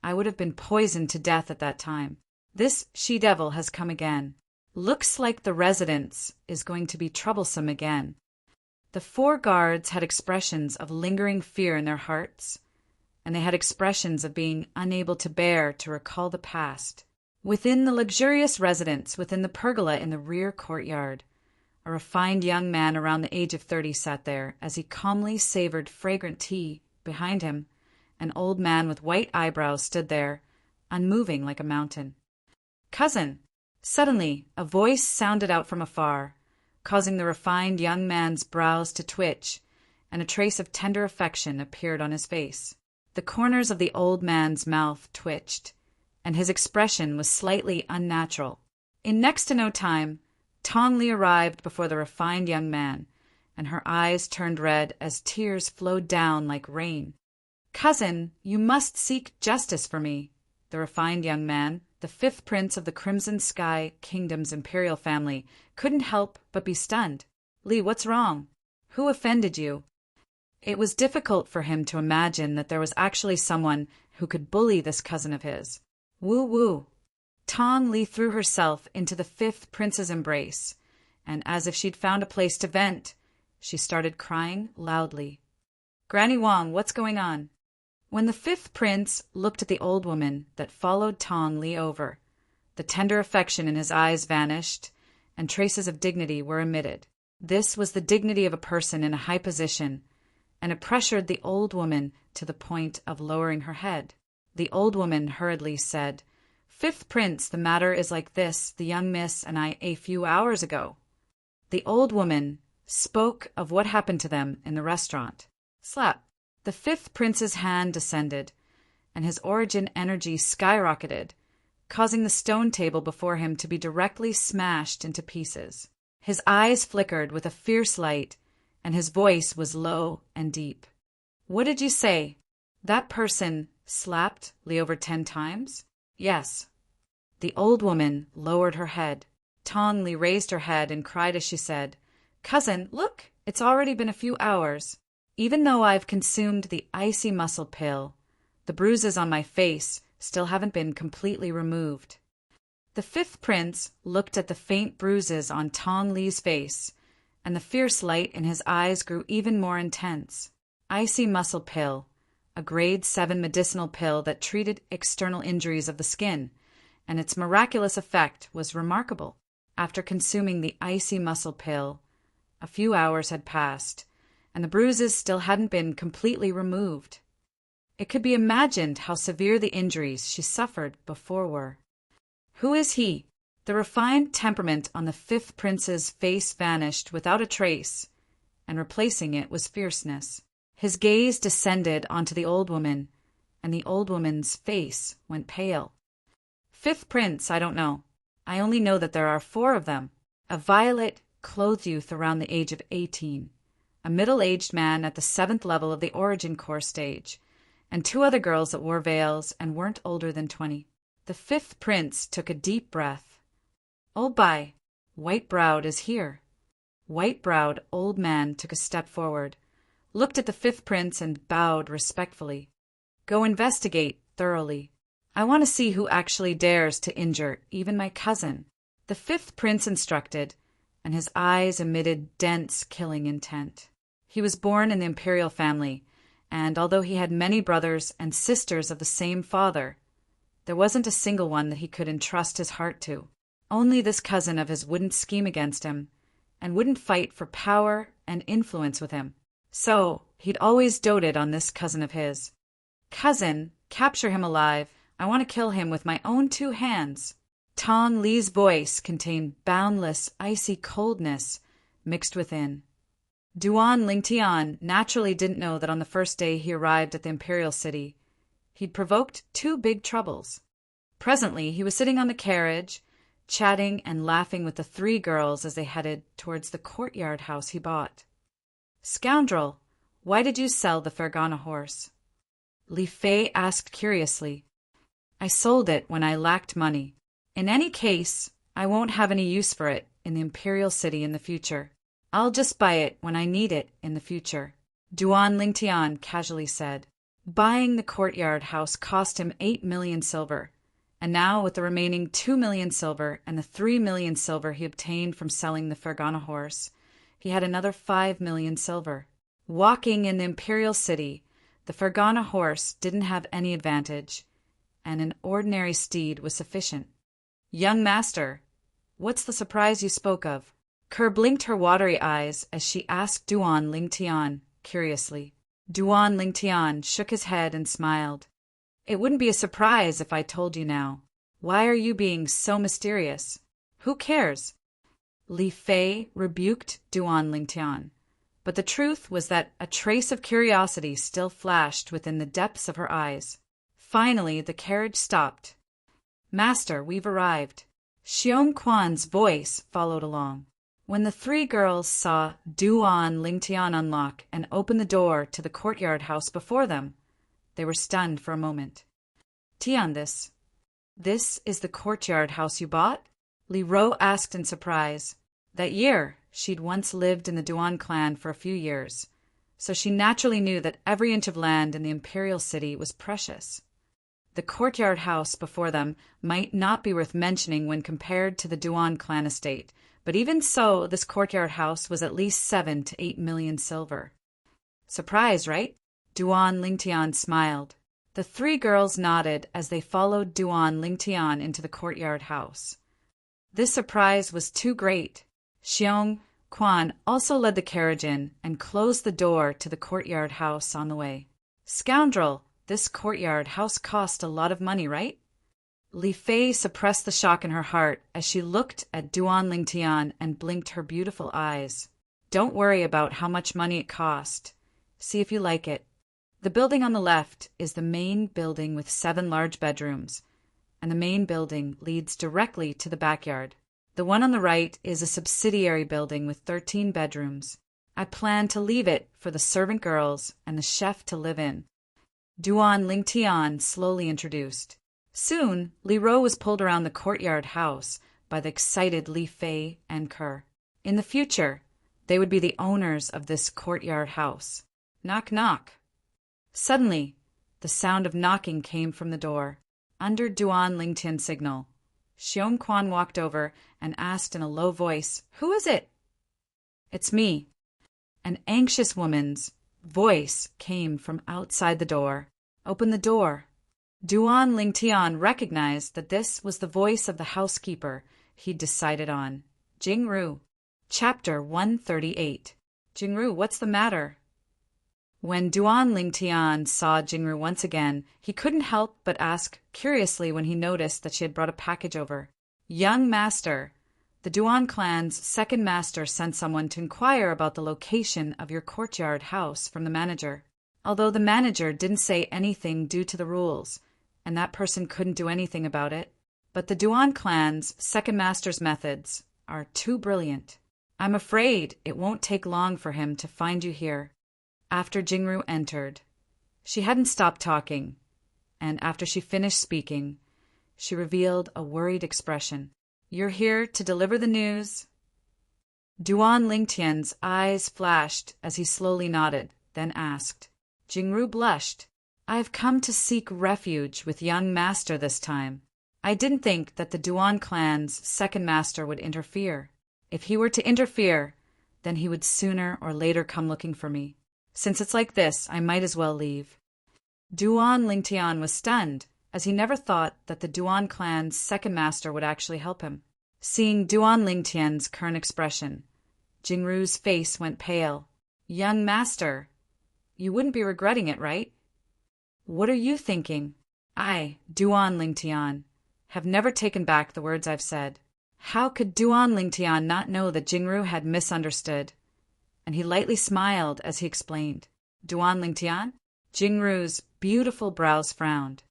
I would have been poisoned to death at that time. This she-devil has come again. Looks like the residence is going to be troublesome again. The 4 guards had expressions of lingering fear in their hearts, and they had expressions of being unable to bear to recall the past. Within the luxurious residence, within the pergola in the rear courtyard, a refined young man around the age of 30 sat there as he calmly savored fragrant tea. Behind him, an old man with white eyebrows stood there, unmoving like a mountain. "Cousin!" Suddenly, a voice sounded out from afar, causing the refined young man's brows to twitch, and a trace of tender affection appeared on his face. The corners of the old man's mouth twitched, and his expression was slightly unnatural. In next to no time, Tong Li arrived before the refined young man, and her eyes turned red as tears flowed down like rain. "Cousin, you must seek justice for me." The refined young man, the 5th prince of the Crimson Sky Kingdom's imperial family, couldn't help but be stunned. "Li, what's wrong? Who offended you?" It was difficult for him to imagine that there was actually someone who could bully this cousin of his. Woo-woo. Tong Li threw herself into the 5th prince's embrace, and as if she'd found a place to vent, she started crying loudly. "Granny Wang, what's going on?" When the 5th prince looked at the old woman that followed Tong Li over, the tender affection in his eyes vanished, and traces of dignity were emitted. This was the dignity of a person in a high position, and it pressured the old woman to the point of lowering her head. The old woman hurriedly said, "5th prince, the matter is like this. The young miss and I a few hours ago." The old woman spoke of what happened to them in the restaurant. Slap. The 5th prince's hand descended, and his origin energy skyrocketed, causing the stone table before him to be directly smashed into pieces. His eyes flickered with a fierce light, and his voice was low and deep. "What did you say? That person slapped Li over 10 times? Yes." The old woman lowered her head. Tong Li raised her head and cried as she said, "Cousin, look, it's already been a few hours. Even though I've consumed the icy muscle pill, the bruises on my face still haven't been completely removed." The 5th prince looked at the faint bruises on Tong Li's face, and the fierce light in his eyes grew even more intense. Icy muscle pill, a grade 7 medicinal pill that treated external injuries of the skin, and its miraculous effect was remarkable. After consuming the icy muscle pill, a few hours had passed, and the bruises still hadn't been completely removed. It could be imagined how severe the injuries she suffered before were. Who is he? The refined temperament on the 5th prince's face vanished without a trace, and replacing it was fierceness. His gaze descended onto the old woman, and the old woman's face went pale. "5th prince, I don't know. I only know that there are 4 of them. A violet-clothed youth around the age of 18. A middle-aged man at the 7th level of the origin core stage, and 2 other girls that wore veils and weren't older than 20. The fifth prince took a deep breath. "Oh, by, White-browed is here." White-browed old man took a step forward, looked at the fifth prince and bowed respectfully. "Go investigate thoroughly. I want to see who actually dares to injure even my cousin." The fifth prince instructed, and his eyes emitted dense killing intent. He was born in the imperial family, and although he had many brothers and sisters of the same father, there wasn't a single one that he could entrust his heart to. Only this cousin of his wouldn't scheme against him, and wouldn't fight for power and influence with him. So he'd always doted on this cousin of his. "Cousin, capture him alive. I want to kill him with my own 2 hands." Tong Li's voice contained boundless, icy coldness mixed within. Duan Lingtian naturally didn't know that on the first day he arrived at the imperial city, he'd provoked 2 big troubles. Presently he was sitting on the carriage, chatting and laughing with the 3 girls as they headed towards the courtyard house he bought. "Scoundrel, why did you sell the Fergana horse?" Li Fei asked curiously. "I sold it when I lacked money. In any case, I won't have any use for it in the imperial city in the future. I'll just buy it when I need it in the future," Duan Lingtian casually said. Buying the courtyard house cost him 8 million silver, and now with the remaining 2 million silver and the 3 million silver he obtained from selling the Fergana horse, he had another 5 million silver. Walking in the imperial city, the Fergana horse didn't have any advantage, and an ordinary steed was sufficient. "Young master, what's the surprise you spoke of?" Kerr blinked her watery eyes as she asked Duan Lingtian curiously. Duan Lingtian shook his head and smiled. "It wouldn't be a surprise if I told you now. Why are you being so mysterious? Who cares?" Li Fei rebuked Duan Lingtian, but the truth was that a trace of curiosity still flashed within the depths of her eyes. Finally, the carriage stopped. "Master, we've arrived." Xiong Quan's voice followed along. When the 3 girls saw Duan Lingtian unlock and open the door to the courtyard house before them, they were stunned for a moment. "Tian, this is the courtyard house you bought?" Li Ro asked in surprise. That year, she'd once lived in the Duan clan for a few years, so she naturally knew that every inch of land in the imperial city was precious. The courtyard house before them might not be worth mentioning when compared to the Duan clan estate, but even so, this courtyard house was at least 7 to 8 million silver. "Surprise, right?" Duan Lingtian smiled. The 3 girls nodded as they followed Duan Lingtian into the courtyard house. This surprise was too great. Xiong Quan also led the carriage in and closed the door to the courtyard house on the way. "Scoundrel, this courtyard house cost a lot of money, right?" Li Fei suppressed the shock in her heart as she looked at Duan Lingtian and blinked her beautiful eyes. "Don't worry about how much money it cost. See if you like it. The building on the left is the main building with 7 large bedrooms, and the main building leads directly to the backyard. The one on the right is a subsidiary building with 13 bedrooms. I plan to leave it for the servant girls and the chef to live in," Duan Lingtian slowly introduced. Soon, Li Ro was pulled around the courtyard house by the excited Li Fei and Kerr. In the future, they would be the owners of this courtyard house. Knock, knock. Suddenly, the sound of knocking came from the door. Under Duan Lingtian's signal, Xiong Quan walked over and asked in a low voice, "Who is it?" "It's me." An anxious woman's voice came from outside the door. "Open the door." Duan Lingtian recognized that this was the voice of the housekeeper he'd decided on, Jingru. Chapter 138. "Jingru, what's the matter?" When Duan Lingtian saw Jingru once again, he couldn't help but ask curiously when he noticed that she had brought a package over. "Young master, the Duan clan's second master sent someone to inquire about the location of your courtyard house from the manager. Although the manager didn't say anything due to the rules, and that person couldn't do anything about it, but the Duan clan's second master's methods are too brilliant. I'm afraid it won't take long for him to find you here." After Jingru entered, she hadn't stopped talking, and after she finished speaking, she revealed a worried expression. "You're here to deliver the news?" Duan Lingtian's eyes flashed as he slowly nodded, then asked. Jingru blushed. "I've come to seek refuge with young master this time. I didn't think that the Duan clan's second master would interfere. If he were to interfere, then he would sooner or later come looking for me. Since it's like this, I might as well leave." Duan Lingtian was stunned, as he never thought that the Duan clan's second master would actually help him. Seeing Duan Lingtian's current expression, Jingru's face went pale. "Young master, you wouldn't be regretting it, right?" "What are you thinking?" "I, Duan Lingtian, have never taken back the words I've said." How could Duan Lingtian not know that Jingru had misunderstood? And he lightly smiled as he explained. "Duan Lingtian?" Jingru's beautiful brows frowned.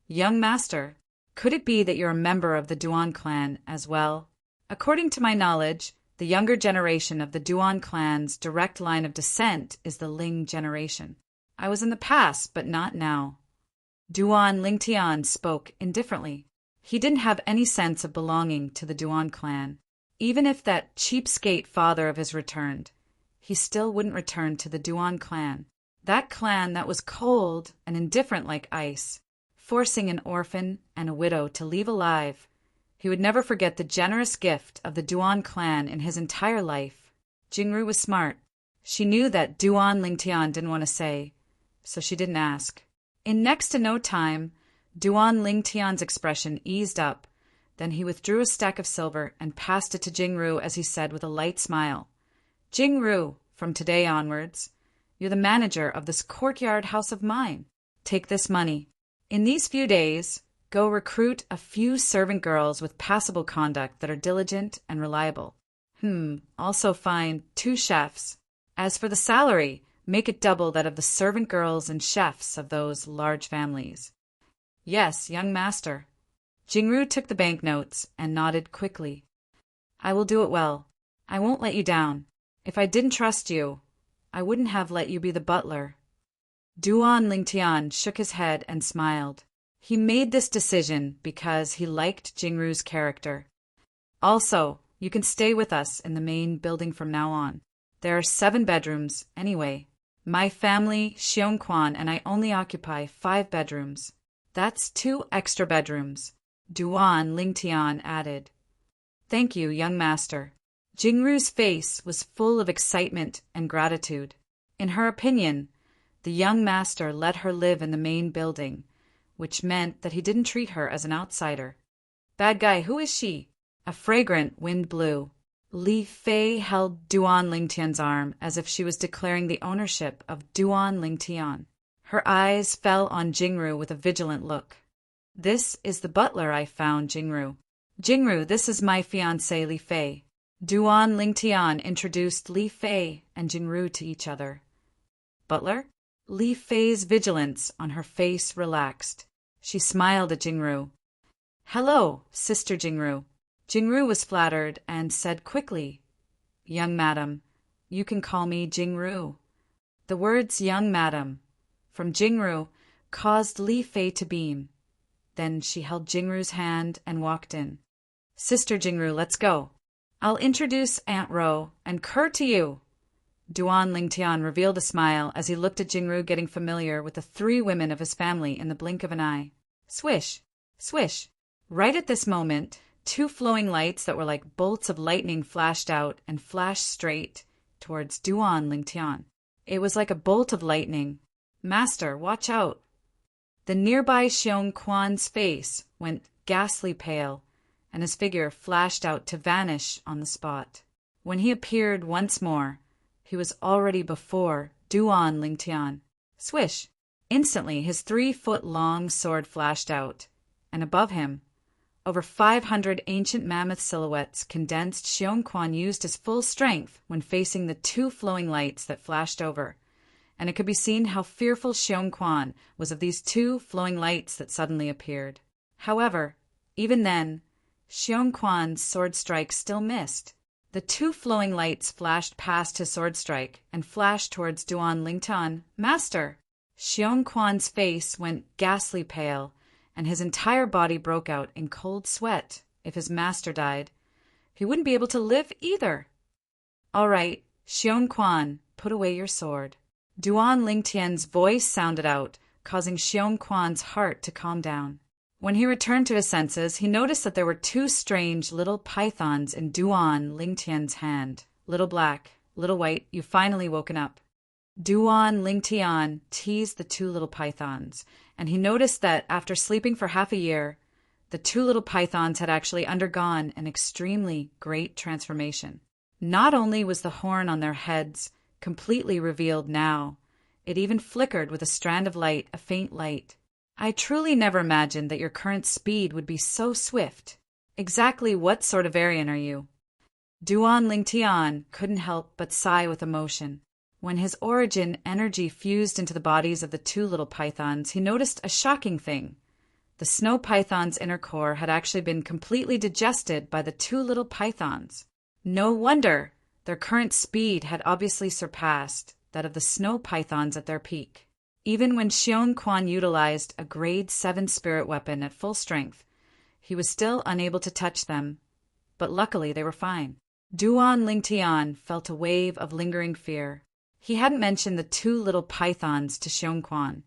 "Young master, could it be that you're a member of the Duan clan as well?" "According to my knowledge, the younger generation of the Duan clan's direct line of descent is the Ling generation. I was in the past, but not now." Duan Lingtian spoke indifferently. He didn't have any sense of belonging to the Duan clan. Even if that cheapskate father of his returned, he still wouldn't return to the Duan clan. That clan that was cold and indifferent like ice, forcing an orphan and a widow to leave alive. He would never forget the generous gift of the Duan clan in his entire life. Jingru was smart. She knew that Duan Lingtian didn't want to say, so she didn't ask. In next to no time, Duan Lingtian's expression eased up. Then he withdrew a stack of silver and passed it to Jingru as he said with a light smile, "Jingru, from today onwards, you're the manager of this courtyard house of mine. Take this money. In these few days, go recruit a few servant girls with passable conduct that are diligent and reliable. Also find 2 chefs. As for the salary, make it double that of the servant girls and chefs of those large families." "Yes, young master." Jingru took the banknotes and nodded quickly. "I will do it well. I won't let you down. If I didn't trust you, I wouldn't have let you be the butler." Duan Lingtian shook his head and smiled. He made this decision because he liked Jingru's character. "Also, you can stay with us in the main building from now on. There are 7 bedrooms, anyway. My family, Xiongquan, and I only occupy 5 bedrooms. That's 2 extra bedrooms," Duan Lingtian added. "Thank you, young master." Jingru's face was full of excitement and gratitude. In her opinion, the young master let her live in the main building, which meant that he didn't treat her as an outsider. "Bad guy, who is she?" A fragrant wind blew. Li Fei held Duan Lingtian's arm as if she was declaring the ownership of Duan Lingtian. Her eyes fell on Jingru with a vigilant look. "This is the butler I found, Jingru. Jingru, this is my fiancée Li Fei." Duan Lingtian introduced Li Fei and Jingru to each other. "Butler?" Li Fei's vigilance on her face relaxed. She smiled at Jingru. "Hello, Sister Jingru." Jingru was flattered and said quickly, "Young madam, you can call me Jingru." The words "young madam" from Jingru caused Li Fei to beam. Then she held Jingru's hand and walked in. "Sister Jingru, let's go. I'll introduce Aunt Ro and Kerr to you." Duan Lingtian revealed a smile as he looked at Jingru getting familiar with the 3 women of his family in the blink of an eye. Swish! Swish! Right at this moment, 2 flowing lights that were like bolts of lightning flashed out and flashed straight towards Duan Lingtian. It was like a bolt of lightning. "Master, watch out!" The nearby Xiongquan's face went ghastly pale, and his figure flashed out to vanish on the spot. When he appeared once more, he was already before Duan Lingtian. Swish! Instantly his 3-foot-long sword flashed out, and above him, over 500 ancient mammoth silhouettes condensed, Xiongquan used his full strength when facing the 2 flowing lights that flashed over, and it could be seen how fearful Xiongquan was of these 2 flowing lights that suddenly appeared. However, even then, Xiongquan's sword strike still missed. The 2 flowing lights flashed past his sword strike and flashed towards Duan Lingtian. "Master!" Xiongquan's face went ghastly pale, and his entire body broke out in cold sweat. If his master died, he wouldn't be able to live either. "All right, Xiong Quan, put away your sword." Duan Lingtian's voice sounded out, causing Xiong Quan's heart to calm down. When he returned to his senses, he noticed that there were two strange little pythons in Duan Lingtian's hand. "Little black, little white, you've finally woken up." Duan Lingtian teased the two little pythons, and he noticed that after sleeping for half a year, the two little pythons had actually undergone an extremely great transformation. Not only was the horn on their heads completely revealed now, it even flickered with a strand of light, a faint light. "I truly never imagined that your current speed would be so swift. Exactly what sort of variant are you?" Duan Lingtian couldn't help but sigh with emotion. When his origin energy fused into the bodies of the two little pythons, he noticed a shocking thing. The snow python's inner core had actually been completely digested by the two little pythons. No wonder! Their current speed had obviously surpassed that of the snow pythons at their peak. Even when Xiong Quan utilized a grade 7 spirit weapon at full strength, he was still unable to touch them, but luckily they were fine. Duan Lingtian felt a wave of lingering fear. He hadn't mentioned the two little pythons to Xiong Quan,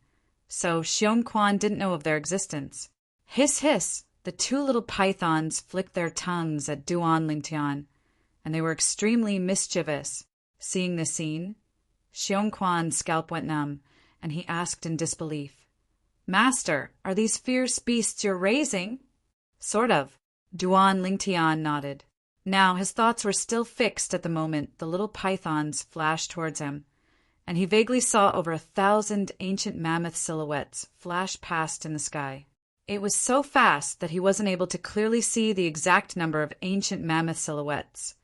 so Xiong Quan didn't know of their existence. Hiss, hiss! The two little pythons flicked their tongues at Duan Lingtian, and they were extremely mischievous. Seeing this scene, Xiong Quan's scalp went numb, and he asked in disbelief, "Master, are these fierce beasts you're raising?" "Sort of." Duan Lingtian nodded. Now his thoughts were still fixed at the moment the little pythons flashed towards him, and he vaguely saw over 1,000 ancient mammoth silhouettes flash past in the sky. It was so fast that he wasn't able to clearly see the exact number of ancient mammoth silhouettes,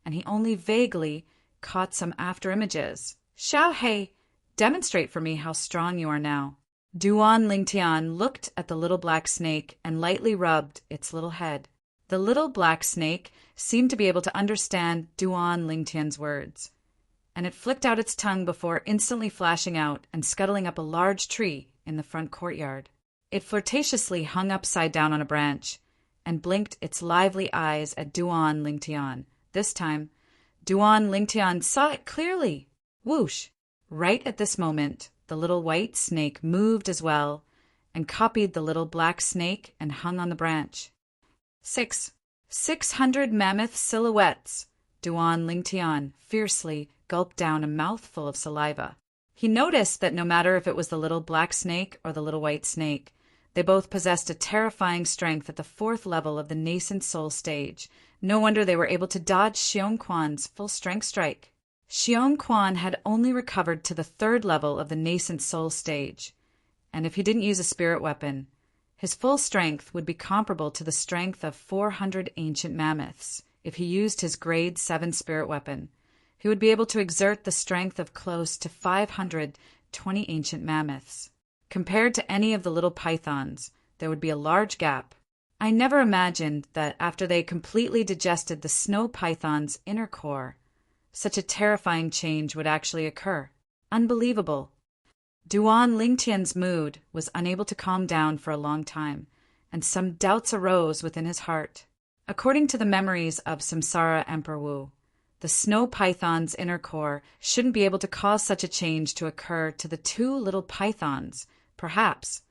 and he only vaguely caught some after-images. "Xiao Hei, demonstrate for me how strong you are now." Duan Lingtian looked at the little black snake and lightly rubbed its little head. The little black snake seemed to be able to understand Duan Lingtian's words, and it flicked out its tongue before instantly flashing out and scuttling up a large tree in the front courtyard. It flirtatiously hung upside down on a branch and blinked its lively eyes at Duan Lingtian. This time, Duan Lingtian saw it clearly. Whoosh! Right at this moment, the little white snake moved as well and copied the little black snake and hung on the branch. 600 mammoth silhouettes! Duan Lingtian fiercely gulped down a mouthful of saliva. He noticed that no matter if it was the little black snake or the little white snake, they both possessed a terrifying strength at the 4th level of the nascent soul stage. No wonder they were able to dodge Xiong Quan's full strength strike. Xiong Quan had only recovered to the 3rd level of the nascent soul stage, and if he didn't use a spirit weapon, his full strength would be comparable to the strength of 400 ancient mammoths. If he used his grade 7 spirit weapon, he would be able to exert the strength of close to 520 ancient mammoths. Compared to any of the little pythons, there would be a large gap. I never imagined that after they completely digested the snow python's inner core, such a terrifying change would actually occur. Unbelievable. Duan Lingtian's mood was unable to calm down for a long time, and some doubts arose within his heart. According to the memories of Samsara Emperor Wu, the snow python's inner core shouldn't be able to cause such a change to occur to the two little pythons. Perhaps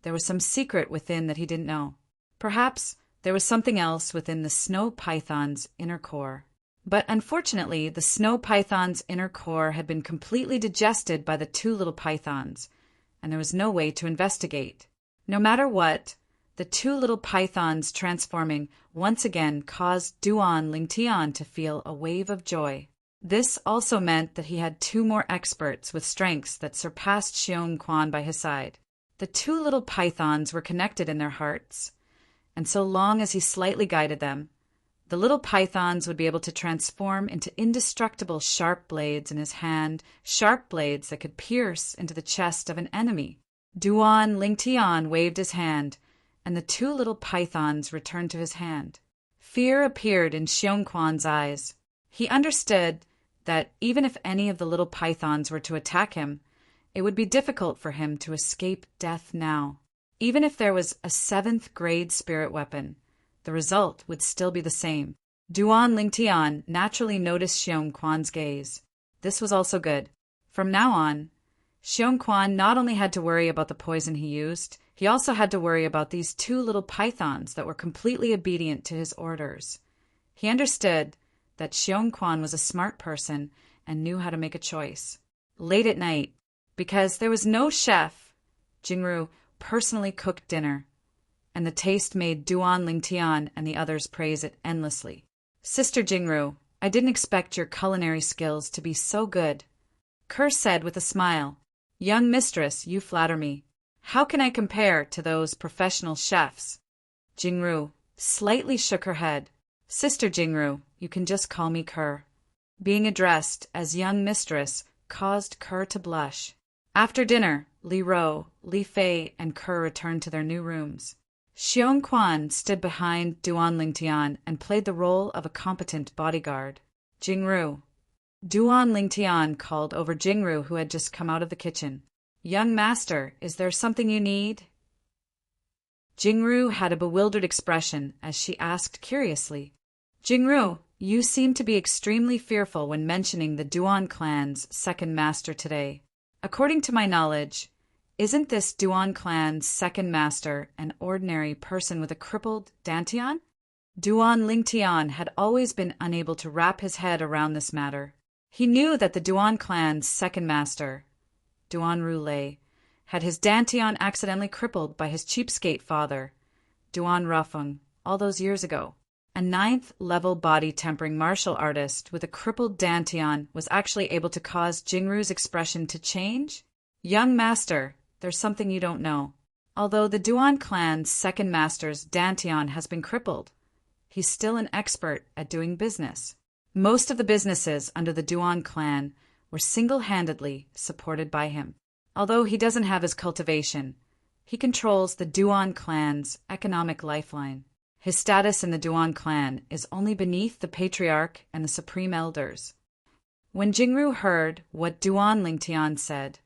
there was some secret within that he didn't know. Perhaps there was something else within the snow python's inner core. But unfortunately, the snow python's inner core had been completely digested by the two little pythons, and there was no way to investigate. No matter what, the two little pythons transforming once again caused Duan Lingtian to feel a wave of joy. This also meant that he had two more experts with strengths that surpassed Xiong Quan by his side. The two little pythons were connected in their hearts, and so long as he slightly guided them, the little pythons would be able to transform into indestructible sharp blades in his hand, sharp blades that could pierce into the chest of an enemy. Duan Lingtian waved his hand, and the two little pythons returned to his hand. Fear appeared in Xiong Quan's eyes. He understood that even if any of the little pythons were to attack him, it would be difficult for him to escape death now. Even if there was a 7th grade spirit weapon, the result would still be the same. Duan Lingtian naturally noticed Xiong Quan's gaze. This was also good. From now on, Xiong Quan not only had to worry about the poison he used, he also had to worry about these 2 little pythons that were completely obedient to his orders. He understood that Xiong Quan was a smart person and knew how to make a choice. Late at night, because there was no chef, Jingru personally cooked dinner, and the taste made Duan Lingtian and the others praise it endlessly. Sister Jingru, I didn't expect your culinary skills to be so good. Kerr said with a smile, Young mistress, you flatter me. How can I compare to those professional chefs? Jingru slightly shook her head. Sister Jingru, you can just call me Kerr. Being addressed as young mistress caused Kerr to blush. After dinner, Li Ro, Li Fei, and Kerr returned to their new rooms. Xiong Quan stood behind Duan Lingtian and played the role of a competent bodyguard. Jingru. Duan Lingtian called over Jingru, who had just come out of the kitchen. Young master, is there something you need? Jingru had a bewildered expression as she asked curiously. Jingru, you seem to be extremely fearful when mentioning the Duan clan's 2nd master today. According to my knowledge, isn't this Duan clan's 2nd master an ordinary person with a crippled dantian? Duan Lingtian had always been unable to wrap his head around this matter. He knew that the Duan clan's 2nd master, Duan Rulei, had his dantian accidentally crippled by his cheapskate father, Duan Rafeng, all those years ago. A 9th-level body-tempering martial artist with a crippled dantian was actually able to cause Jingru's expression to change? Young master, there's something you don't know. Although the Duan clan's 2nd master's dantian has been crippled, he's still an expert at doing business. Most of the businesses under the Duan clan were single-handedly supported by him. Although he doesn't have his cultivation, he controls the Duan clan's economic lifeline. His status in the Duan clan is only beneath the patriarch and the supreme elders. When Jingru heard what Duan Lingtian said,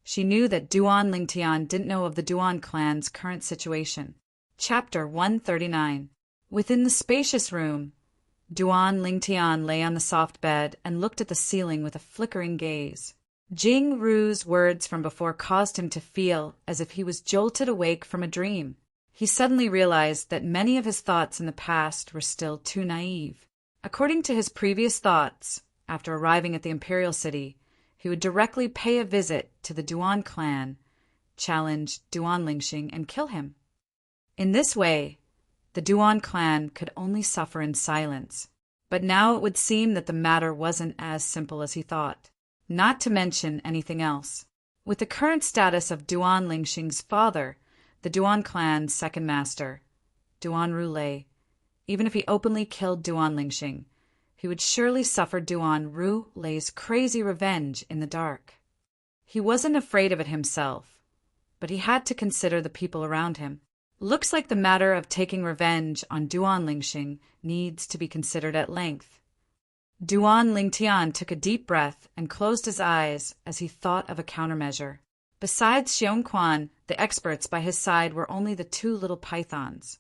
she knew that Duan Lingtian didn't know of the Duan clan's current situation. Chapter 139. Within the spacious room, Duan Lingtian lay on the soft bed and looked at the ceiling with a flickering gaze. Jingru's words from before caused him to feel as if he was jolted awake from a dream. He suddenly realized that many of his thoughts in the past were still too naive. According to his previous thoughts, after arriving at the imperial city, he would directly pay a visit to the Duan clan, challenge Duan Lingxing, and kill him. In this way, the Duan clan could only suffer in silence. But now it would seem that the matter wasn't as simple as he thought, not to mention anything else. With the current status of Duan Lingxing's father, the Duan clan's 2nd master, Duan Rulei, even if he openly killed Duan Lingxing, he would surely suffer Duan Rulei's crazy revenge in the dark. He wasn't afraid of it himself, but he had to consider the people around him. Looks like the matter of taking revenge on Duan Lingxing needs to be considered at length. Duan Lingtian took a deep breath and closed his eyes as he thought of a countermeasure. Besides Xiong Quan, the experts by his side were only the 2 little pythons.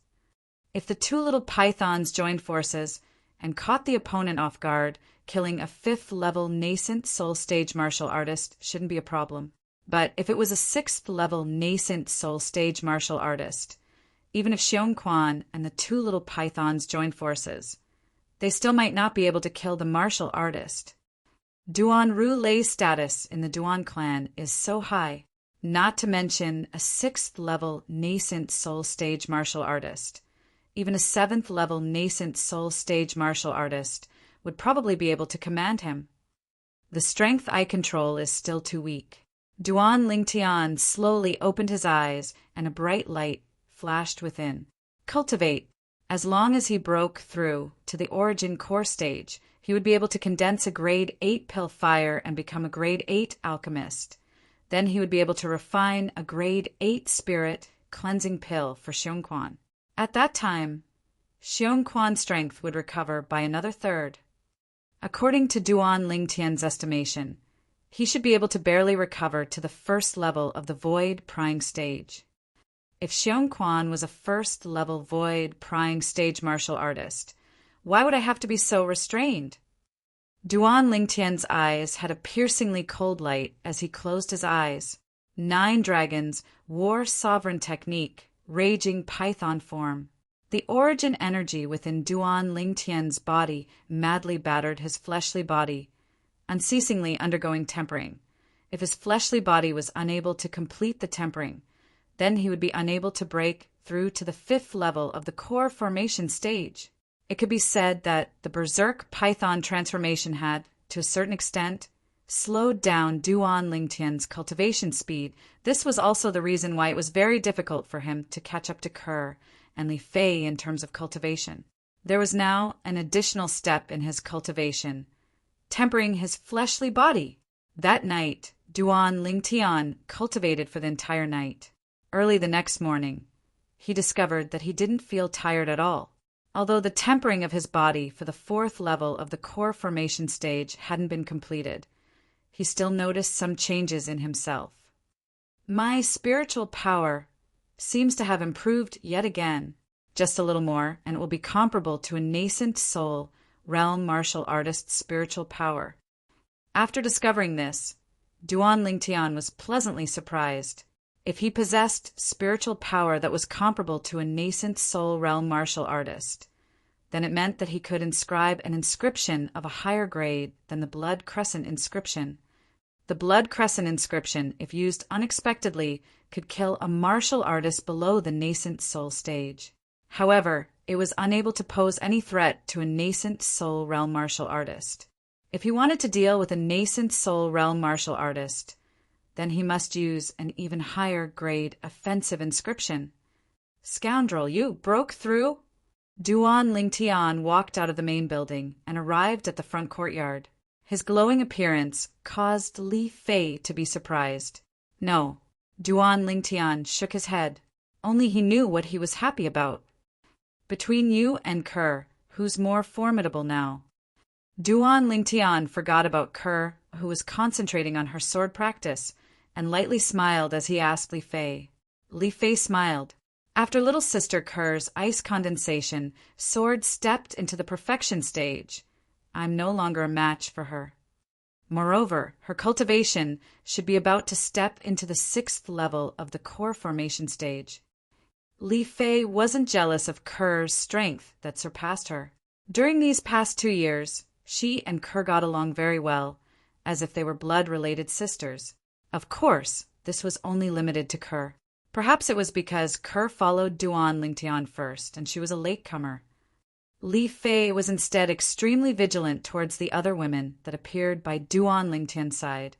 If the 2 little pythons joined forces and caught the opponent off guard, killing a 5th-level nascent soul stage martial artist shouldn't be a problem. But if it was a 6th-level nascent soul stage martial artist, even if Xiong Quan and the 2 little pythons joined forces, they still might not be able to kill the martial artist. Duan Rulei's status in the Duan clan is so high, not to mention a 6th-level nascent soul stage martial artist. Even a 7th-level nascent soul stage martial artist would probably be able to command him. The strength I control is still too weak. Duan Lingtian slowly opened his eyes and a bright light flashed within. Cultivate. As long as he broke through to the origin core stage, he would be able to condense a grade 8 pill fire and become a grade 8 alchemist. Then he would be able to refine a grade 8 spirit cleansing pill for Xiong Quan. At that time, Xiong Quan's strength would recover by another 1/3. According to Duan Lingtian's estimation, he should be able to barely recover to the 1st level of the void prying stage. If Xiong Quan was a first-level void-prying stage martial artist, why would I have to be so restrained? Duan Lingtian's eyes had a piercingly cold light as he closed his eyes. 9 dragons, war sovereign technique, raging python form. The origin energy within Duan Lingtian's body madly battered his fleshly body, unceasingly undergoing tempering. If his fleshly body was unable to complete the tempering, then he would be unable to break through to the 5th level of the core formation stage. It could be said that the Berserk Python transformation had, to a certain extent, slowed down Duan Lingtian's cultivation speed. This was also the reason why it was very difficult for him to catch up to Kerr and Li Fei in terms of cultivation. There was now an additional step in his cultivation, tempering his fleshly body. That night, Duan Lingtian cultivated for the entire night. Early the next morning, he discovered that he didn't feel tired at all. Although the tempering of his body for the 4th level of the core formation stage hadn't been completed, he still noticed some changes in himself. My spiritual power seems to have improved yet again. Just a little more, and it will be comparable to a nascent soul realm martial artist's spiritual power. After discovering this, Duan Lingtian was pleasantly surprised. If he possessed spiritual power that was comparable to a nascent soul realm martial artist, then it meant that he could inscribe an inscription of a higher grade than the Blood Crescent inscription. The Blood Crescent inscription, if used unexpectedly, could kill a martial artist below the nascent soul stage. However, it was unable to pose any threat to a nascent soul realm martial artist. If he wanted to deal with a nascent soul realm martial artist, then he must use an even higher grade offensive inscription. Scoundrel, you broke through? Duan Lingtian walked out of the main building and arrived at the front courtyard. His glowing appearance caused Li Fei to be surprised. No, Duan Lingtian shook his head. Only he knew what he was happy about. Between you and Kerr, who's more formidable now? Duan Lingtian forgot about Kerr, who was concentrating on her sword practice, and lightly smiled as he asked Li Fei. Li Fei smiled. After little sister Kerr's ice condensation, sword stepped into the perfection stage. I'm no longer a match for her. Moreover, her cultivation should be about to step into the 6th level of the core formation stage. Li Fei wasn't jealous of Kerr's strength that surpassed her. During these past 2 years, she and Kerr got along very well, as if they were blood-related sisters. Of course, this was only limited to Kerr. Perhaps it was because Kerr followed Duan Lingtian first, and she was a latecomer. Li Fei was instead extremely vigilant towards the other women that appeared by Duan Lingtian's side,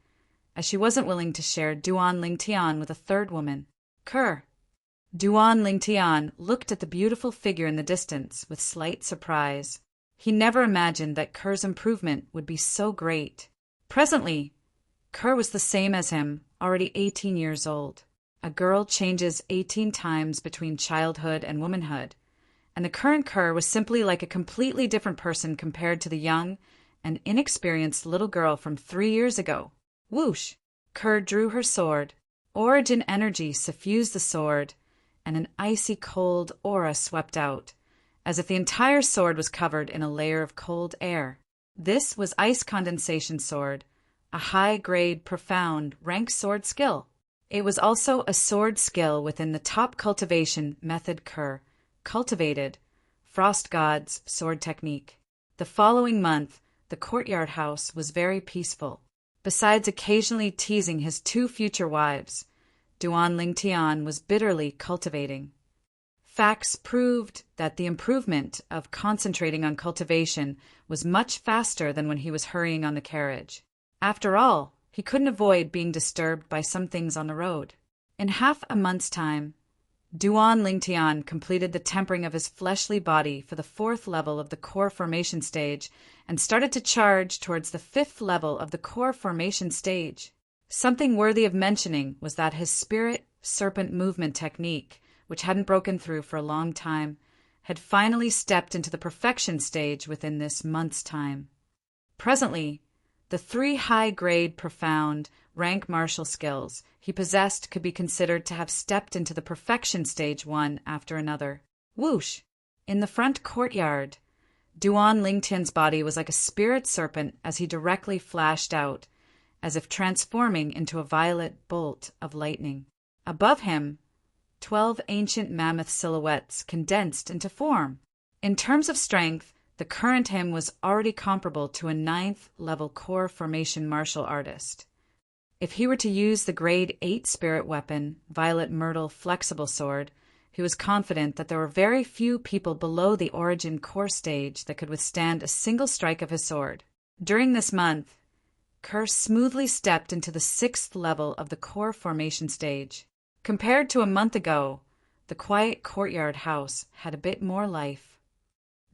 as she wasn't willing to share Duan Lingtian with a 3rd woman, Kerr. Duan Lingtian looked at the beautiful figure in the distance with slight surprise. He never imagined that Kerr's improvement would be so great. Presently, Kerr was the same as him, already 18 years old. A girl changes 18 times between childhood and womanhood, and the current Kerr was simply like a completely different person compared to the young and inexperienced little girl from 3 years ago. Whoosh! Kerr drew her sword. Origin energy suffused the sword, and an icy cold aura swept out, as if the entire sword was covered in a layer of cold air. This was Ice Condensation Sword, a high-grade, profound, rank sword skill. It was also a sword skill within the top cultivation method Kerr cultivated, Frost God's sword technique. The following month, the courtyard house was very peaceful. Besides occasionally teasing his 2 future wives, Duan Lingtian was bitterly cultivating. Facts proved that the improvement of concentrating on cultivation was much faster than when he was hurrying on the carriage. After all, he couldn't avoid being disturbed by some things on the road. In half a month's time, Duan Lingtian completed the tempering of his fleshly body for the 4th level of the core formation stage and started to charge towards the 5th level of the core formation stage. Something worthy of mentioning was that his spirit serpent movement technique, which hadn't broken through for a long time, had finally stepped into the perfection stage within this month's time. Presently, The 3 high-grade, profound, rank martial skills he possessed could be considered to have stepped into the perfection stage one after another. Whoosh! In the front courtyard, Duan Lingtian's body was like a spirit serpent as he directly flashed out, as if transforming into a violet bolt of lightning. Above him, 12 ancient mammoth silhouettes condensed into form. In terms of strength, the current him was already comparable to a 9th-level core formation martial artist. If he were to use the grade 8 spirit weapon, Violet Myrtle Flexible Sword, he was confident that there were very few people below the origin core stage that could withstand a single strike of his sword. During this month, Kerr smoothly stepped into the 6th level of the core formation stage. Compared to a month ago, the quiet courtyard house had a bit more life.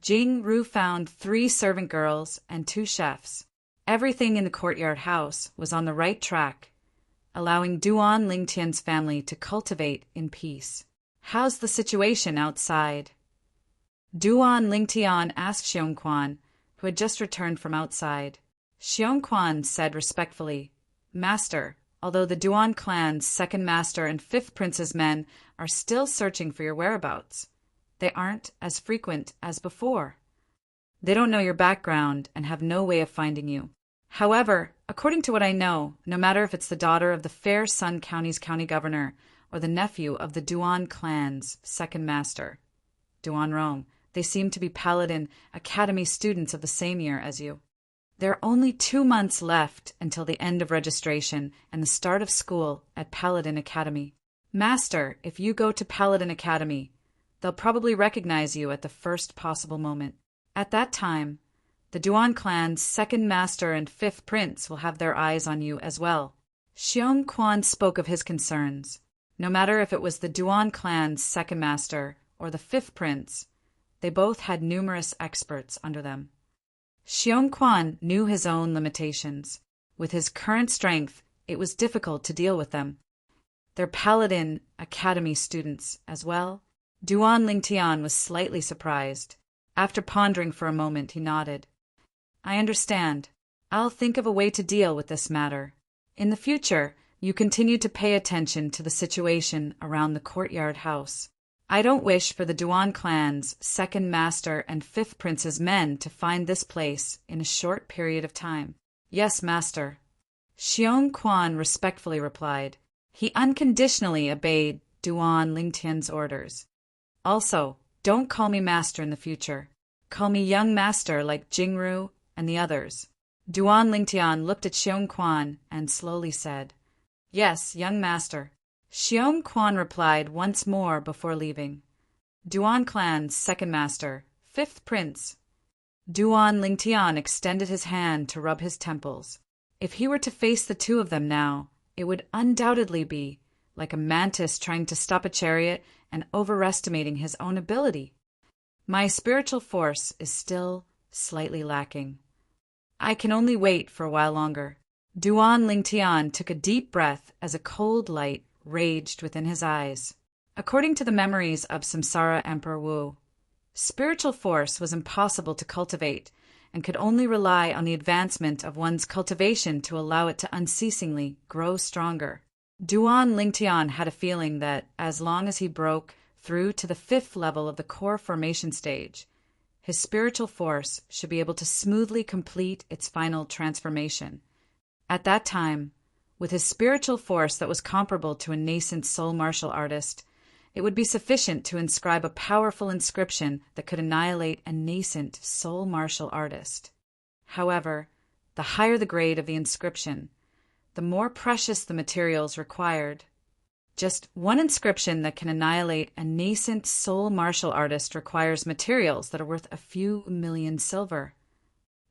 Jing Ru found 3 servant girls and 2 chefs. Everything in the courtyard house was on the right track, allowing Duan Lingtian's family to cultivate in peace. "How's the situation outside?" Duan Lingtian asked Xiongquan, who had just returned from outside. Xiongquan said respectfully, "Master, although the Duan clan's 2nd master and 5th prince's men are still searching for your whereabouts, they aren't as frequent as before. They don't know your background and have no way of finding you. However, according to what I know, no matter if it's the daughter of the Fair Sun County's county governor or the nephew of the Duan clan's 2nd master, Duan Rong, they seem to be Paladin Academy students of the same year as you. There are only 2 months left until the end of registration and the start of school at Paladin Academy. Master, if you go to Paladin Academy, they'll probably recognize you at the first possible moment. At that time, the Duan clan's 2nd master and 5th prince will have their eyes on you as well." Xiongquan spoke of his concerns. No matter if it was the Duan clan's 2nd master or the 5th prince, they both had numerous experts under them. Xiongquan knew his own limitations. With his current strength, it was difficult to deal with them. They're Paladin Academy students as well. Duan Lingtian was slightly surprised. After pondering for a moment, he nodded. "I understand. I'll think of a way to deal with this matter. In the future, you continue to pay attention to the situation around the courtyard house. I don't wish for the Duan clan's 2nd master and 5th prince's men to find this place in a short period of time." "Yes, master," Xiongquan respectfully replied. He unconditionally obeyed Duan Lingtian's orders. "Also, don't call me master in the future. Call me young master like Jingru and the others." Duan Lingtian looked at Xiongquan and slowly said, "Yes, young master." Xiongquan replied once more before leaving. "Duan clan's 2nd master, 5th prince." Duan Lingtian extended his hand to rub his temples. If he were to face the 2 of them now, it would undoubtedly be like a mantis trying to stop a chariot and overestimating his own ability. "My spiritual force is still slightly lacking. I can only wait for a while longer." Duan Lingtian took a deep breath as a cold light raged within his eyes. According to the memories of Samsara Emperor Wu, spiritual force was impossible to cultivate and could only rely on the advancement of one's cultivation to allow it to unceasingly grow stronger. Duan Lingtian had a feeling that as long as he broke through to the 5th level of the core formation stage, his spiritual force should be able to smoothly complete its final transformation. At that time, with his spiritual force that was comparable to a nascent soul martial artist, it would be sufficient to inscribe a powerful inscription that could annihilate a nascent soul martial artist. However, the higher the grade of the inscription, the more precious the materials required. Just one inscription that can annihilate a nascent soul martial artist requires materials that are worth a few million silver.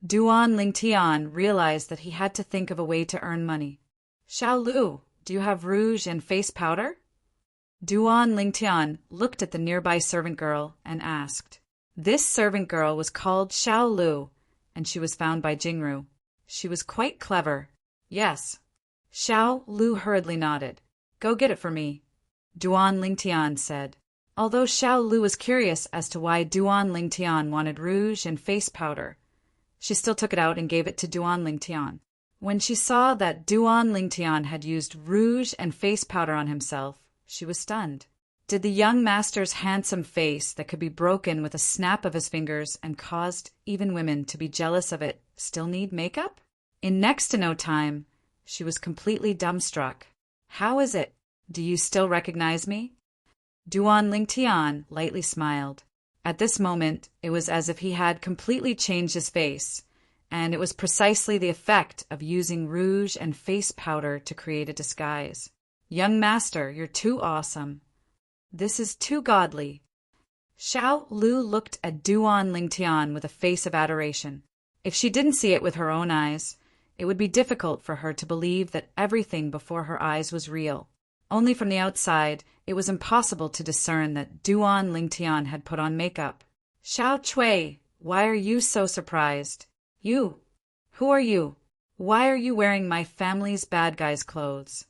Duan Lingtian realized that he had to think of a way to earn money. "Xiao Lu, do you have rouge and face powder?" Duan Lingtian looked at the nearby servant girl and asked. This servant girl was called Xiao Lu, and she was found by Jingru. She was quite clever. "Yes." Xiao Lu hurriedly nodded. "Go get it for me," Duan Lingtian said. Although Xiao Lu was curious as to why Duan Lingtian wanted rouge and face powder, she still took it out and gave it to Duan Lingtian. When she saw that Duan Lingtian had used rouge and face powder on himself, she was stunned. Did the young master's handsome face that could be broken with a snap of his fingers and caused even women to be jealous of it still need makeup? In next to no time, she was completely dumbstruck. How is it? Do you still recognize me? Duan Lingtian lightly smiled. At this moment, it was as if he had completely changed his face, and it was precisely the effect of using rouge and face powder to create a disguise. Young master, you're too awesome. This is too godly. Xiao Lu looked at Duan Lingtian with a face of adoration. If she didn't see it with her own eyes, it would be difficult for her to believe that everything before her eyes was real. Only from the outside, it was impossible to discern that Duan Lingtian had put on makeup. Xiao Cui, why are you so surprised? You? Who are you? Why are you wearing my family's bad guy's clothes?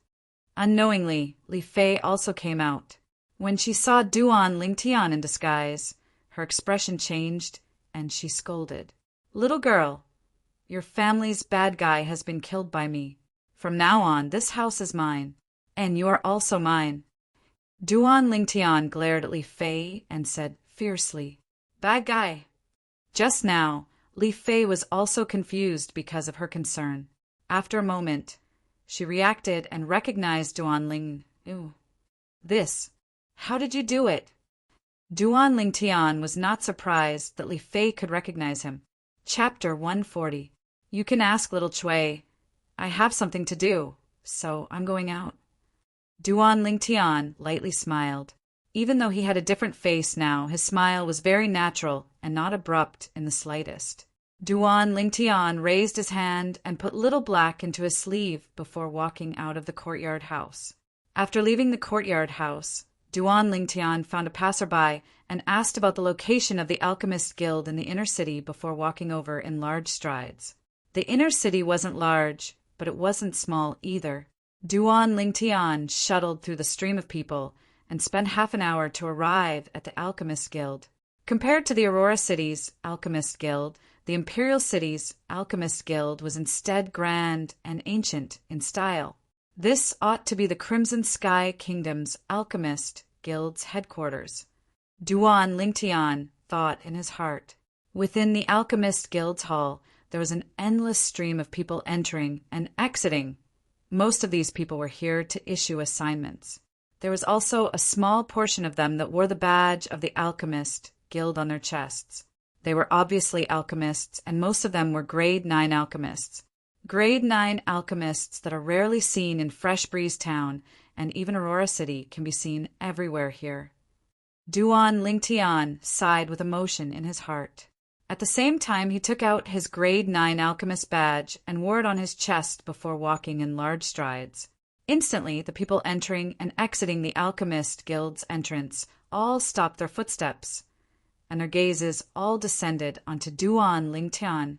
Unknowingly, Li Fei also came out. When she saw Duan Lingtian in disguise, her expression changed, and she scolded. Little girl, your family's bad guy has been killed by me. From now on, this house is mine, and you are also mine. Duan Lingtian glared at Li Fei and said fiercely, Bad guy. Just now, Li Fei was also confused because of her concern. After a moment, she reacted and recognized Duan Ling. This. How did you do it? Duan Lingtian was not surprised that Li Fei could recognize him. Chapter 140. You can ask little Cui. I have something to do, so I'm going out. Duan Lingtian lightly smiled. Even though he had a different face now, his smile was very natural and not abrupt in the slightest. Duan Lingtian raised his hand and put Little Black into his sleeve before walking out of the courtyard house. After leaving the courtyard house, Duan Lingtian found a passerby and asked about the location of the Alchemist Guild in the inner city before walking over in large strides. The inner city wasn't large, but it wasn't small either. Duan Lingtian shuttled through the stream of people and spent half an hour to arrive at the Alchemist Guild. Compared to the Aurora City's Alchemist Guild, the Imperial City's Alchemist Guild was instead grand and ancient in style. This ought to be the Crimson Sky Kingdom's Alchemist Guild's headquarters. Duan Lingtian thought in his heart. Within the Alchemist Guild's hall, there was an endless stream of people entering and exiting. Most of these people were here to issue assignments. There was also a small portion of them that wore the badge of the Alchemist Guild on their chests. They were obviously alchemists, and most of them were Grade 9 alchemists. Grade 9 alchemists that are rarely seen in Fresh Breeze Town, and even Aurora City can be seen everywhere here. Duan Lingtian sighed with emotion in his heart. At the same time, he took out his Grade 9 alchemist badge and wore it on his chest before walking in large strides. Instantly, the people entering and exiting the Alchemist Guild's entrance all stopped their footsteps, and their gazes all descended onto Duan Lingtian.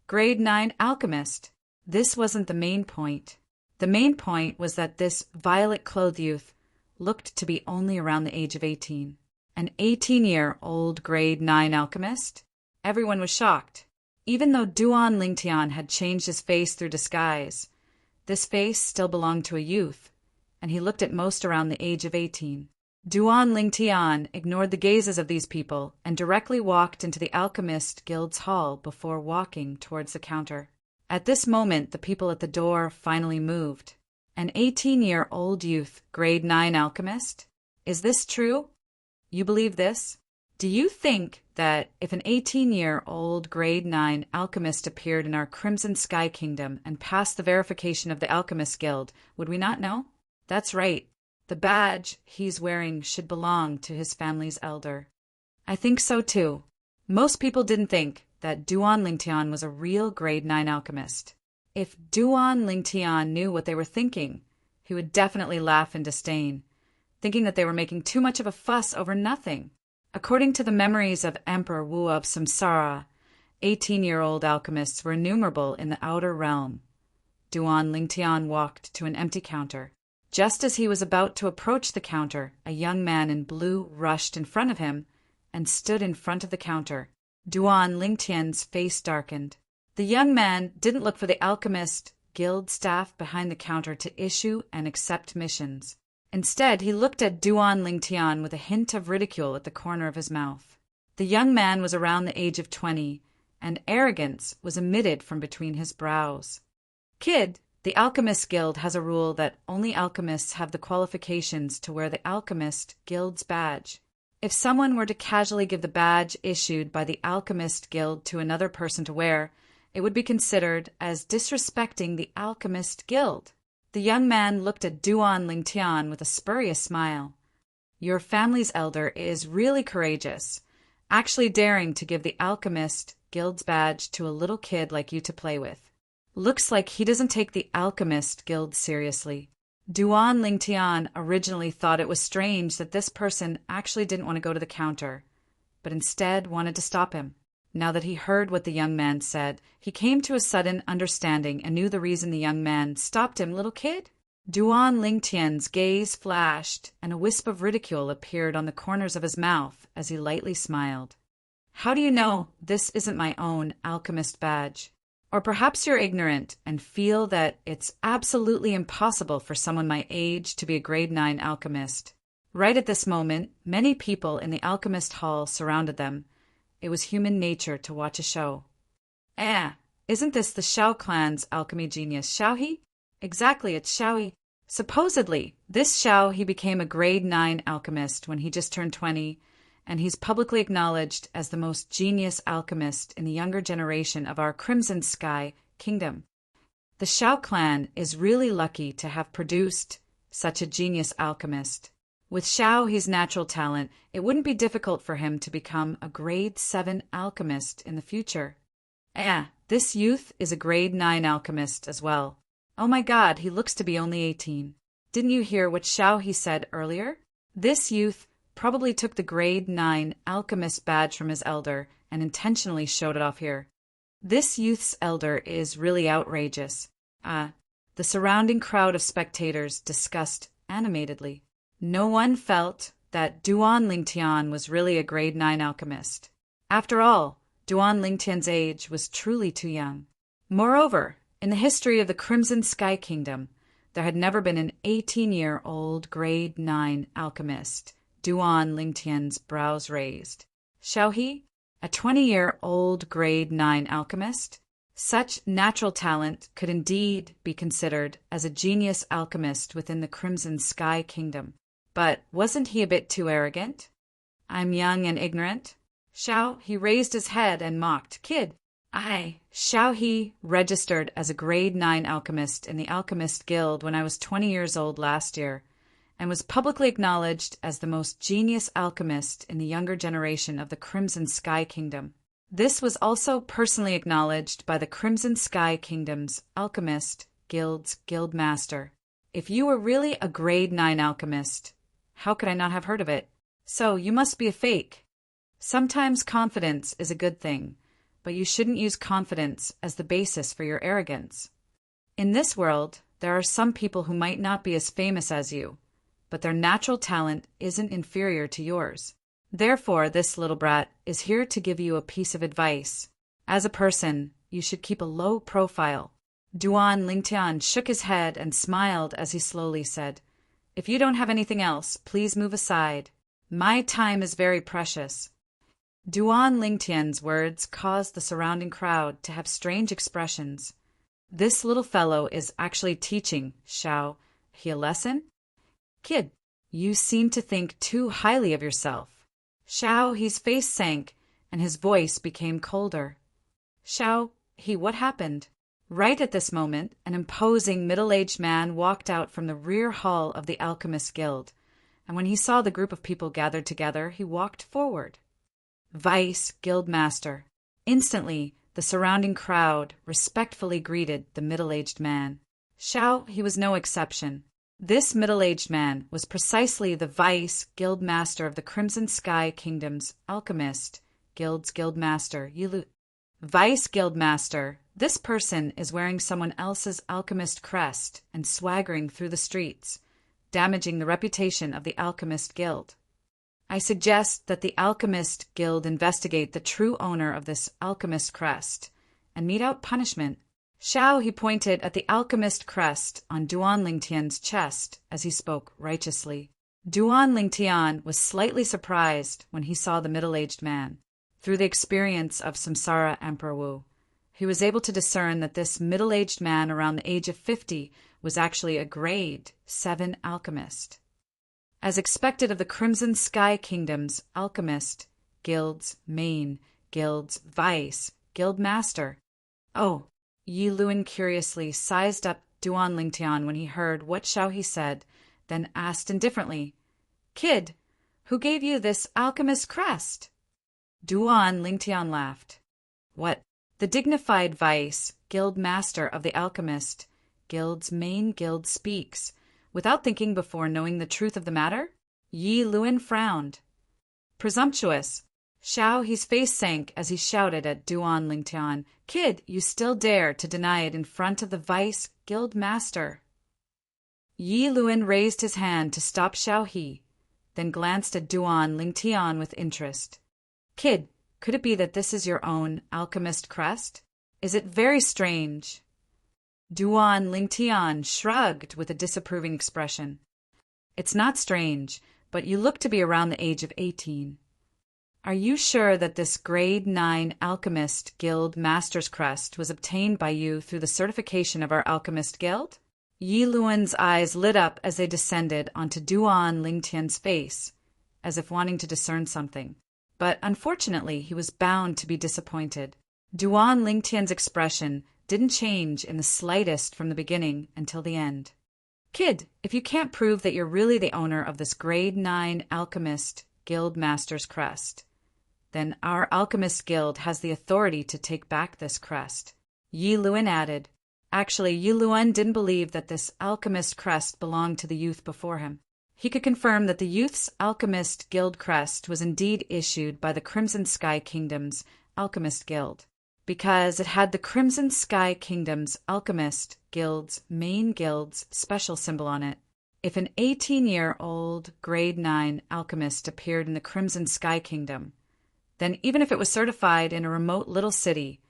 Grade 9 alchemist. This wasn't the main point. The main point was that this violet-clothed youth looked to be only around the age of 18. An 18-year-old Grade 9 alchemist? Everyone was shocked. Even though Duan Lingtian had changed his face through disguise, this face still belonged to a youth, and he looked at most around the age of 18. Duan Lingtian ignored the gazes of these people and directly walked into the Alchemist Guild's hall before walking towards the counter. At this moment, the people at the door finally moved. An 18-year-old youth, Grade 9 alchemist? Is this true? You believe this? Do you think that if an 18-year-old Grade 9 alchemist appeared in our Crimson Sky Kingdom and passed the verification of the Alchemist Guild, would we not know? That's right. The badge he's wearing should belong to his family's elder. I think so too. Most people didn't think that Duan Lingtian was a real Grade 9 alchemist. If Duan Lingtian knew what they were thinking, he would definitely laugh in disdain, thinking that they were making too much of a fuss over nothing. According to the memories of Emperor Wu of Samsara, 18-year-old alchemists were innumerable in the outer realm. Duan Lingtian walked to an empty counter. Just as he was about to approach the counter, a young man in blue rushed in front of him and stood in front of the counter. Duan Lingtian's face darkened. The young man didn't look for the Alchemist guild staff behind the counter to issue and accept missions. Instead, he looked at Duan Lingtian with a hint of ridicule at the corner of his mouth. The young man was around the age of 20, and arrogance was emitted from between his brows. Kid, the Alchemist Guild has a rule that only alchemists have the qualifications to wear the Alchemist Guild's badge. If someone were to casually give the badge issued by the Alchemist Guild to another person to wear, it would be considered as disrespecting the Alchemist Guild. The young man looked at Duan Lingtian with a spurious smile. Your family's elder is really courageous, actually daring to give the Alchemist Guild's badge to a little kid like you to play with. Looks like he doesn't take the Alchemist Guild seriously. Duan Lingtian originally thought it was strange that this person actually didn't want to go to the counter, but instead wanted to stop him. Now that he heard what the young man said, he came to a sudden understanding and knew the reason the young man stopped him. Little kid? Duan Lingtian's gaze flashed, and a wisp of ridicule appeared on the corners of his mouth as he lightly smiled. How do you know this isn't my own alchemist badge? Or perhaps you're ignorant and feel that it's absolutely impossible for someone my age to be a grade 9 alchemist. Right at this moment, many people in the alchemist hall surrounded them. It was human nature to watch a show. Isn't this the Shao clan's alchemy genius, Xiaohe? Exactly, it's Xiaohe. Supposedly, this Xiao, he became a grade 9 alchemist when he just turned 20, and he's publicly acknowledged as the most genius alchemist in the younger generation of our Crimson Sky kingdom. The Shao clan is really lucky to have produced such a genius alchemist. With Xiaohe's natural talent, it wouldn't be difficult for him to become a grade 7 alchemist in the future. This youth is a grade 9 alchemist as well. Oh my God, he looks to be only 18. Didn't you hear what Xiaohe said earlier? This youth probably took the grade 9 alchemist badge from his elder and intentionally showed it off here. This youth's elder is really outrageous. The surrounding crowd of spectators discussed animatedly. No one felt that Duan Lingtian was really a grade 9 alchemist. After all, Duan Lingtian's age was truly too young. Moreover, in the history of the Crimson Sky Kingdom, there had never been an 18-year-old grade 9 alchemist. Duan Lingtian's brows raised. Xiaohe, a 20-year-old grade 9 alchemist? Such natural talent could indeed be considered as a genius alchemist within the Crimson Sky Kingdom. But wasn't he a bit too arrogant? I'm young and ignorant. Xiao, he raised his head and mocked. Kid, Xiaohe registered as a grade 9 alchemist in the Alchemist Guild when I was 20 years old last year, and was publicly acknowledged as the most genius alchemist in the younger generation of the Crimson Sky Kingdom. This was also personally acknowledged by the Crimson Sky Kingdom's Alchemist Guild's Guildmaster. If you were really a grade 9 alchemist, how could I not have heard of it? So you must be a fake. Sometimes confidence is a good thing, but you shouldn't use confidence as the basis for your arrogance. In this world, there are some people who might not be as famous as you, but their natural talent isn't inferior to yours. Therefore, this little brat is here to give you a piece of advice. As a person, you should keep a low profile. Duan Lingtian shook his head and smiled as he slowly said, If you don't have anything else, please move aside. My time is very precious. Duan Lingtian's words caused the surrounding crowd to have strange expressions. This little fellow is actually teaching Xiaohe a lesson? Kid, you seem to think too highly of yourself. Xiaohe's face sank, and his voice became colder. Xiaohe, what happened? Right at this moment, an imposing middle-aged man walked out from the rear hall of the Alchemist Guild, and when he saw the group of people gathered together, he walked forward. Vice Guildmaster. Instantly, the surrounding crowd respectfully greeted the middle-aged man. Xiaohe was no exception. This middle-aged man was precisely the Vice Guildmaster of the Crimson Sky Kingdom's Alchemist Guild's Guildmaster, Yilu. Vice Guildmaster, this person is wearing someone else's alchemist crest and swaggering through the streets, damaging the reputation of the Alchemist Guild. I suggest that the Alchemist Guild investigate the true owner of this alchemist crest and mete out punishment. Xiao He pointed at the alchemist crest on Duan Lingtian's chest as he spoke righteously. Duan Lingtian was slightly surprised when he saw the middle-aged man. Through the experience of Samsara Emperor Wu, he was able to discern that this middle-aged man around the age of 50 was actually a grade 7 alchemist. As expected of the Crimson Sky Kingdom's alchemist, guilds, main, guilds, vice, guild master. Oh, Yi Luan curiously sized up Duan Lingtian when he heard what Xiao He said, then asked indifferently, "Kid, who gave you this alchemist crest?" Duan Lingtian laughed. "What? The dignified vice, guild master of the alchemist, guild's main guild speaks, without thinking before knowing the truth of the matter?" Yi Luan frowned. "Presumptuous." Xiao He's face sank as he shouted at Duan Lingtian, "Kid, you still dare to deny it in front of the vice guild master?" Yi Luan raised his hand to stop Xiao He, then glanced at Duan Lingtian with interest. "Kid, could it be that this is your own alchemist crest? Is it very strange?" Duan Lingtian shrugged with a disapproving expression. "It's not strange, but you look to be around the age of 18. Are you sure that this grade 9 alchemist guild master's crest was obtained by you through the certification of our alchemist guild?" Yi Luan's eyes lit up as they descended onto Duan Lingtian's face, as if wanting to discern something. But unfortunately, he was bound to be disappointed. Duan Lingtian's expression didn't change in the slightest from the beginning until the end. "Kid, if you can't prove that you're really the owner of this grade 9 alchemist guild master's crest, then our alchemist guild has the authority to take back this crest," Yi Luan added. Actually, Yi Luan didn't believe that this alchemist crest belonged to the youth before him. He could confirm that the youth's alchemist guild crest was indeed issued by the Crimson Sky Kingdom's alchemist guild, because it had the Crimson Sky Kingdom's alchemist guild's main guild's special symbol on it. If an 18-year-old grade 9 alchemist appeared in the Crimson Sky Kingdom, then even if it was certified in a remote little city,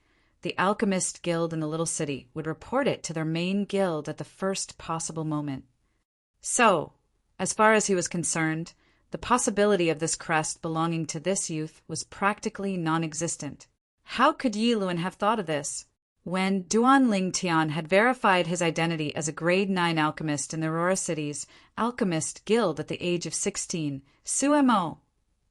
the alchemist guild in the little city would report it to their main guild at the first possible moment. So, as far as he was concerned, the possibility of this crest belonging to this youth was practically non-existent. How could Yi Luan have thought of this? When Duan Lingtian had verified his identity as a grade 9 alchemist in the Aurora City's alchemist guild at the age of 16, Su Mo,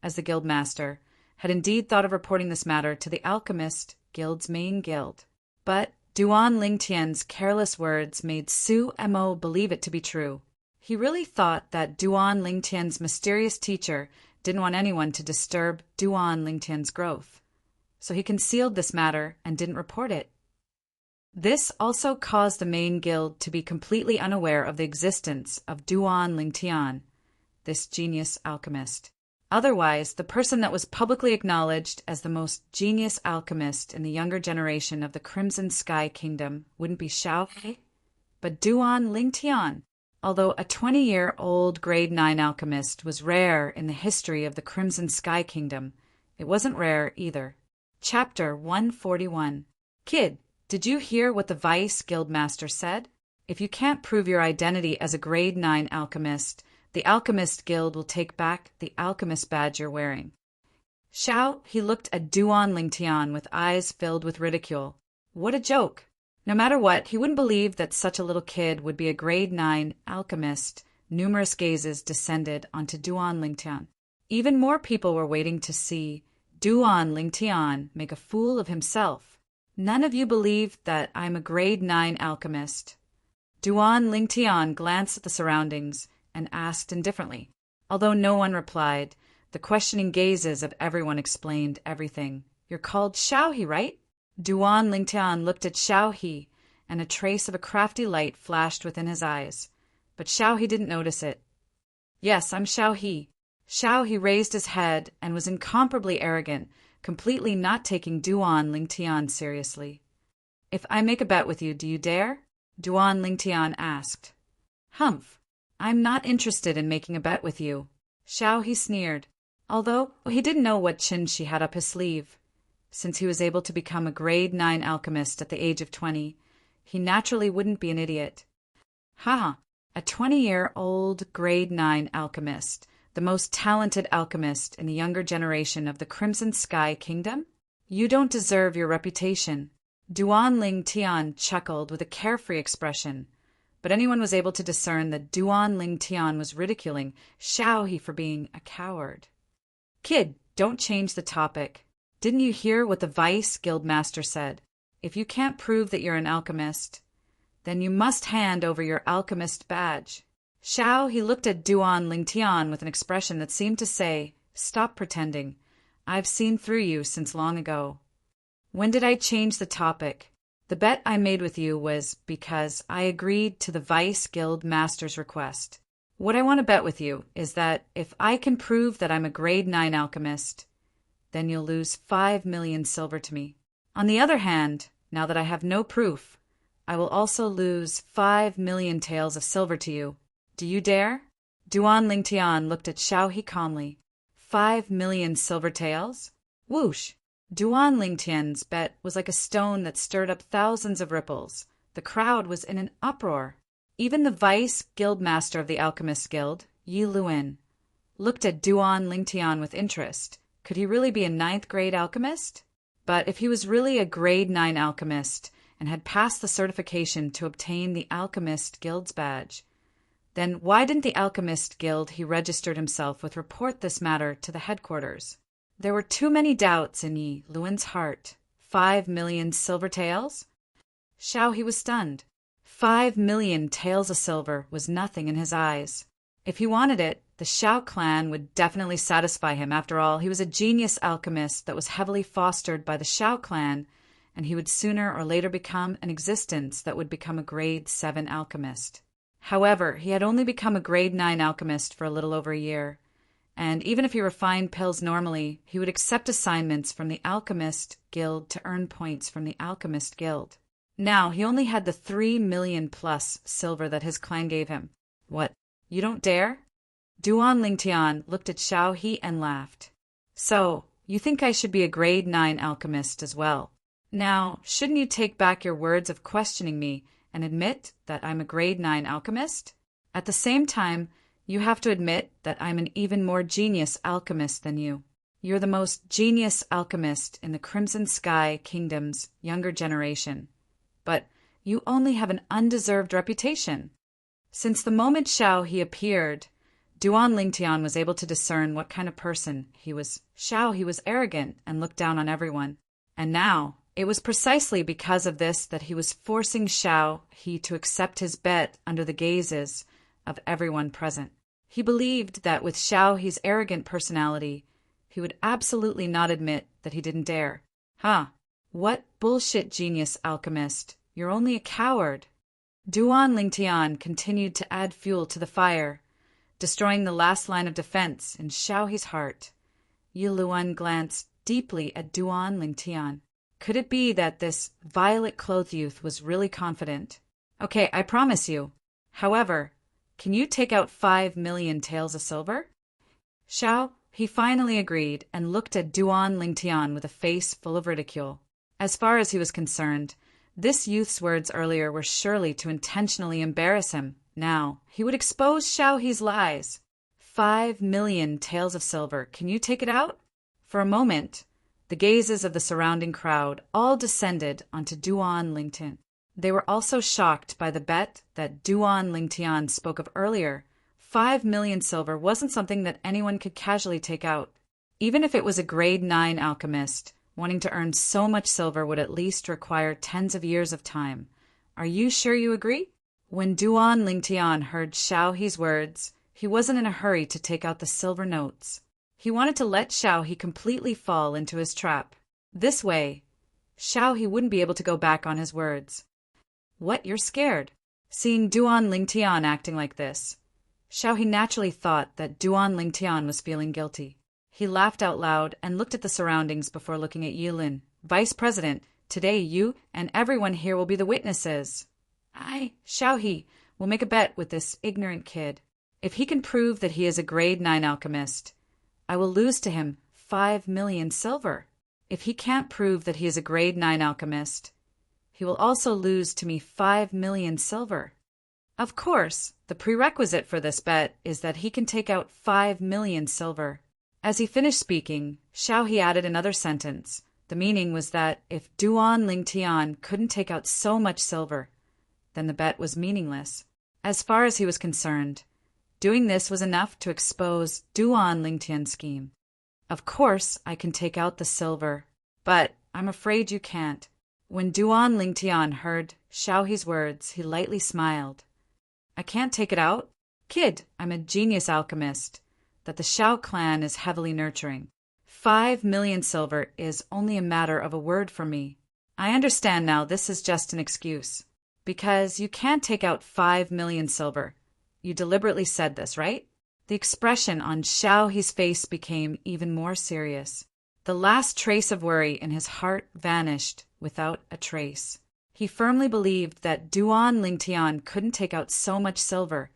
as the guild master, had indeed thought of reporting this matter to the alchemist guild's main guild. But Duan Lingtian's careless words made Su Mo believe it to be true. He really thought that Duan Lingtian's mysterious teacher didn't want anyone to disturb Duan Lingtian's growth, so he concealed this matter and didn't report it. This also caused the main guild to be completely unaware of the existence of Duan Lingtian, this genius alchemist. Otherwise, the person that was publicly acknowledged as the most genius alchemist in the younger generation of the Crimson Sky Kingdom wouldn't be Xiao He, but Duan Lingtian. Although a 20-year-old grade 9 alchemist was rare in the history of the Crimson Sky Kingdom, it wasn't rare either. Chapter 141. Kid, did you hear what the Vice Guildmaster said? If you can't prove your identity as a grade 9 alchemist, the Alchemist Guild will take back the alchemist badge you're wearing. Xiao, he looked at Duan Lingtian with eyes filled with ridicule. What a joke! No matter what, he wouldn't believe that such a little kid would be a grade 9 alchemist. Numerous gazes descended onto Duan Lingtian. Even more people were waiting to see Duan Lingtian make a fool of himself. None of you believe that I'm a grade 9 alchemist. Duan Lingtian glanced at the surroundings and asked indifferently. Although no one replied, the questioning gazes of everyone explained everything. You're called Xiao He, right? Duan Lingtian looked at Xiao He, and a trace of a crafty light flashed within his eyes. But Xiao He didn't notice it. Yes, I'm Xiao He. Xiao He raised his head and was incomparably arrogant, completely not taking Duan Lingtian seriously. If I make a bet with you, do you dare? Duan Lingtian asked. Humph. I'm not interested in making a bet with you. Xiao He sneered, although he didn't know what chin she had up his sleeve. Since he was able to become a grade 9 alchemist at the age of 20, he naturally wouldn't be an idiot. Haha, a 20-year-old grade 9 alchemist, the most talented alchemist in the younger generation of the Crimson Sky Kingdom? You don't deserve your reputation. Duan Ling Tian chuckled with a carefree expression, but anyone was able to discern that Duan Ling Tian was ridiculing Xiao He for being a coward. Kid, don't change the topic. Didn't you hear what the Vice Guildmaster said? If you can't prove that you're an alchemist, then you must hand over your alchemist badge. Xiao He looked at Duan Ling Tian with an expression that seemed to say, "Stop pretending. I've seen through you since long ago." When did I change the topic? The bet I made with you was because I agreed to the Vice Guild Master's request. What I want to bet with you is that if I can prove that I'm a grade 9 alchemist, then you'll lose 5 million silver to me. On the other hand, now that I have no proof, I will also lose 5 million taels of silver to you. Do you dare? Duan Ling Tian looked at Xiao He calmly. 5 million silver taels? Whoosh! Duan Ling Tian's bet was like a stone that stirred up thousands of ripples. The crowd was in an uproar. Even the Vice Guildmaster of the Alchemist Guild, Yi Luin, looked at Duan Ling Tian with interest. Could he really be a 9th grade alchemist? But if he was really a grade 9 alchemist and had passed the certification to obtain the Alchemist Guild's badge, then why didn't the Alchemist Guild he registered himself with report this matter to the headquarters? There were too many doubts in Yi Luin's heart. 5 million silver taels? Xiao He was stunned. 5 million taels of silver was nothing in his eyes. If he wanted it, the Xiao clan would definitely satisfy him. After all, he was a genius alchemist that was heavily fostered by the Xiao clan, and he would sooner or later become an existence that would become a grade 7 alchemist. However, he had only become a grade 9 alchemist for a little over a year, and even if he refined pills normally, he would accept assignments from the Alchemist Guild to earn points from the Alchemist Guild. Now, he only had the 3 million plus silver that his clan gave him. What? You don't dare? Duan Ling Tian looked at Xiao He and laughed. So, you think I should be a grade 9 alchemist as well? Now, shouldn't you take back your words of questioning me and admit that I'm a grade 9 alchemist? At the same time, you have to admit that I'm an even more genius alchemist than you. You're the most genius alchemist in the Crimson Sky Kingdom's younger generation. But you only have an undeserved reputation. Since the moment Xiao He appeared, Duan Ling Tian was able to discern what kind of person he was. Xiao He was arrogant and looked down on everyone. And now, it was precisely because of this that he was forcing Xiao He to accept his bet under the gazes of everyone present. He believed that with Xiao He's arrogant personality, he would absolutely not admit that he didn't dare. What bullshit, genius alchemist. You're only a coward. Duan Ling Tian continued to add fuel to the fire, destroying the last line of defense in Xiao He's heart. Yi Luin glanced deeply at Duan Ling Tian. Could it be that this violet-clothed youth was really confident? Okay, I promise you. However, can you take out 5 million taels of silver? Xiao He finally agreed and looked at Duan Ling Tian with a face full of ridicule. As far as he was concerned, this youth's words earlier were surely to intentionally embarrass him. Now, he would expose Xiao He's lies. 5 million taels of silver. Can you take it out? For a moment, the gazes of the surrounding crowd all descended onto Duan Ling Tian. They were also shocked by the bet that Duan Ling Tian spoke of earlier. 5 million silver wasn't something that anyone could casually take out. Even if it was a grade 9 alchemist, wanting to earn so much silver would at least require tens of years of time. Are you sure you agree? When Duan Ling Tian heard Xiao He's words, he wasn't in a hurry to take out the silver notes. He wanted to let Xiao He completely fall into his trap. This way, Xiao He wouldn't be able to go back on his words. What, you're scared? Seeing Duan Ling Tian acting like this, Xiao He naturally thought that Duan Ling Tian was feeling guilty. He laughed out loud and looked at the surroundings before looking at Yi Luin. Vice President, today you and everyone here will be the witnesses. Xiao He, will make a bet with this ignorant kid. If he can prove that he is a grade 9 alchemist, I will lose to him 5 million silver. If he can't prove that he is a grade 9 alchemist, he will also lose to me 5,000,000 silver. Of course, the prerequisite for this bet is that he can take out 5,000,000 silver. As he finished speaking, Xiao added another sentence. The meaning was that if Duan Lingtian couldn't take out so much silver, then the bet was meaningless. As far as he was concerned, doing this was enough to expose Duan Lingtian's scheme. Of course, I can take out the silver, but I'm afraid you can't. When Duan Lingtian heard Xiaohe's words, he lightly smiled. I can't take it out? Kid, I'm a genius alchemist that the Xiao clan is heavily nurturing. 5,000,000 silver is only a matter of a word for me. I understand now this is just an excuse. Because you can't take out 5,000,000 silver. You deliberately said this, right? The expression on Xiaohe's face became even more serious. The last trace of worry in his heart vanished without a trace. He firmly believed that Duan Lingtian couldn't take out so much silver,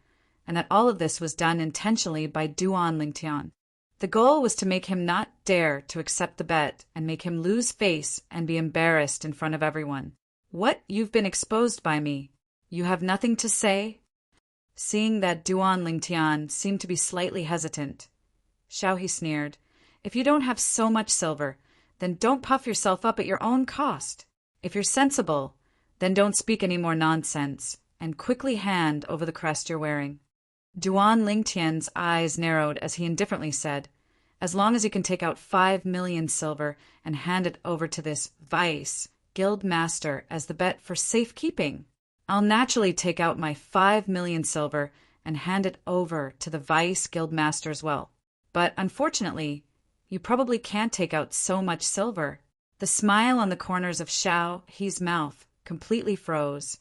and that all of this was done intentionally by Duan Lingtian. The goal was to make him not dare to accept the bet and make him lose face and be embarrassed in front of everyone. What? You've been exposed by me. You have nothing to say? Seeing that Duan Lingtian seemed to be slightly hesitant, Xiaohe sneered, If you don't have so much silver, then don't puff yourself up at your own cost. If you're sensible, then don't speak any more nonsense, and quickly hand over the crest you're wearing. Duan Lingtian's eyes narrowed as he indifferently said, As long as you can take out 5,000,000 silver and hand it over to this vice guild master as the bet for safekeeping, I'll naturally take out my 5,000,000 silver and hand it over to the vice guild master as well. But unfortunately, you probably can't take out so much silver. The smile on the corners of Xiaohe's mouth completely froze,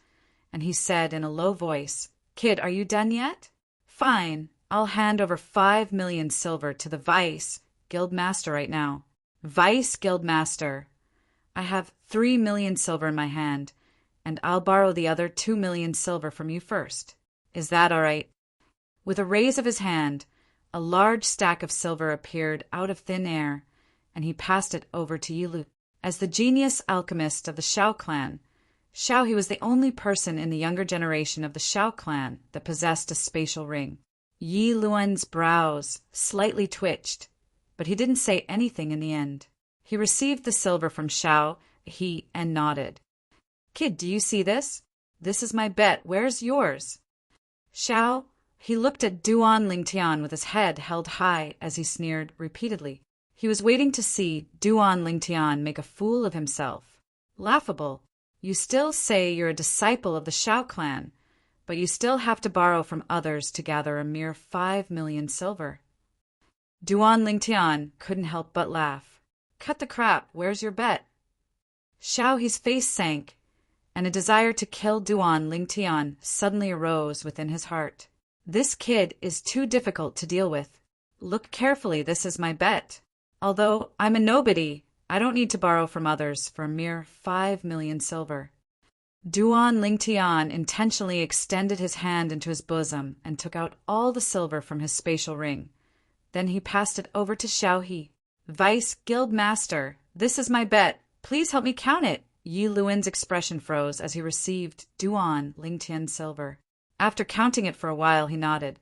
and he said in a low voice, Kid, are you done yet? Fine, I'll hand over 5,000,000 silver to the vice guild master right now. Vice guild master, I have 3,000,000 silver in my hand, and I'll borrow the other 2,000,000 silver from you first. Is that all right? With a raise of his hand, a large stack of silver appeared out of thin air, and he passed it over to Yilu. As the genius alchemist of the Xiao clan, Xiaohe was the only person in the younger generation of the Xiao clan that possessed a spatial ring. Yi Luan's brows slightly twitched, but he didn't say anything in the end. He received the silver from Xiaohe and nodded. Kid, do you see this? This is my bet. Where's yours? He looked at Duan Lingtian with his head held high as he sneered repeatedly. He was waiting to see Duan Lingtian make a fool of himself. Laughable. You still say you're a disciple of the Xiao clan, but you still have to borrow from others to gather a mere 5,000,000 silver. Duan Lingtian couldn't help but laugh. Cut the crap. Where's your bet? Xiaohe's face sank, and a desire to kill Duan Lingtian suddenly arose within his heart. This kid is too difficult to deal with. Look carefully, this is my bet. Although I'm a nobody, I don't need to borrow from others for a mere 5,000,000 silver. Duan Lingtian intentionally extended his hand into his bosom and took out all the silver from his spatial ring. Then he passed it over to Xiaohe. Vice Guild Master, this is my bet. Please help me count it. Yi Luan's expression froze as he received Duan Lingtian's silver. After counting it for a while, he nodded.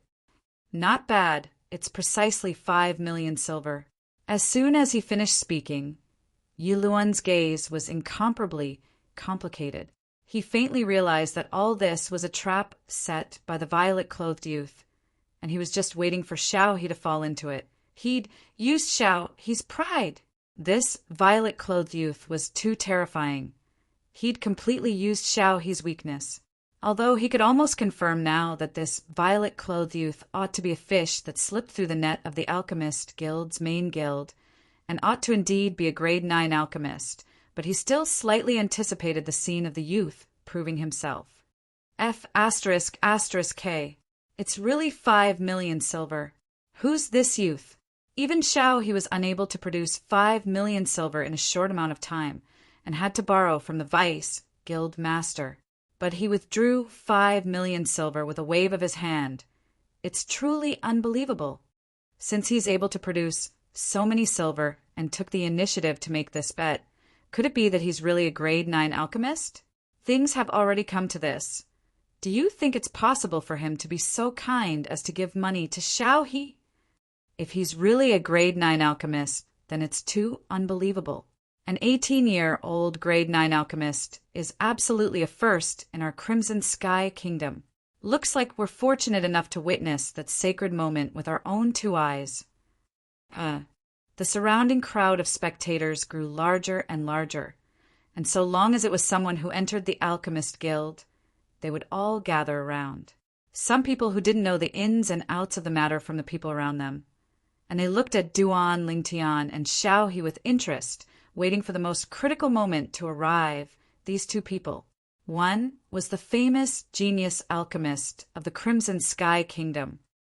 Not bad. It's precisely 5,000,000 silver. As soon as he finished speaking, Yi Luan's gaze was incomparably complicated. He faintly realized that all this was a trap set by the violet-clothed youth, and he was just waiting for Xiaohe to fall into it. He'd used Xiaohe's pride. This violet-clothed youth was too terrifying. He'd completely used Xiaohe's weakness. Although he could almost confirm now that this violet-clothed youth ought to be a fish that slipped through the net of the Alchemist Guild's main guild, and ought to indeed be a grade 9 alchemist, but he still slightly anticipated the scene of the youth proving himself. F***K. It's really 5,000,000 silver. Who's this youth? Even Xiaohe was unable to produce 5,000,000 silver in a short amount of time, and had to borrow from the Vice Guild Master. But he withdrew 5,000,000 silver with a wave of his hand. It's truly unbelievable. Since he's able to produce so many silver and took the initiative to make this bet, could it be that he's really a grade 9 alchemist? Things have already come to this. Do you think it's possible for him to be so kind as to give money to Xiaohe? If he's really a grade 9 alchemist, then it's too unbelievable. An 18-year-old grade 9 alchemist is absolutely a first in our Crimson Sky Kingdom. Looks like we're fortunate enough to witness that sacred moment with our own 2 eyes. The surrounding crowd of spectators grew larger and larger, and so long as it was someone who entered the Alchemist Guild, they would all gather around. Some people who didn't know the ins and outs of the matter from the people around them, and they looked at Duan Lingtian and Xiaohe with interest, waiting for the most critical moment to arrive. These 2 people. One was the famous genius alchemist of the Crimson Sky Kingdom,